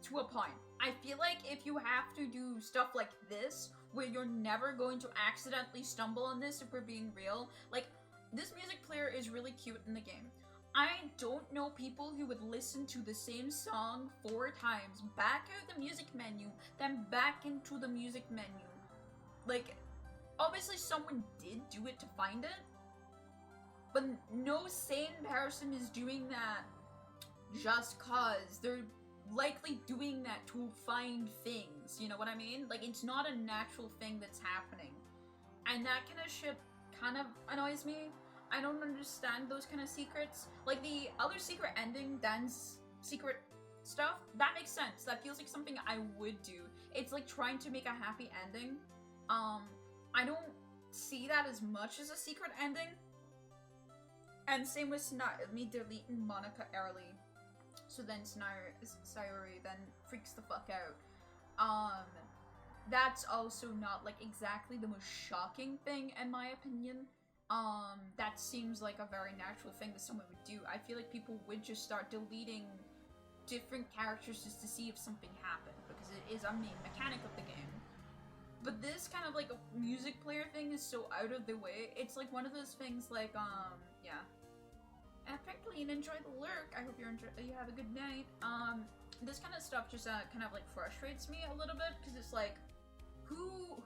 to a point. I feel like if you have to do stuff like this, where you're never going to accidentally stumble on this if we're being real, like, this music player is really cute in the game. I don't know people who would listen to the same song 4 times, back out the music menu, then back into the music menu. Like, obviously someone did do it to find it, but no sane person is doing that just cause. They're likely doing that to find things, you know what I mean? Like, it's not a natural thing that's happening. And that kind of shit kind of annoys me. I don't understand those kind of secrets. Like, the other secret ending, Dan's secret stuff, that makes sense. That feels like something I would do. It's like trying to make a happy ending. I don't see that as much as a secret ending. And same with me deleting Monica early. So then Sayori then freaks the fuck out. That's also not, like, exactly the most shocking thing, in my opinion. That seems like a very natural thing that someone would do. I feel like people would just start deleting different characters just to see if something happened, because it is a main mechanic of the game. But this kind of, like, a music player thing is so out of the way. It's like one of those things like, yeah. Epic quickly and enjoy the lurk. I hope you have a good night. This kind of stuff just kind of like frustrates me a little bit because it's like, who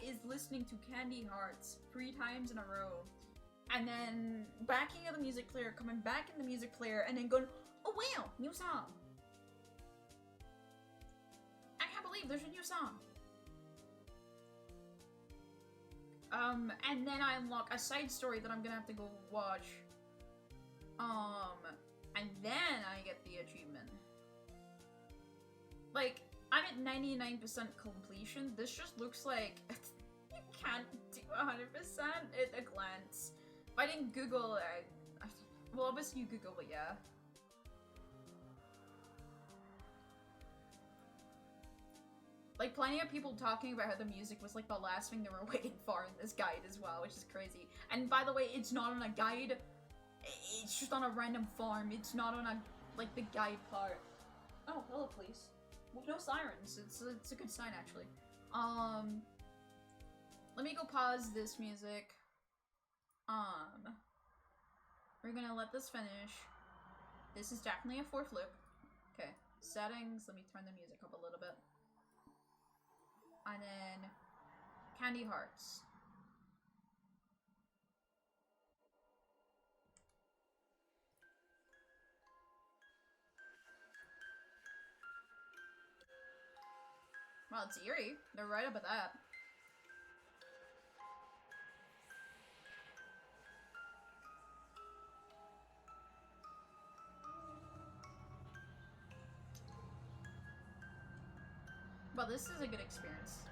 is listening to Candy Hearts 3 times in a row, and then backing out the music player, coming back in the music player, and then going, oh wow, new song. I can't believe there's a new song. And then I unlock a side story that I'm gonna have to go watch. And then I get the achievement. Like, I'm at 99% completion. This just looks like you can't do 100% at a glance. If I didn't Google, well, obviously you Google it, yeah. Like, plenty of people talking about how the music was, like, the last thing they were waiting for in this guide as well, which is crazy. And by the way, it's not on a guide. It's just on a random farm. It's not on a, like, the guide part. Oh, hello, police. With no sirens. It's a good sign, actually. Let me go pause this music. We're gonna let this finish. This is definitely a 4th loop. Okay, settings. Let me turn the music up a little bit. And then Candy Hearts. Well, it's eerie. They're right about that. Well, this is a good experience.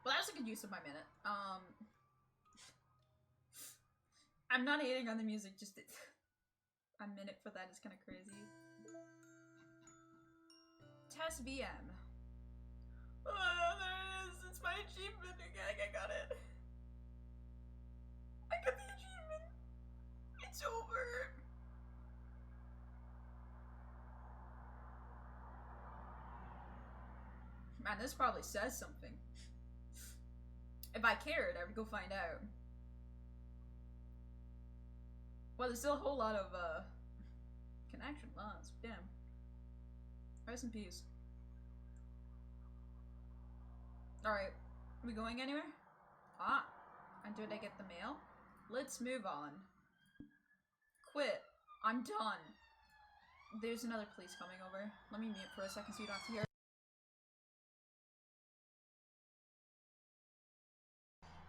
Well, that was a good use of my minute. I'm not hating on the music, just a minute for that is kind of crazy. Test VM. Oh, there it is. It's my achievement. I got it. I got the achievement. It's over. Man, this probably says something. If I cared, I would go find out. Well, there's still a whole lot of, connection lost. Damn. Rest in peace. Alright. Are we going anywhere? Ah. And did I get the mail? Let's move on. Quit. I'm done. There's another police coming over. Let me mute for a second so you don't have to hear.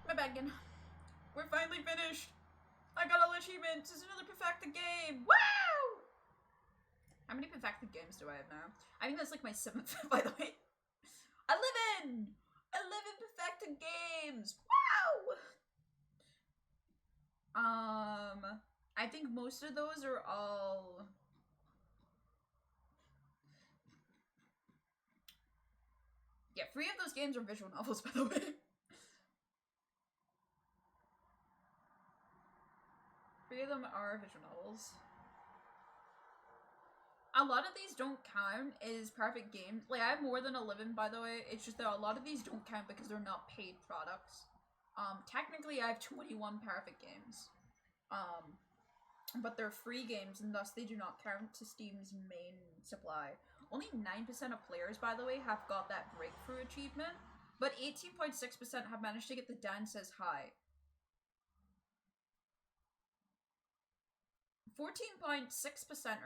My bad again. We're finally finished. I got all achievements. It's another perfected game. Wow! How many perfected games do I have now? I think that's like my 7th, by the way. 11! 11 perfected games. Wow! I think most of those are all... Yeah, 3 of those games are visual novels, by the way. Three of them are visual novels. A lot of these don't count as perfect games. Like, I have more than 11, by the way. It's just that a lot of these don't count because they're not paid products. Technically, I have 21 perfect games. But they're free games, and thus they do not count to Steam's main supply. Only 9% of players, by the way, have got that breakthrough achievement, but 18.6% have managed to get the Dance as high. 14.6%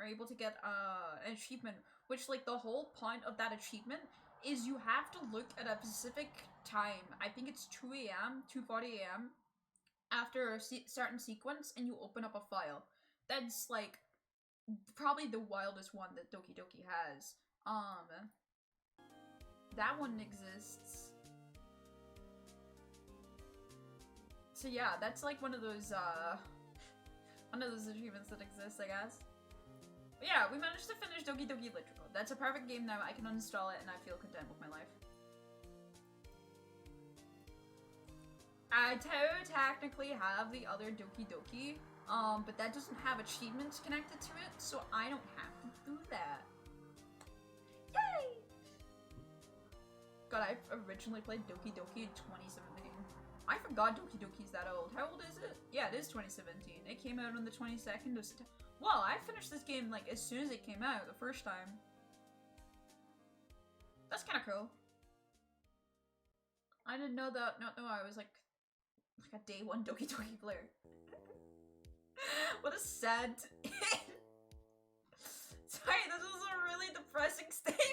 are able to get an achievement, which, like, the whole point of that achievement is you have to look at a specific time. I think it's 2 a.m., 2:40 a.m. after a certain sequence, and you open up a file. That's, like, probably the wildest one that Doki-Doki has. That one exists. So yeah, that's, like, one of those achievements that exists, I guess. But yeah, we managed to finish Doki-Doki Literature Club. That's a perfect game now. I can uninstall it, and I feel content with my life. I do technically have the other Doki-Doki, but that doesn't have achievements connected to it, so I don't have to do that. Yay! God, I originally played Doki-Doki in 2017. I forgot Doki-Doki's that old. How old is it? Yeah, it is 2017. It came out on the 22nd of September. Well, I finished this game, like, as soon as it came out the first time. That's kind of cool. I didn't know that. No, I was like a day one Doki-Doki player. What a sad. Sorry, this was a really depressing statement.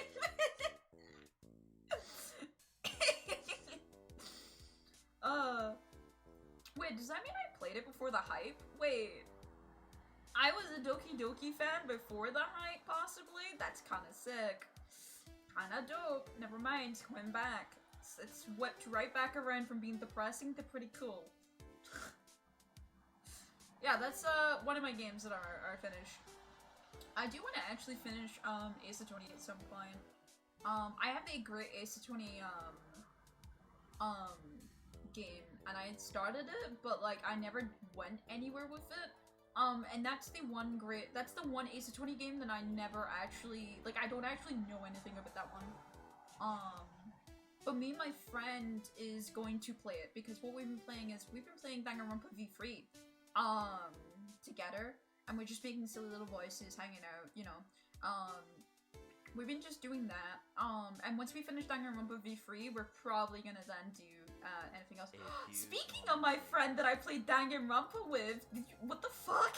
Wait, does that mean I played it before the hype? Wait, I was a Doki-Doki fan before the hype, possibly? That's kind of sick. Kind of dope. Never mind, went back. It's whipped right back around from being depressing to pretty cool. Yeah, that's one of my games that are finished. I do want to actually finish Ace Attorney at some point. I have a great Ace Attorney game, and I had started it, but like I never went anywhere with it. And that's the one Ace Attorney game that I never actually, like, I don't actually know anything about that one. But me and my friend is going to play it, because what we've been playing is, we've been playing Danganronpa V3, together, and we're just making silly little voices, hanging out, you know. We've been just doing that, and once we finish Danganronpa V3, we're probably gonna then do, anything else. Speaking of my friend that I played Danganronpa with, what the fuck?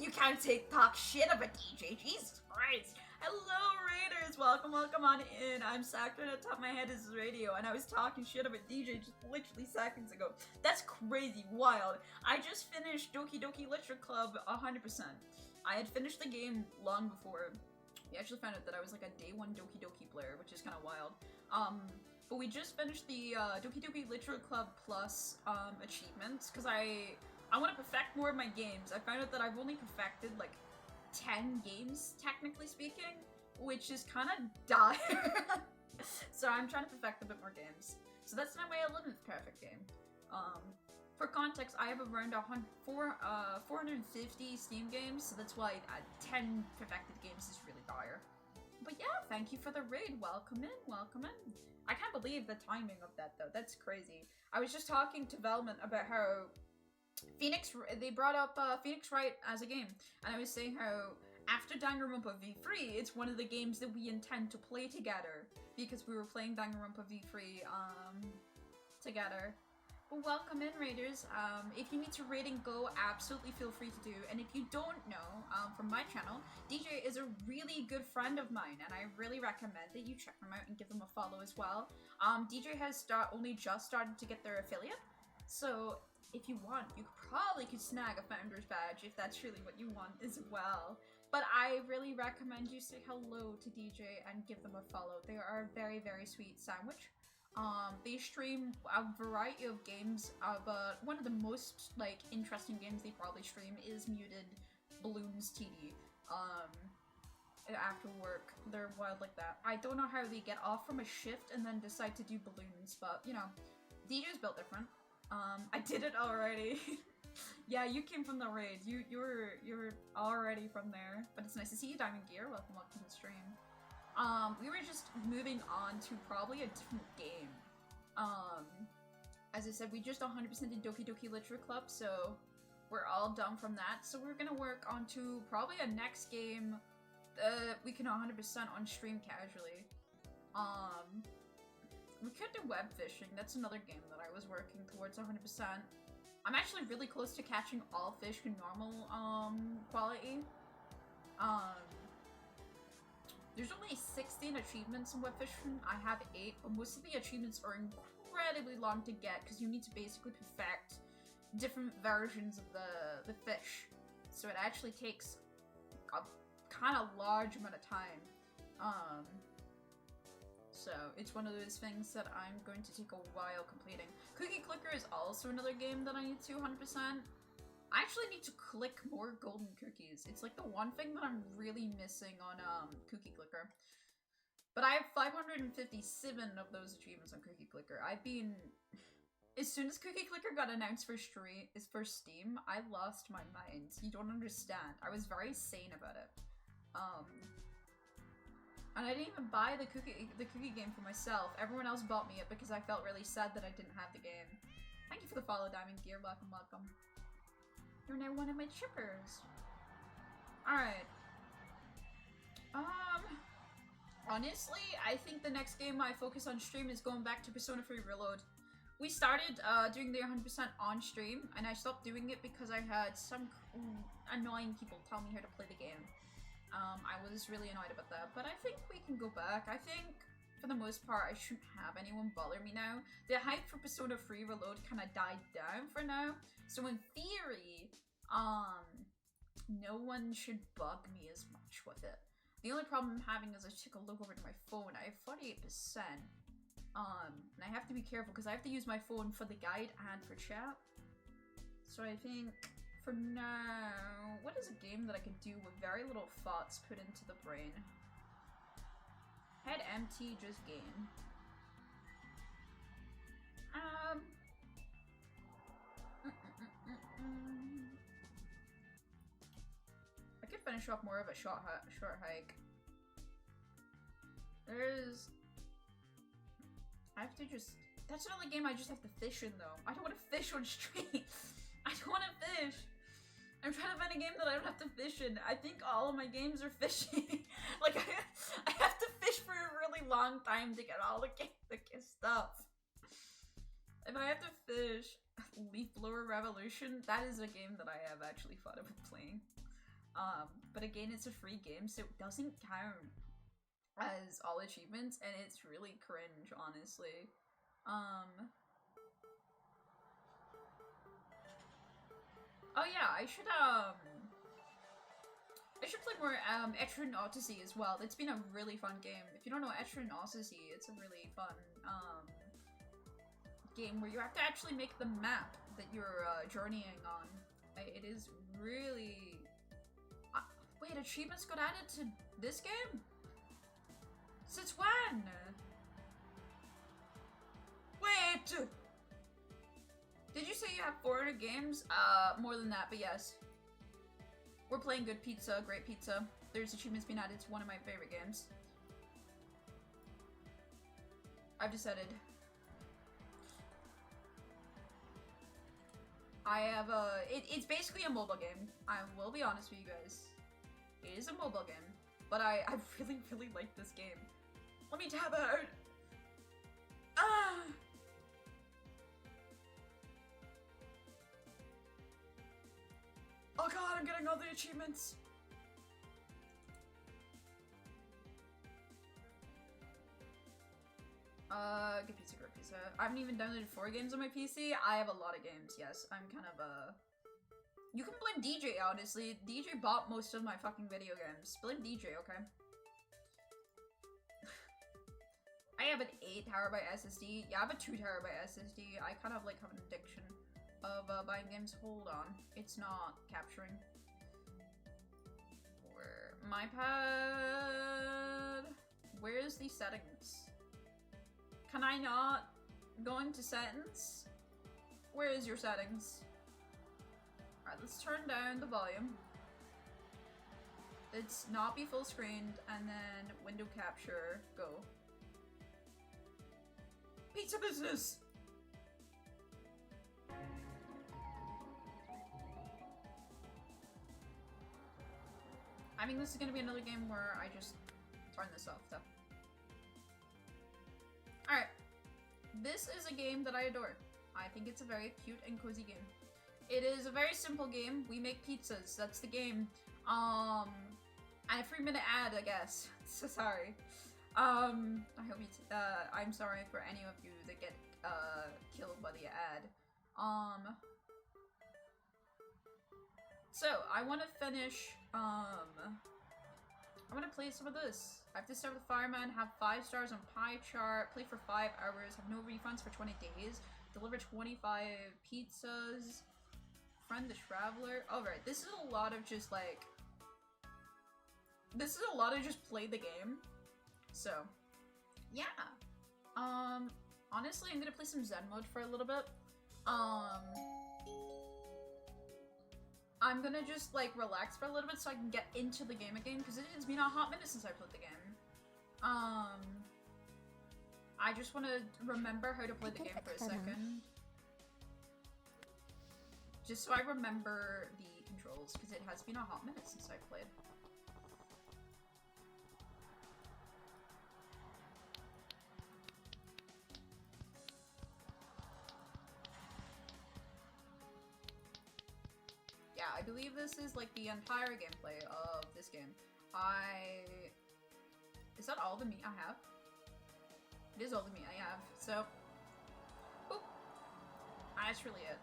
You can't talk shit of a DJ, Jesus Christ. Hello, Raiders! Welcome on in. I'm Sakura, at the top of my head is radio, and I was talking shit of a DJ just literally seconds ago. That's crazy, wild. I just finished Doki-Doki Literature Club 100%. I had finished the game long before. We actually found out that I was like a day one Doki-Doki player, which is kind of wild. But we just finished the Doki-Doki Literature Club Plus achievements, because I want to perfect more of my games. I found out that I've only perfected like 10 games, technically speaking, which is kind of dire. So I'm trying to perfect a bit more games. So that's not my 11th perfect game. For context, I have around 450 Steam games, so that's why 10 perfected games is really dire. But yeah, thank you for the raid. Welcome in, welcome in. I can't believe the timing of that, though. That's crazy. I was just talking to Velment about how they brought up Phoenix Wright as a game, and I was saying how after Danganronpa V3, it's one of the games that we intend to play together, because we were playing Danganronpa V3 together. But welcome in, Raiders. If you need to raid and go, absolutely feel free to do. And if you don't know, from my channel, DJ is a really good friend of mine, and I really recommend that you check them out and give them a follow as well. DJ has only just started to get their affiliate, so if you want, you probably could snag a founder's badge if that's really what you want as well. But I really recommend you say hello to DJ and give them a follow. They are a very, very sweet sandwich. They stream a variety of games, but one of the most, like, interesting games they probably stream is Muted Balloons TD. After work, they're wild like that. I don't know how they get off from a shift and then decide to do balloons, but, you know, DJ's built different. I did it already. Yeah, you came from the raid. You're already from there. But it's nice to see you, Diamond Gear. Welcome to the stream. We were just moving on to probably a different game. As I said, we just 100% did Doki-Doki Literature Club, so we're all done from that. So we're gonna work on to probably a next game we can 100% on stream casually. We could do web fishing. That's another game that I was working towards 100%. I'm actually really close to catching all fish in normal quality. There's only 16 achievements in web fishing. I have 8, but most of the achievements are incredibly long to get because you need to basically perfect different versions of the fish. So it actually takes a kind of large amount of time. So it's one of those things that I'm going to take a while completing. Cookie Clicker is also another game that I need to 100%. I actually need to click more golden cookies. It's like the one thing that I'm really missing on Cookie Clicker. But I have 557 of those achievements on Cookie Clicker. I've been... As soon as Cookie Clicker got announced for Steam, I lost my mind. You don't understand. I was very sane about it. And I didn't even buy the cookie game for myself. Everyone else bought me it because I felt really sad that I didn't have the game. Thank you for the follow, Diamond Gear. Welcome, welcome. You're now one of my chippers. Alright. Honestly, I think the next game I focus on stream is going back to Persona 3 Reload. We started doing the 100% on stream, and I stopped doing it because I had some annoying people tell me how to play the game. I was really annoyed about that, but I think we can go back. I think, for the most part, I shouldn't have anyone bother me now. The hype for Persona 3 Reload kind of died down for now, so in theory, no one should bug me as much with it. The only problem I'm having is I took a look over to my phone. I have 48%. And I have to be careful because I have to use my phone for the guide and for chat. So I think for now, what is a game that I could do with very little thoughts put into the brain? Head empty, just game. I could finish off more of a short hike. I have to just... That's another game I just have to fish in, though. I don't want to fish on stream. I don't want to fish. I'm trying to find a game that I don't have to fish in. I think all of my games are fishing. Like, I have to fish for a really long time to get all the stuff. If I have to fish... Leaf Blower Revolution, that is a game that I have actually thought about playing. But again, it's a free game, so it doesn't count as all achievements, and it's really cringe, honestly. Oh yeah, I should play more Etrian Odyssey as well. It's been a really fun game. If you don't know Etrian Odyssey, it's a really fun game where you have to actually make the map that you're journeying on. It is really... wait, achievements got added to this game? Since when? Wait! Did you say you have 400 games? More than that, but yes. We're playing good pizza, great pizza. There's achievements being added to one of my favorite games. I've decided. I have it's basically a mobile game. I will be honest with you guys. It is a mobile game, but I really, really like this game. Let me tab out! Ah! Oh god, I'm getting all the achievements! Good pizza, good pizza. I haven't even downloaded 4 games on my PC. I have a lot of games, yes. I'm kind of, You can blame DJ, honestly. DJ bought most of my fucking video games. Blame DJ, okay? I have an 8TB SSD. Yeah, I have a 2TB SSD. I kind of like have an addiction of buying games. Hold on. It's not capturing. Where? My pad. Where's the settings? Can I not go into settings? Where is your settings? Alright, let's turn down the volume. Let's not be full screened, and then window capture, go. Pizza business! I mean, this is gonna be another game where I just turn this off, though. Alright. This is a game that I adore. I think it's a very cute and cozy game. It is a very simple game. We make pizzas. That's the game. And a 3-minute ad, I guess. So sorry. I hope you I'm sorry for any of you that get killed by the ad. So I want to finish. I want to play some of this. I have to start with Fireman, have 5 stars on Pie Chart, play for 5 hours, have no refunds for 20 days, deliver 25 pizzas, friend the Traveler. Alright, this is a lot of just like... This is a lot of just play the game. So, yeah. Honestly, I'm gonna play some Zen mode for a little bit. I'm gonna just, like, relax for a little bit so I can get into the game again, because it has been a hot minute since I played the game. I just want to remember how to play the game for a second. Just so I remember the controls, because it has been a hot minute since I played. Yeah, I believe this is like the entire gameplay of this game. Is that all the meat I have? It is all the meat I have, so... Boop. That's really it.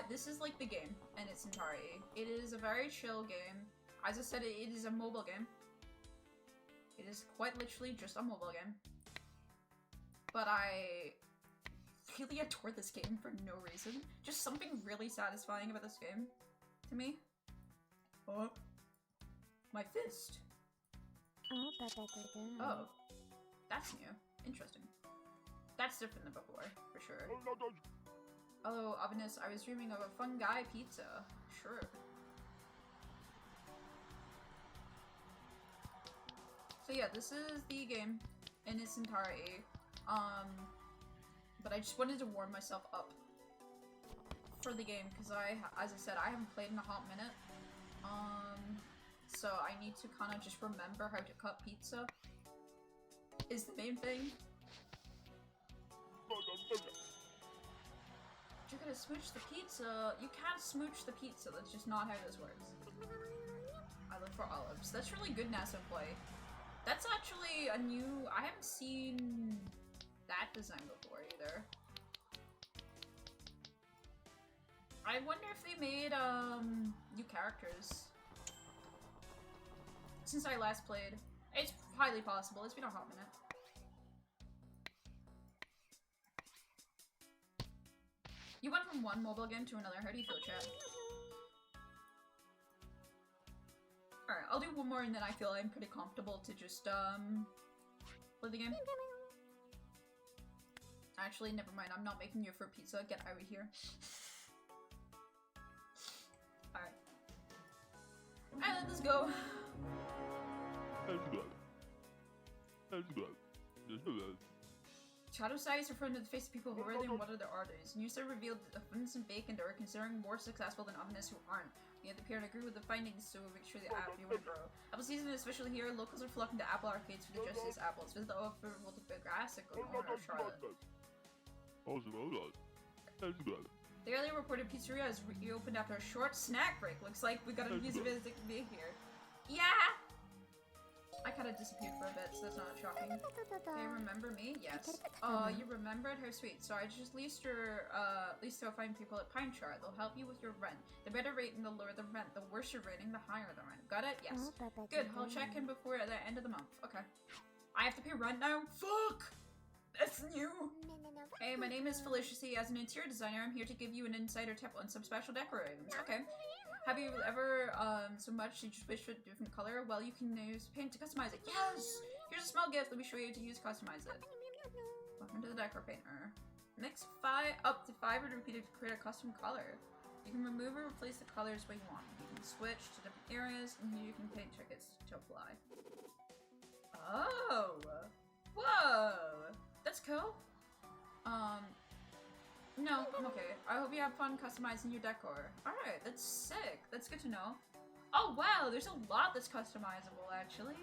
This is like the game in its entirety. It is a very chill game. As I said, it is a mobile game. It is quite literally just a mobile game. But I really adore this game for no reason. Just something really satisfying about this game to me. Oh. My fist. Oh. That's new. Interesting. That's different than before, for sure. Hello, Ominous. I was dreaming of a fungi pizza. Sure. So yeah, this is the game in its entirety. But I just wanted to warm myself up for the game because as I said, I haven't played in a hot minute. So I need to kind of just remember how to cut pizza is the main thing. You're gonna smooch the pizza. You can't smooch the pizza. That's just not how this works. I look for olives. That's really good NASA play. That's actually a new... I haven't seen that design before either. I wonder if they made new characters since I last played. It's highly possible. It's been a hot minute. You went from one mobile game to another. How do you feel, chat? Alright, I'll do one more and then I feel I'm pretty comfortable to just, play the game. Actually, never mind. I'm not making you for pizza. Get out of here. Alright. Alright, let's go. Shadow Side is referring to the face of people who rarely water their arteries. News have revealed that abundance and bacon are considering more successful than Ominous who aren't. We have the pair and agree with the findings, so we'll make sure the app you want to grow. Apple season is officially here. Locals are flocking to Apple arcades for the Justice apples. Visit the offer to big grass and go on or Charlotte. The earlier reported pizzeria is reopened after a short snack break. Looks like we got a music visit here. Yeah! I kind of disappeared for a bit, so that's not shocking. They remember me? Yes. You remembered? How sweet. So I just leased to find people at Pine Char. They'll help you with your rent. The better rating, the lower the rent. The worse your rating, the higher the rent. Got it? Yes. Good. I'll check in before the end of the month. Okay. I have to pay rent now? Fuck! That's new! Hey, my name is Felicity. As an interior designer, I'm here to give you an insider tip on some special decor items. Okay. Have you ever, so much you just wish for a different color? Well, you can use paint to customize it. Yes! Here's a small gift. Let me show you how to customize it. Welcome to the decor painter. Mix up to 5 repeated to create a custom color. You can remove or replace the colors when you want. You can switch to different areas, and here you can paint tickets to apply. Oh! Whoa! That's cool. No, I'm okay. I hope you have fun customizing your decor. Alright, that's sick. That's good to know. Oh wow, there's a lot that's customizable actually.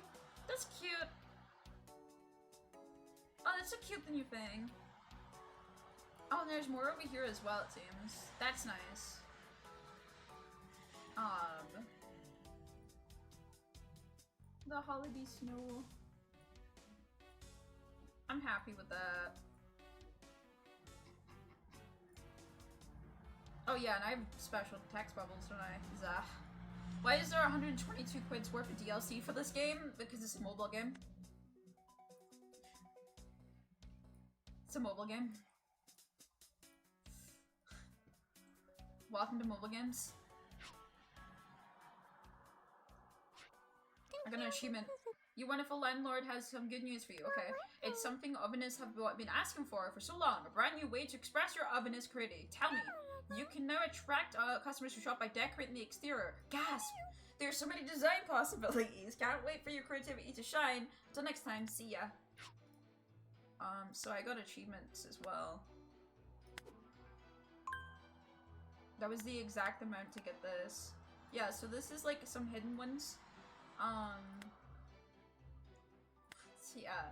That's cute. Oh, that's a cute new thing. Oh, and there's more over here as well, it seems. That's nice. The holiday snow. I'm happy with that. Oh yeah, and I have special text bubbles, don't I? Zah. Why is there 122 quid's worth of DLC for this game? Because it's a mobile game. It's a mobile game. Welcome to mobile games. I got an achievement. You wonderful landlord has some good news for you, okay? It's something ovenists have been asking for so long. A brand new way to express your ovenist creativity. Tell me. You can now attract customers to shop by decorating the exterior. Gasp! There's so many design possibilities. Can't wait for your creativity to shine. Till next time, see ya. So I got achievements as well. That was the exact amount to get this. Yeah, so this is like some hidden ones. So yeah,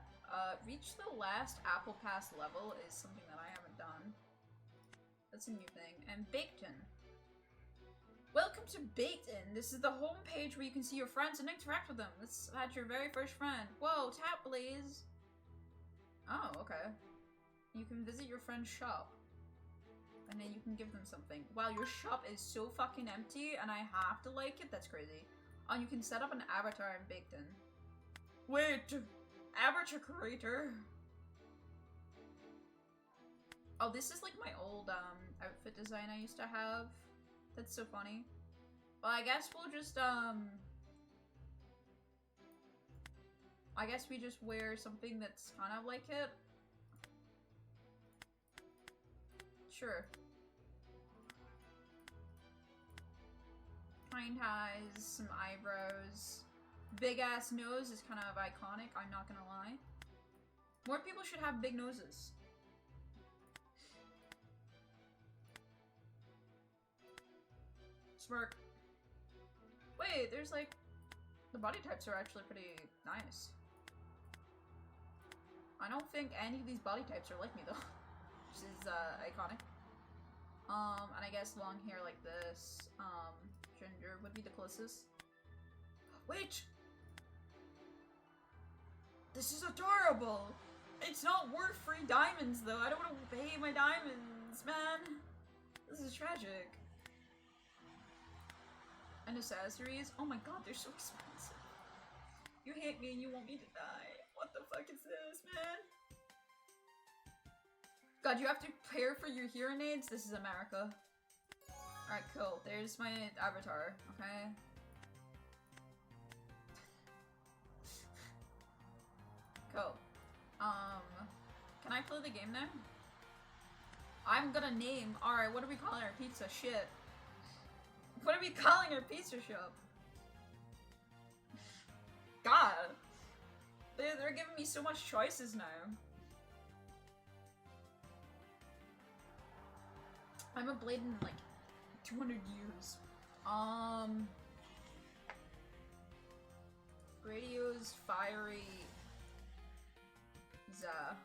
reach the last Apple Pass level is something that I haven't done. That's a new thing. And Baked-In. Welcome to Baked-In. This is the home page where you can see your friends and interact with them. Let's add your very first friend. Whoa, tap please. Oh, okay. You can visit your friend's shop. And then you can give them something. Wow, your shop is so fucking empty and I have to like it? That's crazy. And you can set up an avatar in Baked-In. Wait! Avatar creator! Oh, this is like my old outfit design I used to have. That's so funny. Well, I guess we'll just I guess we just wear something that's kind of like it. Sure. Kind eyes, some eyebrows. Big ass nose is kind of iconic, I'm not gonna lie. More people should have big noses. Smirk. Wait, there's like... The body types are actually pretty nice. I don't think any of these body types are like me though. Which is iconic. And I guess long hair like this. Ginger would be the closest. Wait! This is adorable! It's not worth free diamonds though. I don't want to pay my diamonds, man. This is tragic. And accessories? Oh my god, they're so expensive. You hate me and you want me to die. What the fuck is this, man? God, you have to pay for your hearing aids? This is America. Alright, cool. There's my avatar, okay? Cool. Can I play the game now? I'm gonna name. Alright, what are we calling our pizza? Shit. What are we calling our pizza shop? God. They're giving me so much choices now. I haven't played in like 200 years. Radio's fiery Za.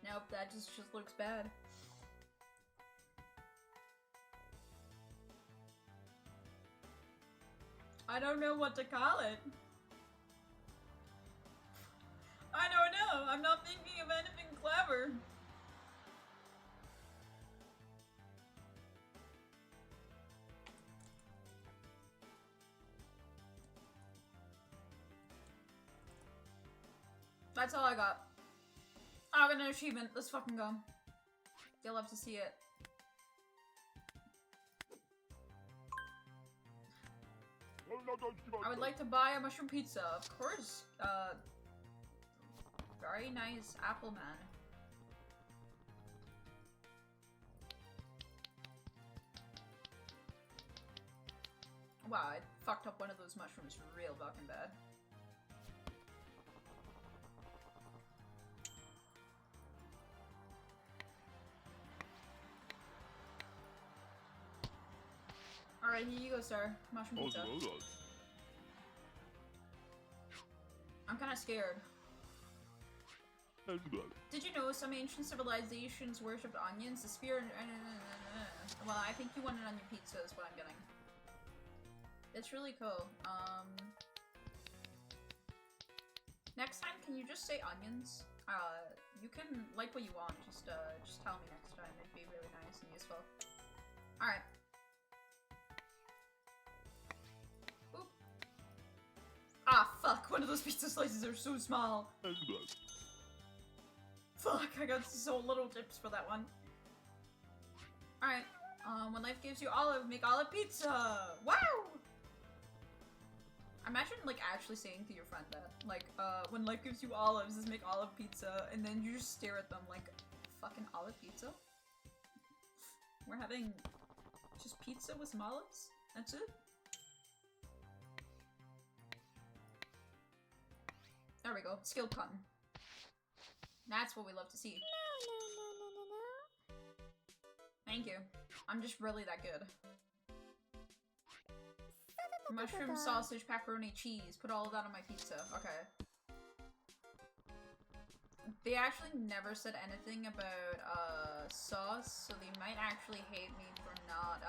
Nope, that just looks bad. I don't know what to call it. I don't know. I'm not thinking of anything clever. That's all I got. I got an achievement. Let's fucking go. You'll love to see it. I would like to buy a mushroom pizza. Of course. Very nice apple man. Wow, I fucked up one of those mushrooms real fucking bad. Alright, here you go, sir. Mushroom pizza. I'm kinda scared. Did you know some ancient civilizations worshipped onions? The spear and... Well, I think you want an onion pizza is what I'm getting. It's really cool. Next time, can you just say onions? You can like what you want. Just tell me next time. It'd be really nice and useful. Alright. Ah, fuck. One of those pizza slices are so small. Fuck, I got so little tips for that one. Alright. When life gives you olive, make olive pizza! Wow! Imagine, like, actually saying to your friend that. Like, when life gives you olives, just make olive pizza, and then you just stare at them like, fucking olive pizza? We're having just pizza with some olives? That's it? There we go. Skilled cotton. That's what we love to see. Thank you. I'm just really that good. Mushroom, sausage, pepperoni, cheese. Put all of that on my pizza. Okay. They actually never said anything about, sauce, so they might actually hate me for not,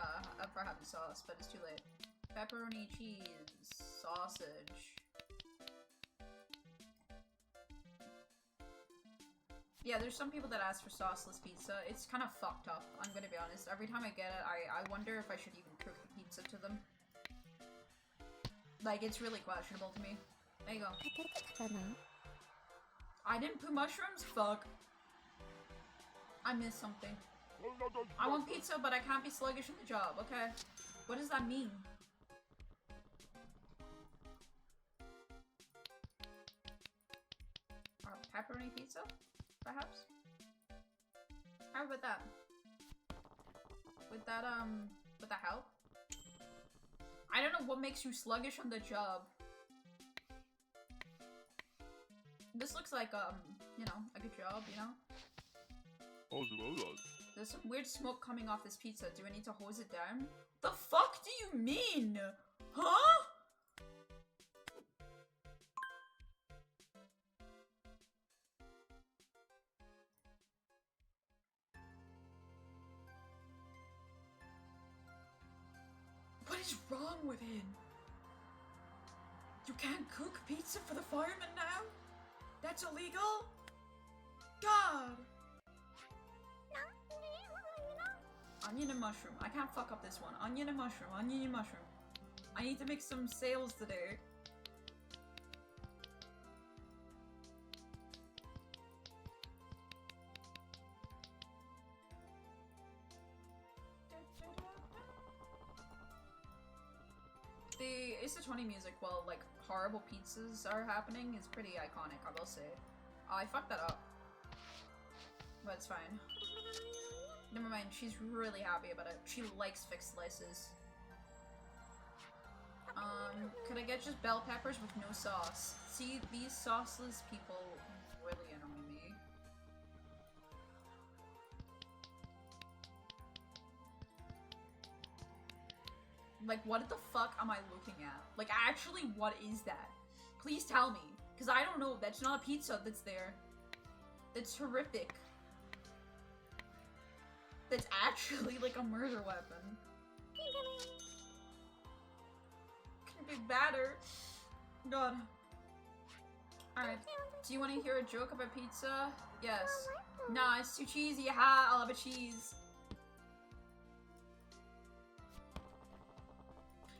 for having sauce, but it's too late. Pepperoni, cheese, sausage. Yeah, there's some people that ask for sauceless pizza. It's kind of fucked up, I'm gonna be honest. Every time I get it, I wonder if I should even cook the pizza to them. Like, it's really questionable to me. There you go. I didn't put mushrooms? Fuck. I missed something. I want pizza, but I can't be sluggish in the job. Okay. What does that mean? Pepperoni pizza? Perhaps? How about that? Would that help? I don't know what makes you sluggish on the job. This looks like, you know, a good job, you know? There's some weird smoke coming off this pizza. Do I need to hose it down? The fuck do you mean? Huh? What is wrong with him? You can't cook pizza for the firemen now? That's illegal? God! Onion and mushroom. I can't fuck up this one. Onion and mushroom. Onion and mushroom. I need to make some sales today. The Ace of 20 music while, like, horrible pizzas are happening is pretty iconic, I will say. I fucked that up. But it's fine. Never mind, she's really happy about it. She likes fixed slices. Could I get just bell peppers with no sauce? See, these sauceless people really annoy me. Like, what the fuck am I looking at? Like, actually, what is that? Please tell me. Because I don't know. That's not a pizza that's there. That's horrific. That's actually, like, a murder weapon. Can be badder. God. Alright. Do you want to hear a joke about pizza? Yes. Nah, it's too cheesy. Ha, I'll have a cheese.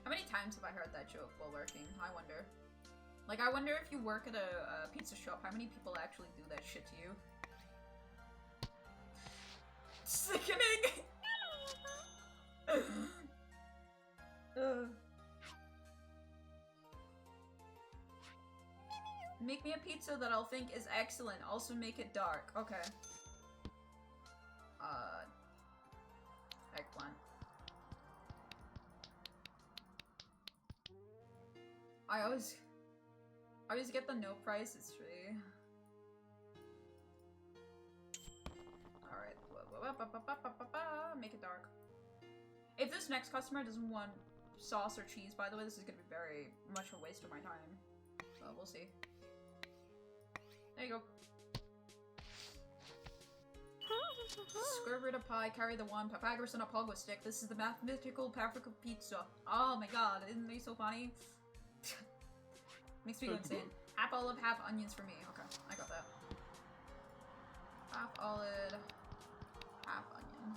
How many times have I heard that joke while working? I wonder. Like, I wonder if you work at a pizza shop, how many people actually do that shit to you? Sickening! Make me a pizza that I'll think is excellent. Also make it dark. Okay. Eggplant. I always get the no price, it's free. Alright. Make it dark. If this next customer doesn't want sauce or cheese, by the way, this is gonna be very much a waste of my time. So we'll see. There you go. Square root of pi, carry the one, Pythagoras on a pogo stick. This is the mathematical perfect of pizza. Oh my god, isn't they so funny? Makes me go insane. Half olive, half onions for me. Okay, I got that. Half olive, half onion.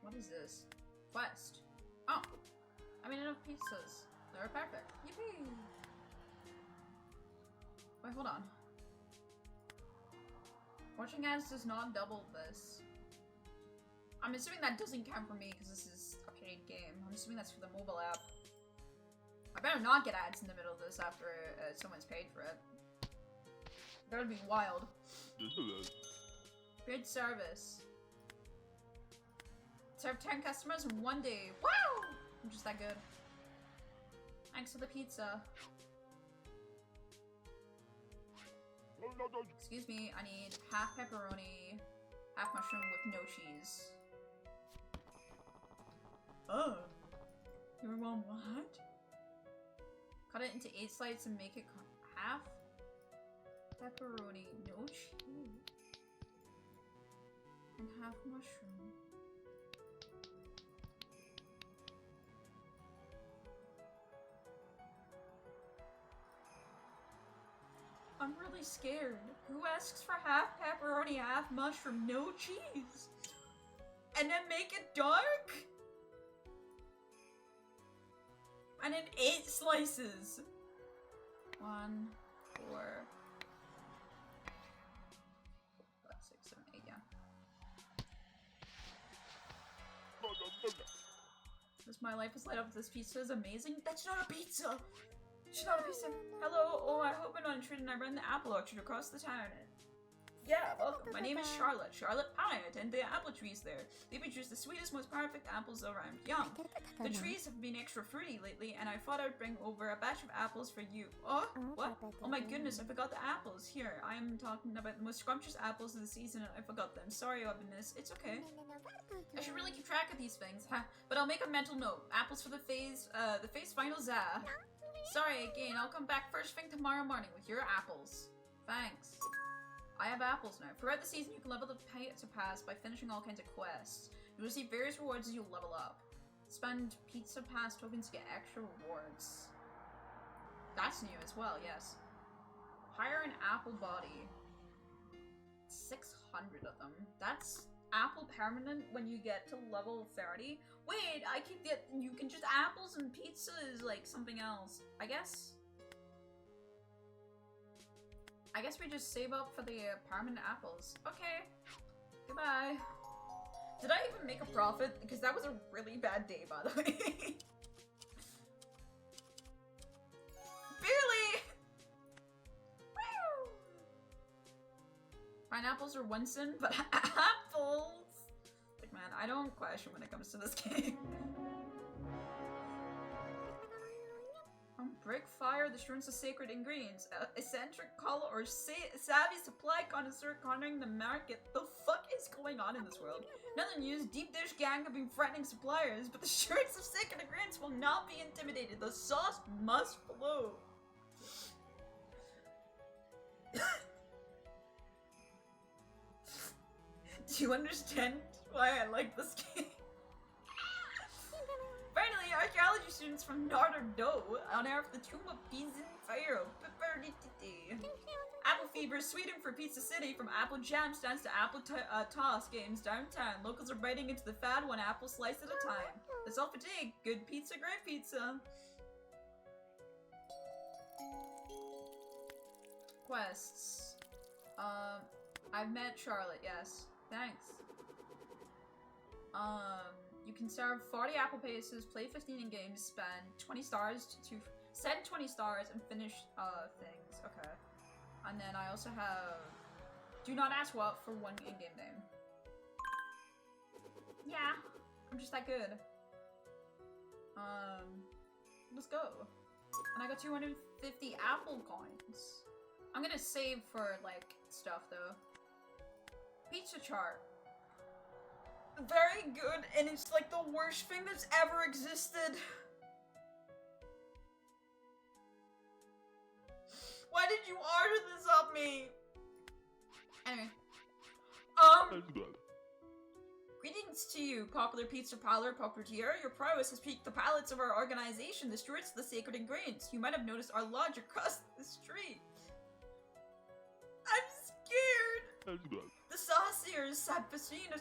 What is this? Quest. Oh. I mean, pizzas. They're perfect. Yippee! Wait, hold on. Watching ads does not double this. I'm assuming that doesn't count for me because this is a paid game. I'm assuming that's for the mobile app. I better not get ads in the middle of this after someone's paid for it. That would be wild. Good service. Serve 10 customers in 1 day. Wow! I'm just that good. Thanks for the pizza. Excuse me, I need half pepperoni, half mushroom with no cheese. Oh. You want what? Cut it into 8 slices and make it half pepperoni, no cheese, and half mushroom. I'm really scared. Who asks for half pepperoni, half mushroom, no cheese? And then make it dark? And in 8 slices. 1, 4, 5, 6, 7, 8, yeah. This my life is light up. This pizza is amazing. That's not a pizza! She's not a pizza. Hello, oh, I hope I'm not intruding. I run the apple orchard across the town. Yeah, welcome. My name is Charlotte. Charlotte Pyatt, and the apple trees there. They produce the sweetest, most perfect apples around. Yum. The trees have been extra fruity lately, and I thought I'd bring over a batch of apples for you. Oh, what? Oh my goodness, I forgot the apples. Here, I'm talking about the most scrumptious apples of the season, and I forgot them. Sorry, Ovenus. It's okay. I should really keep track of these things, huh? But I'll make a mental note. Apples for the phase finals, Sorry again, I'll come back first thing tomorrow morning with your apples. Thanks. I have apples now. Throughout the season, you can level the pizza pass by finishing all kinds of quests. You'll receive various rewards as you level up. Spend pizza pass tokens to get extra rewards. That's new as well, yes. Hire an apple body. 600 of them. That's apple permanent when you get to level 30. Wait, you can just apples and pizza is like something else. I guess we just save up for the permanent apples. Okay. Goodbye. Did I even make a profit? Because that was a really bad day, by the way. Barely! Woo! Pineapples are one sin, but apples! Like, man, I don't question when it comes to this game. Brick fire, the strings of sacred ingredients. Eccentric color or savvy supply connoisseur cornering the market. The fuck is going on in this world? Nothing news. Deep dish gang have been threatening suppliers, but the shards of sacred ingredients will not be intimidated. The sauce must flow. Do you understand why I like this game? Finally, archaeology students from Notre Dame unearthed the tomb of Pizan Pharaoh. Apple fever is sweetened for Pizza City from apple jam stands to apple toss games downtown. Locals are biting into the fad one apple slice at a time. That's all for today. Good pizza, great pizza. Quests. I've met Charlotte, yes. Thanks. You can serve 40 apple pastes, play 15 in games, spend 20 stars to send 20 stars, and finish things. Okay. And then I also have do not ask what for 1 in-game name. Yeah, I'm just that good. Let's go. And I got 250 apple coins. I'm gonna save for like stuff though. Pizza chart. Very good, and it's like the worst thing that's ever existed. Why did you order this of me? Anyway. Greetings to you, popular pizza parlor puppeteer. Your prowess has piqued the palates of our organization, the stewards of the sacred ingredients. You might have noticed our lodge across the street. I'm scared. The sauciers had Pacina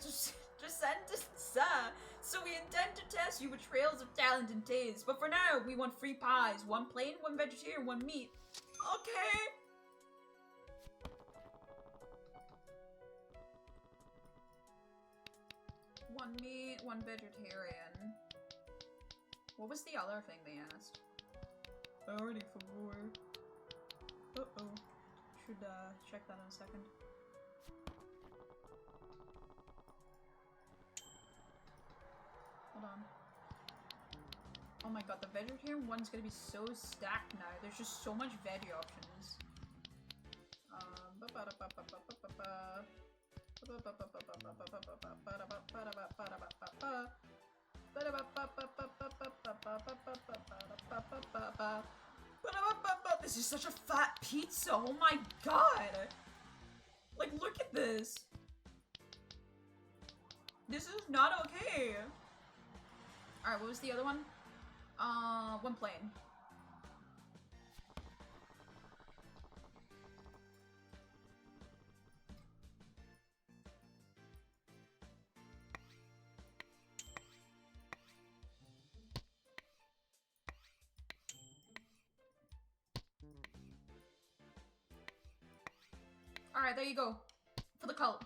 Just send us, sir. So we intend to test you with trails of talent and taste. But for now, we want free pies. One plain, one vegetarian, one meat. Okay. One meat, one vegetarian. What was the other thing they asked? Already for war. Uh-oh. Should, check that in a second. Hold on. Oh my god, the vegetarian one's gonna be so stacked now. There's just so much veggie options. This is such a fat pizza. Oh my god. Like, look at this. This is not okay. Alright, what was the other one? One plain. Alright, there you go. For the cult.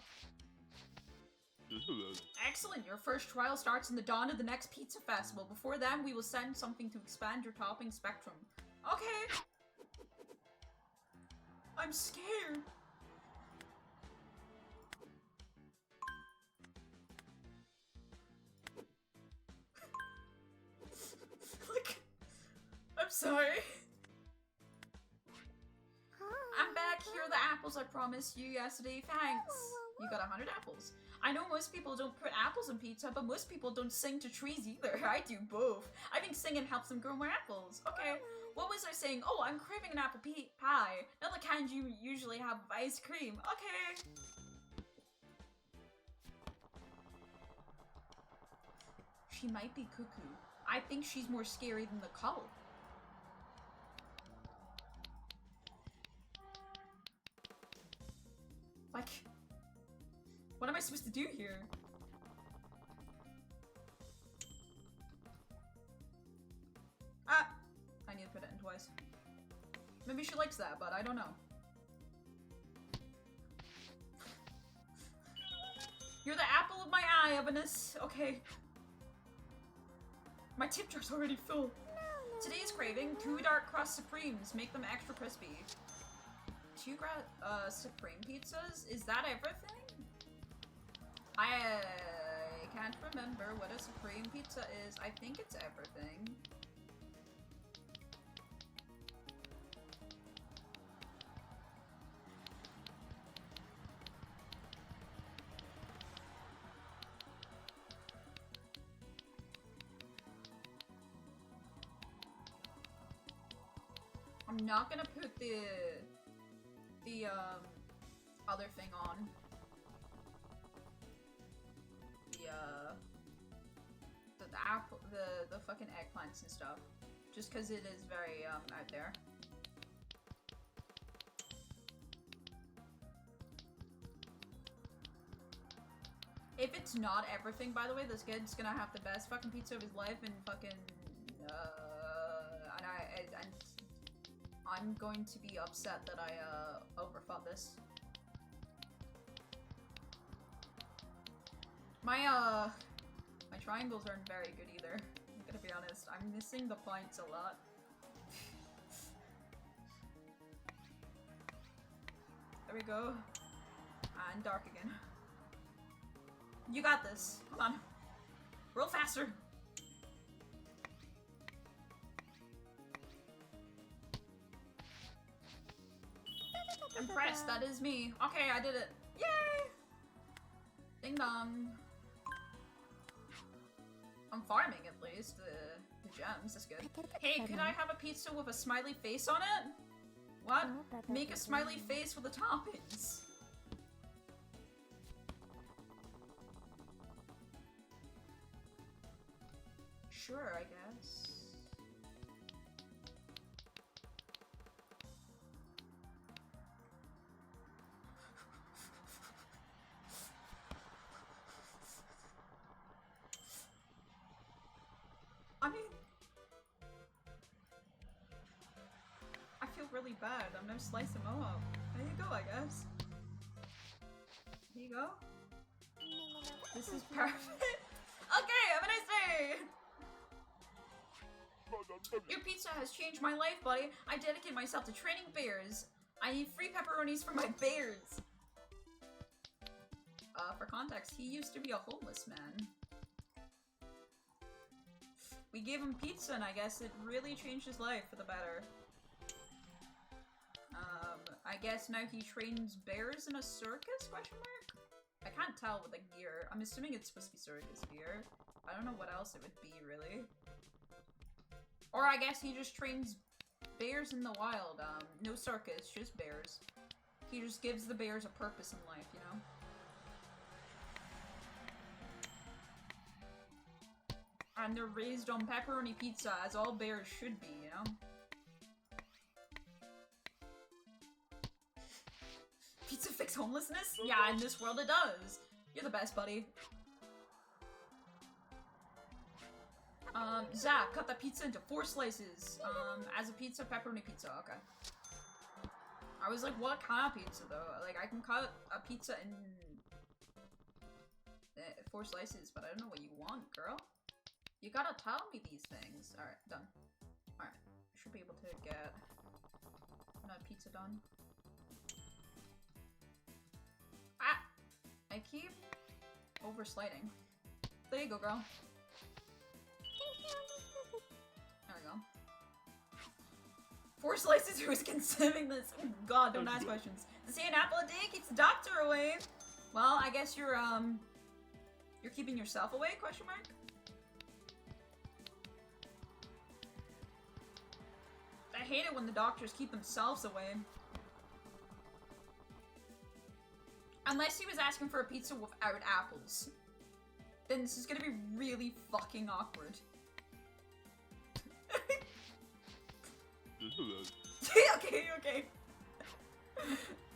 Excellent, your first trial starts in the dawn of the next pizza festival. Before then, we will send something to expand your topping spectrum. Okay. I'm scared. Like, I'm sorry. I'm back. Here are the apples I promised you yesterday. Thanks. You got 100 apples. I know most people don't put apples in pizza, but most people don't sing to trees either. I do both. I think singing helps them grow more apples. Okay, what was I saying? Oh, I'm craving an apple pie. Not the kind you usually have with ice cream. Okay. She might be cuckoo. I think she's more scary than the cult. Like, what am I supposed to do here? Ah! I need to put it in twice. Maybe she likes that, but I don't know. You're the apple of my eye, Evanus. Okay. My tip jar's already full. Today's craving, 2 dark crust supremes. Make them extra crispy. 2 supreme pizzas? Is that everything? I can't remember what a supreme pizza is. I think it's everything. I'm not gonna put the other thing on. The apple, the fucking eggplants and stuff. Just cause it is very, out there. If it's not everything, by the way, this kid's gonna have the best fucking pizza of his life and fucking, and I'm going to be upset that I, overthought this. My triangles aren't very good either. I'm gonna be honest. I'm missing the points a lot. There we go. And dark again. You got this. Come on. Roll faster. Impressed, that is me. Okay, I did it. Yay! Ding dong. I'm farming at least. The gems, that's good. Hey, could I have a pizza with a smiley face on it? What? Make a smiley face with the toppings. Sure, I guess. I mean, I feel really bad. I'm gonna slice them all up. There you go, I guess. Here you go. This is perfect. Okay, have a nice day! Your pizza has changed my life, buddy. I dedicate myself to training bears. I need free pepperonis for my bears. For context, he used to be a homeless man. We gave him pizza and I guess it really changed his life for the better. I guess now he trains bears in a circus, question mark? I can't tell with the gear. I'm assuming it's supposed to be circus gear. I don't know what else it would be, really. Or I guess he just trains bears in the wild. No circus, just bears. He just gives the bears a purpose in life, you know? And they're raised on pepperoni pizza, as all bears should be, you know? Pizza fix homelessness? Yeah, in this world it does. You're the best, buddy. Zach, cut the pizza into 4 slices. As a pizza, pepperoni pizza, okay. I was like, what kind of pizza, though? Like, I can cut a pizza in 4 slices, but I don't know what you want, girl. You gotta tell me these things. Alright, done. Alright, should be able to get another pizza done. Ah! I keep oversliding. There you go, girl. There we go. 4 slices, who's consuming this? Oh god, don't ask questions. To say an apple a day keeps the doctor away. Well, I guess you're keeping yourself away, question mark? I hate it when the doctors keep themselves away. Unless he was asking for a pizza without apples. Then this is gonna be really fucking awkward. Okay.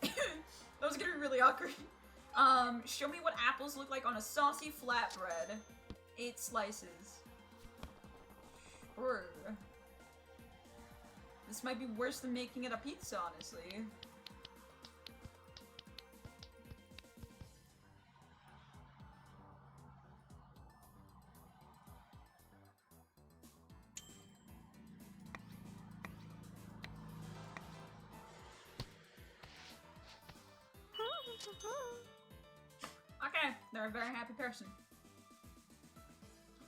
That was gonna be really awkward. Show me what apples look like on a saucy flatbread. 8 slices. Sure. This might be worse than making it a pizza, honestly. Okay, they're a very happy person.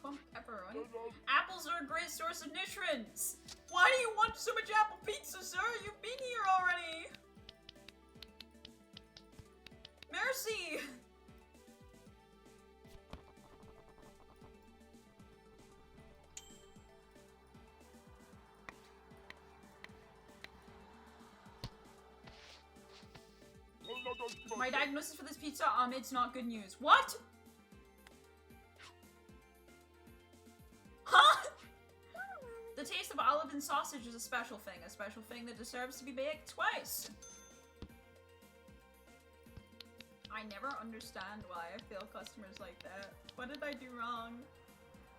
Pepperoni. Apples are a great source of nutrients. Why do you want so much apple pizza, sir? You've been here already. Mercy. My diagnosis for this pizza, it's not good news. What? Huh? The taste of olive and sausage is a special thing that deserves to be baked twice. I never understand why I fail customers like that. What did I do wrong?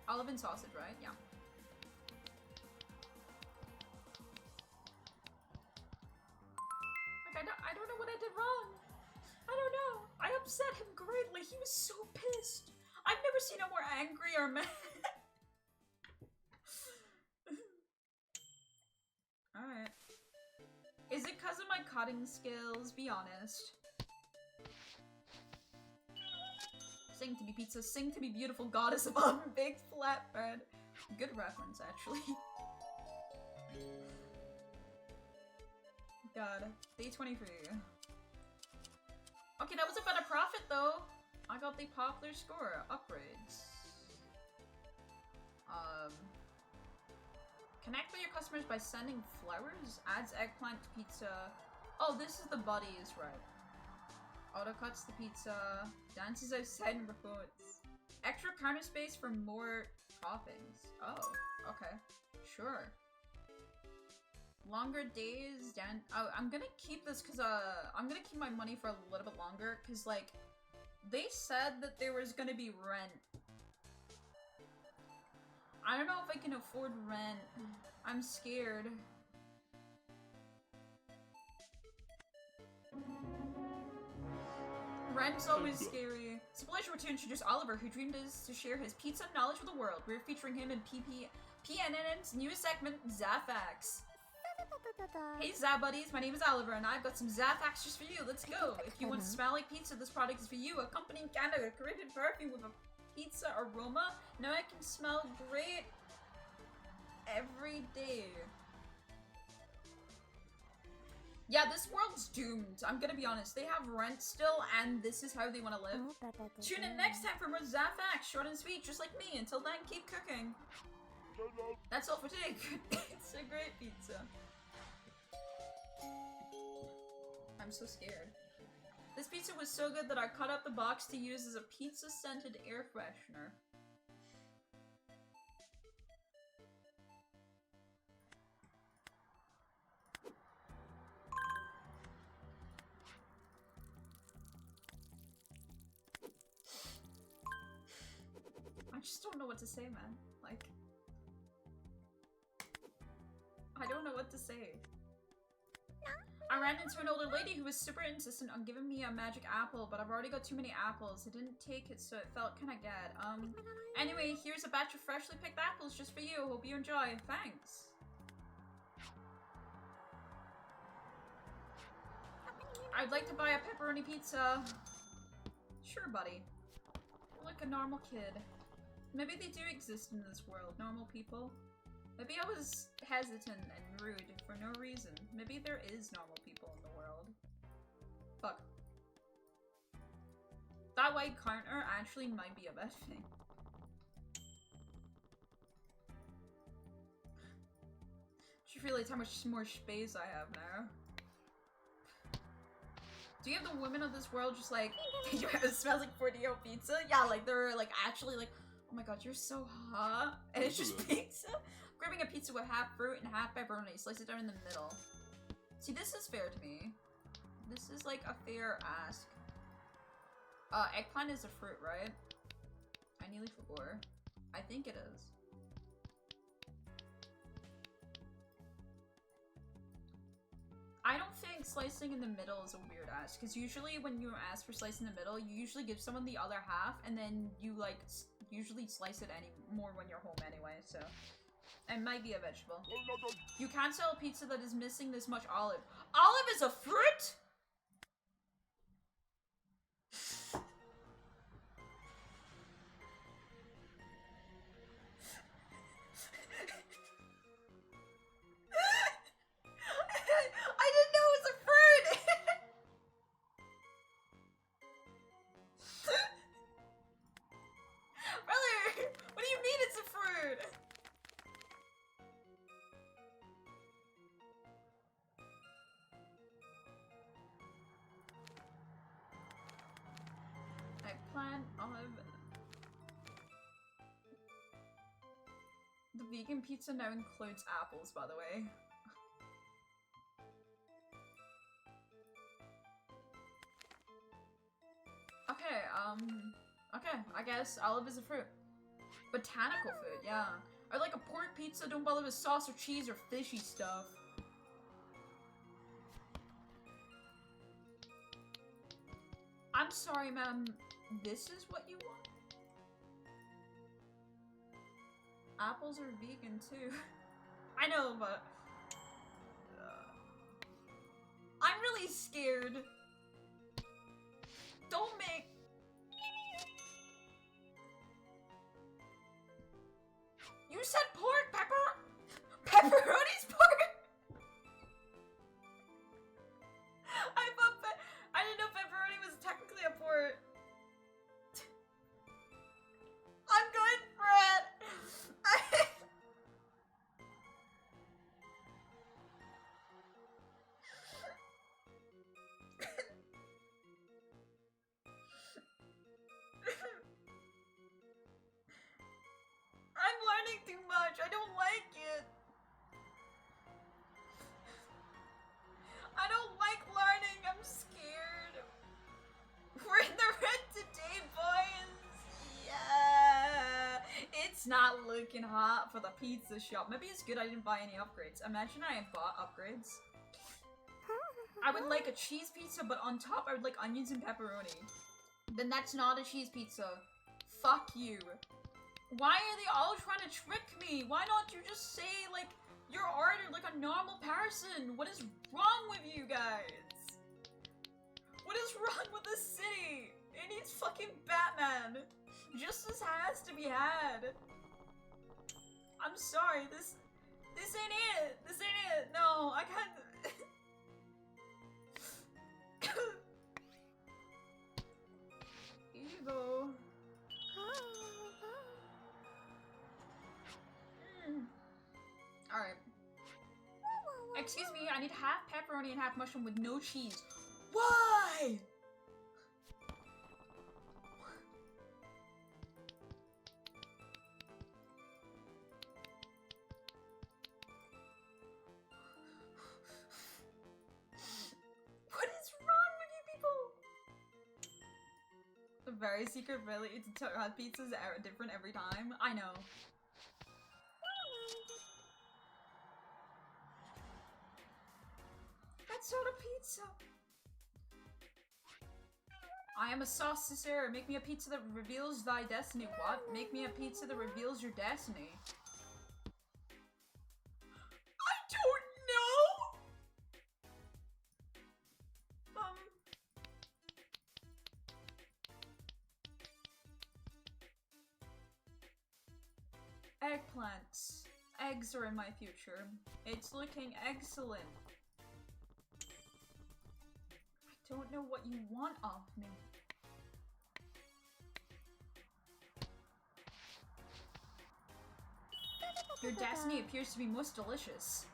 Olive and sausage, right? Yeah. Like, I don't know what I did wrong. I don't know. I upset him greatly. He was so pissed. I've never seen him more angry or mad. Alright. Is it because of my cutting skills? Be honest. Sing to me, pizza. Sing to me, beautiful goddess of unbaked flatbread. Good reference, actually. God. Day 23. Okay, that was a better profit, though. I got the popular score. Upgrades. Connect with your customers by sending flowers. Adds eggplant to pizza. Oh, this is the buddies, right. Auto cuts the pizza. Dances outside and reports. Extra counter space for more toppings. Oh, okay. Sure. Longer days, oh, I'm gonna keep this because, I'm gonna keep my money for a little bit longer because, like, they said that there was gonna be rent. I don't know if I can afford rent. I'm scared. Rent's always scary. It's a pleasure to introduce Oliver, who dreamed to share his pizza knowledge with the world. We're featuring him in PNN's newest segment, Zafacts. Hey Za buddies, my name is Oliver and I've got some Zafacts just for you. Let's go. If you want to smell like pizza, this product is for you. Accompanying Canada created perfume with a pizza aroma. Now I can smell great every day. Yeah, this world's doomed. I'm gonna be honest. They have rent still, and this is how they want to live. Tune in next time for more Zafacts, short and sweet, just like me. Until then, keep cooking. That's all for today. Good pizza, great pizza. I'm so scared. This pizza was so good that I cut out the box to use as a pizza-scented air freshener. I just don't know what to say, man. Like, I don't know what to say. I ran into an older lady who was super insistent on giving me a magic apple, but I've already got too many apples. I didn't take it, so it felt kinda bad. Anyway, here's a batch of freshly picked apples just for you. Hope you enjoy. Thanks. I'd like to buy a pepperoni pizza. Sure, buddy. You're like a normal kid. Maybe they do exist in this world, normal people. Maybe I was hesitant and rude for no reason. Maybe there is normal people in the world. Fuck. That white counter actually might be a bad thing. Just realized how much more space I have now. Do you have the women of this world just like, it smells like 40-year-old pizza? Yeah, like they're like actually like, oh my god, you're so hot. And it's just pizza. Grabbing a pizza with half fruit and half pepperoni, slice it down in the middle. See, this is fair to me. This is like a fair ask. Eggplant is a fruit, right? I nearly forgot. I think it is. I don't think slicing in the middle is a weird ask, because usually when you ask for slicing in the middle, you usually give someone the other half, and then you like usually slice it any more when you're home anyway, so. It might be a vegetable. You can't sell a pizza that is missing this much olive. Olive is a fruit?! I didn't know it was a fruit! Brother, what do you mean it's a fruit? Eggplant, olive. The vegan pizza now includes apples, by the way. Okay, I guess olive is a fruit. Botanical food, yeah. Or like a pork pizza, don't bother with sauce or cheese or fishy stuff. I'm sorry, ma'am. This is what you want? Apples are vegan too. I know, but I'm really scared. Don't make. You said pork, pepperoni's pork. I didn't know pepperoni was technically a pork. I'm going for it. I'm learning too much. I don't like it. I don't like learning. I'm scared. We're in the red today, boys. Yeah. It's not looking hot for the pizza shop. Maybe it's good I didn't buy any upgrades. Imagine I had bought upgrades. I would like a cheese pizza, but on top I would like onions and pepperoni. Then that's not a cheese pizza. Fuck you. Why are they all trying to trick me? Why not you just say, like, your order like a normal person? What is wrong with you guys? What is wrong with this city? It needs fucking Batman. Justice has to be had. I'm sorry, this ain't it. This ain't it. No, I can't. Evo. Alright. Excuse me, I need half pepperoni and half mushroom with no cheese. Why? What is wrong with you people? A very secret village pizzas are different every time. I know. That's not a pizza. I am a saucer. Make me a pizza that reveals thy destiny. What? Make me a pizza that reveals your destiny. I don't know. Eggplants. Eggs are in my future. It's looking excellent. I don't know what you want of me. Your destiny appears to be most delicious.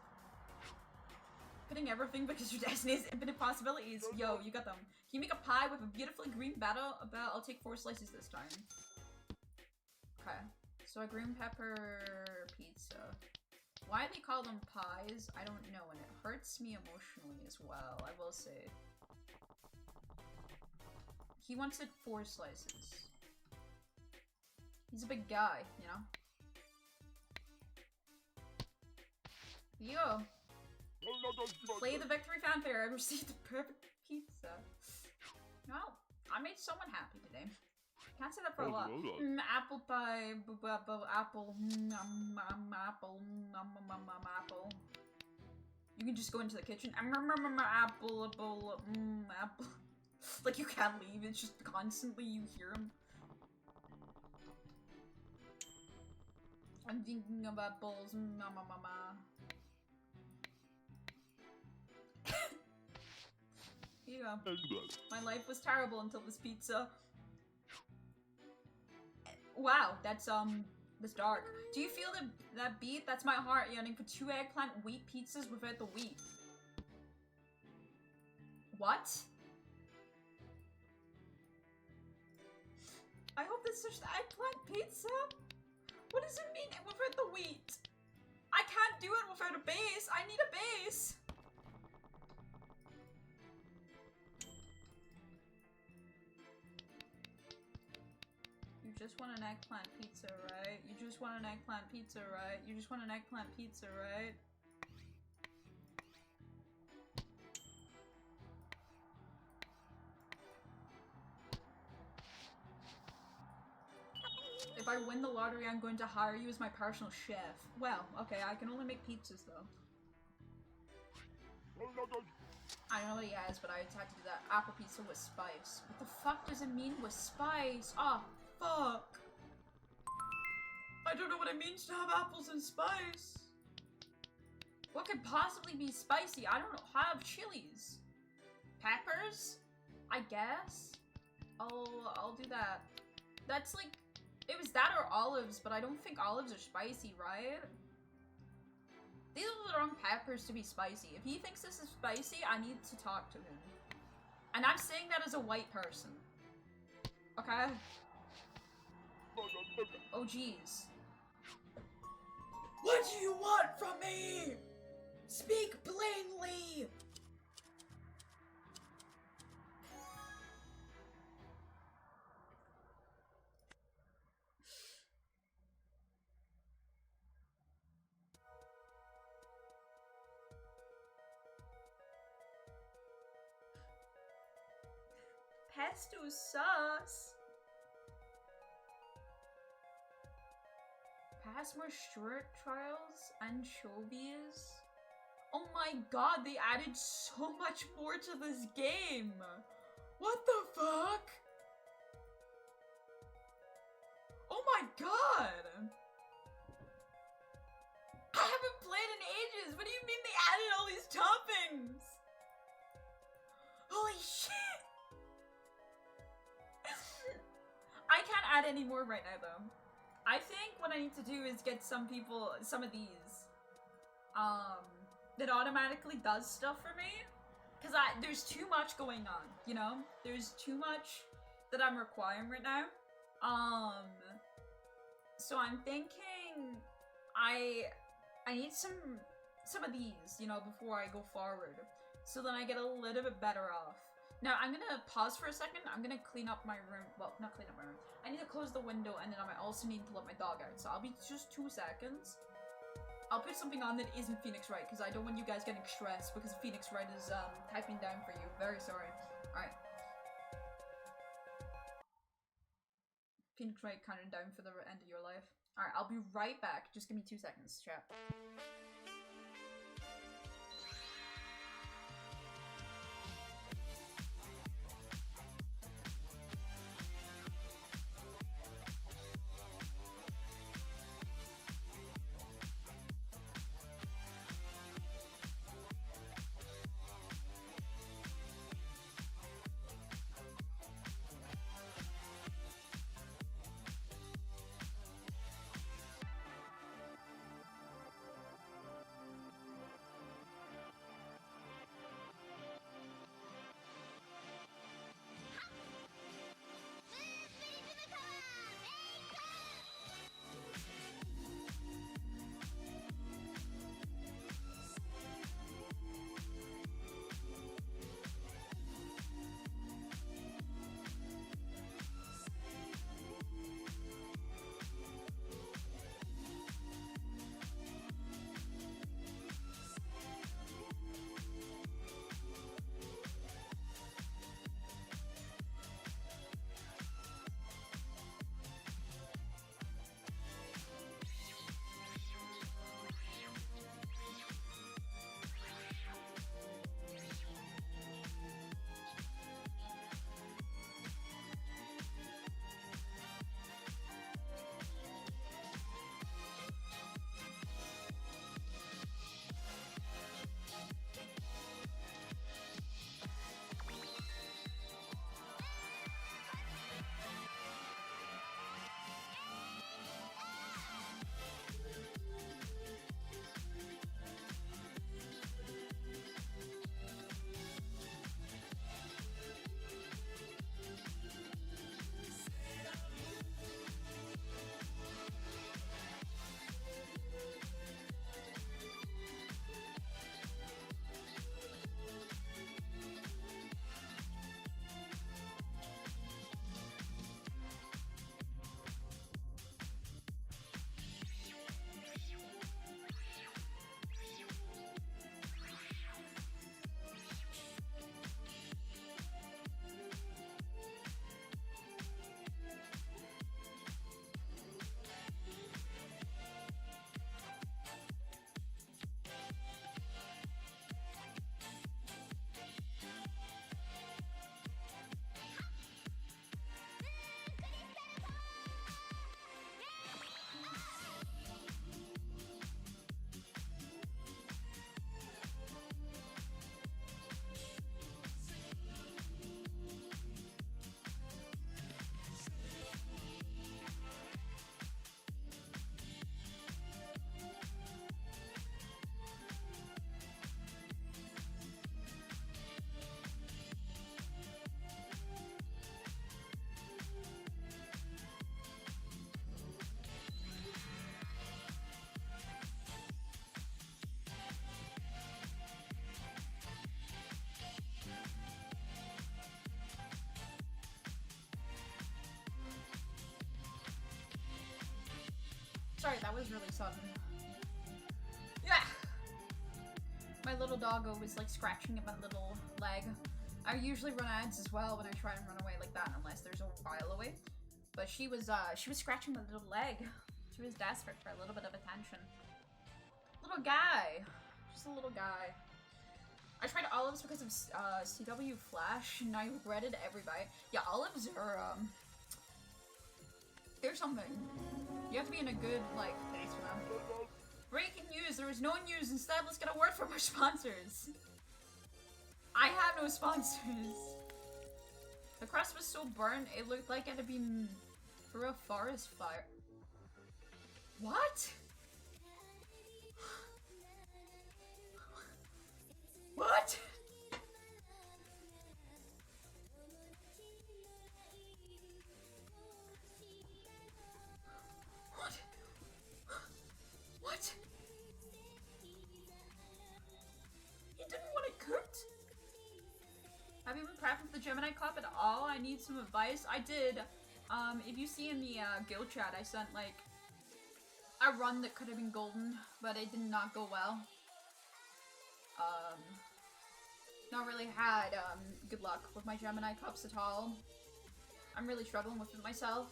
Putting everything because your destiny has infinite possibilities. Yo, you got them. Can you make a pie with a beautifully green batter? I'll take 4 slices this time. Okay. So a green pepper pizza. Why they call them pies, I don't know, and it hurts me emotionally as well, I will say. He wants it 4 slices. He's a big guy, you know? Yo! Play the victory fanfare. I received the perfect pizza. No, I made someone happy today. Can't say that for a lot. Apple pie, apple, apple. You can just go into the kitchen. Apple, apple, apple. Like you can't leave. It's just constantly you hear him. I'm thinking of apples. Here you go. My life was terrible until this pizza. Wow, that's dark. Do you feel that beat? That's my heart yearning for 2 eggplant wheat pizzas without the wheat. What? I hope this is just eggplant pizza. What does it mean without the wheat? I can't do it without a base. I need a base. You just want an eggplant pizza, right? You just want an eggplant pizza, right? You just want an eggplant pizza, right? If I win the lottery, I'm going to hire you as my personal chef. Well, okay, I can only make pizzas, though. I know what he has, but I had to do that. Apple pizza with spice. What the fuck does it mean with spice? Oh, fuck. I don't know what it means to have apples and spice. What could possibly be spicy? I don't have chilies. Peppers? I guess? I'll do that. That's like... It was that or olives, but I don't think olives are spicy, right? These are the wrong peppers to be spicy. If he thinks this is spicy, I need to talk to him. And I'm saying that as a white person. Okay? Oh, jeez. What do you want from me? Speak plainly! pesto sauce. Pass more short trials, anchovies. Oh my god, they added so much more to this game. What the fuck? Oh my god. I haven't played in ages. What do you mean they added all these toppings? Holy shit. I can't add any more right now though. I think what I need to do is get some of these, that automatically does stuff for me. Cause there's too much going on, you know? There's too much that I'm requiring right now. So I'm thinking I need some of these, you know, before I go forward. So then I get a little bit better off. Now, I'm gonna pause for a second. I'm gonna clean up my room. Well, not clean up my room. I need to close the window, and then I also need to let my dog out. So I'll be just 2 seconds. I'll put something on that isn't Phoenix Wright, because I don't want you guys getting stressed, because Phoenix Wright is, typing down for you. Very sorry. Alright. Phoenix Wright counting down for the end of your life. Alright, I'll be right back. Just give me 2 seconds, chat. Sorry, that was really sudden. Yeah! My little doggo was like scratching at my little leg. I usually run ads as well when I try and run away like that, unless there's a while away. But she was scratching my little leg. She was desperate for a little bit of attention. Little guy. Just a little guy. I tried olives because of CW Flash, and I regretted every bite. Yeah, olives are, they're something. You have to be in a good, like, place for them. Breaking news, there is no news. Instead, let's get a word from our sponsors. I have no sponsors. The crust was so burnt, it looked like it had been through a forest fire. What? What? What? What? You didn't want it cooked? Have you been prepping for the Gemini Cup at all? I need some advice. I did. If you see in the guild chat, I sent like a run that could have been golden, but it did not go well. Not really had good luck with my Gemini Cups at all. I'm really struggling with it myself.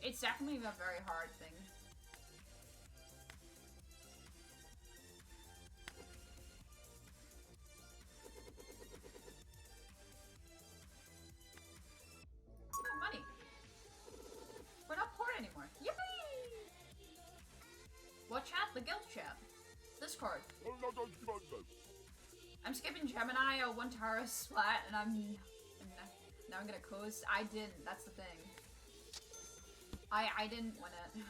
It's definitely a very hard thing. Oh, money. We're not poor anymore. Yippee! What chat? The guild chat. Discord. I'm skipping Gemini, one Tara splat, and now I'm gonna coast. I didn't, that's the thing. I didn't win it.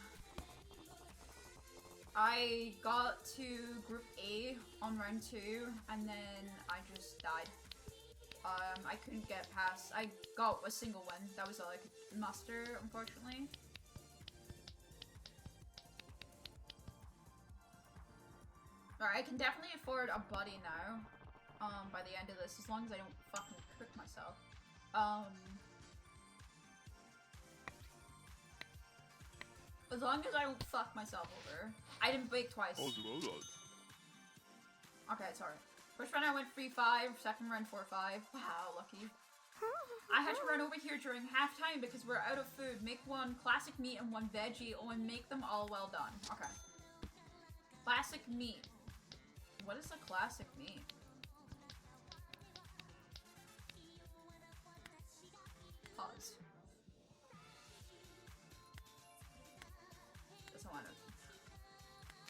I got to group A on round 2, and then I just died. I couldn't get past, I got a single win. That was all I could muster, unfortunately. Alright, I can definitely afford a buddy now, by the end of this, as long as I don't fucking cook myself. As long as I don't fuck myself over. I didn't bake twice. Okay, it's alright. First round I went 3-5, second round 4-5. Wow, lucky. I had to run over here during halftime because we're out of food. Make one classic meat and one veggie, and make them all well done. Okay. Classic meat. What is a classic meat? Pause. Doesn't want to.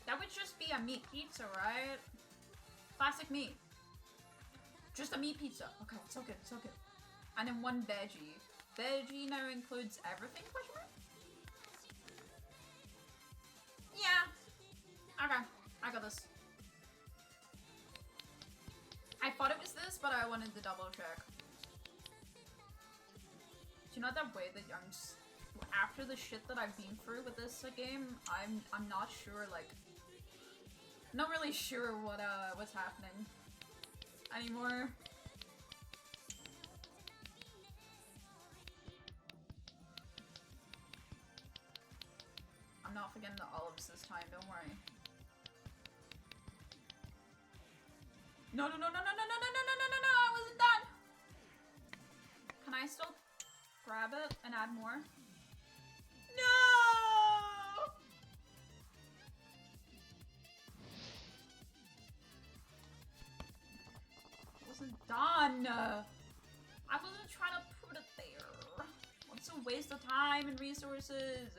That would just be a meat pizza, right? Classic meat. Just a meat pizza. Okay, so good, so good. And then one veggie. Veggie now includes everything, question mark? Yeah. Okay, I got this. I thought it was this, but I wanted to double check. Do you know that way that I'm just, after the shit that I've been through with this game, I'm not sure, like, not really sure what's happening anymore. I'm not forgetting the olives this time, don't worry. No, no, no, no, no, no, no, no, no, no, no, no, no, I wasn't done! Can I still grab it and add more? No! It wasn't done! I wasn't trying to put it there. What's a waste of time and resources?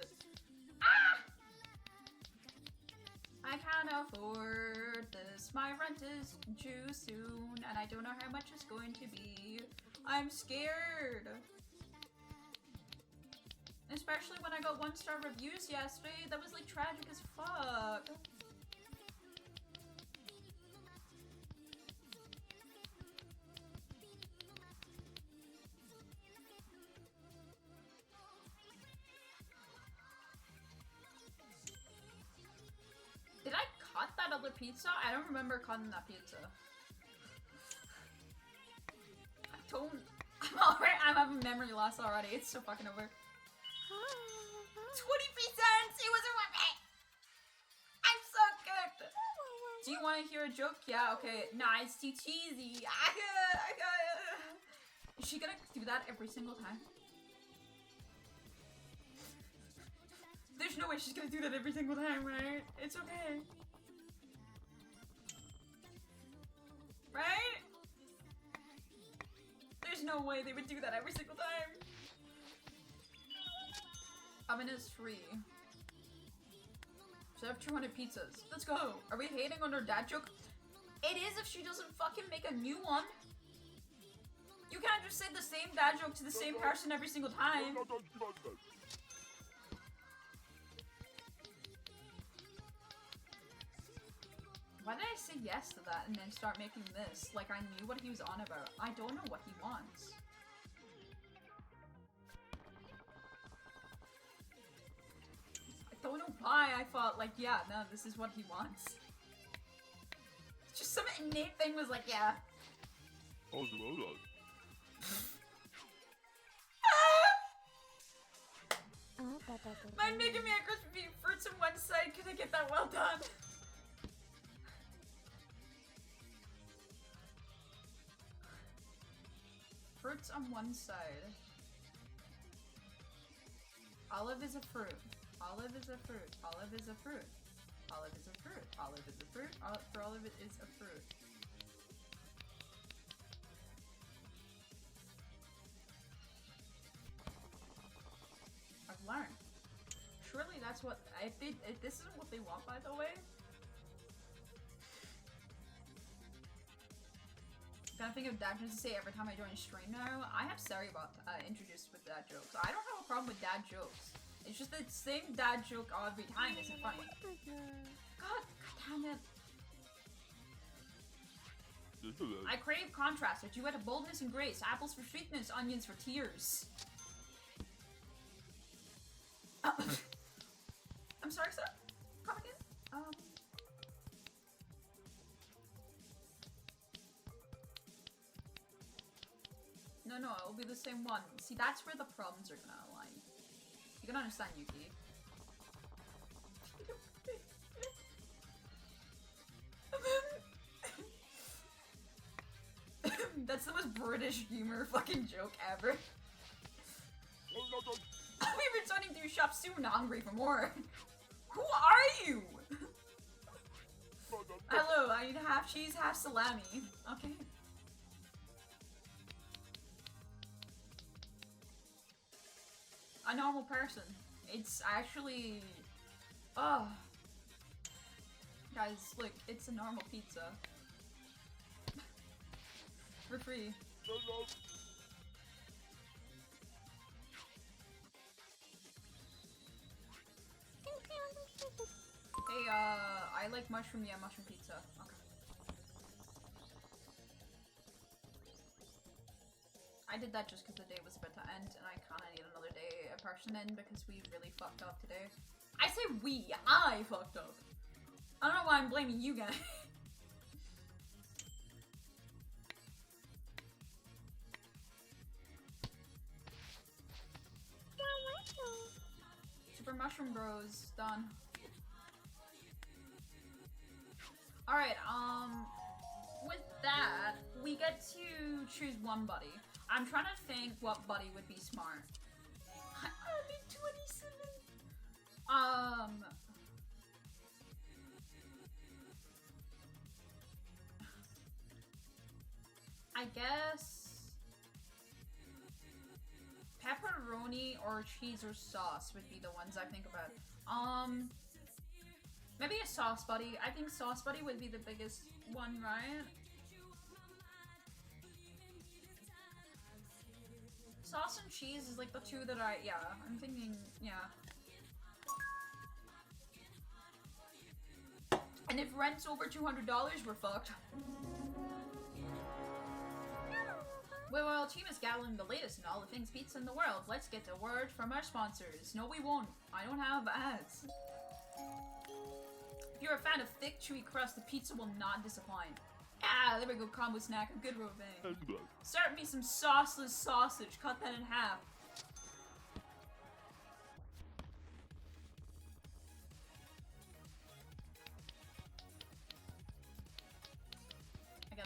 Ah! I can't afford this. My rent is due soon, and I don't know how much it's going to be. I'm scared. Especially when I got 1-star reviews yesterday. That was like tragic as fuck. Did I cut that other pizza? I don't remember cutting that pizza. I don't. I'm alright. I'm having memory loss already. It's so fucking over. 23 cents! It wasn't worth it! I'm so good! Do you want to hear a joke? Yeah, okay. Nah, it's too cheesy. Is she gonna do that every single time? There's no way she's gonna do that every single time, right? It's okay. Right? There's no way they would do that every single time. Oven is free. So I have 200 pizzas. Let's go. Are we hating on her dad joke? It is if she doesn't fucking make a new one. You can't just say the same dad joke to the same person every single time. Why did I say yes to that and then start making this? Like I knew what he was on about. I don't know what he wants. I don't know why I thought like, yeah, no, this is what he wants. It's just some innate thing was like, yeah. My Mega Man crispy fruits on one side. Could I get that well done? Fruits on one side. Olive is a fruit. Olive is a fruit. Olive is a fruit. Olive is a fruit. Olive is a fruit. For olive it is a fruit. I've learned. Surely that's what if this isn't what they want, by the way. Gotta think of dad jokes to say every time I join a stream now. I have Saribot introduced with dad jokes. I don't have a problem with dad jokes. It's just the same dad joke every time isn't funny. God damn it. I crave contrast. A duet of boldness and grace. Apples for sweetness, onions for tears. I'm sorry, sir. Come again? No, it'll be the same one. See, that's where the problems are gonna align. You can understand, Yuki. That's the most British humor fucking joke ever. I'll be returning to your shop soon, hungry for more. Who are you? Hello, I need half cheese, half salami. Okay. A normal person. It's actually... Oh. Guys, look, it's a normal pizza. For free. Hey, I like mushroom, yeah, mushroom pizza. Okay. I did that just because the day was about to end, and I kinda need another day a person in because we really fucked up today. I say we, I fucked up. I don't know why I'm blaming you guys. Super Mushroom Bros, done. Alright, with that, we get to choose one buddy. I'm trying to think what buddy would be smart. I'm in 27. I guess pepperoni or cheese or sauce would be the ones I think about. Maybe a sauce buddy. I think sauce buddy would be the biggest one, right? Sauce and cheese is like the two that I'm thinking, yeah. And if rent's over $200, we're fucked. Well, Team is gathering the latest in all the things pizza in the world. Let's get a word from our sponsors. No, we won't. I don't have ads. If you're a fan of thick, chewy crust, the pizza will not disappoint. Ah, there we go, combo snack, a good roving. Serve me some sauceless sausage, cut that in half.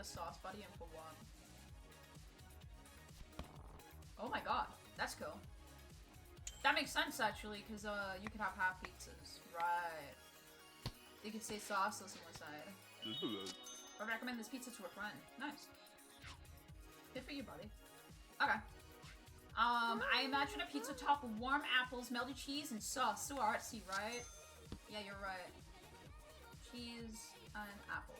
a sauce buddy and for what? Oh my god, that's cool. That makes sense actually, because you could have half pizzas. Right. You could say sauceless on one side. I recommend this pizza to a friend. Nice. Good for you, buddy. Okay. I imagine a pizza topped with warm apples, melted cheese, and sauce. So artsy, right? Yeah, you're right. Cheese and apples.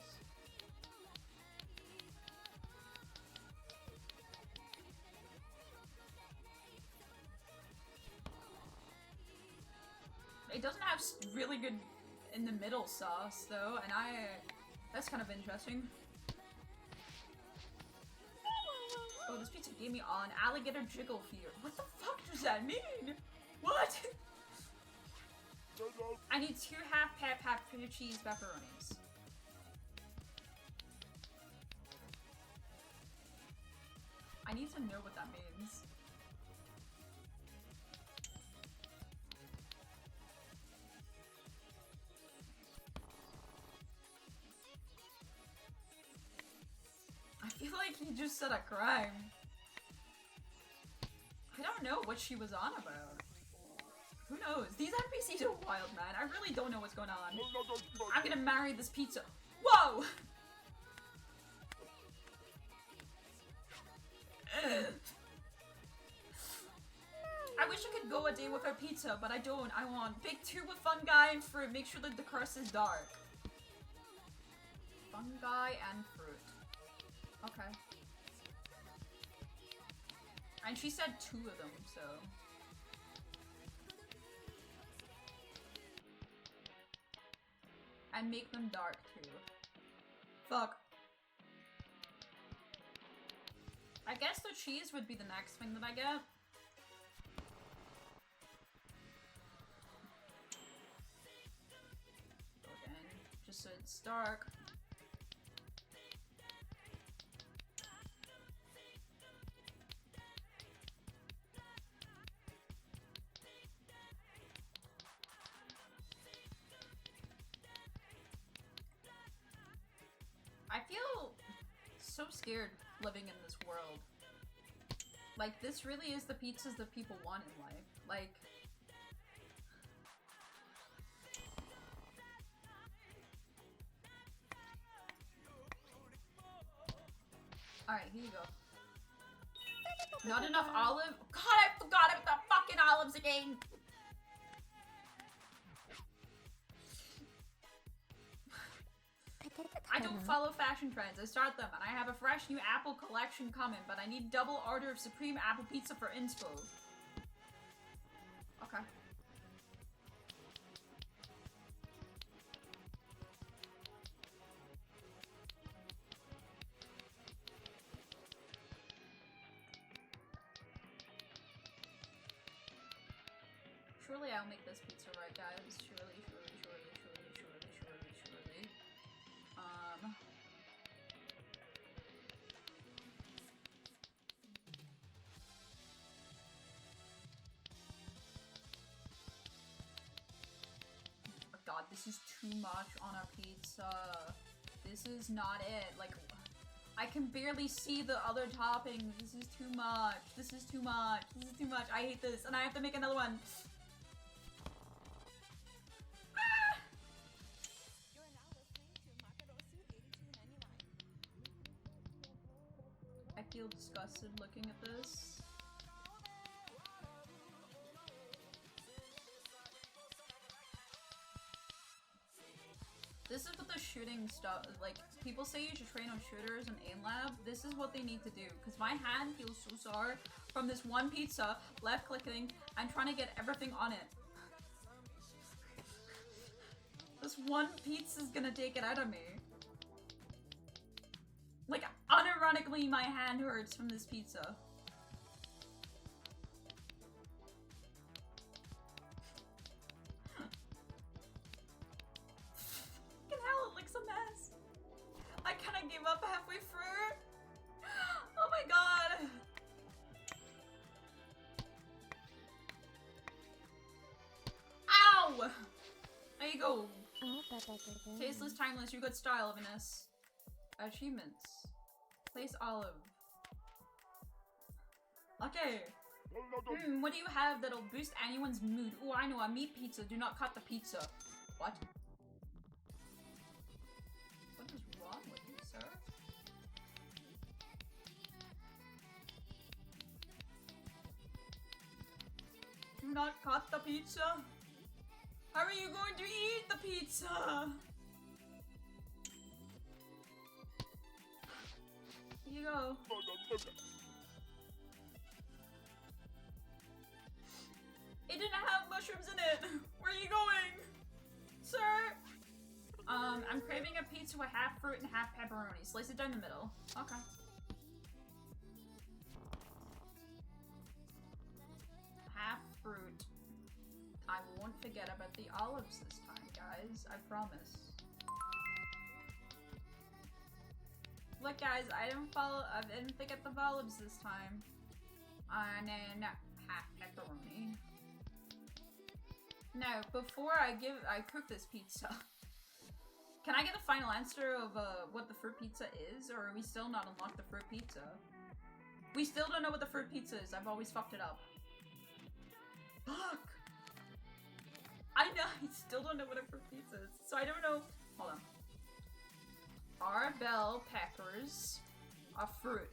It doesn't have really good in the middle sauce, though, and that's kind of interesting. Oh, this pizza gave me an alligator jiggle fear. What the fuck does that mean? What? I need 2 half-pat pepperoni cheese pepperonis. I need to know what that means. I feel like he just said a crime. I don't know what she was on about. Who knows? These NPCs are wild, man. I really don't know what's going on. I'm gonna marry this pizza. Whoa! I wish I could go a day with a pizza, but I don't. I want big tube with fungi and fruit. Make sure that the crust is dark. Fungi and fruit. Okay. And she said 2 of them, so... And make them dark, too. Fuck. I guess the cheese would be the next thing that I get. Again, just so it's dark. I feel so scared living in this world. Like, this really is the pizzas that people want in life. Like... Alright, here you go. Not enough olive? God, I forgot about the fucking olives again! I don't follow fashion trends, I start them, and I have a fresh new apple collection coming, but I need double order of supreme apple pizza for inspo. Okay. Surely I'll make this pizza right, guys. Surely. God, this is too much on a pizza. This is not it. Like, I can barely see the other toppings. This is too much. This is too much. This is too much. I hate this, and I have to make another one. Ah! I feel disgusted looking at this. This is what the shooting stuff, like, people say you should train on shooters and aim lab. This is what they need to do, because my hand feels so sore from this one pizza, left clicking, and trying to get everything on it. This one pizza is gonna take it out of me. Like, unironically, my hand hurts from this pizza. I kinda gave up halfway through. Oh my god. Ow! There you go. Tasteless, timeless, you got style, Vanessa. Achievements. Place olive. Okay. What do you have that'll boost anyone's mood? Oh, I know, a meat pizza. Do not cut the pizza. What? What is wrong with you, sir? Do not cut the pizza. How are you going to eat the pizza? Here you go. It didn't have mushrooms in it. Where are you going, sir? I'm craving a pizza with half fruit and half pepperoni. Slice it down the middle. Okay. Half fruit. I won't forget about the olives this time, guys. I promise. Look, guys, I didn't forget the olives this time. And then half pepperoni. Now, before I cook this pizza, can I get the final answer of what the fruit pizza is, or are we still not unlocked the fruit pizza? We still don't know what the fruit pizza is. I've always fucked it up. Fuck! I know, I still don't know what a fruit pizza is, so I don't know. Hold on. Are bell peppers a fruit?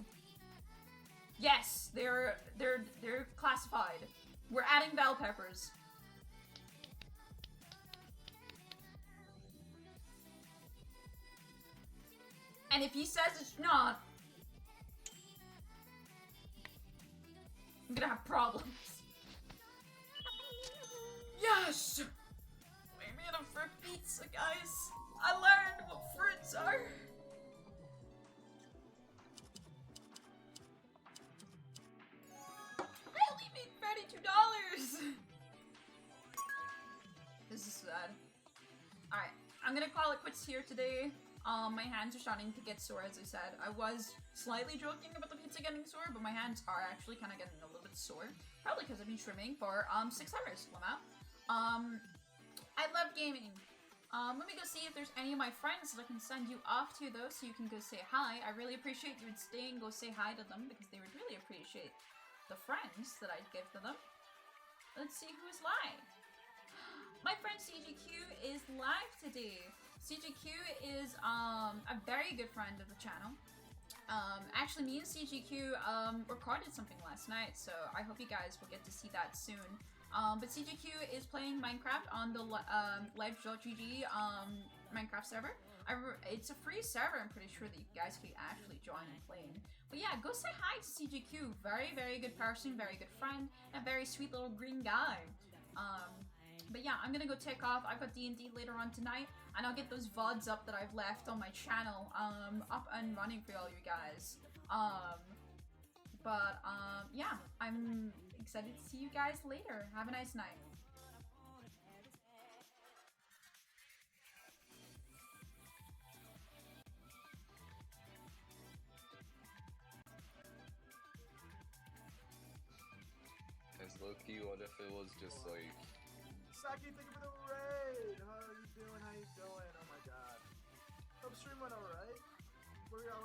Yes, they're classified. We're adding bell peppers. And if he says it's not, I'm gonna have problems. Yes! We made a fruit pizza, guys. I learned what fruits are. I only made $32. This is sad. Alright, I'm gonna call it quits here today. My hands are starting to get sore, as I said. I was slightly joking about the pizza getting sore, but my hands are actually kind of getting a little bit sore. Probably because I've been trimming for 6 hours, Lamau. I love gaming. Let me go see if there's any of my friends that I can send you off to, though, so you can go say hi. I really appreciate you would stay and go say hi to them, because they would really appreciate the friends that I'd give to them. Let's see who's live. My friend CGQ is live today. CGQ is a very good friend of the channel. Actually, me and CGQ recorded something last night, so I hope you guys will get to see that soon. But CGQ is playing Minecraft on the live.gg Minecraft server. It's a free server. I'm pretty sure that you guys could actually join and playing. But yeah, go say hi to CGQ. Very, very good person, very good friend, and very sweet little green guy. But yeah, I'm gonna go take off. I've got D&D later on tonight, and I'll get those VODs up that I've left on my channel up and running for all you guys. Yeah, I'm excited to see you guys later. Have a nice night. As low-key, what if it was just like... Saki, thank you for the raid! How are you doing? How you doing? Oh my god. Hope stream went alright. Were we all